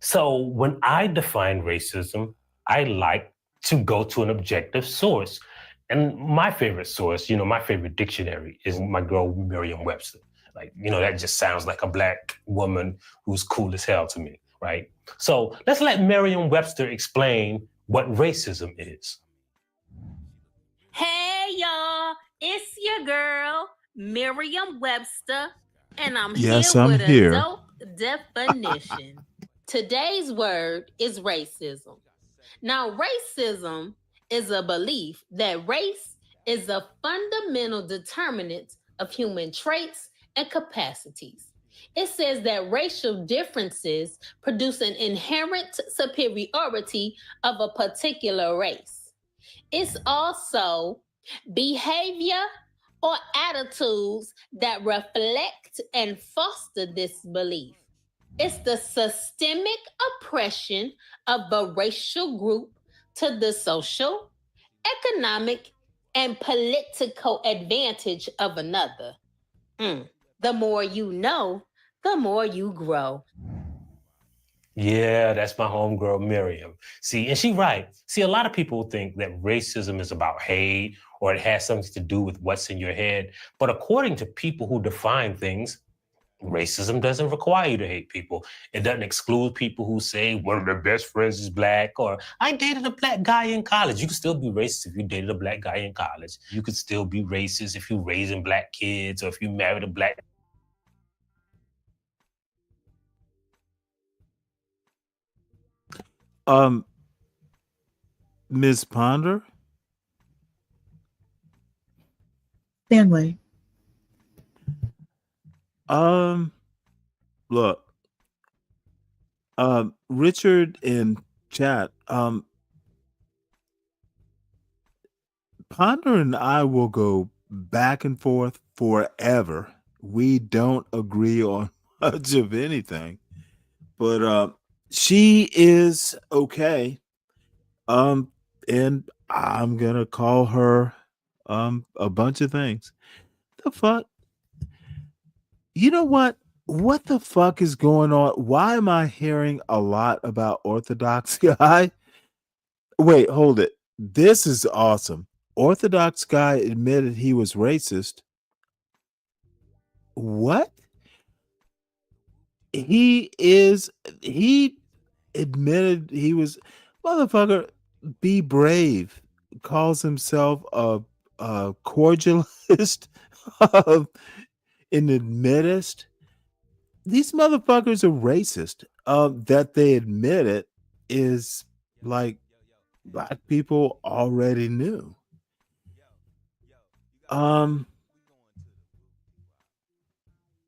So when I define racism, I like to go to an objective source. And my favorite source, my favorite dictionary is my girl, Merriam-Webster. Like, that just sounds like a Black woman who's cool as hell to me, right? So let's let Merriam-Webster explain what racism is. Hey, y'all, it's your girl, Merriam-Webster, and I'm Yes, here I'm with here. a dope definition. Today's word is racism. Now, racism is a belief that race is a fundamental determinant of human traits and capacities. It says that racial differences produce an inherent superiority of a particular race. It's also behavior or attitudes that reflect and foster this belief. It's the systemic oppression of a racial group to the social, economic, and political advantage of another. The more you know, the more you grow. Yeah, that's my homegirl Miriam. See, and she right. See, a lot of people think that racism is about hate or it has something to do with what's in your head. But according to people who define things, racism doesn't require you to hate people. It doesn't exclude people who say one of their best friends is black or I dated a black guy in college. You can still be racist if you dated a black guy in college. You could still be racist if you're raising black kids or if you married a black. Ms. Ponder? Stanley. Look. Richard in chat, Ponder and I will go back and forth forever. We don't agree on much of anything. But she is okay. And I'm gonna call her a bunch of things. The fuck? You know what? What the fuck is going on? Why am I hearing a lot about Orthodox guy? Wait, hold it. This is awesome. Orthodox guy admitted he was racist. What? He admitted he was motherfucker. Be brave. Calls himself a cordialist, an admittist. These motherfuckers are racist. That they admit it is like black people already knew.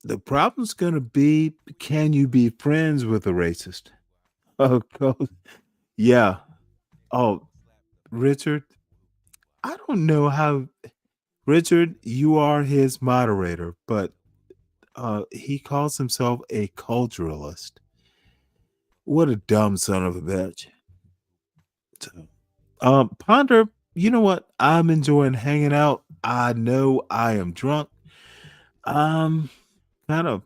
The problem's gonna be, can you be friends with a racist? Oh, yeah. Oh, Richard, I don't know how. Richard, you are his moderator, but he calls himself a culturalist. What a dumb son of a bitch. So, Ponder, you know what? I'm enjoying hanging out. I know I am drunk. Kind of.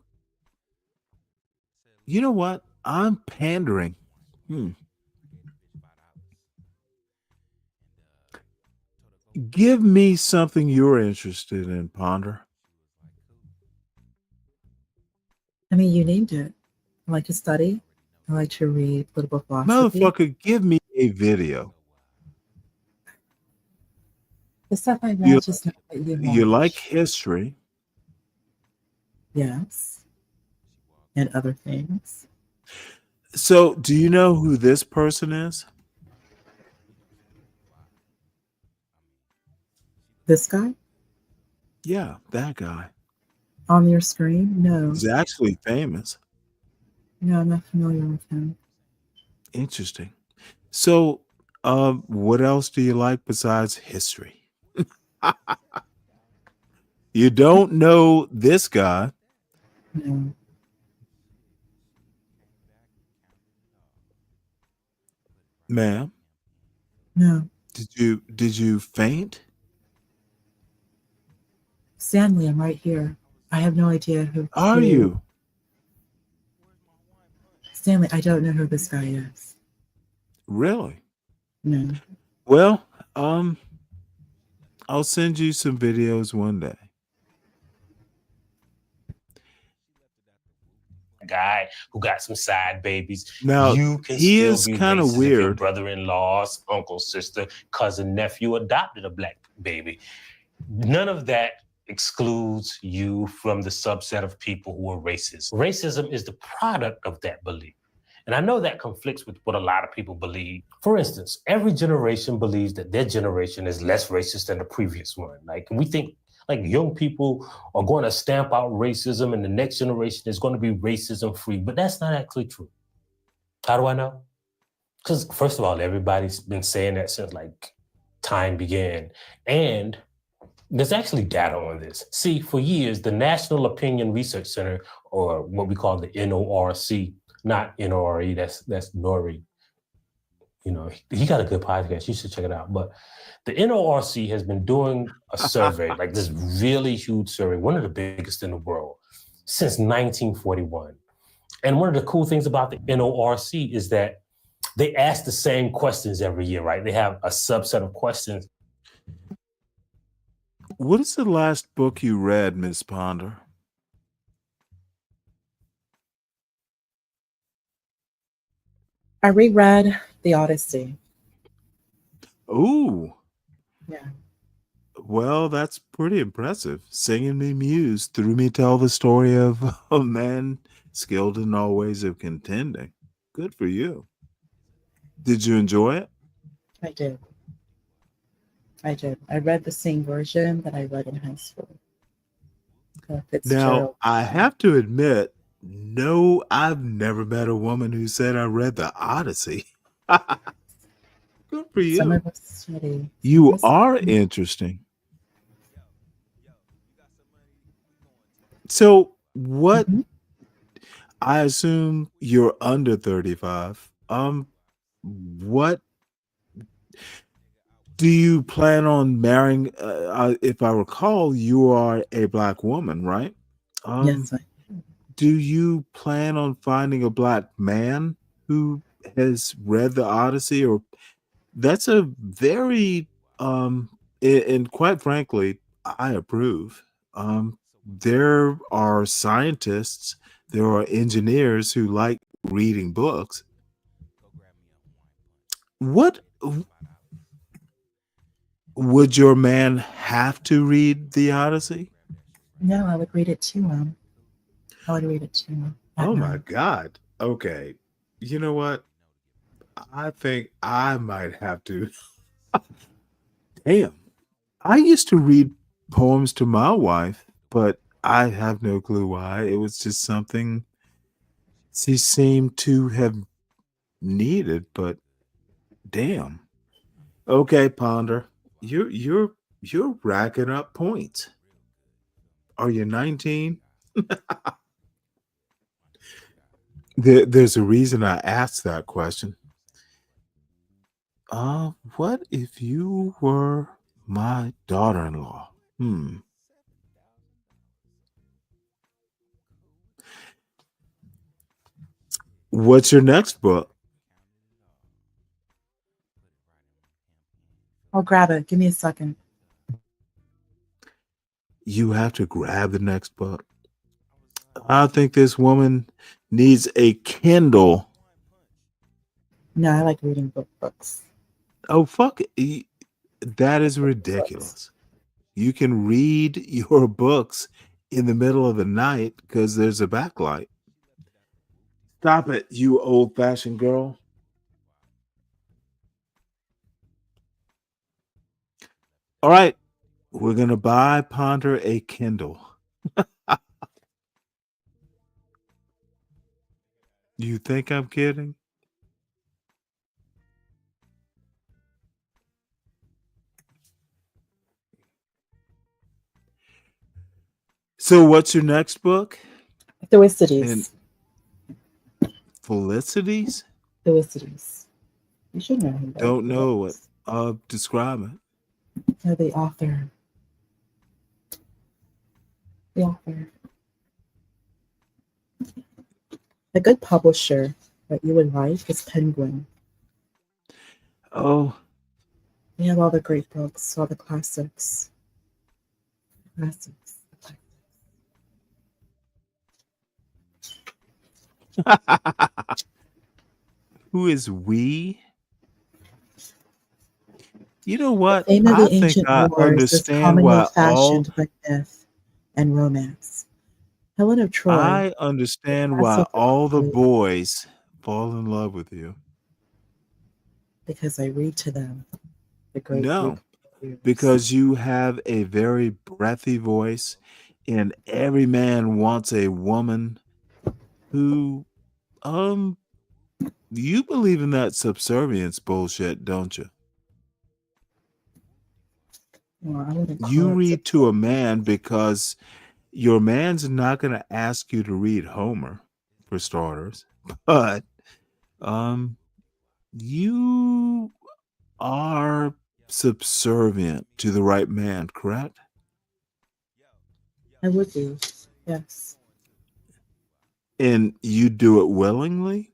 You know what? I'm pandering. Give me something you're interested in, Ponder. I mean, you named it. I like to study. I like to read political philosophy. Motherfucker, give me a video. The stuff I watch is not what you watch. You like history. Yes. And other things. So, do you know who this person is? This guy? Yeah, that guy. On your screen? No. He's actually famous. No, I'm not familiar with him. Interesting. So, what else do you like besides history? You don't know this guy. No. Ma'am? No. Did you faint? Stanley, I'm right here. I have no idea who. Are you? Stanley, I don't know who this guy is. Really? No. Well, I'll send you some videos one day. Guy who got some side babies. Now, you can he still is be kind of racist if your weird. brother-in-law's uncle, sister, cousin, nephew adopted a black baby. None of that excludes you from the subset of people who are racist. Racism is the product of that belief. And I know that conflicts with what a lot of people believe. For instance, every generation believes that their generation is less racist than the previous one. Like, we think like young people are going to stamp out racism and the next generation is going to be racism free, but that's not actually true. How do I know? Because first of all, everybody's been saying that since like time began. And there's actually data on this. See, for years, the National Opinion Research Center, or what we call the NORC, not NORE, that's Nori. You know, he got a good podcast. You should check it out. But the NORC has been doing a survey, like this really huge survey, one of the biggest in the world, since 1941. And one of the cool things about the NORC is that they ask the same questions every year, right? They have a subset of questions. What is the last book you read, Miss Ponder? I reread The Odyssey. Ooh. Yeah. Well, that's pretty impressive. Singing me muse through me tell the story of a man skilled in all ways of contending. Good for you. Did you enjoy it? I did. I read the same version that I read in high school. Now, I have to admit, no, I've never met a woman who said I read the Odyssey. Good for you. Some of us study. You are interesting. So what, I assume you're under 35. What do you plan on marrying? If I recall, you are a Black woman, right? Yes. Do you plan on finding a Black man who has read the Odyssey? Or that's a very, and quite frankly, I approve. There are scientists, there are engineers who like reading books. What would your man have to read the Odyssey? No, I would read it to him. I would read it to him. Oh my God. Okay. You know what? I think I might have to. Damn. I used to read poems to my wife, but I have no clue why. It was just something she seemed to have needed, but damn. Okay, Ponder. You're racking up points. Are you 19? There's a reason I asked that question. What if you were my daughter-in-law? What's your next book? I'll grab it. Give me a second. You have to grab the next book. I think this woman needs a Kindle. No, I like reading books. Oh, fuck it. That is ridiculous. You can read your books in the middle of the night because there's a backlight. Stop it, you old-fashioned girl. All right, we're going to buy Ponder a Kindle. You think I'm kidding? So what's your next book? Felicities. Felicities? Felicities. You should know him. Don't know it. Describe it. The author. A good publisher that you would like is Penguin. Oh. They have all the great books, all the classics. Who is we? You know what? The fame of I the ancient think I wars understand is why fashioned by myth and romance. Helen of Troy. I understand why all the boys fall in love with you? Because I read to them the great No, Greek. because you have a very breathy voice, and every man wants a woman who, you believe in that subservience bullshit, don't you? Well, I wouldn't You call it read to a man because your man's not going to ask you to read Homer, for starters, but you are subservient to the right man, correct? I would be, yes. And you do it willingly?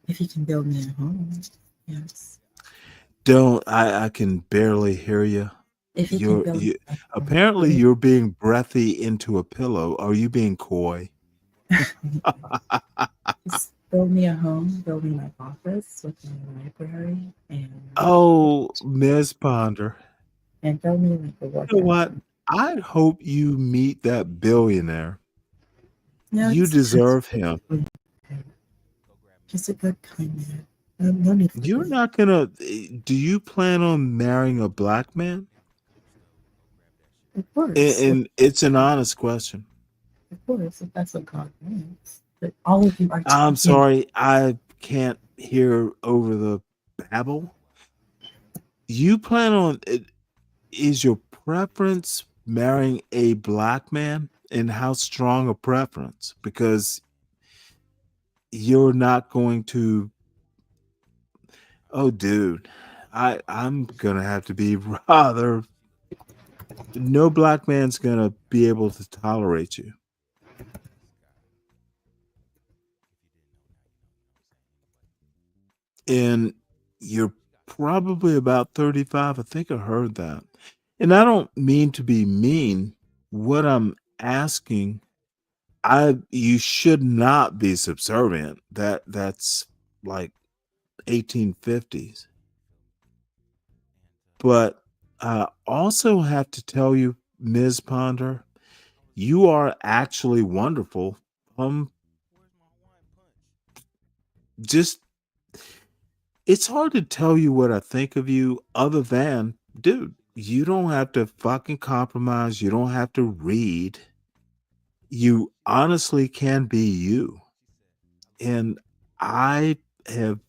If you can build me a home, yes. Don't I can barely hear you. If you can build me a home, Apparently you're being breathy into a pillow. Are you being coy? just build me a home, build me my office with my library, and Oh, Ms. Ponder. and build me like a You workout. know what? I hope you meet that billionaire. No, You it's deserve him. just a good kind man. No need for You're that. not gonna. Do you plan on marrying a black man? Of course, And it's an honest question. of course, if that's what God wants. But all of you are I'm talking. sorry, I can't hear over the babble. You plan on it? Is your preference marrying a black man, and how strong a preference? Because you're not going to. Oh, dude, I'm gonna have to be rather. No black man's gonna be able to tolerate you. And you're probably about 35. I think I heard that. And I don't mean to be mean. What I'm asking, you should not be subservient. That's like 1850s. But I also have to tell you, Ms. Ponder, you are actually wonderful. Just it's hard to tell you what I think of you other than, dude, you don't have to fucking compromise. You don't have to read. You honestly can be you. And I have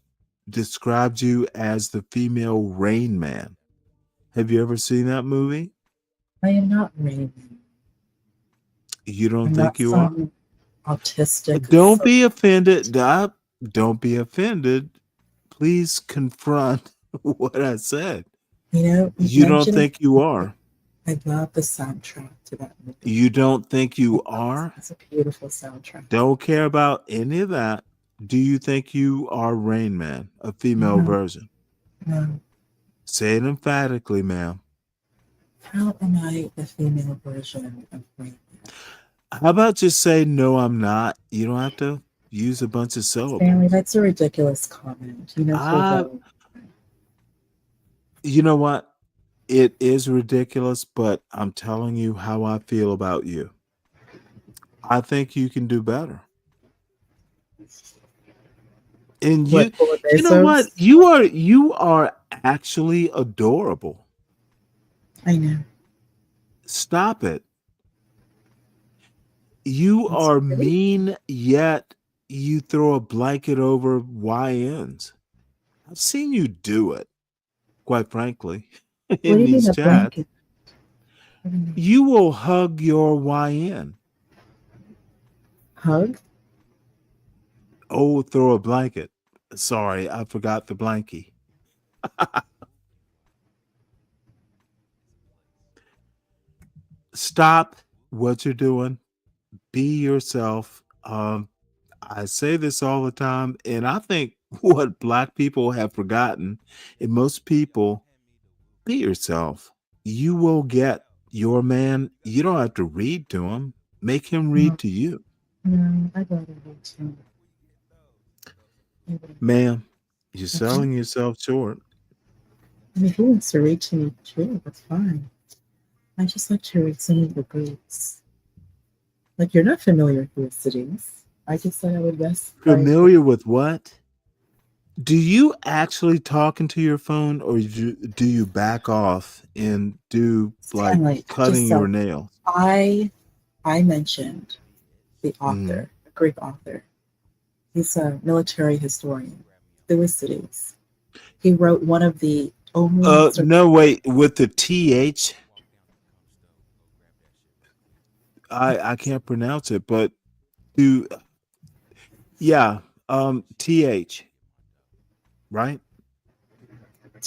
described you as the female Rain Man. Have you ever seen that movie? I am not Rain. You don't I'm think not you are? some autistic. Don't be offended. Don't be offended. Please confront what I said. You know, You don't think you are? I love the soundtrack to that movie. You don't think you are? It's a beautiful soundtrack. Don't care about any of that. Do you think you are Rain Man, a female No. version? No. Say it emphatically, ma'am. How am I the female version of Rain Man? How about just say, no, I'm not? You don't have to use a bunch of syllables. Stanley, that's a ridiculous comment. You know full well. You know what? It is ridiculous, but I'm telling you how I feel about you. I think you can do better. And you know what? You are actually adorable. I know. Stop it. You are mean, yet you throw a blanket over YNs. I've seen you do it, quite frankly, in these chats. You will hug your YN. Hug? Oh, throw a blanket. Sorry, I forgot the blankie. Stop what you're doing. Be yourself. I say this all the time, and I think what black people have forgotten, and most people, be yourself. You will get your man. You don't have to read to him. Make him read to you. No, I'd rather read to him. Ma'am, you're selling yourself short. I mean, if he wants to read to me too, that's fine. I just like to read some of the books. Like, you're not familiar with Thucydides. I just said I would best. Familiar with what? Do you actually talk into your phone, or do you back off and do Stanley, like cutting just your so nail? I mentioned the author, a Greek author. He's a military historian, Thucydides. He wrote one of the only. No, wait, with the TH. I can't pronounce it, but do yeah, TH, right?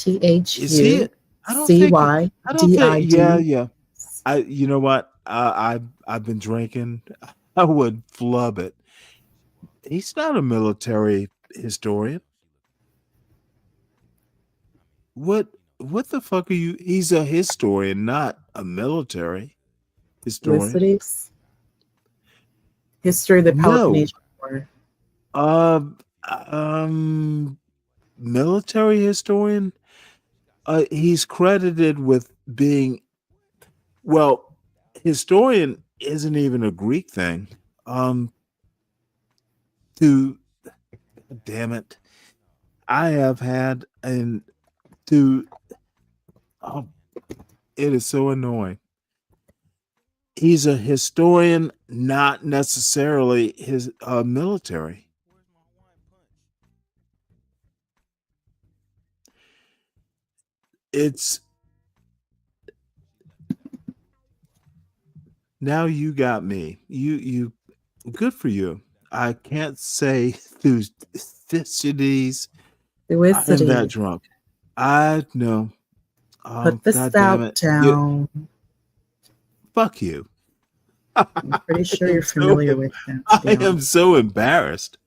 Is he? I don't think. I don't think. Yeah, THUCYDID. yeah. You know what? I've been drinking. I would flub it. He's not a military historian. What the fuck are you? He's a historian, not a military historian. Thucydides. History of the No. Peloponnesian War. Military historian. He's credited with being, well, historian isn't even a Greek thing. Damn it, I have had oh, it is so annoying. He's a historian, not necessarily his military. It's now you got me. You good for you. I can't say Thucydides. I'm that drunk. I know. Put the stout down. Fuck you. I'm pretty sure you're familiar with him. I am so embarrassed.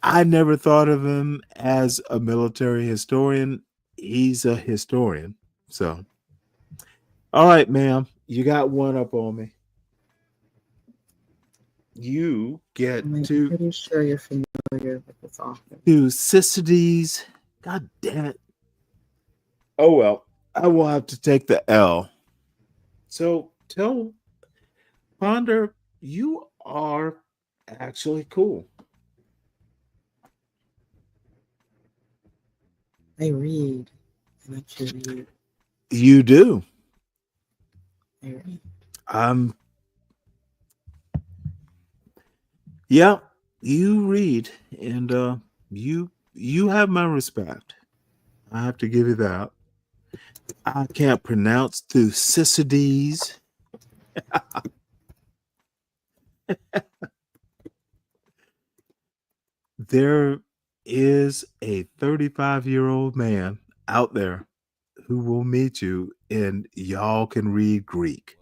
I never thought of him as a military historian. He's a historian. So, all right, ma'am. You got one up on me. You get I'm to. pretty sure you're familiar with this author. Thucydides. God damn it. Oh, well. I will have to take the L. So, tell Ponder, you are actually cool. I read. I actually read. You do. I read. Yeah, you read, and you have my respect. I have to give you that. I can't pronounce Thucydides. There is a 35-year-old man out there who will meet you, and y'all can read Greek.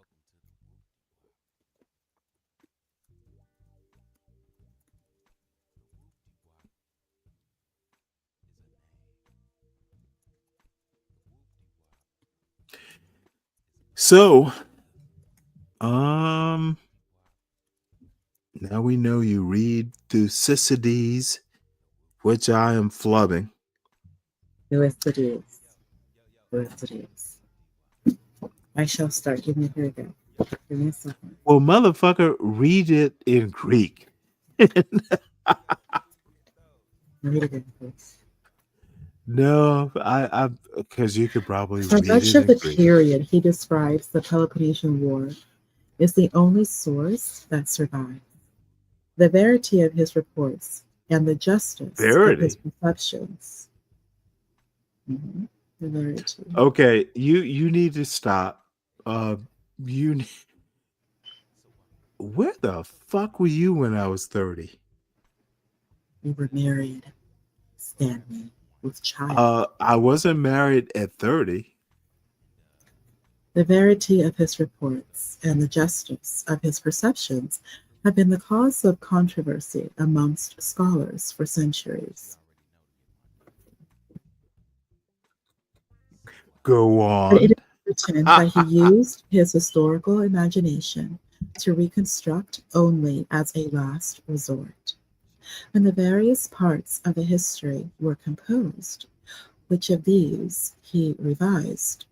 So, now we know you read Thucydides, which I am flubbing. Thucydides. I shall start. Give me a second. Well, motherfucker, read it in Greek. Read it in Greek. No, I because you could probably For read much it of the in Greek. period he describes, the Peloponnesian War is the only source that survives. The verity of his reports and the justice of his perceptions. Mm-hmm. The verity. Okay, you need to stop. You. Where the fuck were you when I was 30? We were married, Stanley, with child. I wasn't married at 30. The verity of his reports and the justice of his perceptions have been the cause of controversy amongst scholars for centuries. Go on. But it is certain that he used his historical imagination to reconstruct only as a last resort. When the various parts of a history were composed, which of these he revised,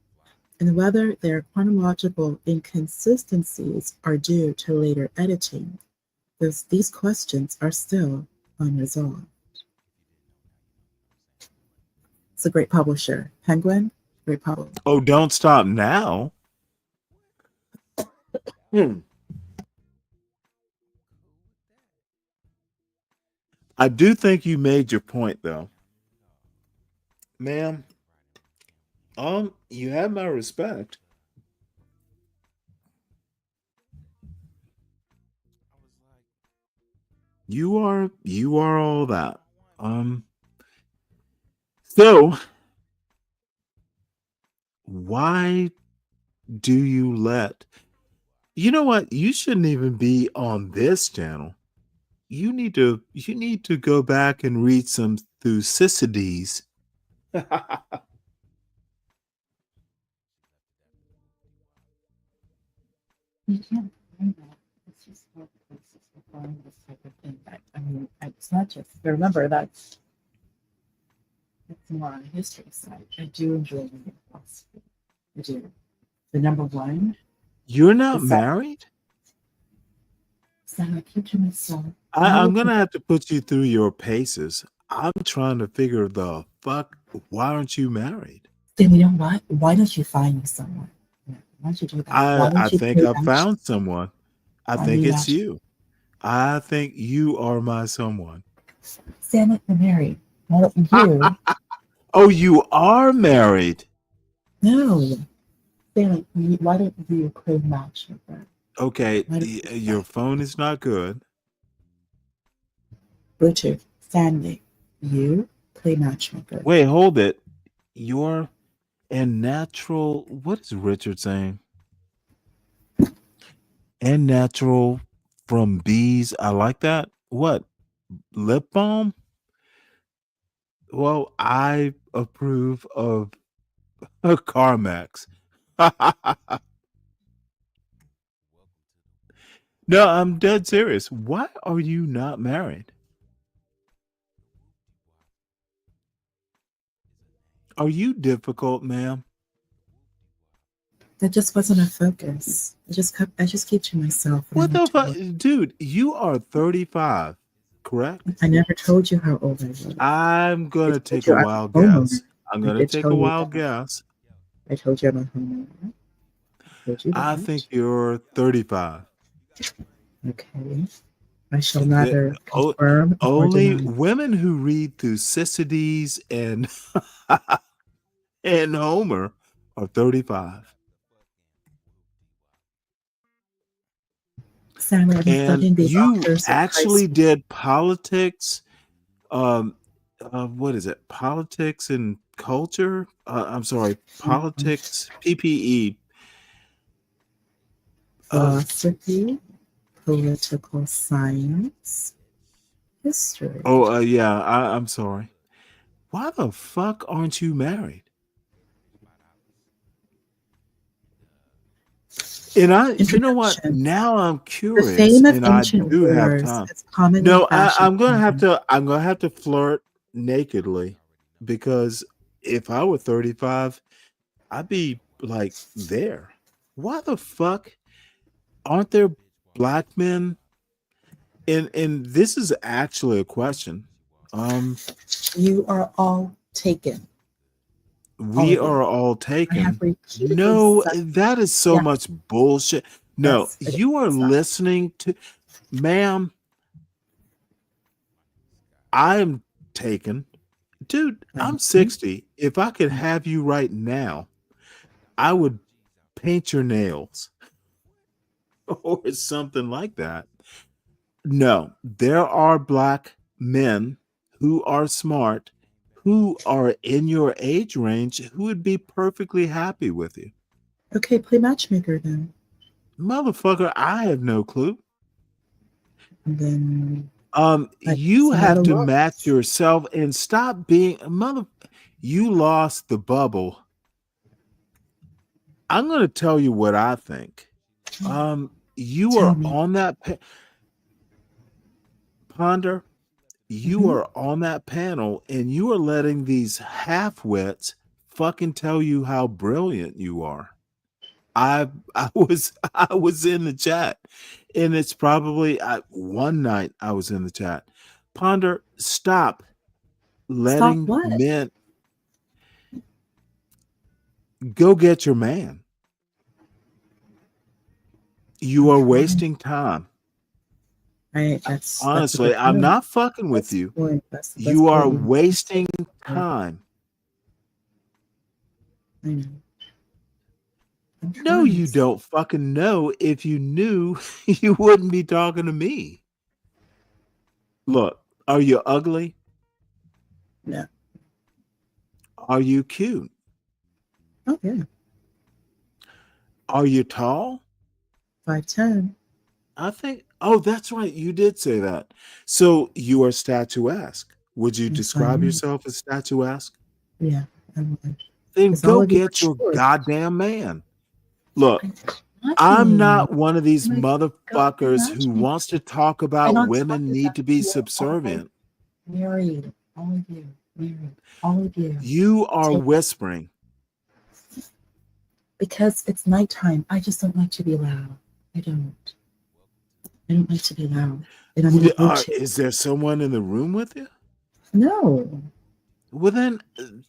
and whether their chronological inconsistencies are due to later editing these questions are still unresolved. It's a great publisher. Penguin, great publisher. Oh, don't stop now. I do think you made your point, though, ma'am. You have my respect. You are all that. So why do you let, you know what? You shouldn't even be on this channel. You need to go back and read some Thucydides. You can't find that. It's just hard places to find this type of thing. I mean, it's not just, remember that's more on the history side. I do enjoy reading philosophy. I do. The number one. You're not married? I keep to myself. I'm gonna have to put you through your paces. I'm trying to figure the fuck. Why aren't you married? Then you know what? Why don't you find me someone? Why don't you do that? I think I found someone. I think it's you. you. I think you are my someone. Stanley, you're married. Why don't you? Oh, you are married. No. Stanley, why don't you play matchmaker? Okay, your phone is not good. Richard, Stanley, you play matchmaker. Wait, hold it. You're and natural. What is Richard saying? And natural from bees. I like that. What? Lip balm? Well, I approve of CarMax. No, I'm dead serious. Why are you not married? Are you difficult, ma'am? That just wasn't a focus. I just keep to myself. What the fuck? Dude, you are 35, correct? I never told you how old I was. I'm going to take a wild guess. I'm going to take a wild guess. I told you I'm a homeowner. I think you're 35. Okay. I shall neither confirm only or deny. Women who read Thucydides and and Homer are 35. Stanley, I've been studying And these you authors in high actually school. did politics. What is it? Politics and culture? I'm sorry, politics, PPE. Philosophy, political science, history. Oh, yeah, I'm sorry. Why the fuck aren't you married? And you know what? Now I'm curious, The fame of and I ancient do have wars time. is commonly No, fashioned. I'm gonna have to flirt nakedly, because if I were 35, I'd be like there. Why the fuck aren't there black men? And this is actually a question. You are all taken. We All of are you. all I taken. have repeatedly No, said that is so yes. much bullshit. No, Yes, it you are is. listening to, ma'am. I am taken. Dude, I'm 60. If I could have you right now, I would paint your nails or something like that. No, there are black men who are smart, who are in your age range, who would be perfectly happy with you. Okay, play matchmaker then. Motherfucker, I have no clue. And then you some have other to looks. match yourself and stop being a mother. You lost the bubble. I'm going to tell you what I think. You Tell are me. on that Ponder. You are on that panel, and you are letting these half-wits fucking tell you how brilliant you are. I was in the chat, and it's probably one night I was in the chat. Ponder, stop letting what? men go get your man. You are wasting time. Right. Honestly, I'm not fucking with you. You are wasting time. I know. No, you don't fucking know. If you knew, you wouldn't be talking to me. Look, are you ugly? No. Are you cute? Oh, yeah. Are you tall? 5'10". I think, oh, that's right. You did say that. So you are statuesque. Would you describe yourself as statuesque? Yeah. I would. Then It's all go of you get your short. goddamn man. Look, I'm not one of these motherfuckers who wants to talk about women need to be subservient. Married. All of you. Married. All of you. You are whispering. Because it's nighttime. I just don't like to be loud. I don't like to be loud. And I'm Is there someone in the room with you? No. Well, then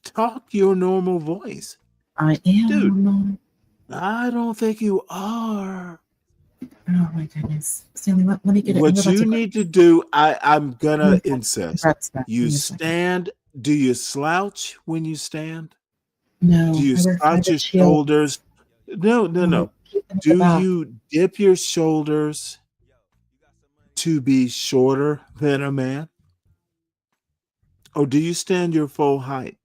talk your normal voice. I am. Dude, I don't think you are. Oh my goodness. Stanley, let me get it. What you need to do, I'm gonna insist. You stand. Do you slouch when you stand? No. Do you slouch your shoulders? No. Do you dip your shoulders to be shorter than a man? Or do you stand your full height?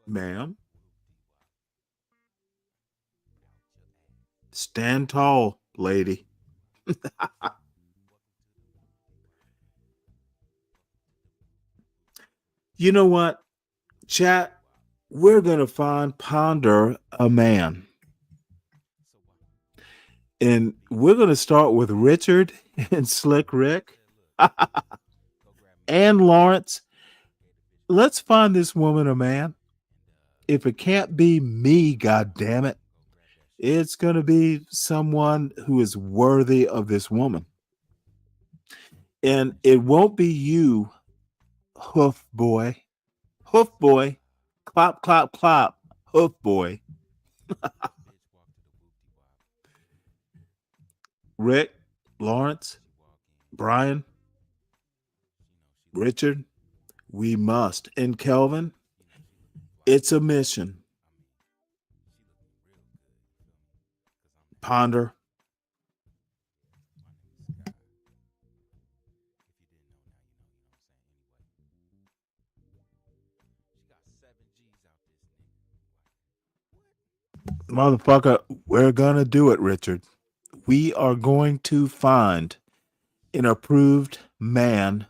Ma'am? Stand tall, lady. You know what? Chat, we're going to ponder a man. And we're going to start with Richard and Slick Rick and Lawrence. Let's find this woman a man. If it can't be me, goddammit, it's going to be someone who is worthy of this woman. And it won't be you, hoof boy. Hoof boy. Clop, clop, clop. Hoof boy. Rick, Lawrence, Brian, Richard, we must. And Kelvin, it's a mission. Ponder. Motherfucker, we're going to do it, Richard. We are going to find an approved man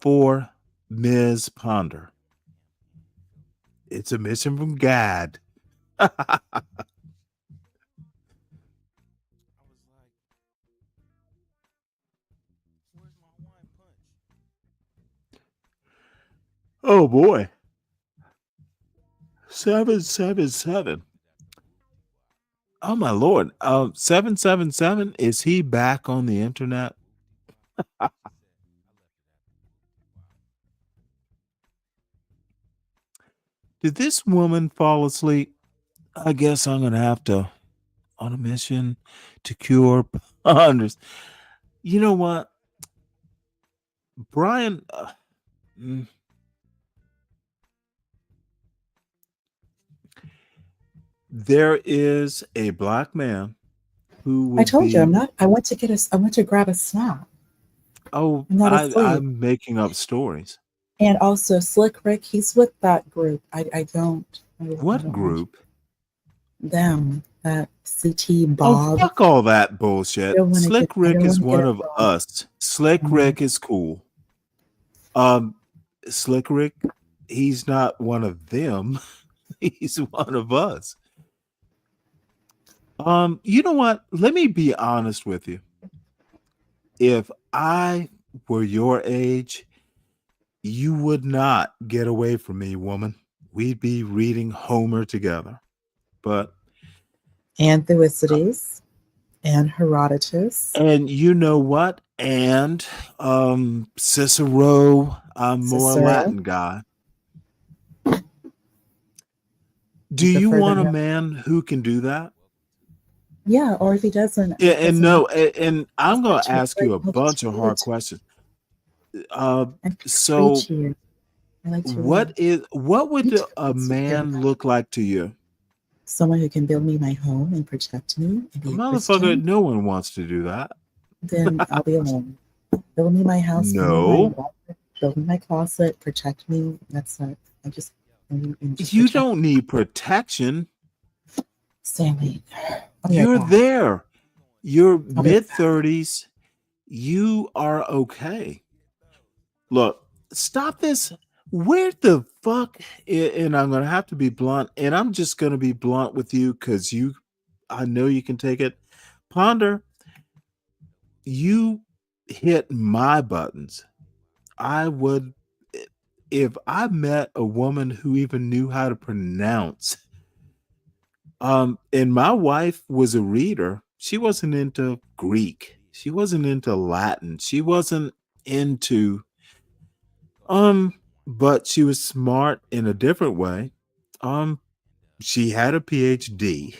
for Ms. Ponder. It's a mission from God. Oh boy. 777. Oh my Lord. 777. Is he back on the internet? Did this woman fall asleep? I guess I'm gonna have to on a mission to cure ponders. You know what? Brian there is a black man who I told you I'm not. I went to grab a snack. Oh, I'm not asleep. I'm making up stories. And also Slick Rick, he's with that group. I don't. What group? Them. That CT Bob. Oh, fuck all that bullshit. Slick Rick is one of us. Slick Rick is cool. Slick Rick, he's not one of them. He's one of us. You know what? Let me be honest with you. If I were your age, you would not get away from me, woman. we'd be reading Homer together. But And Thucydides and Herodotus. and you know what? And Cicero, I'm more a Cicero. Latin guy. Do You you prefer want a the- man who can do that? Yeah, or if he doesn't. Yeah, and doesn't no, have- and I'm going to That's ask you a right. bunch of hard questions. So, Reach here. I like to read. what would Reach a is super. man look like to you? Someone who can build me my home and protect me and be a Motherfucker, Christian. no one wants to do that. Then I'll be alone. Build me my house. No. Build me my closet. Protect me. That's not. I just. You don't need protection. Stanley. You're there. You're mid-30s. You are okay. Look, stop this. Where the fuck? And I'm going to have to be blunt. And I'm just going to be blunt with you because I know you can take it. Ponder, you hit my buttons. I would, if I met a woman who even knew how to pronounce, and my wife was a reader. She wasn't into Greek. She wasn't into Latin. She wasn't into, but she was smart in a different way. She had a PhD.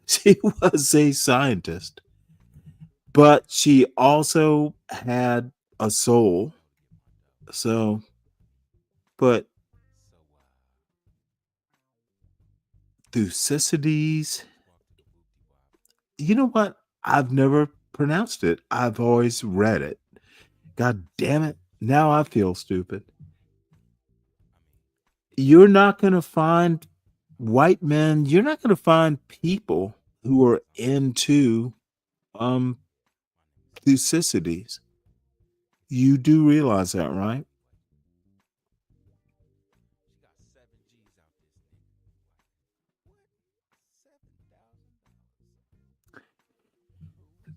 She was a scientist, but she also had a soul. So, but Thucydides, you know what? I've never pronounced it. I've always read it. God damn it. Now I feel stupid. You're not going to find white men, you're not going to find people who are into Thucydides. You do realize that, right?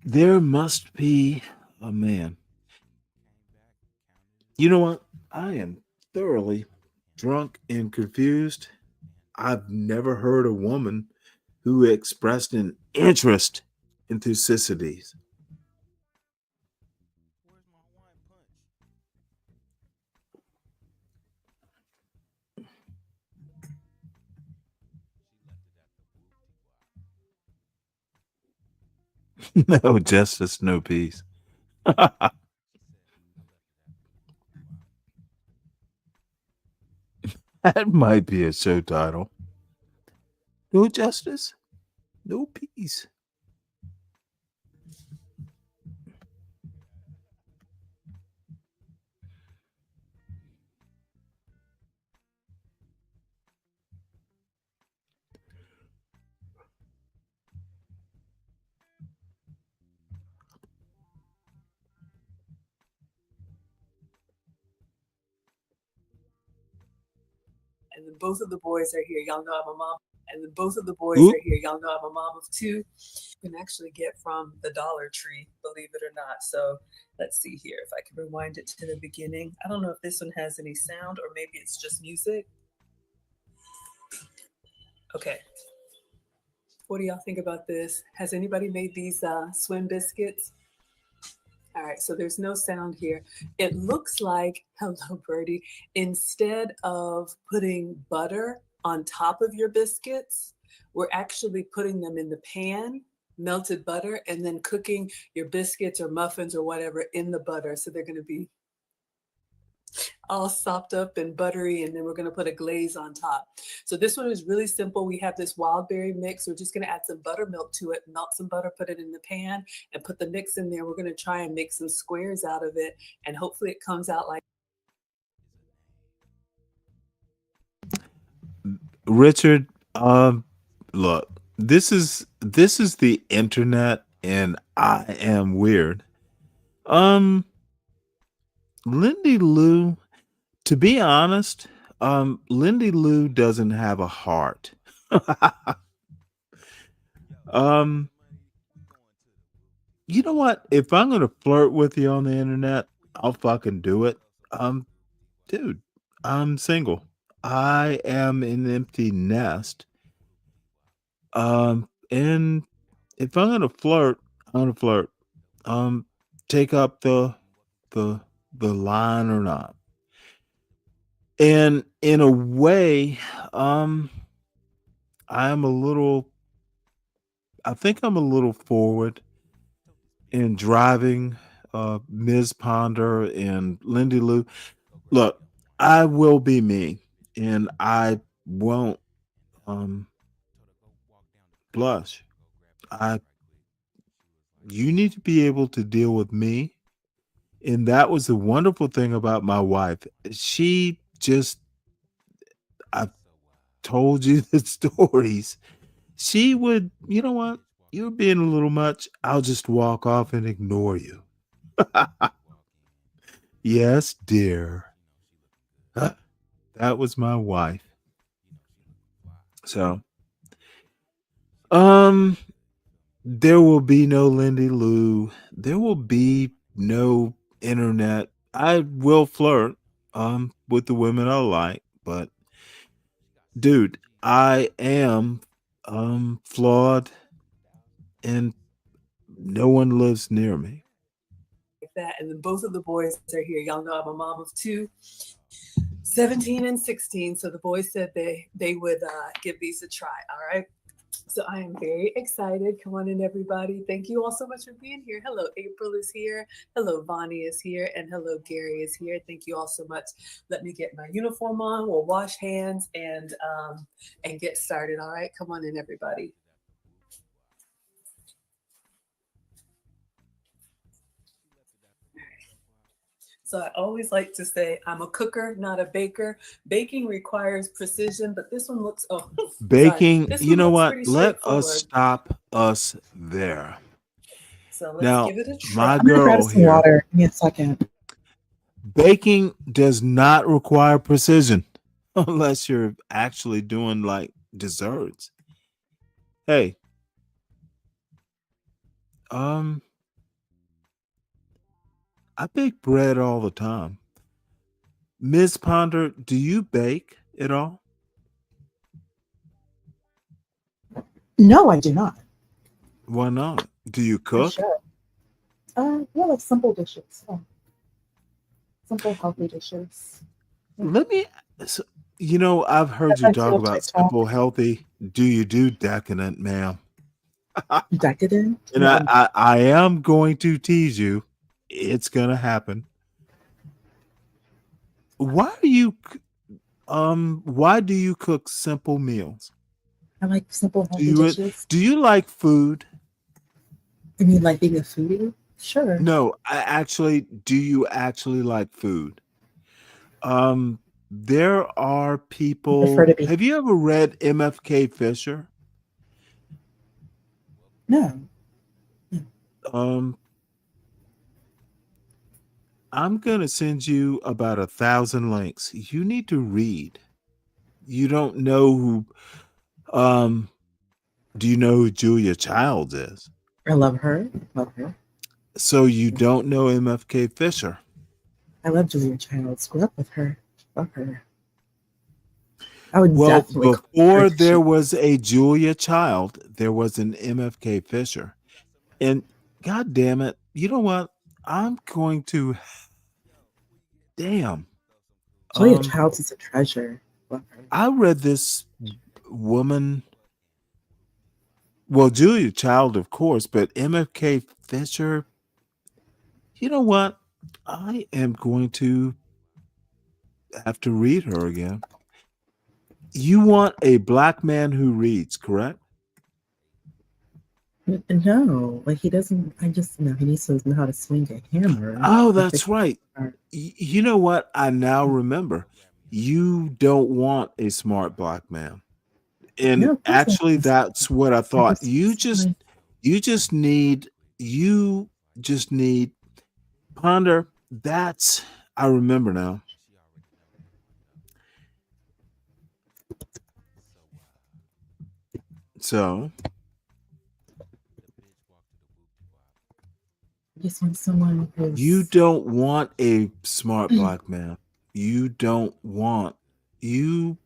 There must be a man. You know what? I am thoroughly drunk and confused. I've never heard a woman who expressed an interest in Thucydides. No justice, no peace. That might be a show title. No justice, no peace. And then both of the boys are here. Y'all know I'm a mom. And then both of the boys Oop. are here. Y'all know I'm a mom of two. You can actually get from the Dollar Tree, believe it or not. So let's see here if I can rewind it to the beginning. I don't know if this one has any sound or maybe it's just music. Okay. What do y'all think about this? Has anybody made these swim biscuits? All right, so there's no sound here. It looks like, hello, Birdie, instead of putting butter on top of your biscuits, we're actually putting them in the pan, melted butter, and then cooking your biscuits or muffins or whatever in the butter. So they're going to be all sopped up and buttery, and then we're going to put a glaze on top. So this one is really simple. We have this wild berry mix. We're just going to add some buttermilk to it, melt some butter, put it in the pan, and put the mix in there. We're going to try and make some squares out of it, and hopefully it comes out like. Richard, look, this is the internet, and I am weird. Lindy Lou, to be honest, Lindy Lou doesn't have a heart. You know what? If I'm gonna flirt with you on the internet, I'll fucking do it. Dude, I'm single. I am an empty nest. And if I'm gonna flirt, I'm gonna flirt. Take up the the line or not. And in a way, I'm a little I think I'm a little forward in driving Ms. Ponder and Lindy Lou. Look, I will be me and I won't um blush. I You need to be able to deal with me. And that was the wonderful thing about my wife. She just I've told you the stories. She would, you know what? You're being a little much. I'll just walk off and ignore you. Yes, dear. Huh? That was my wife. So, um, there will be no Lindy Lou. There will be no internet. I will flirt with the women I like, but dude, I am flawed and no one lives near me. That, and then both of the boys are here. Y'all know I'm a mom of two, 17 and 16. So the boys said they would give these a try. All right. So I am very excited. Come on in, everybody. Thank you all so much for being here. Hello, April is here. Hello, Vonnie is here. And hello, Gary is here. Thank you all so much. Let me get my uniform on. We'll wash hands and get started. All right. Come on in, everybody. So I always like to say I'm a cooker, not a baker. Baking requires precision, but this one looks Baking, This you one know looks what? pretty Let us straightforward. stop us there. So let's Now, give it a try. my I'm gonna grab girl some here, water. Give me a second. baking does not require precision unless you're actually doing like desserts. Hey, um, I bake bread all the time. Ms. Ponder, do you bake at all? No, I do not. Why not? Do you For cook? sure. Yeah, like simple dishes. Yeah. Simple, healthy dishes. Yeah. Let me, so, you know, I've heard you Sometimes talk you'll about TikTok. simple, healthy. Do you do decadent, ma'am? Decadent. And I am going to tease you. It's gonna happen. Why do you why do you cook simple meals? I like simple, Do healthy you dishes. do you like food? I mean, like being a foodie? Sure. No, do you actually like food? There are I prefer to people. be. Have you ever read MFK Fisher? No. Um, I'm gonna send you about 1,000 links. You need to read. You don't know who do you know who Julia Childs is? I love her. Love her. So you don't know MFK Fisher. I love Julia Childs. Grew up with her. Love her. I would Well, definitely cook her before dishes. there was a Julia Child, there was an MFK Fisher. And god damn it, you know what? I'm going to damn. Julia Childs is a treasure. Love her. I read this woman. Well, Julia Child, of course, but MFK Fisher. You know what? I am going to have to read her again. You want a black man who reads, correct? No, like he doesn't. I just know he needs to know how to swing a hammer. Oh, that's right. You know what? I now remember. You don't want a smart black man. And No, of course not. actually that's what I thought. just- You just need Ponder. That's I remember now. So just want someone who's you don't want a smart black man. You don't want You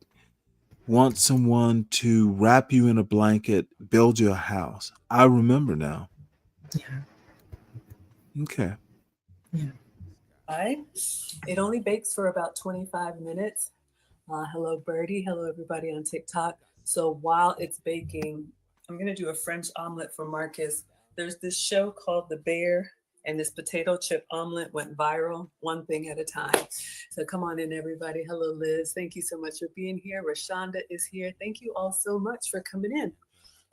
want someone to wrap you in a blanket, build you a house. I remember now. Yeah. Okay. Yeah. Right. It only bakes for about 25 minutes. Hello, Birdie. Hello, everybody on TikTok. So while it's baking, I'm going to do a French omelet for Marcus. There's this show called The Bear, and this potato chip omelet went viral, one thing at a time. So come on in, everybody. Hello, Liz. Thank you so much for being here. Rashonda is here. Thank you all so much for coming in.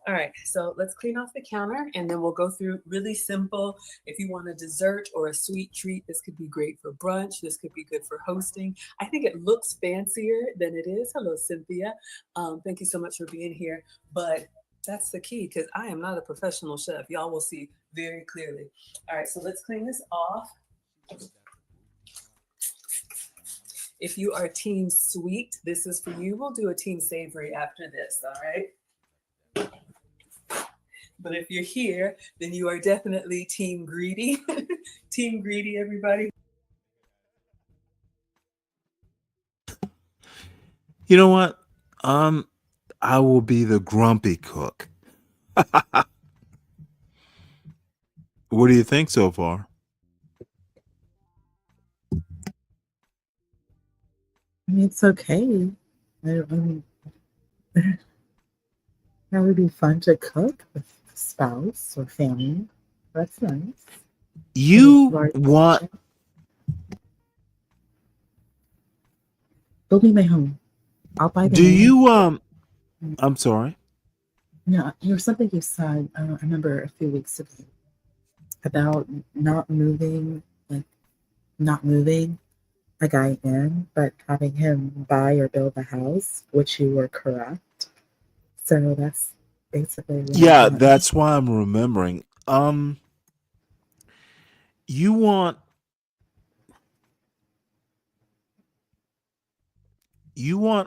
All right, so let's clean off the counter and then we'll go through really simple. If you want a dessert or a sweet treat, this could be great for brunch. This could be good for hosting. I think it looks fancier than it is. Hello, Cynthia. Thank you so much for being here. But that's the key because I am not a professional chef. Y'all will see very clearly. All right, so let's clean this off. If you are team sweet, this is for you. We'll do a team savory after this, all right? But if you're here, then you are definitely team greedy. Team greedy, everybody. You know what? I will be the grumpy cook. What do you think so far? I mean, it's okay. That would be fun to cook with a spouse or family. That's nice. You want? Go be my home. I'll buy the Do land. you? I'm sorry. No, there was something you said. I remember a few weeks ago about not moving a guy in, but having him buy or build a house, which you were correct. So that's basically what Yeah, that's why I'm remembering. You want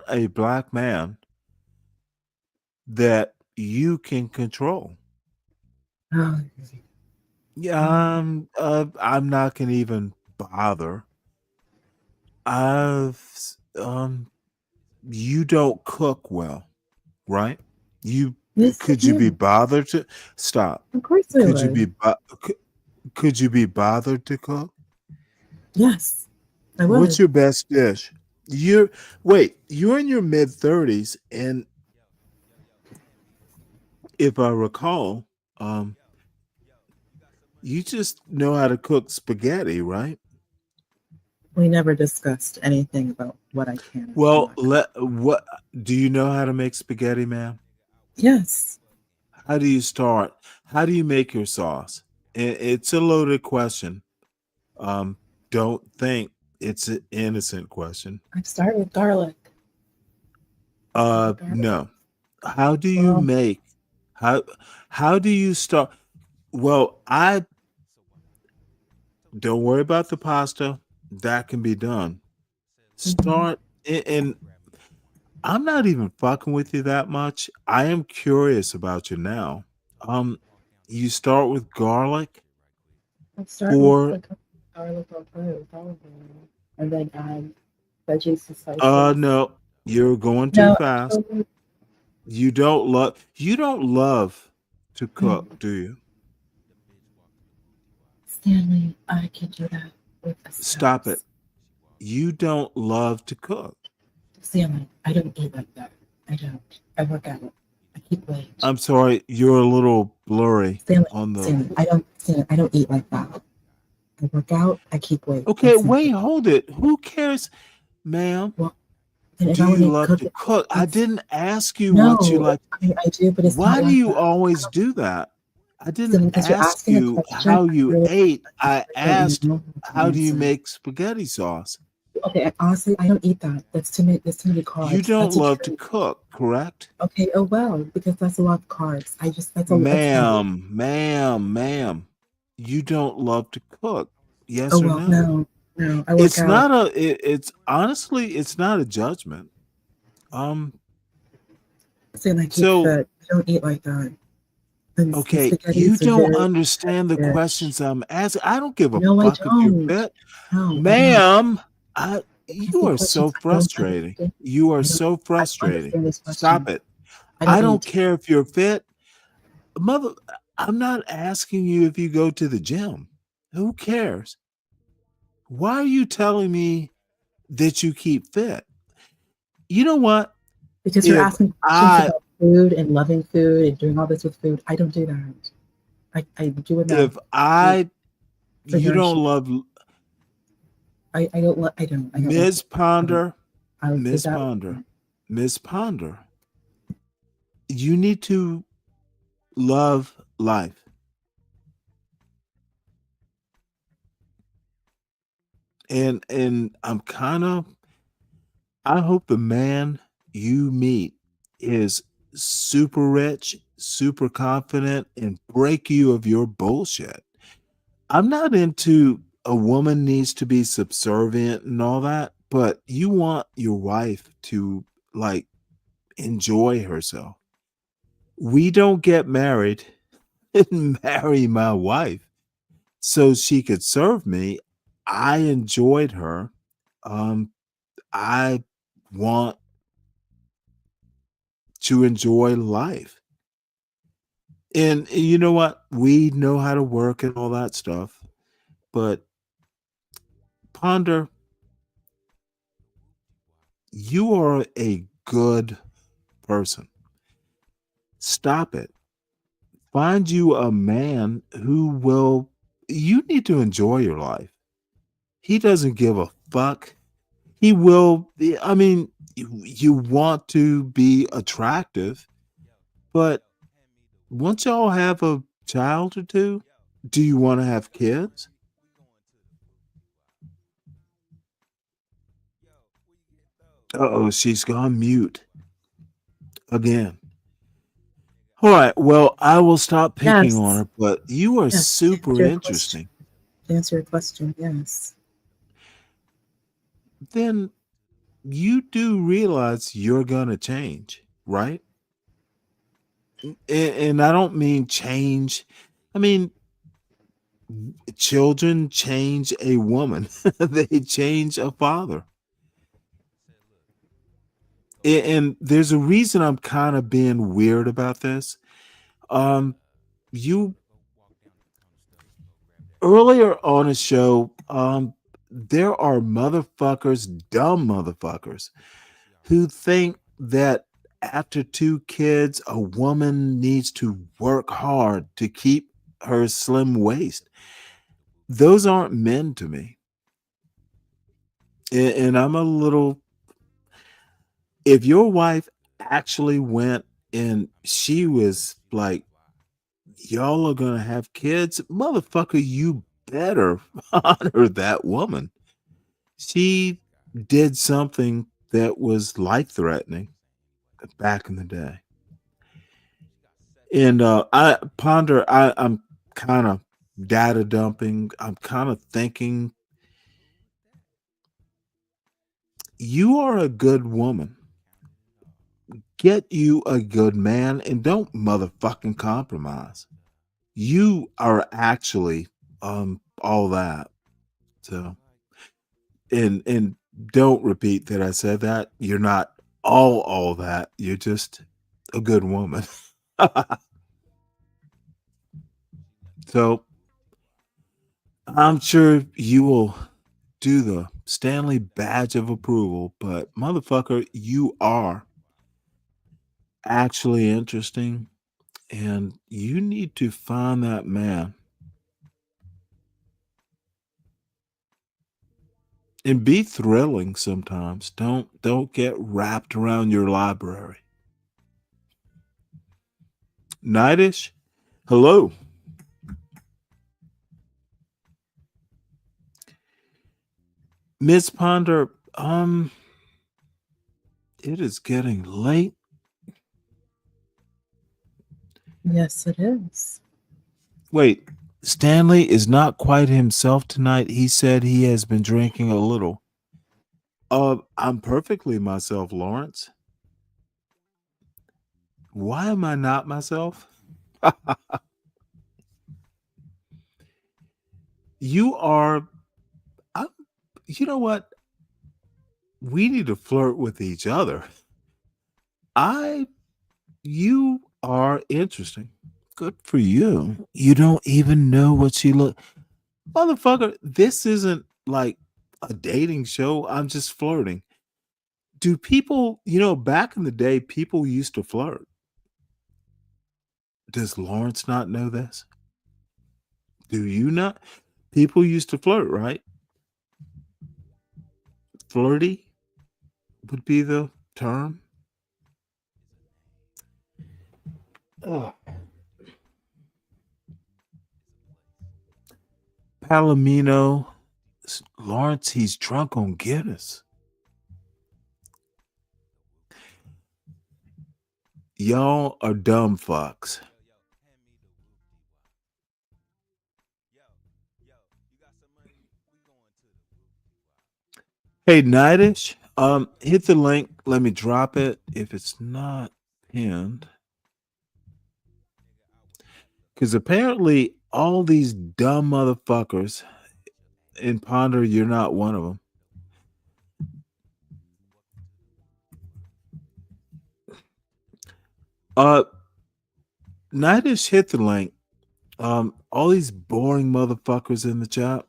a black man that you can control. Oh, Yeah, I'm not gonna even bother. You don't cook well, right? yes, Could I you be do. bothered to stop? Of course I Could you be would. could you be bothered to cook? Yes, I What's would. your best dish? You're in your mid-30s, and if I recall, you just know how to cook spaghetti, right? We never discussed anything about what I can. Well, what do you know how to make spaghetti, ma'am? Yes. How do you start? How do you make your sauce? It's a loaded question. Don't think it's an innocent question. I start with garlic. No. How do you Well, make? How do you start? Well, don't worry about the pasta. That can be done. Start and I'm not even fucking with you that much. I am curious about you now. You start with garlic I start with or the garlic or olive oil, and then add veggies and spices. no, you're going too No, fast. actually, You don't love to cook, do you? Stanley, I can do that with a Stop it. spouse. You don't love to cook. Stanley, I don't eat like that. I don't. I work out. I keep weight. I'm sorry, you're a little blurry on the Stanley, I don't eat like that. I work out. I keep weight. Okay, That's wait, simple. hold it. Who cares, ma'am? And if Do I want you to love cook to it, cook? I didn't ask you what you no, like. I do, but it's Why not do like you that. always do that? I didn't Stanley, because you're ask asking a you question. how I you really ate. I don't asked, know how how to do you answer. make spaghetti sauce? Okay, honestly, I don't eat that. That's too many. That's too many You carbs. don't That's a love to treat. cook, correct? Okay, oh well, because that's a lot of carbs. That's heavy. Ma'am, you don't love to cook. Oh Yes or well, no? no, I work out. It's honestly, it's not a judgment. Saying I keep So fit. I don't eat like that. And okay, spaghetti you is a don't very understand the heavy dish. questions I'm asking. I don't give a No, I fuck if you're don't. fit. No, I don't. Ma'am, You are so frustrating. You are so frustrating. Stop it. I I don't don't care if you're fit. Mother, I'm not asking you if you go to the gym. Who cares? Why are you telling me that you keep fit? You know what? Because you're If asking questions I about food and loving food and doing all this with food. I don't do that. I do enough if I for you don't nourishment. love I don't. I don't. I don't like Ms. it. Ponder, I'll give Miss that. Ponder, Miss Ponder, you need to love life. And I'm kind of I hope the man you meet is super rich, super confident, and break you of your bullshit. I'm not into a woman needs to be subservient and all that, but you want your wife to like enjoy herself. We don't get married and marry my wife so she could serve me. I enjoyed her. Um, I want to enjoy life. And you know what? We know how to work and all that stuff. But Ponder, you are a good person. Stop it. Find you a man who will, you need to enjoy your life. He doesn't give a fuck. He will, I mean, you want to be attractive, but once y'all have a child or two, do you want to have kids? Uh-oh, she's gone mute again. All right, well, I will stop picking on Yes. her, but you are Yes. super interesting. To answer your question, yes. Then you do realize you're going to change, right? And I don't mean change. I mean, children change a woman, they change a father. And there's a reason I'm kind of being weird about this. You earlier on a show, there are motherfuckers, dumb motherfuckers, who think that after two kids, a woman needs to work hard to keep her slim waist. Those aren't men to me. And I'm a little, if your wife actually went and she was like, y'all are gonna have kids, motherfucker, you better honor that woman. She did something that was life threatening back in the day. And I ponder, I'm kind of data dumping. I'm kind of thinking you are a good woman. Get you a good man and don't motherfucking compromise. You are actually all that. So and don't repeat that I said that. You're not all that. You're just a good woman. So I'm sure you will do the Stanley badge of approval, but motherfucker, you are actually interesting and you need to find that man and be thrilling sometimes. Don't get wrapped around your library. Nightish, hello. Miss Ponder, it is getting late. Yes, it is. Wait, Stanley is not quite himself tonight. He said he has been drinking a little. I'm perfectly myself, Lawrence. Why am I not myself? You are, I'm, you know what? we need to flirt with each other. You are interesting. Good for you. You don't even know what she look. Motherfucker, this isn't like a dating show. I'm just flirting. Do people, back in the day, people used to flirt. Does Lawrence not know this? Do you not? People used to flirt, right? Flirty would be the term. Ugh. Palomino, Lawrence, he's drunk on Guinness. Y'all are dumb fucks. Hey, Nightish, hit the link. Let me drop it if it's not pinned. Because apparently all these dumb motherfuckers in Ponder, you're not one of them. Nightish, hit the link. All these boring motherfuckers in the chat.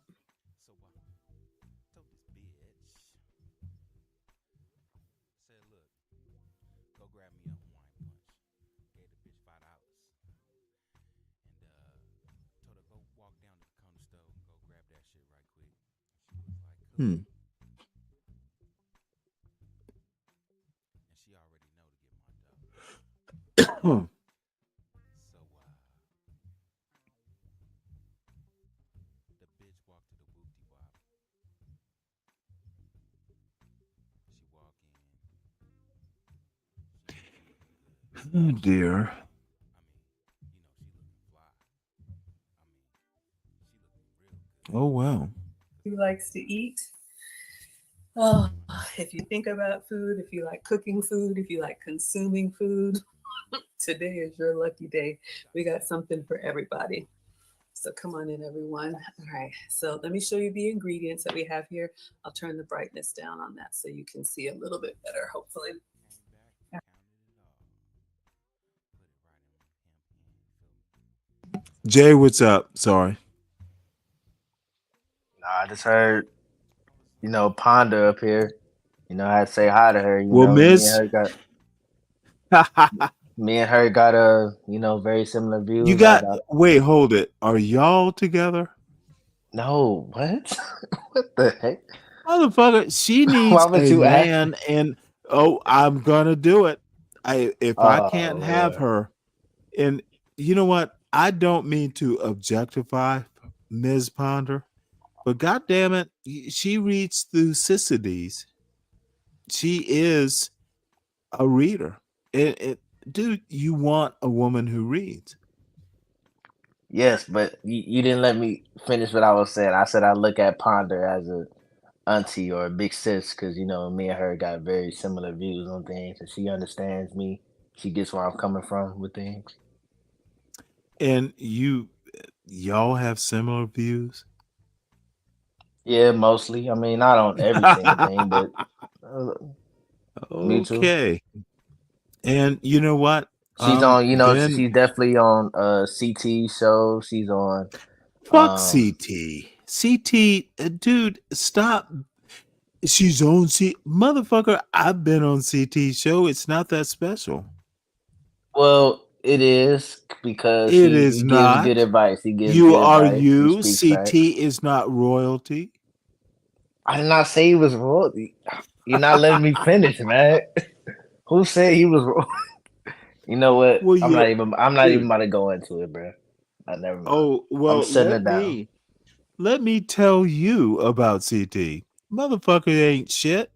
Oh dear. Oh well. Who likes to eat? Oh, if you think about food, if you like cooking food, if you like consuming food, today is your lucky day. We got something for everybody. So come on in, everyone. All right, so let me show you the ingredients that we have here. I'll turn the brightness down on that so you can see a little bit better, hopefully. Jay, what's up? Sorry. Nah, I just heard, Ponder up here. I had to say hi to her. Well, Miss, me and her got very similar views. you got. Wait, hold it. Are y'all together? No, what? What the heck? Motherfucker, she needs a man, and I'm gonna do it. If I can't have her, and you know what? I don't mean to objectify Ms. Ponder, but God damn it, she reads through Thucydides. She is a reader. Dude, you want a woman who reads. Yes, but you didn't let me finish what I was saying. I said I look at Ponder as a auntie or a big sis because me and her got very similar views on things, and she understands me. She gets where I'm coming from with things. And y'all have similar views? Yeah, mostly. I mean, not on every single thing, but mutual. Okay. And you know what? She's on, she's definitely on CT show. She's on fuck CT. CT, dude, stop. She's on motherfucker. I've been on CT show. It's not that special. Well, it is because it he is gives not good advice. He gives you good are advice. you. CT facts. Is not royalty. I did not say he was royalty. You're not letting me finish, man. Who said he was royalty? You know what? Well, I'm not even about to go into it, bro. Never mind. Oh well, I'm sitting it down. Let me tell you about CT. Motherfucker ain't shit.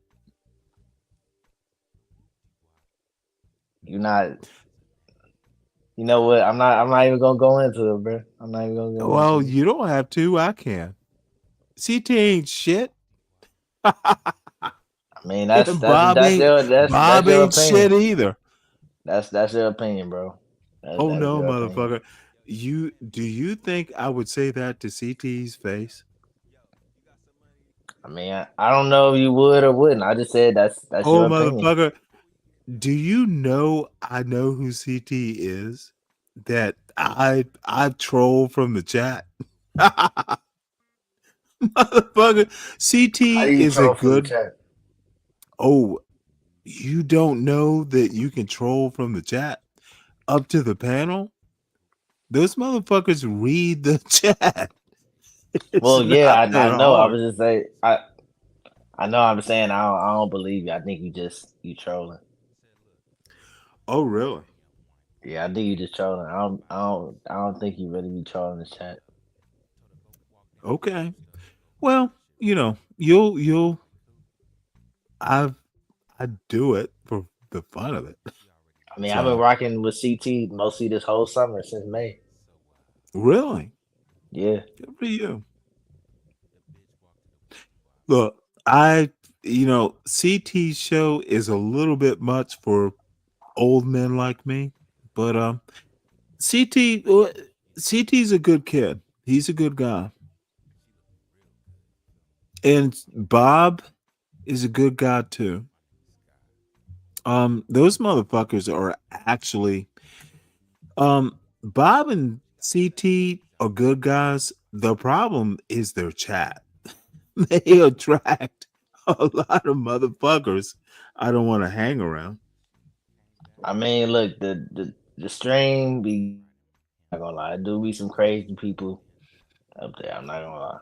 You're not. You know what? I'm not even gonna go into it, bro. I'm not even gonna go. Well, into you don't have to. I can. CT ain't shit. I mean, that's Bob your ain't opinion. Shit either. That's your opinion, bro. Oh no, motherfucker. Do you think I would say that to CT's face? I mean, I don't know if you would or wouldn't. I just said that's Oh, your opinion. motherfucker. Do you know I know who CT is? That I troll from the chat. Motherfucker. How do CT you is a troll from the good. chat? Oh, you don't know that you can troll from the chat up to the panel? Those motherfuckers read the chat. It's Well, yeah, not I that know. I hard. was just saying. I know. I'm saying I don't believe you. I think you trolling. Oh, really? Yeah, I think you just trolling. I don't think you really be trolling this chat. Okay. Well, you'll I've I do it for the fun of it. I mean, I've been So rocking with CT mostly this whole summer since May. really, Yeah. good for you. Look, CT show is a little bit much for old men like me, but CT CT's a good kid. He's a good guy. And Bob is a good guy too. Those motherfuckers are actually Bob and CT are good guys. The problem is their chat. They attract a lot of motherfuckers I don't want to hang around. I mean, look, the stream be not gonna lie, it do be some crazy people up there. I'm not gonna lie.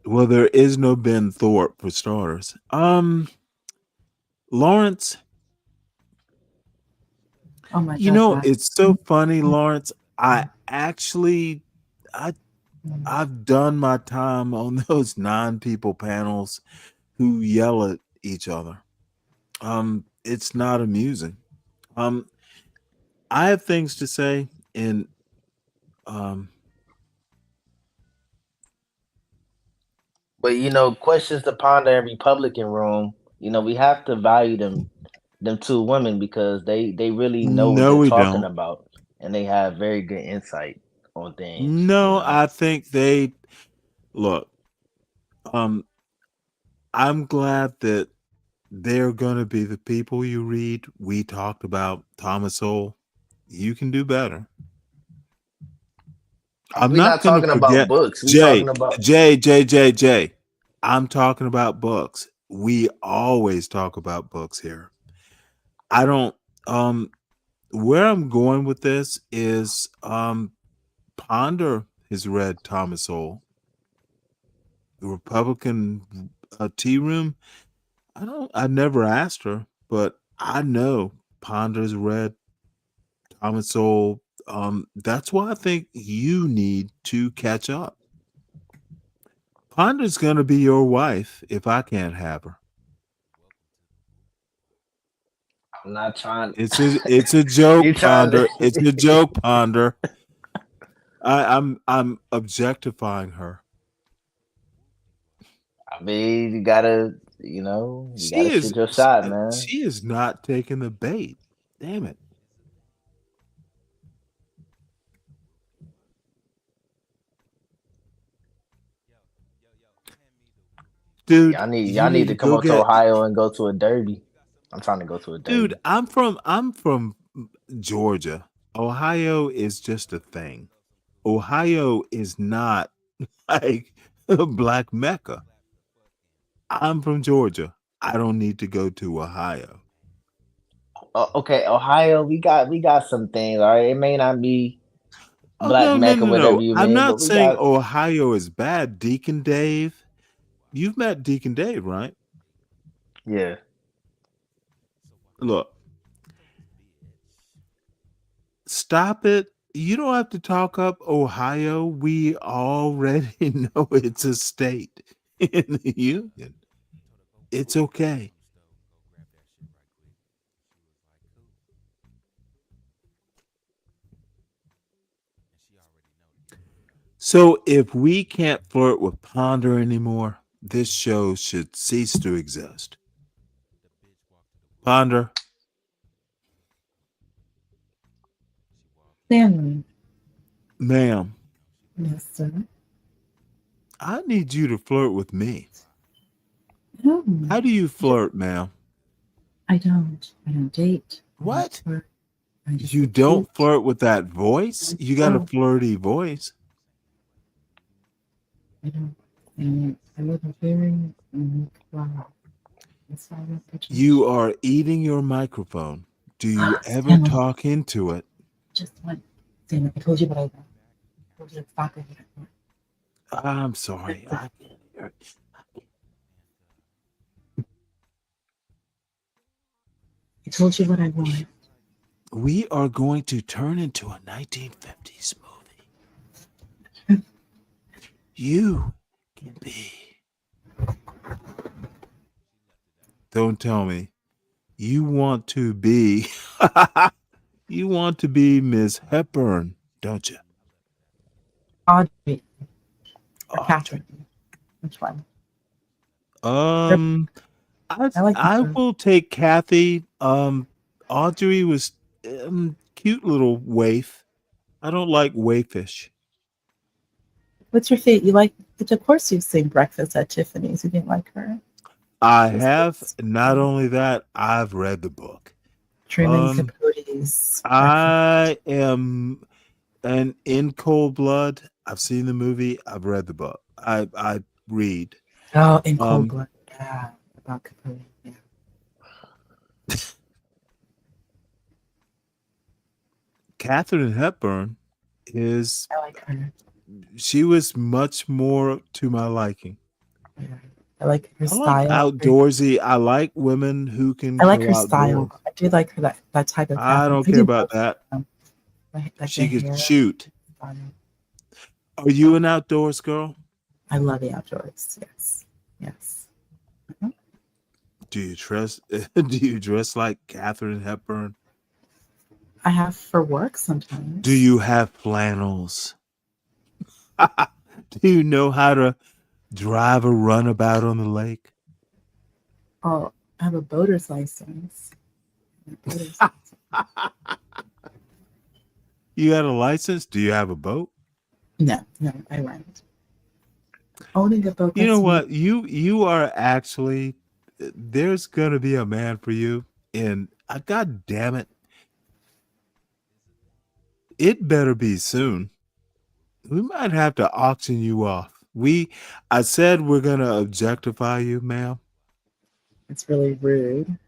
Well, there is no Ben Thorpe for starters. Lawrence, Oh my God, guys. it's so funny, Lawrence. I actually I've done my time on those 9 people panels who yell at each other. It's not amusing. Um, I have things to say, and um, But questions to ponder in Republican room. We have to value them two women because they really know what no, they're we talking don't. about and they have very good insight on things. No, I think they look. Um, I'm glad that they're going to be the people you read. We talked about Thomas Sowell. You can do better. I'm We're not not going to talking about forget books. We Jay, talking about Jay, Jay, Jay, Jay. I'm talking about books. We always talk about books here. I don't. Where I'm going with this is Ponder has read Thomas Sowell, the Republican tea room. I never asked her, but I know Ponder's read Thomas Sowell. That's why I think you need to catch up. Ponder's gonna be your wife if I can't have her. I'm not trying. It's a You joke, trying Ponder. It's a to? joke, Ponder. I'm objectifying her. I mean, you She gotta is shoot your shot, man. she is not taking the bait. Damn it. Dude, you Y'all need need to to come go up to get Ohio and go to a derby. I'm trying to go to a dude, derby. I'm from Georgia. Ohio is just a thing. Ohio is not like a black Mecca. I'm from Georgia. I don't need to go to Ohio. Okay, Ohio, we got some things. All right, it may not be Oh Black no, no, Mecca, no, whatever no. you I'm mean, but not we saying got. Ohio is bad. Deacon Dave. You've met Deacon Dave, right? Yeah. Look, stop it. You don't have to talk up Ohio. We already know it's a state in the union. It's okay. So if we can't flirt with Ponder anymore, this show should cease to exist. Ponder. Stanley. Ma'am. Yes, sir. I need you to flirt with me. No. How do you flirt, ma'am? I don't. I don't date. What? I just You look don't cute. flirt with that voice? You got a Oh. flirty voice. I don't. And I live a very unique life. That's why I don't put You are eating your microphone. Do you ever Stanley. talk into it? Just one. Stanley, I told you what I want. I told you exactly what I want. I'm sorry. I told you what I wanted. We are going to turn into a 1950s movie. You can be. Don't tell me. You want to be. You want to be Miss Hepburn, don't you? Audrey. Or Catherine. Which one? I will take Kathy. Audrey was cute little waif. I don't like waifish. What's your favorite? You like, of course you've seen Breakfast at Tiffany's. You didn't like her? I have. Not only that, I've read the book. Truman Capote's. I am an in cold blood. I've seen the movie. I've read the book. I read. Oh, in Cold Blood. Yeah, about Capote. Yeah. Katharine Hepburn is. I like her. She was much more to my liking. Yeah. I like her I style. like outdoorsy. I like women who can. I like go her style. outdoors. I do like her that type of. I don't care about that. She could shoot. Are you an outdoors girl? I love the outdoors. Yes. Yes. Mm-hmm. Do you dress? Do you dress like Katharine Hepburn? I have for work sometimes. Do you have flannels? Do you know how to drive a runabout on the lake? Oh, I have a boater's license. You got a license? Do you have a boat? No, I rent. Owning a boat. You know what? You are actually. There's gonna be a man for you, and God damn it, it better be soon. We might have to auction you off. I said we're gonna objectify you, ma'am. It's really rude.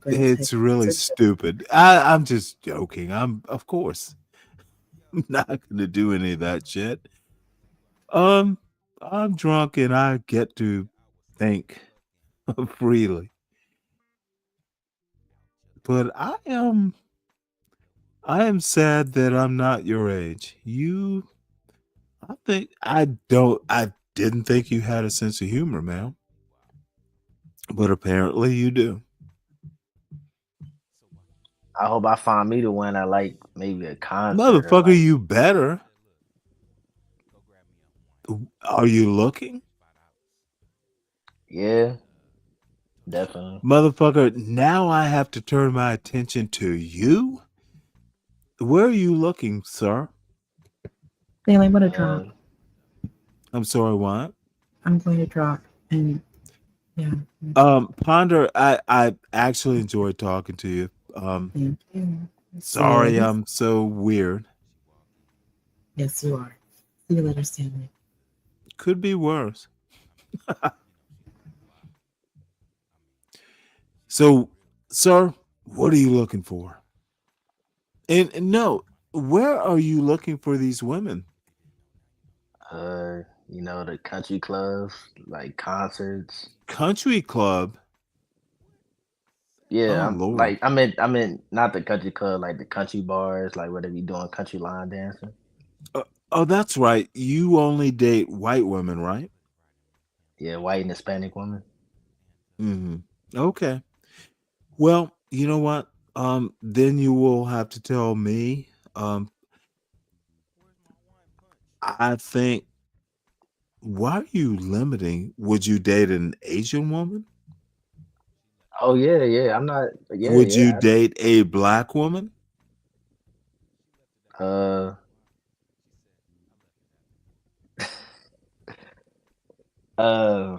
It's really stupid. I'm just joking. Of course, I'm not gonna do any of that shit. I'm drunk and I get to think freely. But I am sad that I'm not your age. I didn't think you had a sense of humor, ma'am. But apparently you do. I hope I find me the one I like maybe a concert. Motherfucker, you better. Are you looking? Yeah, definitely. Motherfucker, now I have to turn my attention to you? Where are you looking, sir? Stanley, I'm going to drop. I'm sorry, what? I'm going to drop. And yeah. Ponder, I actually enjoyed talking to you. Thank you. Sorry, I'm so weird. Yes, you are. See you later, Stanley. Could be worse. So, sir, what are you looking for? And no, where are you looking for these women? The country clubs, like concerts. Country club? Yeah, Oh, Lord. like I meant not the country club, like the country bars, like where they be doing country line dancing. Oh, that's right. You only date white women, right? Yeah, white and Hispanic women. Mm-hmm. Okay. Well, you know what? Then you will have to tell me. I think. Why are you limiting? Would you date an Asian woman? Oh yeah, yeah. I'm not. Yeah, Would you yeah. date a black woman? Uh, uh.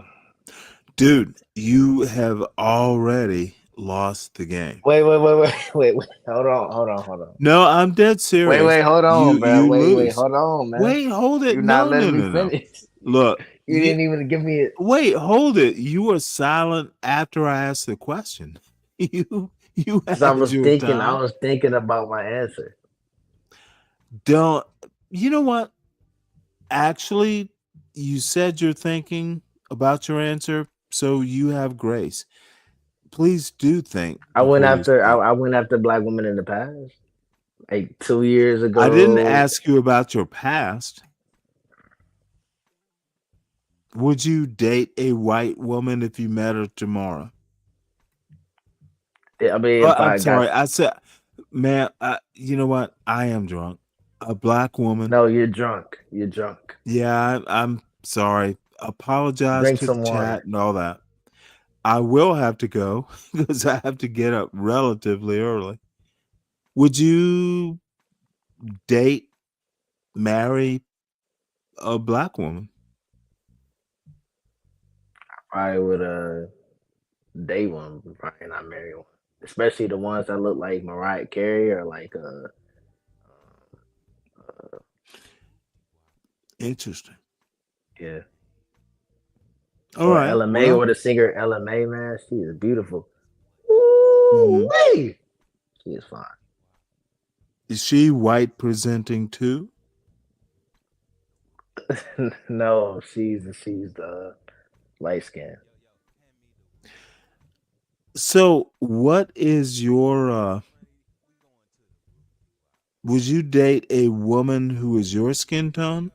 Dude, you have already lost the game. Wait. Hold on. No, I'm dead serious. Wait. Hold on, bro. You Wait. lose. Hold on, man. Wait, hold it. You're not No, no, letting me no, no. finish. Look, You didn't even give me it. wait, hold it. You were silent after I asked the question. You Cause I had was your thinking. I time. was thinking about my answer. Don't. You know what? Actually, you said you're thinking about your answer, so you have grace. Please do think I went before you after. speak. I went after black women in the past, like 2 years I didn't ago. ask you about your past. Would you date a white woman if you met her tomorrow? I mean, Oh, if I'm I got sorry. I said, man, you know what? I am drunk. A black woman. no, you're drunk. You're drunk. Yeah, I'm sorry. Apologize Drink to the some chat water. and all that. I will have to go because I have to get up relatively early. Would you date, marry a black woman? I would date one, but probably not marry one. Especially the ones that look like Mariah Carey or like Interesting. yeah. All Or right. LMA Well, or the singer LMA, man. She is beautiful. mhm. Wait. She is fine. Is she white presenting too? No, she's the light skin. So, what is your would you date a woman who is your skin tone?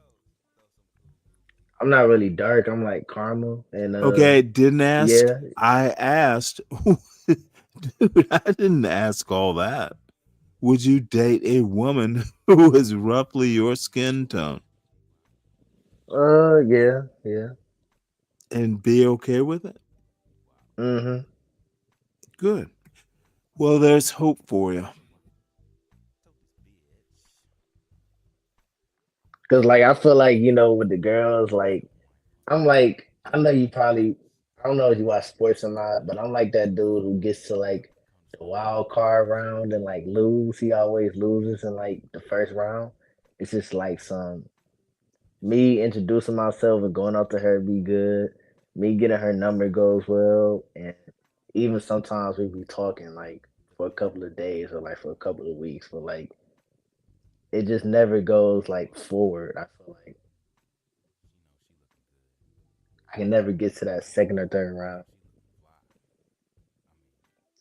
I'm not really dark. I'm like caramel and Okay, didn't ask. yeah. I asked. Dude, I didn't ask all that. Would you date a woman who is roughly your skin tone Yeah. and be okay with it? Mm-hmm. Good. Well, there's hope for you. Cause like I feel like, with the girls, like I'm like, I know you probably, I don't know if you watch sports or not, but I'm like that dude who gets to like the wild card round and like lose. He always loses in like the first round. It's just like some me introducing myself and going up to her be good. Me getting her number goes well, and even sometimes we be talking like for a couple of days or like for a couple of weeks, but like it just never goes like forward. I feel like I can never get to that second or third round.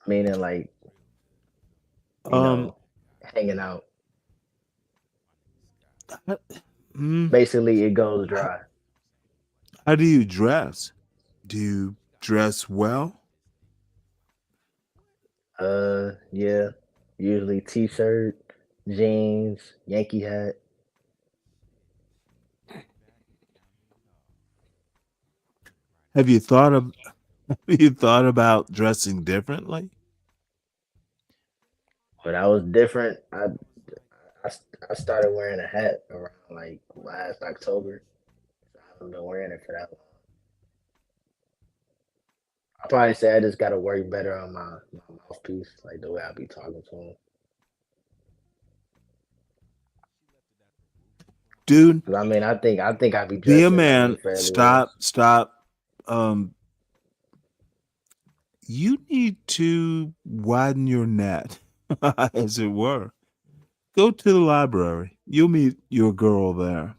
Meaning like, you Um, know, hanging out. mm, Basically it goes dry. how do you dress? Do you dress well? Yeah. Usually t-shirt, jeans, Yankee hat. Have you thought of have you thought about dressing differently? When I was different, I, I started wearing a hat around like last October. I haven't been wearing it for that long. I probably say I just gotta work better on my mouthpiece, like the way I be talking to him. Dude, 'Cause I mean, I think I be be a dressing, man. fairly well. Stop. Um, you need to widen your net, as it were. Go to the library. You'll meet your girl there.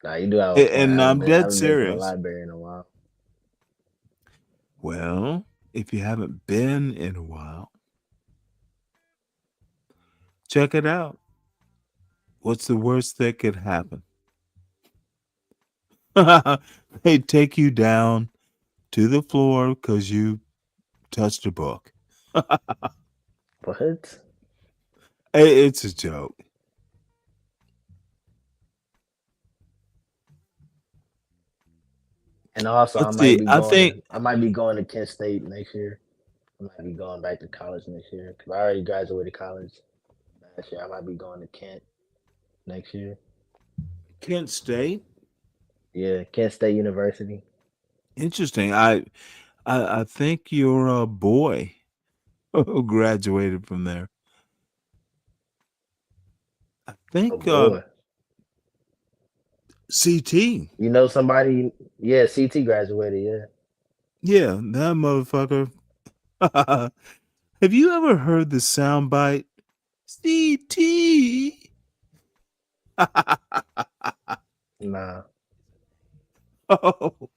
Nah, you do have a point. And I'm I dead haven't been to the serious. library in a while. Well, if you haven't been in a while, check it out. What's the worst that could happen? They take you down to the floor because you touched a book. What? It's a joke. And also, Let's see. I might be going to Kent State next year. I might be going back to college next year because I already graduated college last year. I might be going to Kent next year. Kent State. Yeah, Kent State University. Interesting. I think your boy who graduated from there. I Oh think boy, CT. you know somebody? Yeah, CT graduated. Yeah. Yeah, that motherfucker. Have you ever heard the soundbite? CT. Nah. Oh,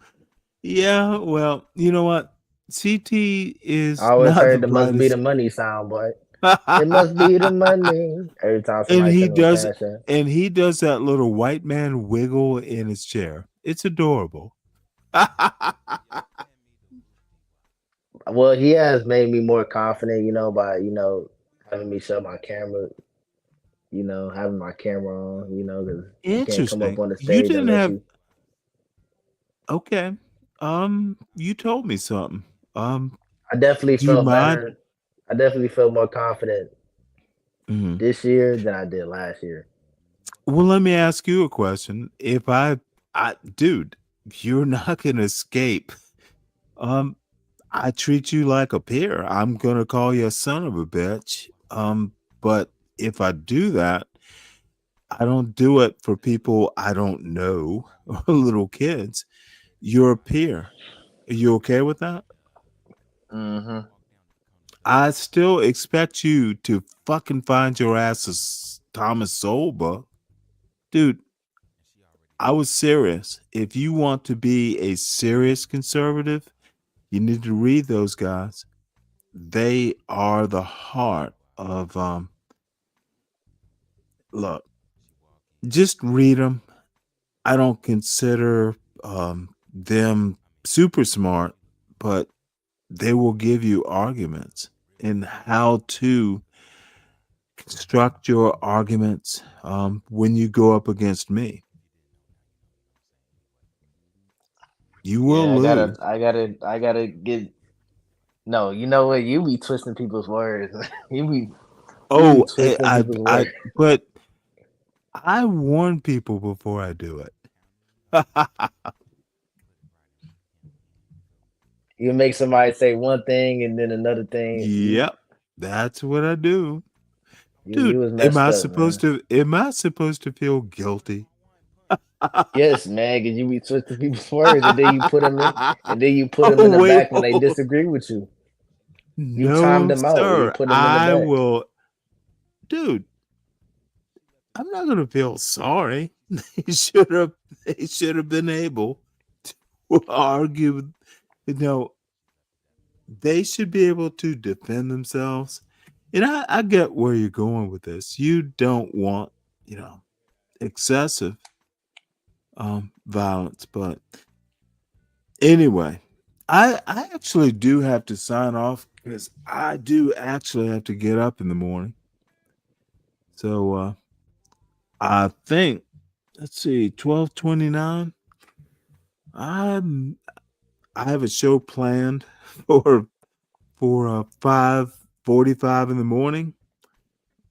yeah. Well, you know what? CT I is always not the heard the must be the brightest. money sound, boy. It must be the money. Every time and somebody he send him a does cash app. and he does that little white man wiggle in his chair. It's adorable. Well, he has made me more confident, by having me shut my camera, having my camera on, because you can't come up Interesting. on the You stage didn't unless have you. okay. You told me something. I definitely Do you felt mind? better. I definitely felt more confident Mhm. this year than I did last year. Well, let me ask you a question. If dude, you're not gonna escape. Um, I treat you like a peer. I'm gonna call you a son of a bitch. But if I do that, I don't do it for people I don't know or little kids. You're a peer. Are you okay with that? Mm-hmm. I still expect you to fucking find your ass a Thomas Sowell book. Dude, I was serious. If you want to be a serious conservative, you need to read those guys. They are the heart of look, just read them. I don't consider them super smart, but they will give you arguments and how to construct your arguments when you go up against me. You will Yeah, lose. I gotta get. No, you know what? You be twisting people's words. You be Oh, twisting people's words. but I warn people before I do it. You make somebody say one thing and then another thing. Yep, that's what I do. You Dude, was messed up, man. am I supposed to feel guilty? Yes, man, because you be twisting people's words and then you put them in Oh, the wait. back when they disagree with you. You timed No, them out. You sir. put them in the I back. will. Dude, I'm not going to feel sorry. They should have been able to argue. You know, they should be able to defend themselves. And I get where you're going with this. You don't want, excessive violence, but anyway, I actually do have to sign off because I do actually have to get up in the morning. So I think let's see, 12:29. I'm I have a show planned for 5:45 in the morning.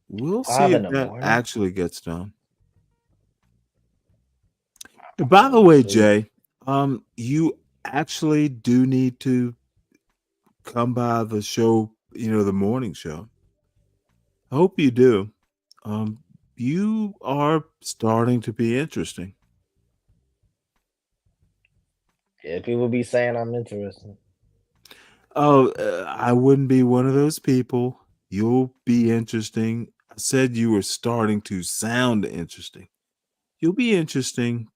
We'll see 5 in if the that morning. actually gets done. And by the way, Sleep. Jay, you actually do need to come by the show, the morning show. I hope you do. Um, you are starting to be interesting. Yeah, people be saying I'm interesting. Oh, I wouldn't be one of those people. You'll be interesting. I said you were starting to sound interesting. You'll be interesting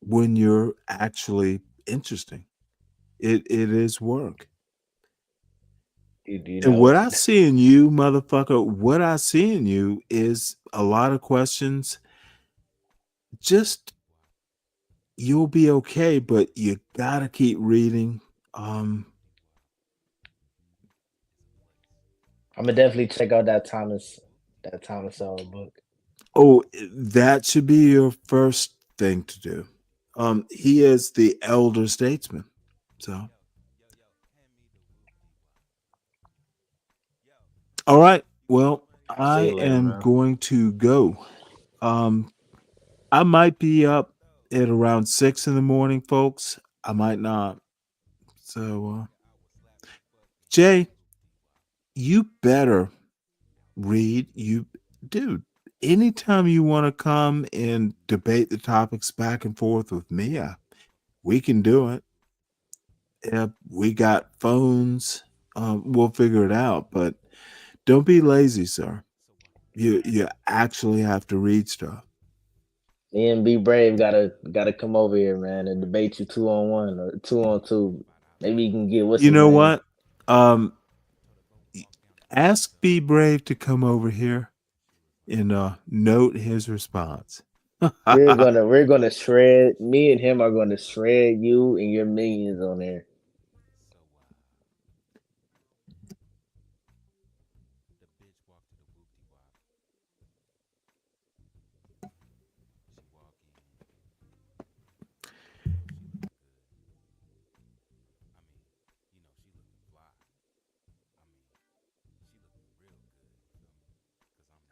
when you're actually interesting. It is work. You And know, what I see in you, motherfucker, what I see in you is a lot of questions. Just you'll be okay, but you gotta keep reading. I'm gonna definitely check out that Thomas Sowell book. Oh, that should be your first thing to do. He is the elder statesman. So, all right. Well, I See you later, am man. going to go. I might be up at around 6 in the morning, folks. I might not. So, Jay, you better read. Dude, anytime you want to come and debate the topics back and forth with me, we can do it. If we got phones, we'll figure it out. But don't be lazy, sir. You actually have to read stuff. Me and Be Brave gotta come over here, man, and debate you 2-on-1 or 2-on-2. Maybe you can get what's You his know name. what? Ask Be Brave to come over here and note his response. We're gonna shred. Me and him are gonna shred you and your minions on there.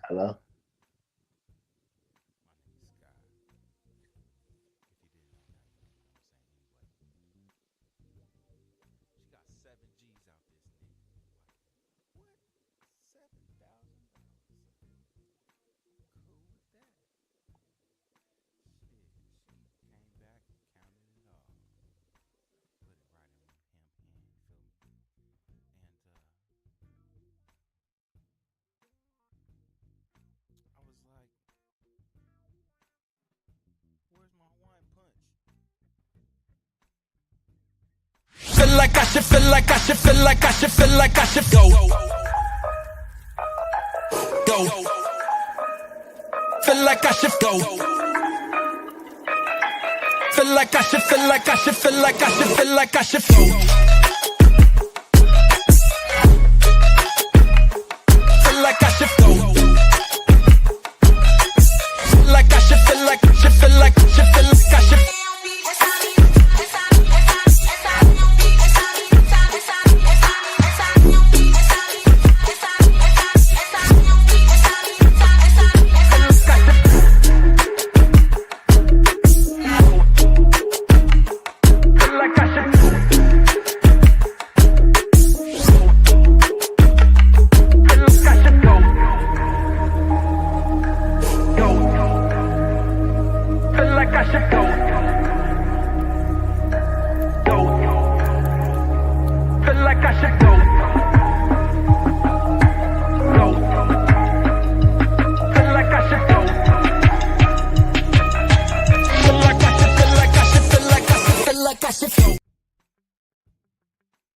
Hello. Feel like I should, feel like I should, feel like I should, feel like I should go. Go. Feel like I should go. Feel like I should, feel like I should, feel like I should, feel like I should go.